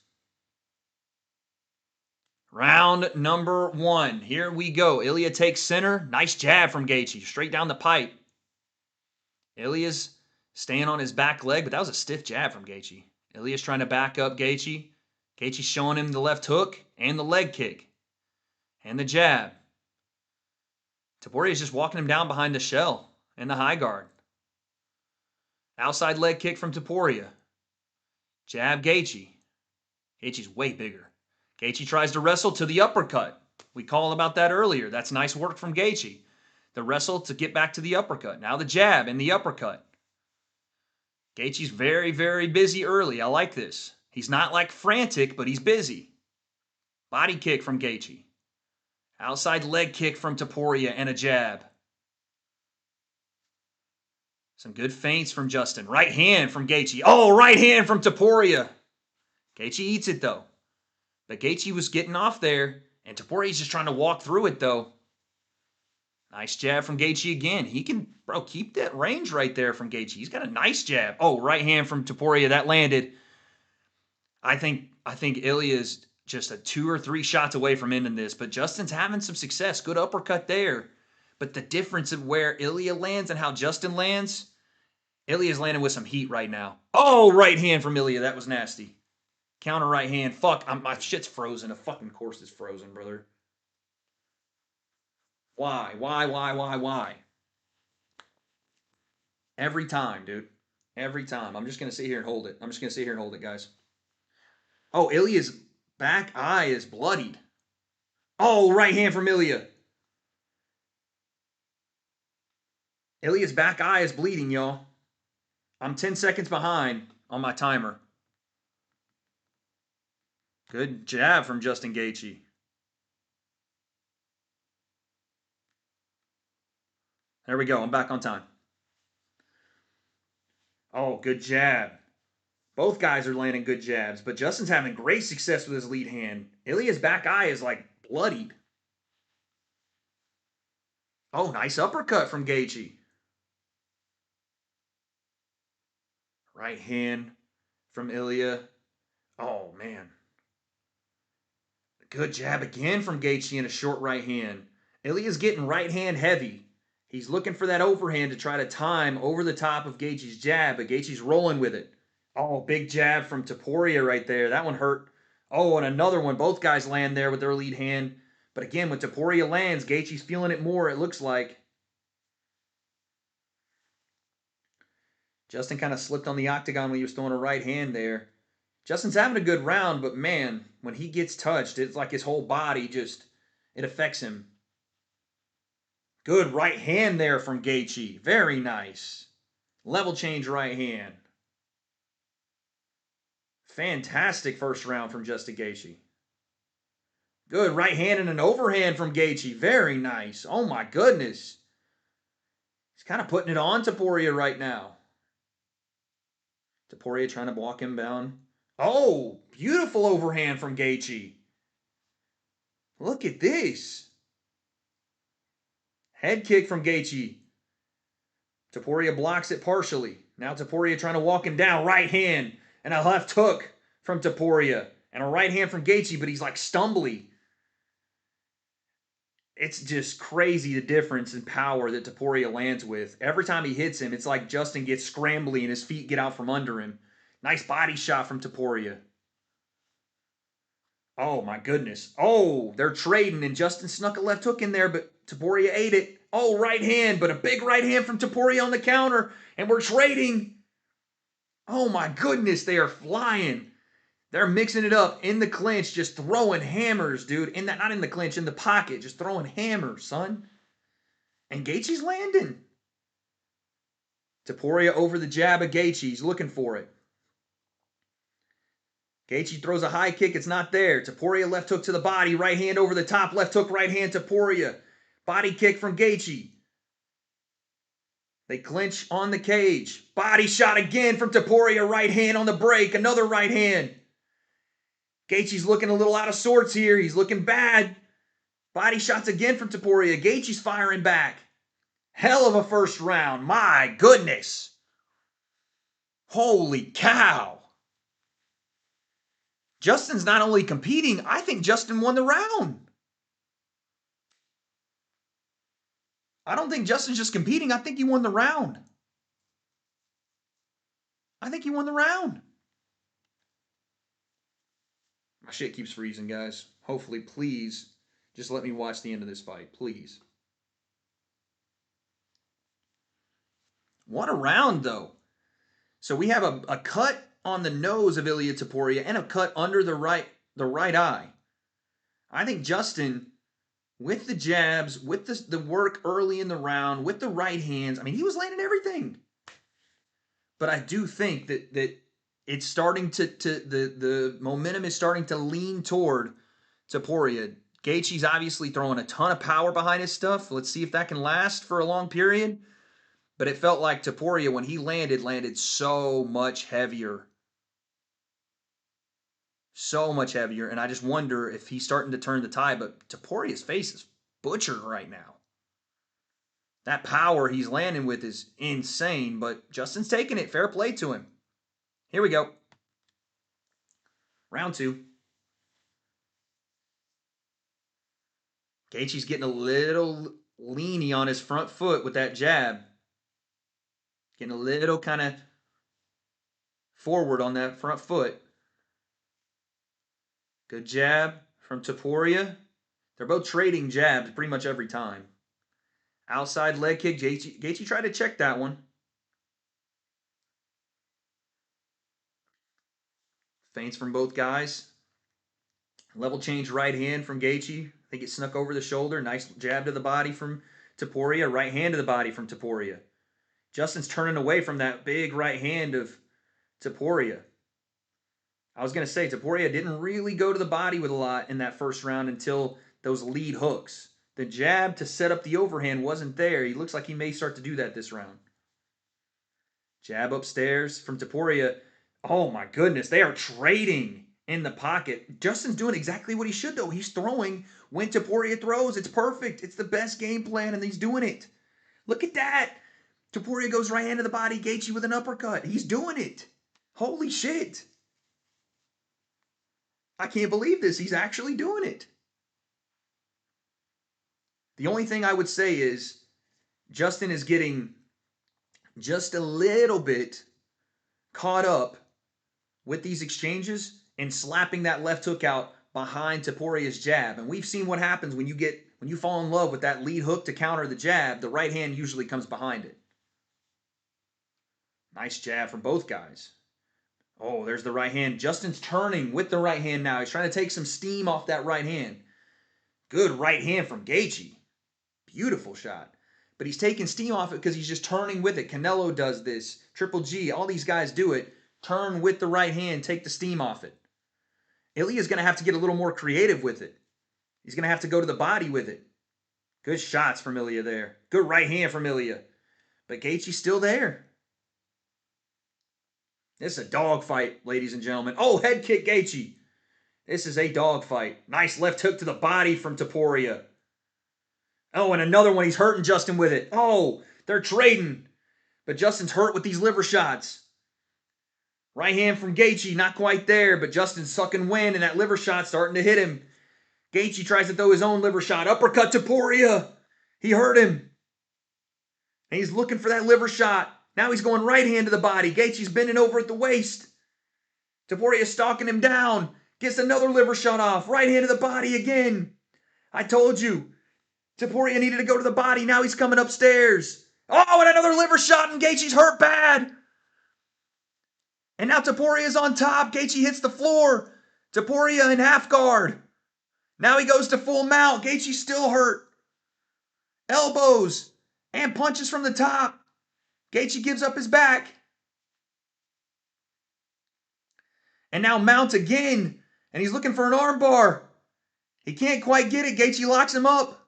Round number 1. Here we go. Ilya takes center. Nice jab from GAETHJE. Straight down the pipe. Ilya's staying on his back leg, but that was a stiff jab from GAETHJE. Ilya's trying to back up GAETHJE. GAETHJE's showing him the left hook and the leg kick. And the jab. Topuria's just walking him down behind the shell and the high guard. Outside leg kick from Topuria. Jab GAETHJE. GAETHJE's way bigger. GAETHJE tries to wrestle to the uppercut. We called about that earlier. That's nice work from GAETHJE. The wrestle to get back to the uppercut. Now the jab and the uppercut. GAETHJE's very, very busy early. I like this. He's not like frantic, but he's busy. Body kick from GAETHJE. Outside leg kick from Topuria and a jab. Some good feints from Justin. Right hand from GAETHJE. Oh, right hand from Topuria. GAETHJE eats it though. But GAETHJE was getting off there, and Topuria's just trying to walk through it though. Nice jab from GAETHJE again. He can, bro, keep that range right there from GAETHJE. He's got a nice jab. Oh, right hand from Topuria. That landed. I think Ilya's just a 2 or 3 shots away from ending this, but Justin's having some success. Good uppercut there. But the difference of where Ilya lands and how Justin lands, Ilya's landing with some heat right now. Oh, right hand from Ilya. That was nasty. Counter right hand. Fuck, my shit's frozen. A fucking course is frozen, brother. Why? Why? Every time, dude. Every time. I'm just going to sit here and hold it. Guys. Oh, Ilya's back eye is bloodied. Oh, right hand from Ilya. Ilya's back eye is bleeding, y'all. I'm 10 seconds behind on my timer. Good jab from Justin Gaethje. There we go. I'm back on time. Oh, good jab. Both guys are landing good jabs, but Justin's having great success with his lead hand. Ilya's back eye is like bloodied. Oh, nice uppercut from Gaethje. Right hand from Ilya. Oh, man. Good jab again from Gaethje in a short right hand. Ilya's getting right hand heavy. He's looking for that overhand to try to time over the top of Gaethje's jab, but Gaethje's rolling with it. Oh, big jab from Topuria right there. That one hurt. Oh, and another one. Both guys land there with their lead hand. But again, when Topuria lands, Gaethje's feeling it more, it looks like. Justin kind of slipped on the octagon when he was throwing a right hand there. Justin's having a good round, but man, when he gets touched, it's like his whole body just, it affects him. Good right hand there from Gaethje. Very nice. Level change right hand. Fantastic first round from Justin Gaethje. Good right hand and an overhand from Gaethje. Very nice. Oh my goodness. He's kind of putting it on Topuria right now. Topuria trying to walk him down. Oh, beautiful overhand from Gaethje. Look at this. Head kick from Gaethje. Topuria blocks it partially. Now Topuria trying to walk him down. Right hand and a left hook from Topuria. And a right hand from Gaethje, but he's like stumbly. It's just crazy the difference in power that Topuria lands with. Every time he hits him, it's like Justin gets scrambly and his feet get out from under him. Nice body shot from Topuria. Oh, my goodness. Oh, they're trading, and Justin snuck a left hook in there, but Topuria ate it. Oh, right hand, but a big right hand from Topuria on the counter, and we're trading. Oh, my goodness, they are flying. They're mixing it up in the clinch, just throwing hammers, dude. Not in the clinch, in the pocket, just throwing hammers, son. And Gaethje's landing. Topuria over the jab of Gaethje. He's looking for it. Gaethje throws a high kick. It's not there. Topuria left hook to the body. Right hand over the top. Left hook, right hand, Topuria. Body kick from Gaethje. They clinch on the cage. Body shot again from Topuria. Right hand on the break. Another right hand. Gaethje's looking a little out of sorts here. He's looking bad. Body shots again from Topuria. Gaethje's firing back. Hell of a first round. My goodness. Holy cow. Justin's not only competing, I think Justin won the round. I don't think Justin's just competing. I think he won the round. I think he won the round. My shit keeps freezing, guys. Hopefully, please, just let me watch the end of this fight, please. What a round, though. So we have a cut on the nose of Ilia Topuria and a cut under the right eye. I think Justin, with the jabs, with the work early in the round, with the right hands, I mean, he was landing everything. But I do think that it's starting the momentum is starting to lean toward Topuria. Gaethje's obviously throwing a ton of power behind his stuff. Let's see if that can last for a long period. But it felt like Topuria, when he landed so much heavier. So much heavier. And I just wonder if he's starting to turn the tide. But Topuria's face is butchered right now. That power he's landing with is insane. But Justin's taking it. Fair play to him. Here we go. Round 2. Gaethje's getting a little leany on his front foot with that jab. Getting a little kind of forward on that front foot. Good jab from TOPURIA. They're both trading jabs pretty much every time. Outside leg kick. GAETHJE tried to check that one. Feints from both guys. Level change right hand from GAETHJE. I think it snuck over the shoulder. Nice jab to the body from TOPURIA. Right hand to the body from TOPURIA. Justin's turning away from that big right hand of TOPURIA. I was going to say, TOPURIA didn't really go to the body with a lot in that first round until those lead hooks. The jab to set up the overhand wasn't there. He looks like he may start to do that this round. Jab upstairs from TOPURIA. Oh my goodness, they are trading in the pocket. Justin's doing exactly what he should, though. He's throwing when TOPURIA throws. It's perfect. It's the best game plan, and he's doing it. Look at that. TOPURIA goes right hand to the body. GAETHJE with an uppercut. He's doing it. Holy shit. I can't believe this. He's actually doing it. The only thing I would say is Justin is getting just a little bit caught up with these exchanges and slapping that left hook out behind TOPURIA's jab. And we've seen what happens when you fall in love with that lead hook to counter the jab. The right hand usually comes behind it. Nice jab from both guys. Oh, there's the right hand. Justin's turning with the right hand now. He's trying to take some steam off that right hand. Good right hand from GAETHJE. Beautiful shot. But he's taking steam off it because he's just turning with it. Canelo does this. Triple G, all these guys do it. Turn with the right hand, take the steam off it. Ilya's going to have to get a little more creative with it. He's going to have to go to the body with it. Good shots from Ilya there. Good right hand from Ilya. But GAETHJE's still there. This is a dogfight, ladies and gentlemen. Oh, head kick GAETHJE. This is a dogfight. Nice left hook to the body from TOPURIA. Oh, and another one. He's hurting Justin with it. Oh, they're trading. But Justin's hurt with these liver shots. Right hand from GAETHJE, not quite there, but Justin's sucking wind, and that liver shot starting to hit him. GAETHJE tries to throw his own liver shot. Uppercut to TOPURIA. He hurt him. And he's looking for that liver shot. Now he's going right hand to the body. GAETHJE's bending over at the waist. TOPURIA's stalking him down. Gets another liver shot off. Right hand to the body again. I told you. TOPURIA needed to go to the body. Now he's coming upstairs. Oh, and another liver shot, and GAETHJE's hurt bad. And now TOPURIA's on top. GAETHJE hits the floor. TOPURIA in half guard. Now he goes to full mount. GAETHJE's still hurt. Elbows and punches from the top. GAETHJE gives up his back. And now mount again. And he's looking for an armbar. He can't quite get it. GAETHJE locks him up.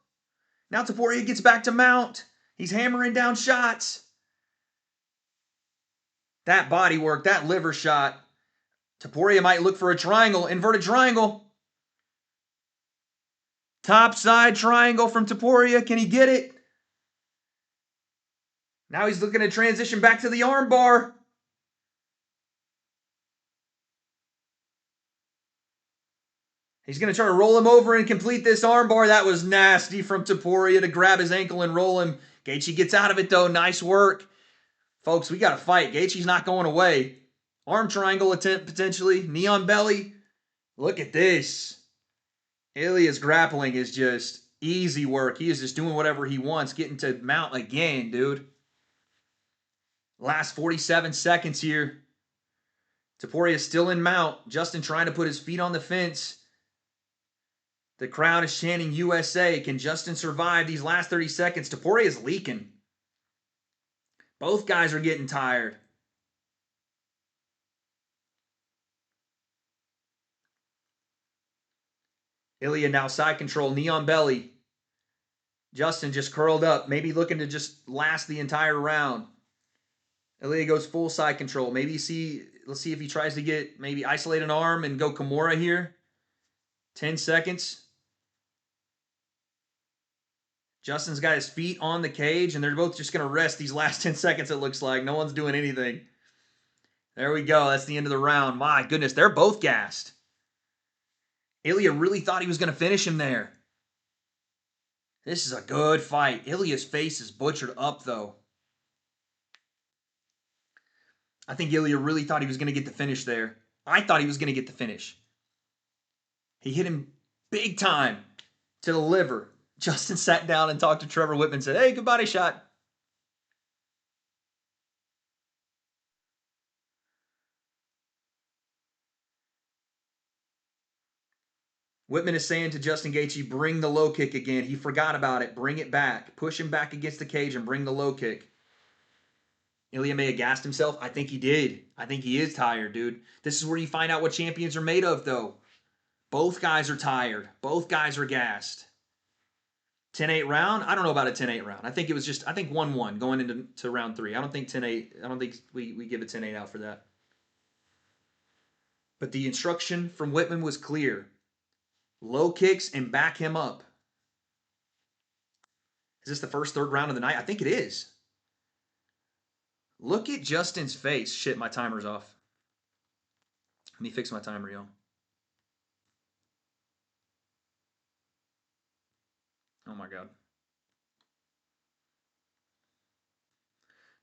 Now TOPURIA gets back to mount. He's hammering down shots. That body work, that liver shot. TOPURIA might look for a triangle. Inverted triangle. Top side triangle from TOPURIA. Can he get it? Now he's looking to transition back to the armbar. He's going to try to roll him over and complete this armbar. That was nasty from TOPURIA to grab his ankle and roll him. GAETHJE gets out of it, though. Nice work. Folks, we got to fight. GAETHJE's not going away. Arm triangle attempt, potentially. Knee on belly. Look at this. Ilya's grappling is just easy work. He is just doing whatever he wants, getting to mount again, dude. Last 47 seconds here. TOPURIA still in mount. Justin trying to put his feet on the fence. The crowd is chanting USA. Can Justin survive these last 30 seconds? TOPURIA is leaking. Both guys are getting tired. Ilya now side control, knee on belly. Justin just curled up, maybe looking to just last the entire round. Ilya goes full side control. Let's see if he tries to get, maybe isolate an arm and go Kimura here. 10 seconds. Justin's got his feet on the cage, and they're both just going to rest these last 10 seconds, it looks like. No one's doing anything. There we go. That's the end of the round. My goodness, they're both gassed. Ilya really thought he was going to finish him there. This is a good fight. Ilya's face is butchered up, though. I think Ilya really thought he was going to get the finish there. I thought he was going to get the finish. He hit him big time to the liver. Justin sat down and talked to Trevor Whitman and said, hey, good body shot. Whitman is saying to Justin Gaethje, bring the low kick again. He forgot about it. Bring it back. Push him back against the cage and bring the low kick. Ilya may have gassed himself. I think he did. I think he is tired, dude. This is where you find out what champions are made of, though. Both guys are tired. Both guys are gassed. 10-8 round? I don't know about a 10-8 round. I think it was just, I think 1-1 going into round 3. I don't think 10-8, I don't think we give a 10-8 out for that. But the instruction from Whitman was clear. Low kicks and back him up. Is this the first third round of the night? I think it is. Look at Justin's face. Shit, my timer's off. Let me fix my timer, y'all. Oh my God.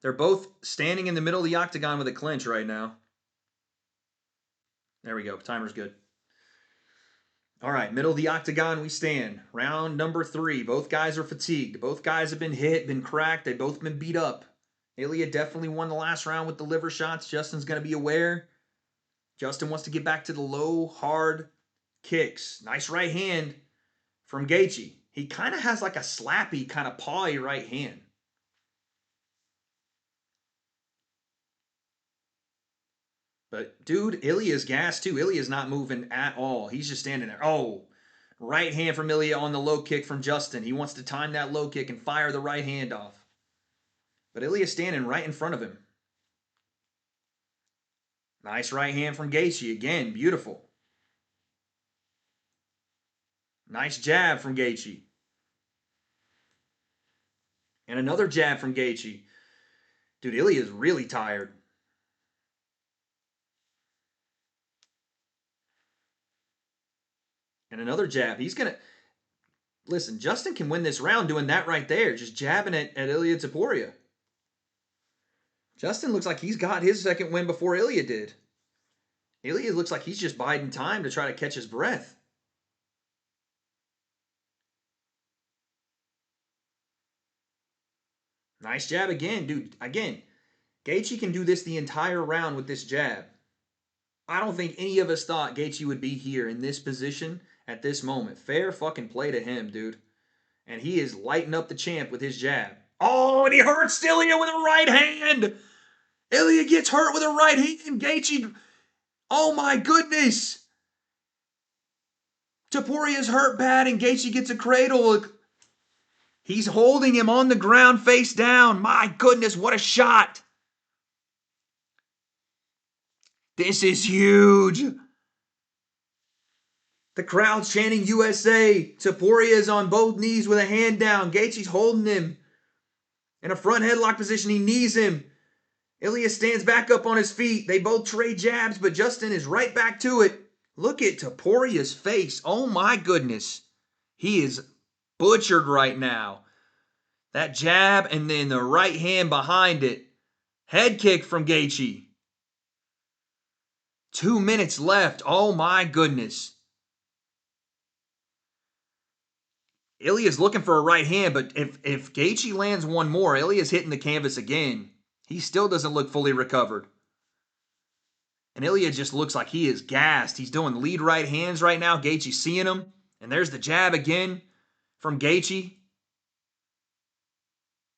They're both standing in the middle of the octagon with a clinch right now. There we go. Timer's good. All right, middle of the octagon we stand. Round number 3. Both guys are fatigued. Both guys have been hit, been cracked. They've both been beat up. Ilya definitely won the last round with the liver shots. Justin's going to be aware. Justin wants to get back to the low, hard kicks. Nice right hand from Gaethje. He kind of has like a slappy, kind of pawy right hand. But, dude, Ilya's gassed too. Ilya's not moving at all. He's just standing there. Oh, right hand from Ilya on the low kick from Justin. He wants to time that low kick and fire the right hand off. But Ilya's standing right in front of him. Nice right hand from Gaethje. Again, beautiful. Nice jab from Gaethje. And another jab from Gaethje. Dude, Ilya's really tired. And another jab. He's going to... Listen, Justin can win this round doing that right there. Just jabbing at Ilya TOPURIA. Justin looks like he's got his second win before Ilya did. Ilya looks like he's just biding time to try to catch his breath. Nice jab again, dude. Again, Gaethje can do this the entire round with this jab. I don't think any of us thought Gaethje would be here in this position at this moment. Fair fucking play to him, dude. And he is lighting up the champ with his jab. Oh, and he hurts Ilya with a right hand. Ilya gets hurt with a right hand. Gaethje, oh my goodness. Topuria's hurt bad and Gaethje gets a cradle. He's holding him on the ground face down. My goodness, what a shot. This is huge. The crowd's chanting USA. Topuria is on both knees with a hand down. Gaethje's holding him in a front headlock position. He knees him. Ilya stands back up on his feet. They both trade jabs, but Justin is right back to it. Look at Topuria's face. Oh my goodness. He is butchered right now. That jab and then the right hand behind it. Head kick from Gaethje. 2 minutes left. Oh my goodness. Ilya's looking for a right hand, but if Gaethje lands one more, Ilya's hitting the canvas again. He still doesn't look fully recovered. And Ilya just looks like he is gassed. He's doing lead right hands right now. Gaethje's seeing him. And there's the jab again from Gaethje.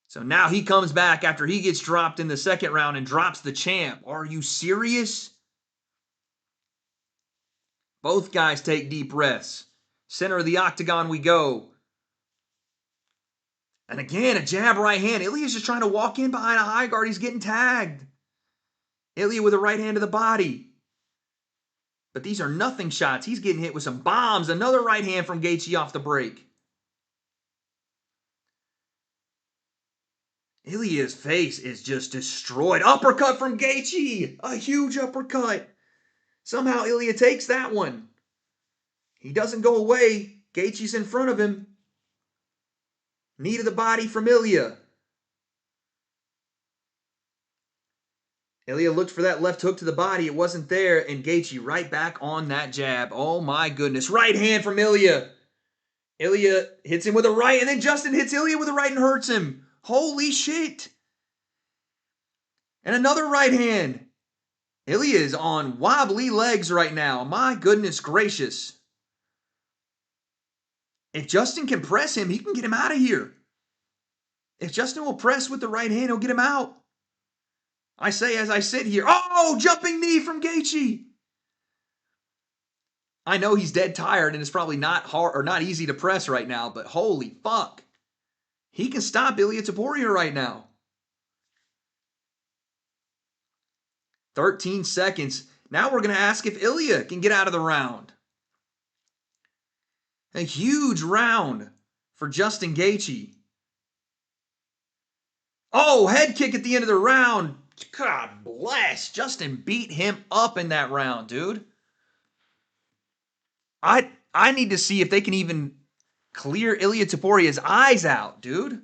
So now he comes back after he gets dropped in the second round and drops the champ. Are you serious? Both guys take deep breaths. Center of the octagon we go. And again, a jab right hand. Ilya's just trying to walk in behind a high guard. He's getting tagged. Ilya with a right hand to the body. But these are nothing shots. He's getting hit with some bombs. Another right hand from Gaethje off the break. Ilya's face is just destroyed. Uppercut from Gaethje. A huge uppercut. Somehow Ilya takes that one. He doesn't go away. Gaethje's in front of him. Knee to the body from Ilya. Ilya looked for that left hook to the body. It wasn't there. And Gaethje right back on that jab. Oh my goodness. Right hand from Ilya. Ilya hits him with a right, and then Justin hits Ilya with a right and hurts him. Holy shit. And another right hand. Ilya is on wobbly legs right now. My goodness gracious. If Justin can press him, he can get him out of here. If Justin will press with the right hand, he'll get him out. I say as I sit here, oh, jumping knee from Gaethje. I know he's dead tired and it's probably not hard or not easy to press right now, but holy fuck. He can stop Ilia Topuria right now. 13 seconds. Now we're going to ask if Ilya can get out of the round. A huge round for Justin Gaethje. Oh, head kick at the end of the round. God bless. Justin beat him up in that round, dude. I need to see if they can even clear Ilia Topuria's eyes out, dude.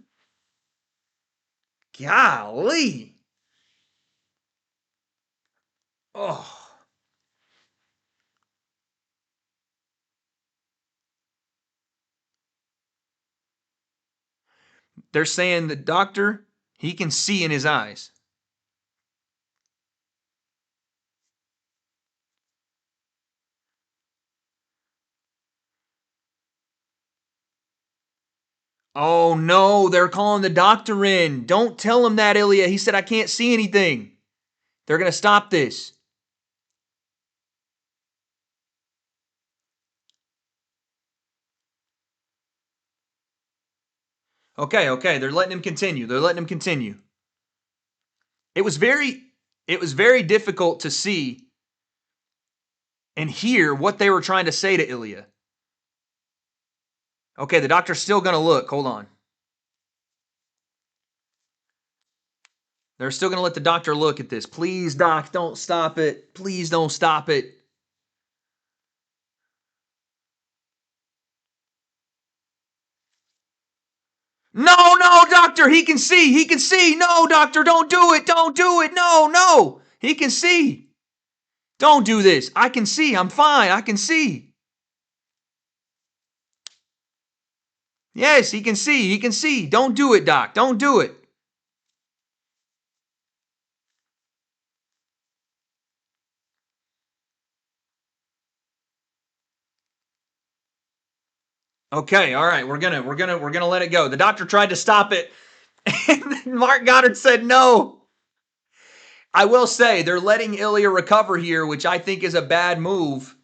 Golly. Oh. They're saying the doctor, he can see in his eyes. Oh no, they're calling the doctor in. Don't tell him that, Ilya. He said, I can't see anything. They're going to stop this. Okay. They're letting him continue. It was very difficult to see and hear what they were trying to say to Ilya. Okay, the doctor's still going to look. Hold on. They're still going to let the doctor look at this. Please, doc, don't stop it. Please don't stop it. No, doctor, he can see. No, doctor, don't do it. No. He can see. Don't do this. I can see. I'm fine. I can see. Yes, he can see. Don't do it, doc. Don't do it. Okay, all right. We're gonna let it go. The doctor tried to stop it, and Mark Goddard said no. I will say they're letting Ilya recover here, which I think is a bad move.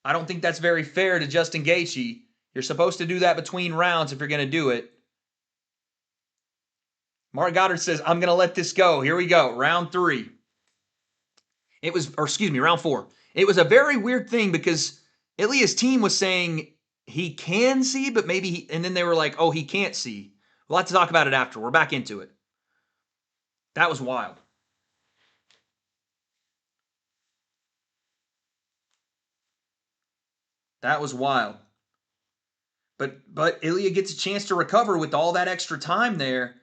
I don't think that's very fair to Justin Gaethje. You're supposed to do that between rounds if you're going to do it. Mark Goddard says, I'm going to let this go. Here we go. Round 3. Round 4. It was a very weird thing because Ilya's team was saying he can see, but maybe and then they were like, oh, he can't see. We'll have to talk about it after. We're back into it. That was wild. That was wild. But Ilya gets a chance to recover with all that extra time there.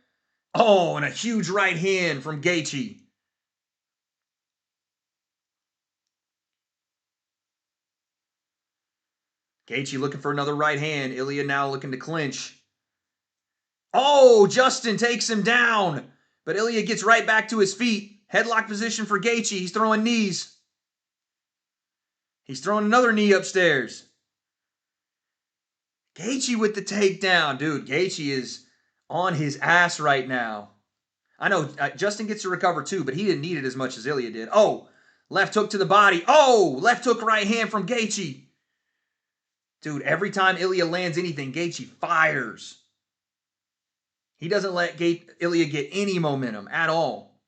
Oh, and a huge right hand from Gaethje. Gaethje looking for another right hand. Ilya now looking to clinch. Oh, Justin takes him down. But Ilya gets right back to his feet. Headlock position for Gaethje. He's throwing knees. He's throwing another knee upstairs. Gaethje with the takedown. Dude, Gaethje is on his ass right now. I know Justin gets to recover too, but he didn't need it as much as Ilya did. Oh, left hook to the body. Oh, left hook right hand from Gaethje. Dude, every time Ilya lands anything, Gaethje fires. He doesn't let Ilya get any momentum at all.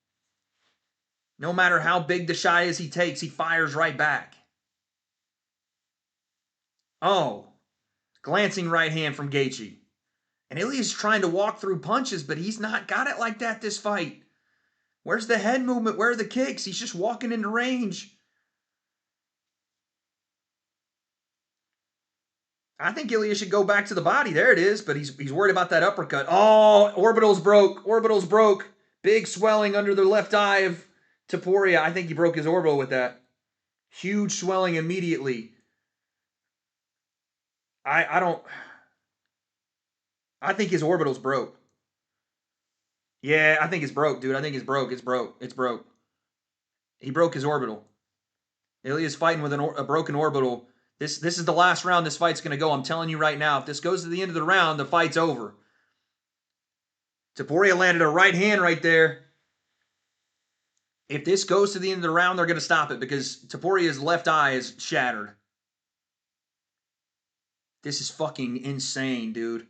No matter how big the shot is he takes, he fires right back. Oh, glancing right hand from Gaethje. And Ilya's trying to walk through punches, but he's not got it like that this fight. Where's the head movement? Where are the kicks? He's just walking into range. I think Ilya should go back to the body. There it is, but he's worried about that uppercut. Oh, orbital's broke. Big swelling under the left eye of Topuria, I think he broke his orbital with that. Huge swelling immediately. I don't... I think his orbital's broke. Yeah, I think it's broke, dude. I think it's broke. It's broke. It's broke. He broke his orbital. Ilya's fighting with a broken orbital. This is the last round this fight's going to go. I'm telling you right now. If this goes to the end of the round, the fight's over. Topuria landed a right hand right there. If this goes to the end of the round, they're going to stop it because Topuria's left eye is shattered. This is fucking insane, dude.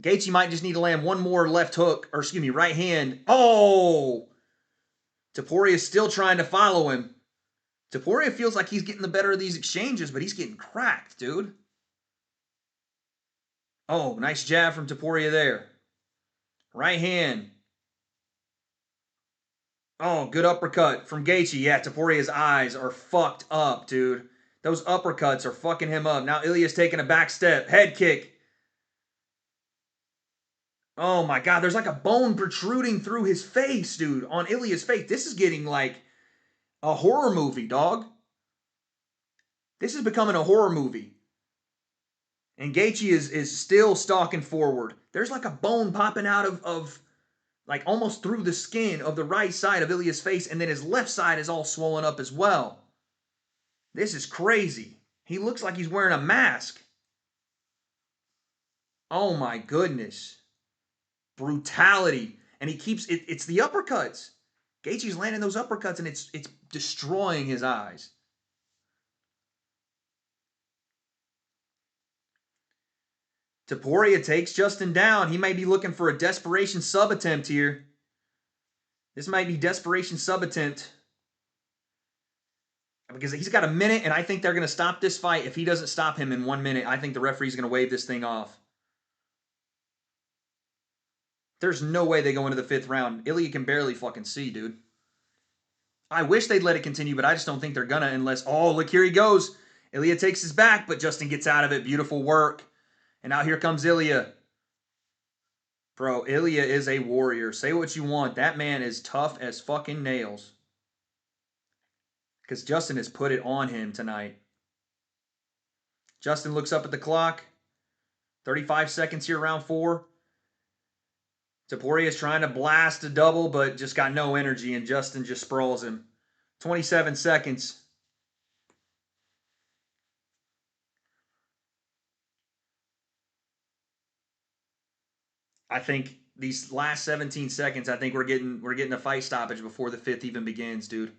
GAETHJE might just need to land one more left hook, or excuse me, right hand. Oh! Topuria's still trying to follow him. Topuria feels like he's getting the better of these exchanges, but he's getting cracked, dude. Oh, nice jab from Topuria there. Right hand. Oh, good uppercut from GAETHJE. Yeah, Topuria's eyes are fucked up, dude. Those uppercuts are fucking him up. Now Ilya's taking a back step. Head kick. Oh my god, there's like a bone protruding through his face, dude, on Ilya's face. This is getting like a horror movie, dog. This is becoming a horror movie. And GAETHJE is still stalking forward. There's like a bone popping out of like almost through the skin of the right side of Ilya's face, and then his left side is all swollen up as well. This is crazy. He looks like he's wearing a mask. Oh my goodness. Brutality. And he keeps it's the uppercuts. GAETHJE's landing those uppercuts and it's destroying his eyes. Topuria takes Justin down. He may be looking for a desperation sub attempt here. This might be desperation sub attempt. Because he's got a minute, and I think they're going to stop this fight. If he doesn't stop him in 1 minute, I think the referee's going to wave this thing off. There's no way they go into the 5th round. Ilya can barely fucking see, dude. I wish they'd let it continue, but I just don't think they're going to unless... Oh, look, here he goes. Ilya takes his back, but Justin gets out of it. Beautiful work. And now here comes Ilya. Bro, Ilya is a warrior. Say what you want. That man is tough as fucking nails. Because Justin has put it on him tonight. Justin looks up at the clock. 35 seconds here, round 4. Topuria is trying to blast a double, but just got no energy, and Justin just sprawls him. 27 seconds. I think these last 17 seconds, I think we're getting a fight stoppage before the 5th even begins, dude.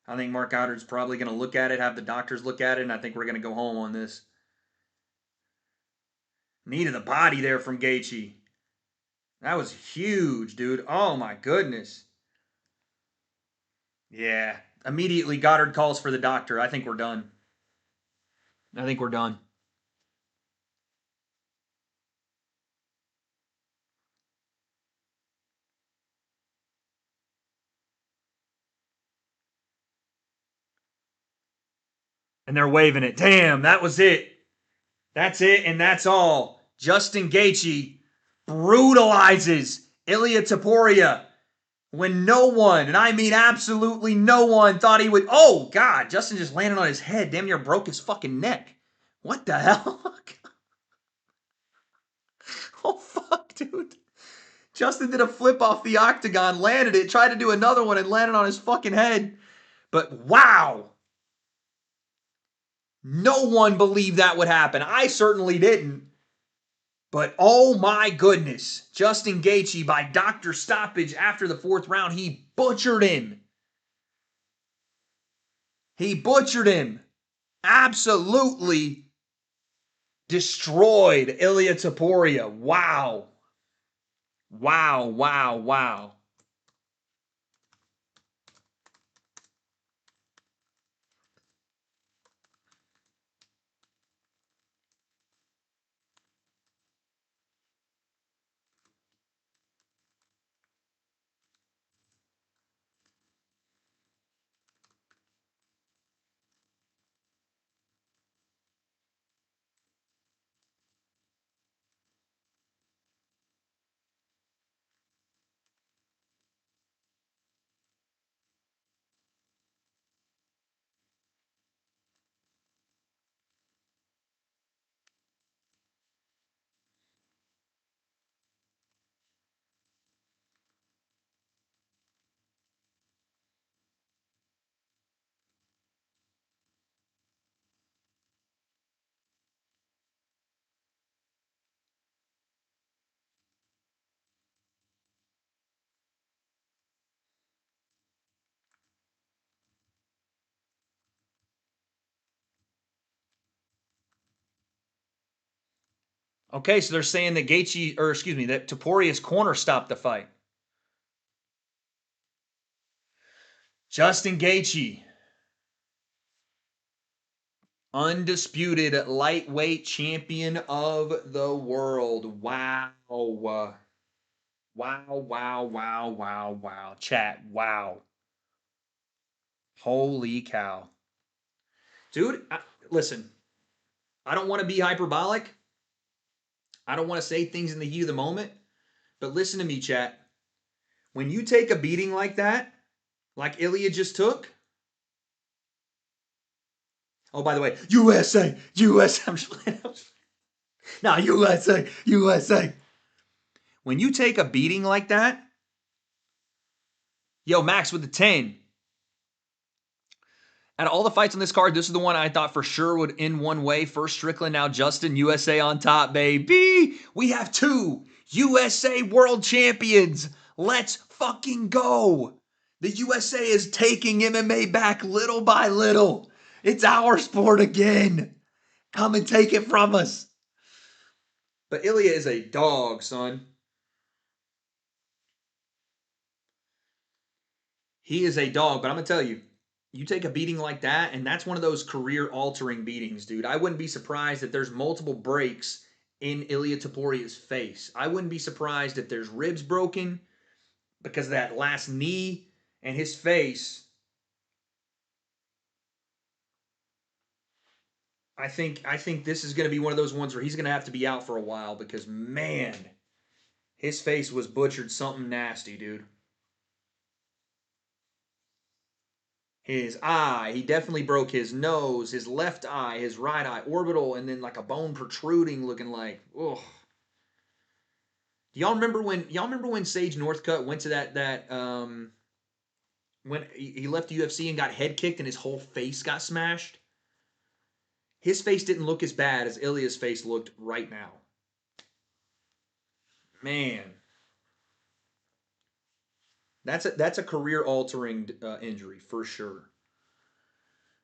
I think Mark Goddard's probably going to look at it, have the doctors look at it, and I think we're going to go home on this. Knee to the body there from GAETHJE. That was huge, dude. Oh, my goodness. Yeah. Immediately, Goddard calls for the doctor. I think we're done. I think we're done. And they're waving it. Damn, that was it. That's it, and that's all. Justin GAETHJE brutalizes Ilia Topuria when no one, and I mean absolutely no one, thought he would. Oh, God. Justin just landed on his head. Damn near broke his fucking neck. What the hell? Oh, fuck, dude. Justin did a flip off the octagon, landed it, tried to do another one, and landed on his fucking head. But wow. No one believed that would happen. I certainly didn't. But oh my goodness, Justin GAETHJE by doctor stoppage after the 4th round, he butchered him. He butchered him. Absolutely destroyed Ilia Topuria. Wow. Wow, wow, wow. Okay, so they're saying that that Topuria's corner stopped the fight. Justin Gaethje, undisputed lightweight champion of the world. Wow. Wow, wow, wow, wow, wow. Chat, wow. Holy cow. Dude, listen, I don't want to be hyperbolic. I don't want to say things in the heat of the moment. But listen to me, chat. When you take a beating like that, like Ilya just took, oh, by the way, USA, USA. I'm just playing. Nah, USA, USA. When you take a beating like that, yo, Max with the 10. Out of all the fights on this card, this is the one I thought for sure would end one way. First Strickland, now Justin, USA on top, baby. We have 2 USA world champions. Let's fucking go. The USA is taking MMA back little by little. It's our sport again. Come and take it from us. But Ilya is a dog, son. He is a dog, but I'm going to tell you, you take a beating like that, and that's one of those career-altering beatings, dude. I wouldn't be surprised if there's multiple breaks in Ilia Topuria's face. I wouldn't be surprised if there's ribs broken because of that last knee and his face. I think this is going to be one of those ones where he's going to have to be out for a while because, man, his face was butchered something nasty, dude. His eye, he definitely broke his nose, his left eye, his right eye, orbital, and then like a bone protruding, looking like, ugh. Y'all remember when Sage Northcutt went to that when he left the UFC and got head kicked and his whole face got smashed? His face didn't look as bad as Ilya's face looked right now. Man, that's a career altering injury for sure.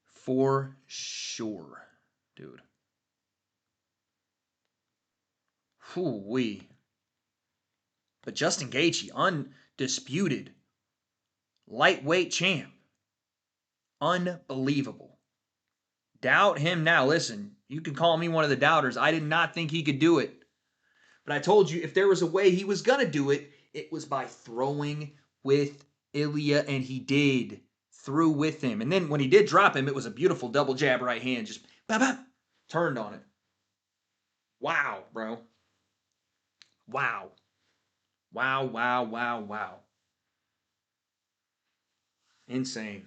For sure, dude. Whoo-wee. But Justin Gaethje, undisputed lightweight champ. Unbelievable. Doubt him now. Listen, you can call me one of the doubters. I did not think he could do it. But I told you, if there was a way he was going to do it, it was by throwing with Ilya, and he did. Threw with him. And then when he did drop him, it was a beautiful double jab right hand. Just bap, bap, turned on it. Wow, bro. Wow. Wow, wow, wow, wow. Insane.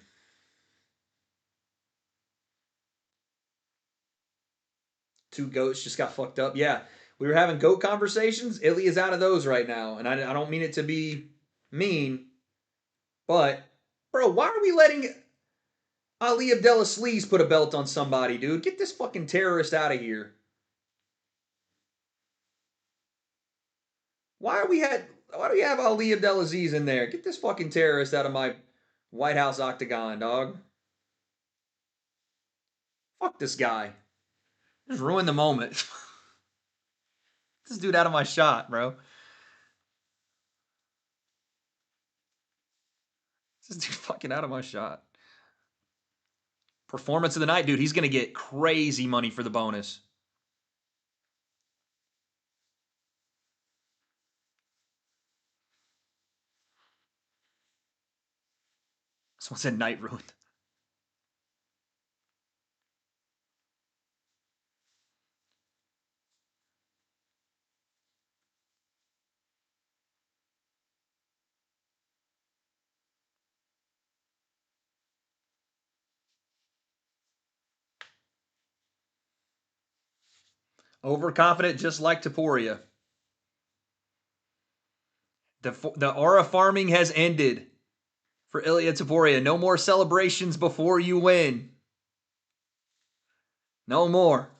Two goats just got fucked up. Yeah, we were having goat conversations. Ilya's out of those right now. And I don't mean it to be mean, but, bro, why are we letting Ali Abdelaziz put a belt on somebody, dude? Get this fucking terrorist out of here. Why do we have Ali Abdelaziz in there? Get this fucking terrorist out of my White House octagon, dog. Fuck this guy. Just ruined the moment. This dude out of my shot, bro. This dude fucking out of my shot. Performance of the night, dude. He's going to get crazy money for the bonus. Someone said night ruined. Overconfident, just like Topuria. The aura farming has ended for Ilia Topuria. No more celebrations before you win. No more.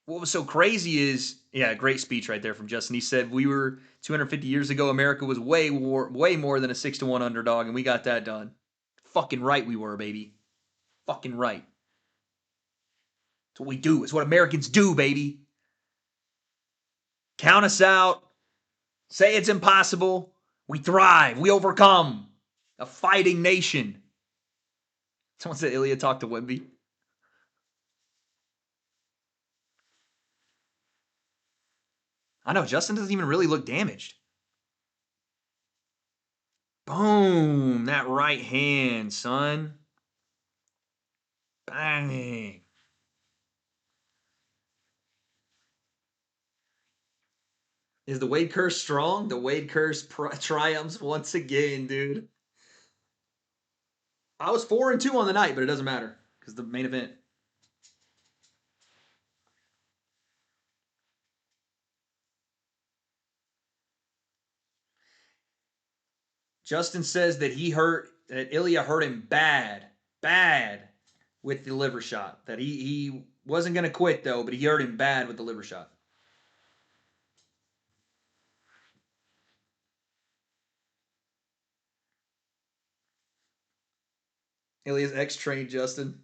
What was so crazy is, yeah, great speech right there from Justin. He said, we were 250 years ago, America was way more than a 6-1 underdog, and we got that done. Fucking right we were, baby. Fucking right. It's what we do. It's what Americans do, baby. Count us out. Say it's impossible. We thrive. We overcome. A fighting nation. Someone said Ilya talked to Wemby. I know, Justin doesn't even really look damaged. Boom. That right hand, son. Bang. Is the Wade curse strong? The Wade curse triumphs once again, dude. I was 4-2 on the night, but it doesn't matter because the main event. Justin says that Ilya hurt him bad with the liver shot. That he wasn't going to quit though, but he hurt him bad with the liver shot. Ilya's ex-trained Justin.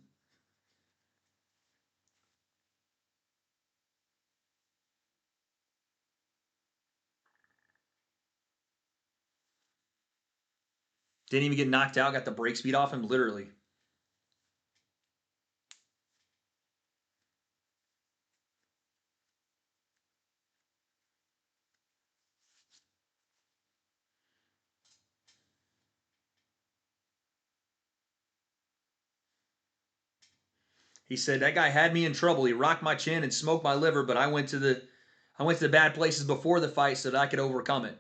Didn't even get knocked out, got the break speed off him, literally. He said that guy had me in trouble. He rocked my chin and smoked my liver, but I went to the bad places before the fight so that I could overcome it.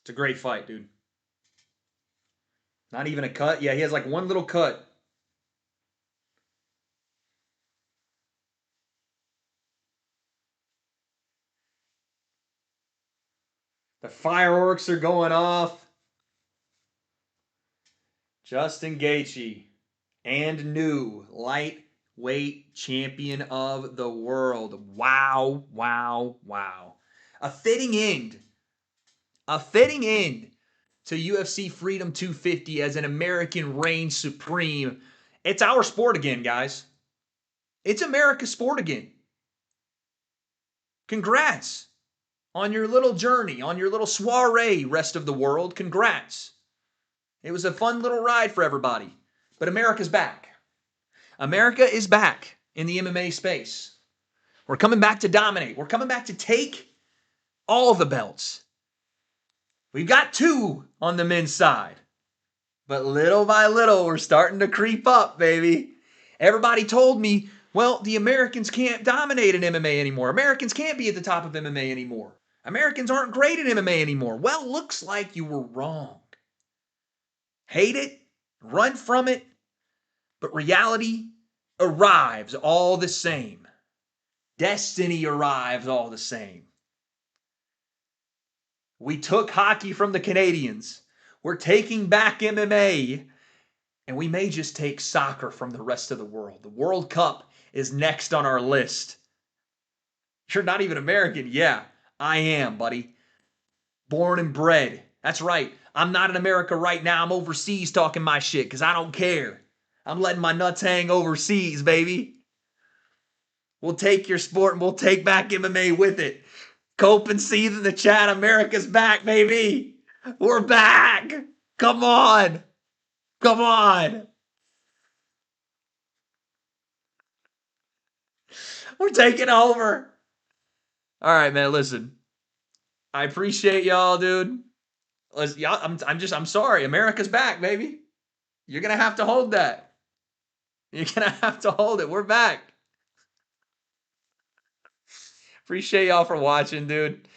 It's a great fight, dude. Not even a cut. Yeah, he has like one little cut. The fireworks are going off. Justin Gaethje and new lightweight champion of the world. Wow, wow, wow. A fitting end. A fitting end to UFC Freedom 250 as an American reigns supreme. It's our sport again, guys. It's America's sport again. Congrats on your little journey, on your little soiree, rest of the world. Congrats. It was a fun little ride for everybody. But America's back. America is back in the MMA space. We're coming back to dominate. We're coming back to take all the belts. We've got 2 on the men's side. But little by little, we're starting to creep up, baby. Everybody told me, well, the Americans can't dominate in MMA anymore. Americans can't be at the top of MMA anymore. Americans aren't great at MMA anymore. Well, looks like you were wrong. Hate it, run from it, but reality arrives all the same. Destiny arrives all the same. We took hockey from the Canadians. We're taking back MMA. And we may just take soccer from the rest of the world. The World Cup is next on our list. You're not even American. Yeah, I am, buddy. Born and bred. That's right. I'm not in America right now. I'm overseas talking my shit because I don't care. I'm letting my nuts hang overseas, baby. We'll take your sport and we'll take back MMA with it. Cope and Seethe in the chat. America's back, baby. We're back. Come on. Come on. We're taking over. All right, man. Listen, I appreciate y'all, dude. I'm sorry. America's back, baby. You're gonna have to hold that. You're gonna have to hold it. We're back. Appreciate y'all for watching, dude.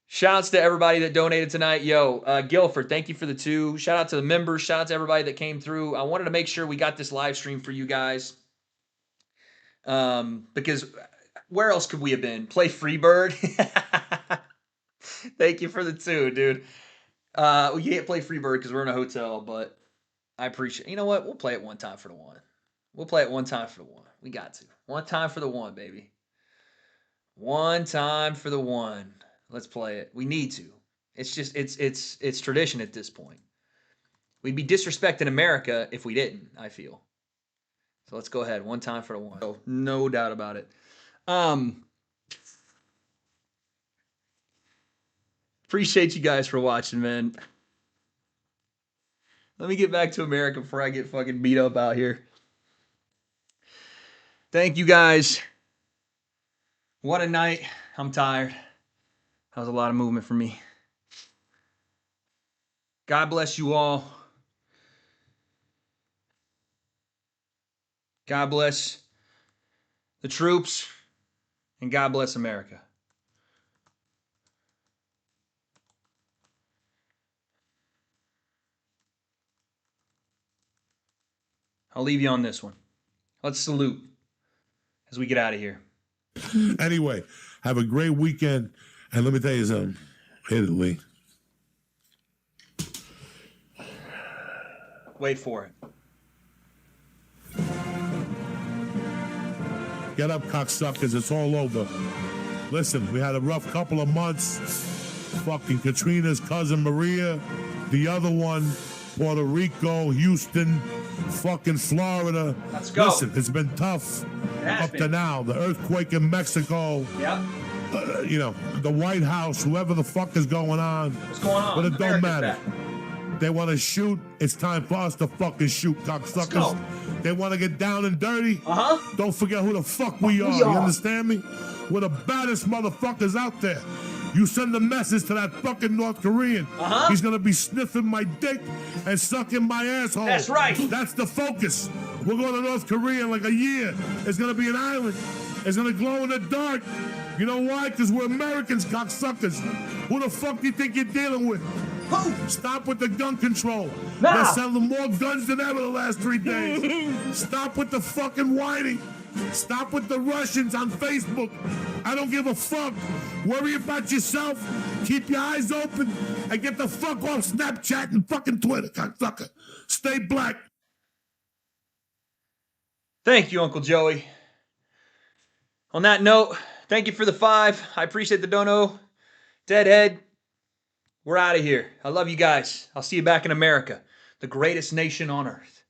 Shouts to everybody that donated tonight. Yo, Guilford, thank you for the 2. Shout out to the members. Shout out to everybody that came through. I wanted to make sure we got this live stream for you guys. Because where else could we have been? Play Freebird. Thank you for the 2, dude. We can't play Freebird because we're in a hotel, but I appreciate. You know what? We'll play it one time for the 1. We'll play it one time for the one. We got to. One time for the one, baby. One time for the one. Let's play it. We need to. It's just it's tradition at this point. We'd be disrespecting America if we didn't, I feel. So let's go ahead. One time for the one. Oh, no doubt about it. Appreciate you guys for watching, man. Let me get back to America before I get fucking beat up out here. Thank you guys. What a night. I'm tired. That was a lot of movement for me. God bless you all. God bless the troops. And God bless America. I'll leave you on this one. Let's salute as we get out of here. Anyway, have a great weekend. And let me tell you something. Hit it, Lee. Wait for it. Get up, cocksuckers. It's all over. Listen, we had a rough couple of months. Fucking Katrina's cousin Maria. The other one, Puerto Rico, Houston, fucking Florida. Let's go. Listen, it's been tough up to now. The earthquake in Mexico. Yep. You know, the White House, whoever the fuck is going on. What's going on? But it don't America's matter. back. They want to shoot. It's time for us to fucking shoot, cocksuckers. go. They want to get down and dirty. Uh-huh. Don't forget who the fuck we are. You understand me? We're the baddest motherfuckers out there. You send a message to that fucking North Korean. Uh-huh. He's going to be sniffing my dick and sucking my asshole. That's right. That's the focus. We're going to North Korea in like a year. It's going to be an island. It's going to glow in the dark. You know why? Because we're Americans, cocksuckers. Who the fuck do you think you're dealing with? Stop with the gun control. Nah. They're selling more guns than ever the last 3 days. Stop with the fucking whining. Stop with the Russians on Facebook. I don't give a fuck. Worry about yourself. Keep your eyes open and get the fuck off Snapchat and fucking Twitter, cocksucker. Stay black. Thank you, Uncle Joey. On that note, thank you for the 5. I appreciate the dono. Deadhead, we're out of here. I love you guys. I'll see you back in America, the greatest nation on earth.